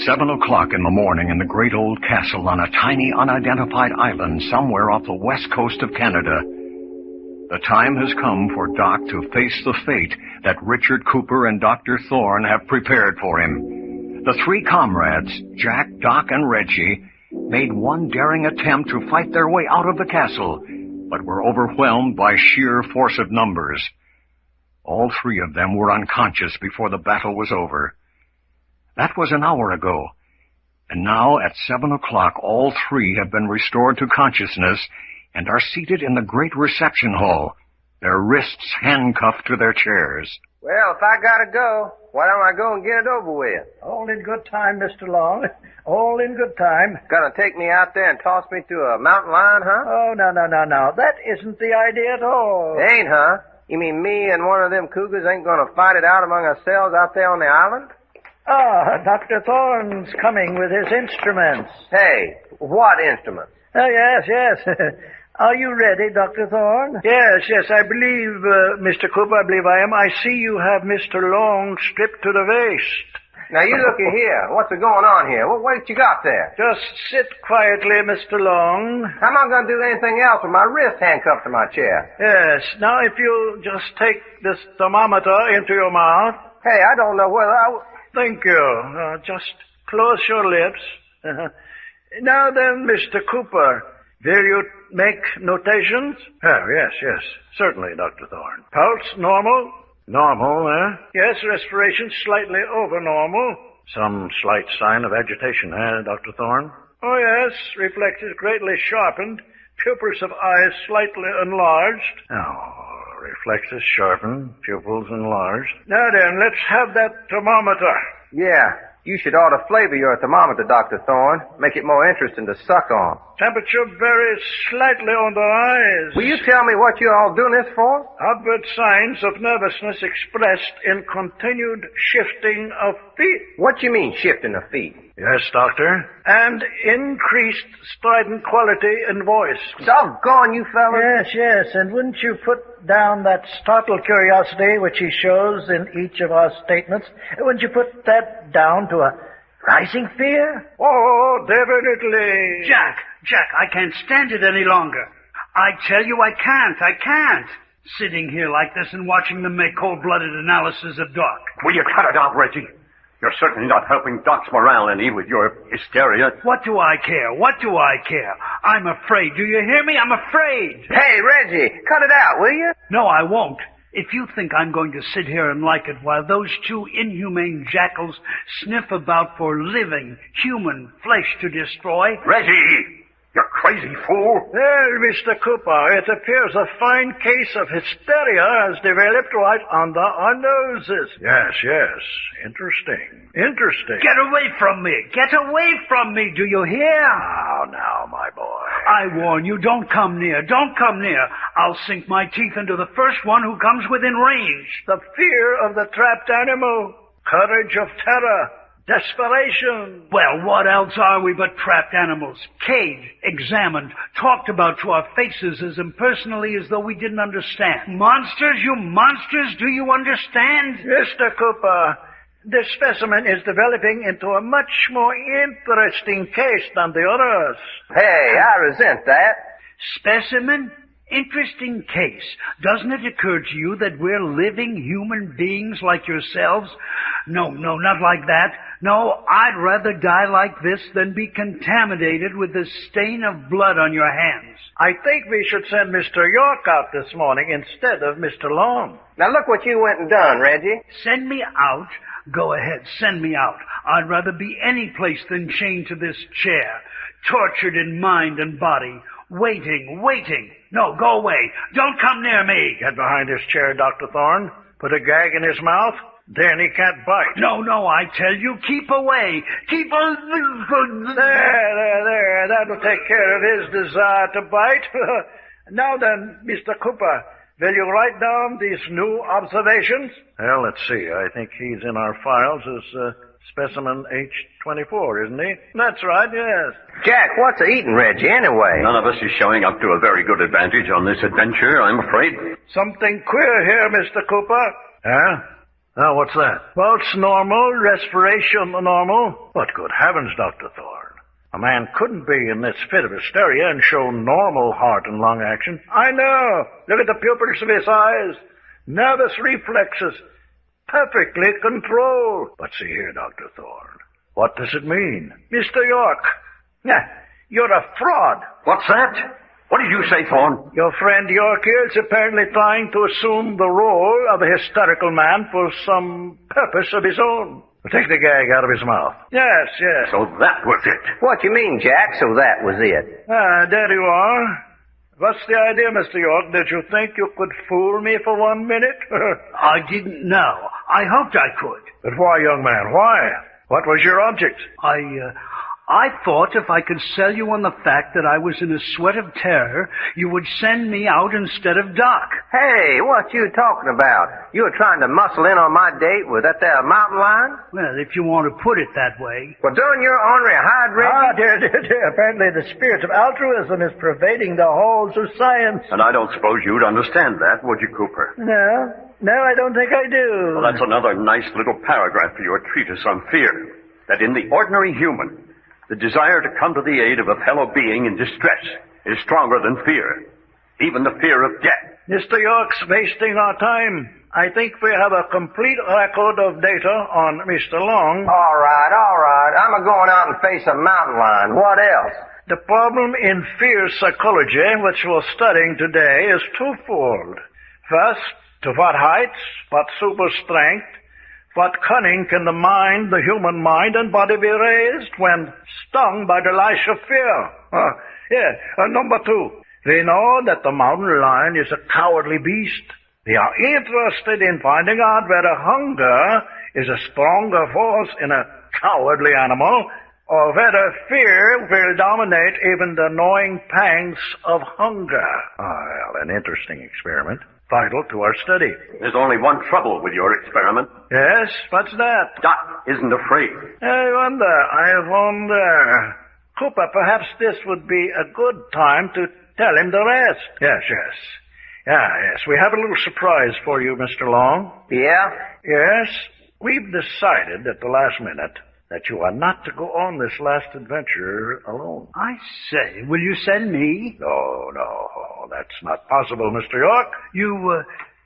Seven o'clock in the morning in the great old castle on a tiny unidentified island somewhere off the west coast of Canada. The time has come for Doc to face the fate that Richard Cooper and Dr. Thorne have prepared for him. The three comrades, Jack, Doc, and Reggie, made one daring attempt to fight their way out of the castle, but were overwhelmed by sheer force of numbers. All three of them were unconscious before the battle was over. That was an hour ago, and now at 7 o'clock all three have been restored to consciousness and are seated in the great reception hall, their wrists handcuffed to their chairs. Well, if I gotta go, why don't I go and get it over with? All in good time, Mr. Long. All in good time. Gonna take me out there and toss me to a mountain lion, huh? Oh, no. That isn't the idea at all. It ain't, huh? You mean me and one of them cougars ain't gonna fight it out among ourselves out there on the island? Dr. Thorne's coming with his instruments. Hey, what instruments? Oh, yes. Are you ready, Dr. Thorne? Yes, I believe, Mr. Cooper, I believe I am. I see you have Mr. Long stripped to the waist. Now, you looky here. What's going on here? What you got there? Just sit quietly, Mr. Long. How am I going to do anything else with my wrist handcuffed to my chair? Yes. Now, if you'll just take this thermometer into your mouth. Hey, I don't know whether I... Thank you. Just close your lips. Now then, Mr. Cooper, will you make notations? Oh, yes. Certainly, Dr. Thorne. Pulse normal? Normal, eh? Yes, respiration slightly over normal. Some slight sign of agitation, Dr. Thorne? Oh, yes. Reflexes greatly sharpened. Pupils of eyes slightly enlarged. Reflexes sharpened, pupils enlarged. Now then, let's have that thermometer. Yeah, you should ought to flavor your thermometer, Dr. Thorne. Make it more interesting to suck on. Temperature very slightly on the eyes. Will you tell me what you're all doing this for? Outward signs of nervousness expressed in continued shifting of feet. What you mean, shifting of feet? Yes, Doctor. And increased strident quality in voice. Doggone you fellas. Yes. And wouldn't you put down that startled curiosity which he shows in each of our statements? Wouldn't you put that down to a rising fear? Oh, definitely. Jack, I can't stand it any longer. I tell you, I can't. Sitting here like this and watching them make cold-blooded analysis of Doc. Will you cut it out, Reggie? You're certainly not helping Doc's morale any with your hysteria. What do I care? I'm afraid. Do you hear me? I'm afraid. Hey, Reggie, cut it out, will you? No, I won't. If you think I'm going to sit here and like it while those two inhumane jackals sniff about for living human flesh to destroy... Reggie! You crazy fool! Well, Mr. Cooper, it appears a fine case of hysteria has developed right under our noses. Yes. Interesting. Get away from me! Do you hear? Now, my boy. I warn you, don't come near. Don't come near. I'll sink my teeth into the first one who comes within range. The fear of the trapped animal. Courage of terror. Desperation. Well, what else are we but trapped animals? Caged, examined, talked about to our faces as impersonally as though we didn't understand. Monsters, you monsters, do you understand? Mr. Cooper, this specimen is developing into a much more interesting case than the others. Hey, I resent that. Specimen? Interesting case. Doesn't it occur to you that we're living human beings like yourselves? No, not like that. No, I'd rather die like this than be contaminated with the stain of blood on your hands. I think we should send Mr. York out this morning instead of Mr. Long. Now look what you went and done, Reggie. Send me out? Go ahead, send me out. I'd rather be any place than chained to this chair, tortured in mind and body, waiting. No, go away. Don't come near me. Get behind his chair, Dr. Thorne. Put a gag in his mouth. Then he can't bite. No, I tell you, keep away. Keep There. That'll take care of his desire to bite. Now then, Mr. Cooper, will you write down these new observations? Well, let's see. I think he's in our files as specimen H24, isn't he? That's right, yes. Jack, what's eating Reggie anyway? None of us is showing up to a very good advantage on this adventure, I'm afraid. Something queer here, Mr. Cooper. Huh? Oh, what's that? Pulse normal, respiration normal. But good heavens, Dr. Thorne. A man couldn't be in this fit of hysteria and show normal heart and lung action. I know. Look at the pupils of his eyes. Nervous reflexes. Perfectly controlled. But see here, Dr. Thorne. What does it mean? Mr. York. You're a fraud. What's that? What did you say, Thorne? Your friend York here is apparently trying to assume the role of a hysterical man for some purpose of his own. Take the gag out of his mouth. Yes. So that was it. What you mean, Jack, so that was it? There you are. What's the idea, Mr. York? Did you think you could fool me for 1 minute? I didn't know. I hoped I could. But why, young man, why? What was your object? I thought if I could sell you on the fact that I was in a sweat of terror, you would send me out instead of Doc. Hey, what you talking about? You were trying to muscle in on my date with that there mountain lion? Well, if you want to put it that way. Well, don't your ornery hide, Reggie? Dear. Apparently the spirit of altruism is pervading the halls of science. And I don't suppose you'd understand that, would you, Cooper? No, I don't think I do. Well, that's another nice little paragraph for your treatise on fear. That in the ordinary human, the desire to come to the aid of a fellow being in distress is stronger than fear, even the fear of death. Mr. York's wasting our time. I think we have a complete record of data on Mr. Long. All right. I'm going out and face a mountain lion. What else? The problem in fear psychology, which we're studying today, is twofold. First, to what heights, what super strength, what cunning can the human mind and body be raised when stung by the lash of fear? Number two, we know that the mountain lion is a cowardly beast. We are interested in finding out whether hunger is a stronger force in a cowardly animal, or whether fear will dominate even the gnawing pangs of hunger. Well, an interesting experiment. Vital to our study. There's only one trouble with your experiment. Yes? What's that? Doc isn't afraid. I wonder. Cooper, perhaps this would be a good time to tell him the rest. Yes. Yes. We have a little surprise for you, Mr. Long. Yeah? Yes. We've decided at the last minute that you are not to go on this last adventure alone. I say, will you send me? No, that's not possible, Mr. York. You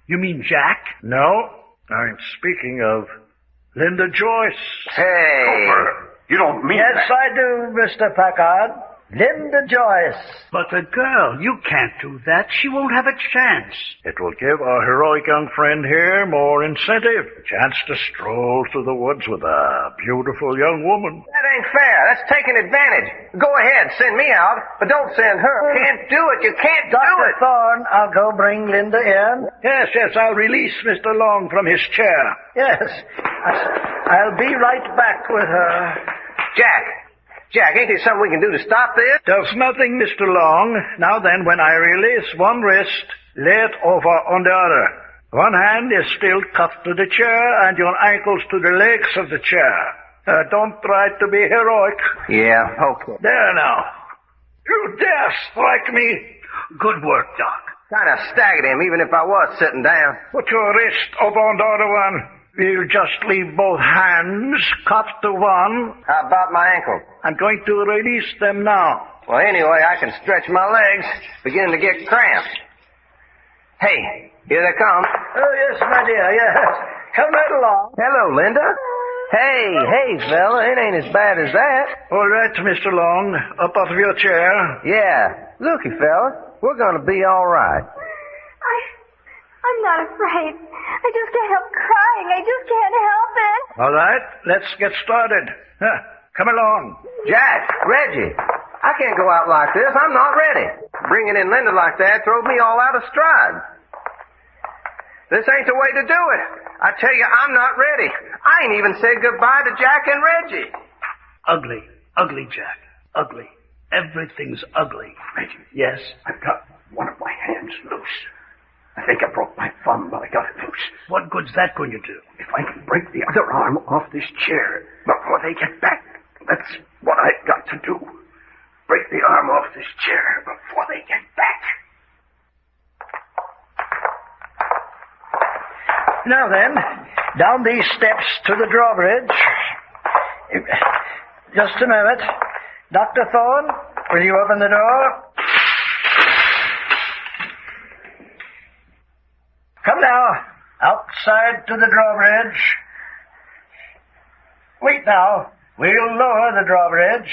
mean Jack? No, I'm speaking of Linda Joyce. Hey! Cooper, you don't mean Yes, that. I do, Mr. Packard. Linda Joyce. But the girl, you can't do that. She won't have a chance. It will give our heroic young friend here more incentive. A chance to stroll through the woods with a beautiful young woman. That ain't fair. That's taking advantage. Go ahead, send me out, but don't send her. Can't do it. You can't do Dr. it. Thorne, I'll go bring Linda in. Yes, I'll release Mr. Long from his chair. Yes, I'll be right back with her. Jack, Jack, ain't there something we can do to stop this? There's nothing, Mr. Long. Now then, when I release one wrist, lay it over on the other. One hand is still cuffed to the chair, and your ankles to the legs of the chair. Don't try to be heroic. Yeah, okay. There now. You dare strike me? Good work, Doc. Kind of staggered him, even if I was sitting down. Put your wrist over on the other one. We'll just leave both hands cuffed to one. How about my ankle? I'm going to release them now. Well, anyway, I can stretch my legs. Beginning to get cramped. Hey, here they come. Oh, yes, my dear, yes. Come right along. Hello, Linda. Hey, fella, it ain't as bad as that. All right, Mr. Long. Up out of your chair. Yeah. Looky, fella, we're gonna be all right. I'm not afraid. I just can't help crying. I just can't help it. All right, let's get started. Come along. Jack, Reggie, I can't go out like this. I'm not ready. Bringing in Linda like that throws me all out of stride. This ain't the way to do it. I tell you, I'm not ready. I ain't even said goodbye to Jack and Reggie. Ugly, Jack. Ugly. Everything's ugly. Reggie. Yes? I've got one of my hands loose. I think I broke my thumb, but I got it loose. What good's that going to do? If I can break the other arm off this chair before they get back, that's what I've got to do. Break the arm off this chair before they get back. Now then, down these steps to the drawbridge. Just a moment. Dr. Thorne, will you open the door? Come now, outside to the drawbridge. Wait now, we'll lower the drawbridge.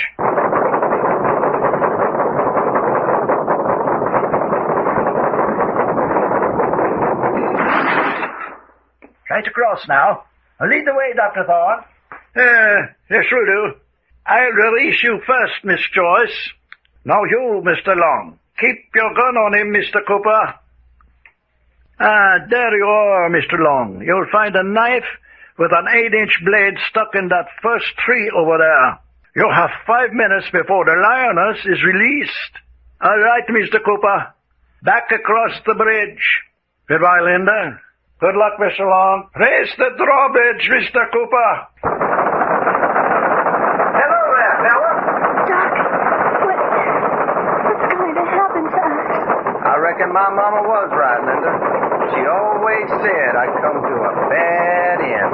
Right across now. Lead the way, Dr. Thorne. Yes, will do. I'll release you first, Miss Joyce. Now you, Mr. Long. Keep your gun on him, Mr. Cooper. There you are, Mr. Long. You'll find a knife with an 8-inch blade stuck in that first tree over there. You'll have 5 minutes before the lioness is released. All right, Mr. Cooper. Back across the bridge. Goodbye, Linda. Good luck, Mr. Long. Raise the drawbridge, Mr. Cooper. Hello there, fella. Doc, what's going to happen to us? I reckon my mama was right, Linda. She always said I'd come to a bad end.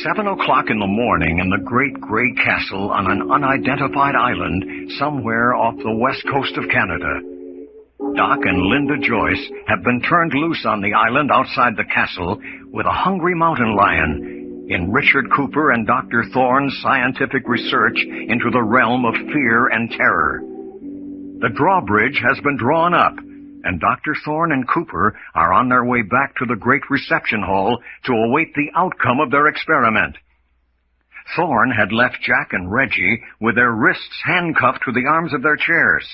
Seven o'clock in the morning in the great gray castle on an unidentified island somewhere off the west coast of Canada. Doc and Linda Joyce have been turned loose on the island outside the castle with a hungry mountain lion in Richard Cooper and Dr. Thorne's scientific research into the realm of fear and terror. The drawbridge has been drawn up, and Dr. Thorne and Cooper are on their way back to the great reception hall to await the outcome of their experiment. Thorne had left Jack and Reggie with their wrists handcuffed to the arms of their chairs.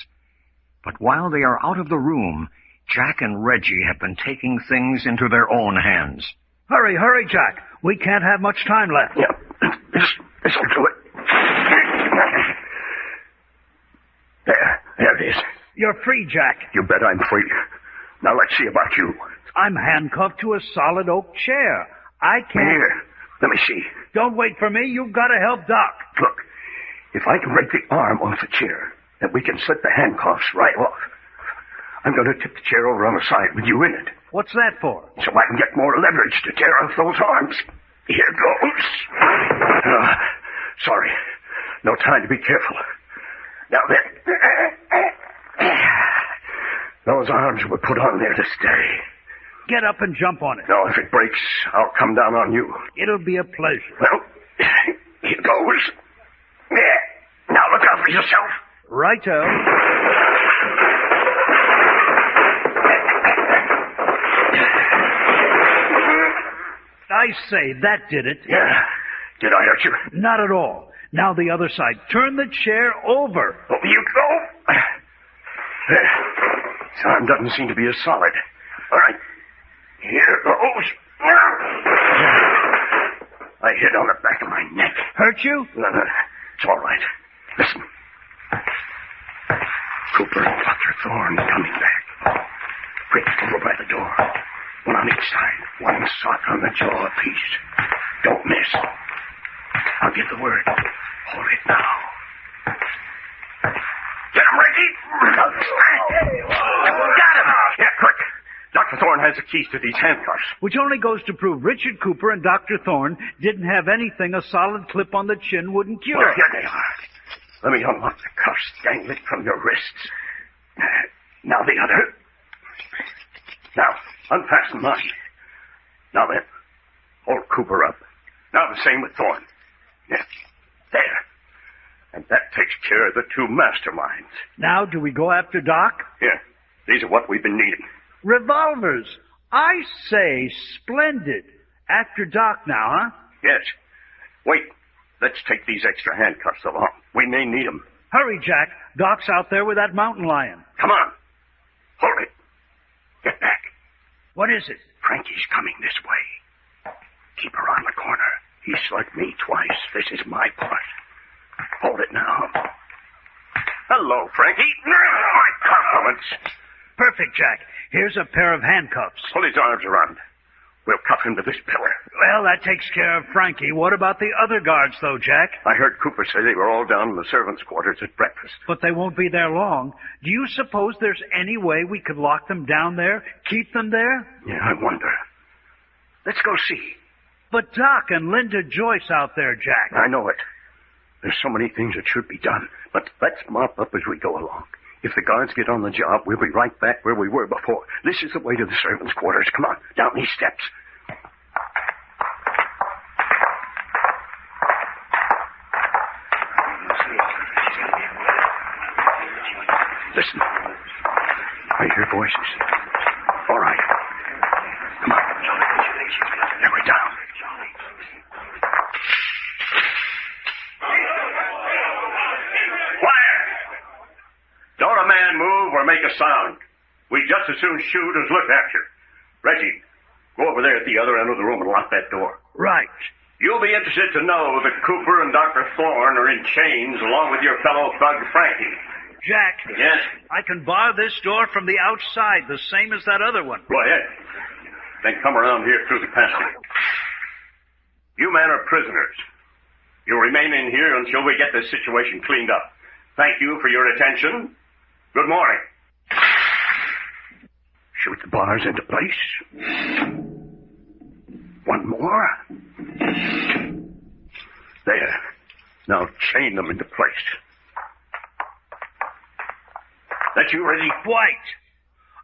But while they are out of the room, Jack and Reggie have been taking things into their own hands. Hurry, Jack. We can't have much time left. Yeah, this'll do it. There it is. You're free, Jack. You bet I'm free. Now let's see about you. I'm handcuffed to a solid oak chair. I can't... Here, let me see. Don't wait for me. You've got to help Doc. Look, if I can break the arm off the chair, then we can slip the handcuffs right off. I'm going to tip the chair over on the side with you in it. What's that for? So I can get more leverage to tear off those arms. Here goes. Sorry. No time to be careful. Now then. Those arms were put on there to stay. Get up and jump on it. No, if it breaks, I'll come down on you. It'll be a pleasure. Well, here goes. There. Now look out for yourself. Righto. I say, that did it. Yeah. Did I hurt you? Not at all. Now the other side. Turn the chair over. Over you go. There. This arm doesn't seem to be as solid. All right. Here goes. I hit on the back of my neck. Hurt you? No. It's all right. Listen. Cooper and Dr. Thorne coming back. Quick, over by the door. One on each side. One shot on the jaw apiece. Don't miss. I'll give the word. Hold it now. Get him ready. Got him. Yeah, quick. Dr. Thorne has the keys to these handcuffs. Which only goes to prove Richard Cooper and Dr. Thorne didn't have anything a solid clip on the chin wouldn't cure. Well, here they are. Let me unlock the cuffs dangling from your wrists. Now the other. Now, unfasten mine. Now then, hold Cooper up. Now the same with Thorne. Yes, there. And that takes care of the two masterminds. Now, do we go after Doc? Here, these are what we've been needing. Revolvers. I say, splendid. After Doc now, huh? Yes. Wait, let's take these extra handcuffs along. We may need them. Hurry, Jack. Doc's out there with that mountain lion. Come on. Hold it. Get back. What is it? Frankie's coming this way. Keep her on the corner. He slugged me twice. This is my part. Hold it now. Hello, Frankie. My compliments. Perfect, Jack. Here's a pair of handcuffs. Pull his arms around. We'll cuff him to this pillar. Well, that takes care of Frankie. What about the other guards, though, Jack? I heard Cooper say they were all down in the servants' quarters at breakfast. But they won't be there long. Do you suppose there's any way we could lock them down there? Keep them there? Yeah, I wonder. Let's go see. But Doc and Linda Joyce out there, Jack. I know it. There's so many things that should be done. But let's mop up as we go along. If the guards get on the job, we'll be right back where we were before. This is the way to the servants' quarters. Come on, down these steps. Listen. I hear voices. All right. Come on. Now we're down. Don't a man move or make a sound. We'd just as soon shoot as look at you. Reggie, go over there at the other end of the room and lock that door. Right. You'll be interested to know that Cooper and Dr. Thorne are in chains along with your fellow thug Frankie. Jack. Yes? I can bar this door from the outside, the same as that other one. Go ahead. Then come around here through the passage. You men are prisoners. You'll remain in here until we get this situation cleaned up. Thank you for your attention. Good morning. Shoot the bars into place. One more. There. Now chain them into place. That you ready? Quite.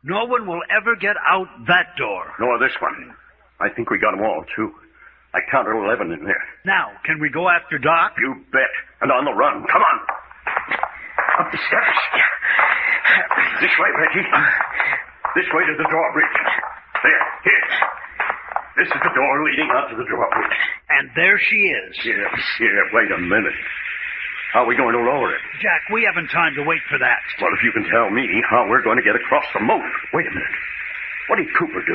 No one will ever get out that door. Nor this one. I think we got them all, too. I counted 11 in there. Now, can we go after Doc? You bet. And on the run. Come on. Up the steps. This way, Reggie. This way to the drawbridge. There. Here. This is the door leading out to the drawbridge. And there she is. Yes. Here, wait a minute. How are we going to lower it? Jack, we haven't time to wait for that. Well, if you can tell me how we're going to get across the moat. Wait a minute. What did Cooper do?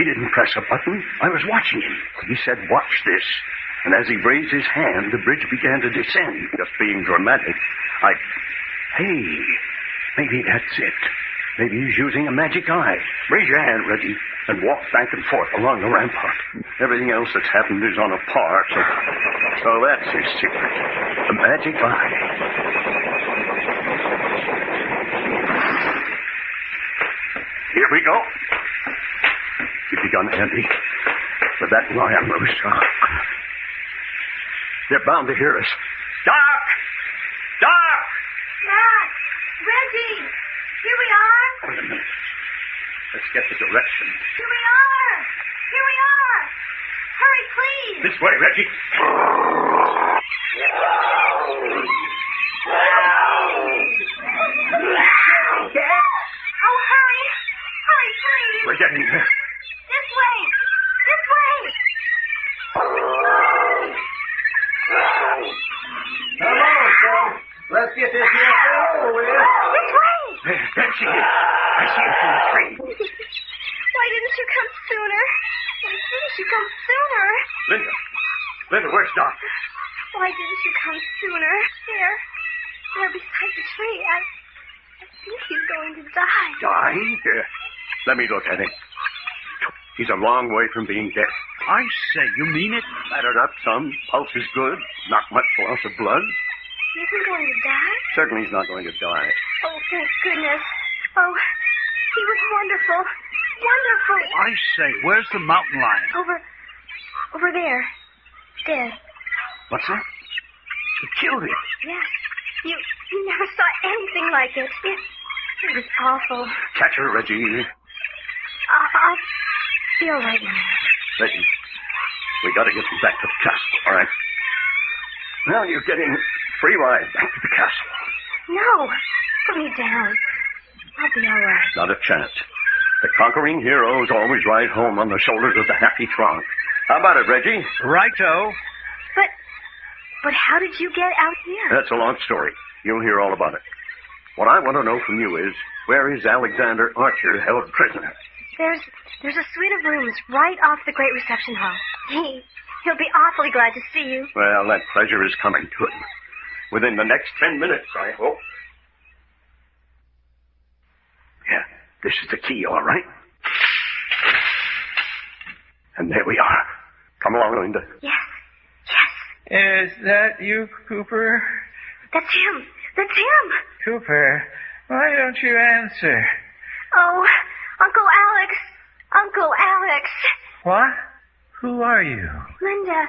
He didn't press a button. I was watching him. He said, watch this. And as he raised his hand, the bridge began to descend. Just being dramatic, Hey, maybe that's it. Maybe he's using a magic eye. Raise your hand, Reggie, and walk back and forth along the rampart. Everything else that's happened is on a par, so that's his secret. The magic eye. we go. Keep your gun handy. With that lion loose. They're bound to hear us. Doc! Doc! Matt! Reggie! Here we are! Wait a minute. Let's get the direction. Here we are! Here we are! Hurry, please! This way, Reggie. Oh, hurry! Hurry, please! We're getting there. This way! This way! Come on, son. Let's get this here thing over with. This way! There she is. I see her through the tree. Why didn't you come sooner? Why didn't you come sooner? Linda, where's Doc? Why didn't you come sooner? There beside the tree. I think he's going to die. Die? Here. Let me look at him. He's a long way from being dead. I say, you mean it? Battered up some. Pulse is good. Not much loss of blood. He isn't going to die? Certainly he's not going to die. Oh, thank goodness. Oh, he was wonderful. Wonderful. I say, where's the mountain lion? Over there. Dead. What's that? You killed him. Yes. You never saw anything like it. It was awful. Catch her, Reggie. I'll be all right now. Reggie, we got to get you back to the castle, all right? Now you're getting free ride back to the castle. No. Put me down. I'll be all right. Not a chance. The conquering heroes always ride home on the shoulders of the happy throng. How about it, Reggie? Righto. But how did you get out here? That's a long story. You'll hear all about it. What I want to know from you is, where is Alexander Archer held prisoner? There's a suite of rooms right off the great reception hall. He'll be awfully glad to see you. Well, that pleasure is coming to him. Within the next 10 minutes, I hope. Yeah, this is the key, all right. And there we are. Come along, Linda. Yes. Is that you, Cooper? That's him. That's him. Cooper, why don't you answer? Oh, Uncle Alex. Uncle Alex. What? Who are you? Linda.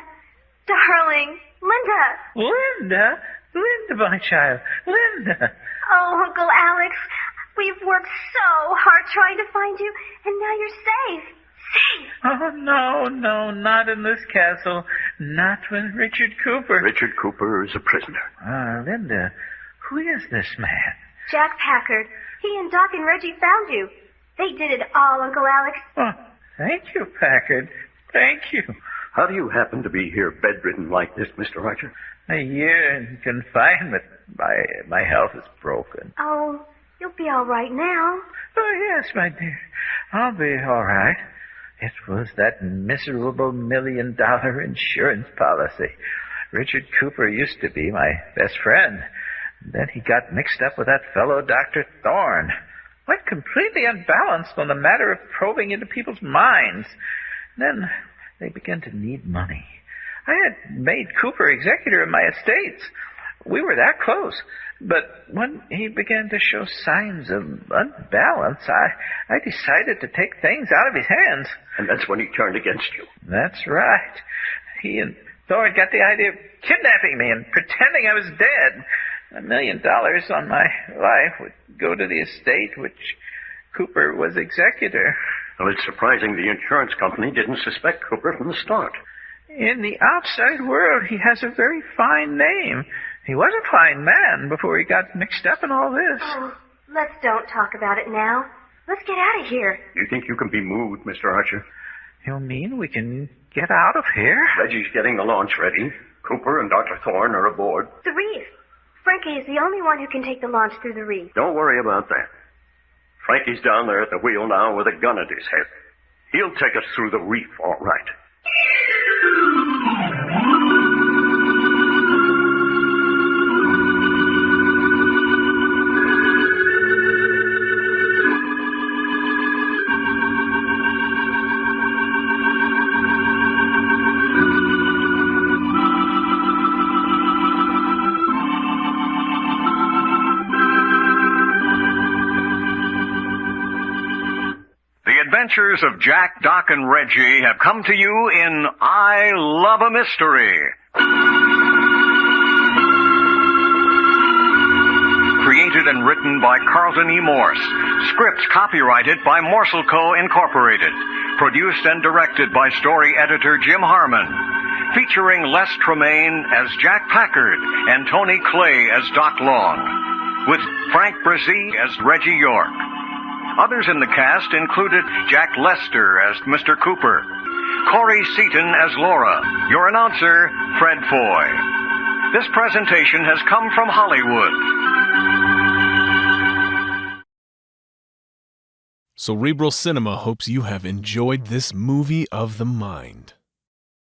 Darling. Linda. Linda? Linda, my child. Linda. Oh, Uncle Alex. We've worked so hard trying to find you, and now you're safe. Safe. Oh, no, not in this castle. Not with Richard Cooper. Richard Cooper is a prisoner. Linda, who is this man? Jack Packard. He and Doc and Reggie found you. They did it all, Uncle Alex. Oh, thank you, Packard. Thank you. How do you happen to be here bedridden like this, Mr. Archer? A year in confinement. My health is broken. Oh, you'll be all right now. Oh, yes, my dear. I'll be all right. It was that miserable $1 million insurance policy. Richard Cooper used to be my best friend. Then he got mixed up with that fellow Dr. Thorne. Went completely unbalanced on the matter of probing into people's minds. Then they began to need money. I had made Cooper executor of my estates. We were that close. But when he began to show signs of unbalance, I decided to take things out of his hands. And that's when he turned against you. That's right. He and Thorne got the idea of kidnapping me and pretending I was dead. $1 million on my life would go to the estate, which Cooper was executor. Well, it's surprising the insurance company didn't suspect Cooper from the start. In the outside world, he has a very fine name. He was a fine man before he got mixed up in all this. Oh, let's don't talk about it now. Let's get out of here. You think you can be moved, Mr. Archer? You mean we can get out of here? Reggie's getting the launch ready. Cooper and Dr. Thorne are aboard. The reef. Frankie is the only one who can take the launch through the reef. Don't worry about that. Frankie's down there at the wheel now with a gun at his head. He'll take us through the reef, all right. adventures of Jack, Doc, and Reggie have come to you in I Love a Mystery. Created and written by Carlton E. Morse. Scripts copyrighted by Morsel Co. Incorporated. Produced and directed by story editor Jim Harmon. Featuring Les Tremaine as Jack Packard and Tony Clay as Doc Long. With Frank Brzee as Reggie York. Others in the cast included Jack Lester as Mr. Cooper. Corey Seaton as Laura. Your announcer, Fred Foy. This presentation has come from Hollywood. Cerebral Cinema hopes you have enjoyed this movie of the mind.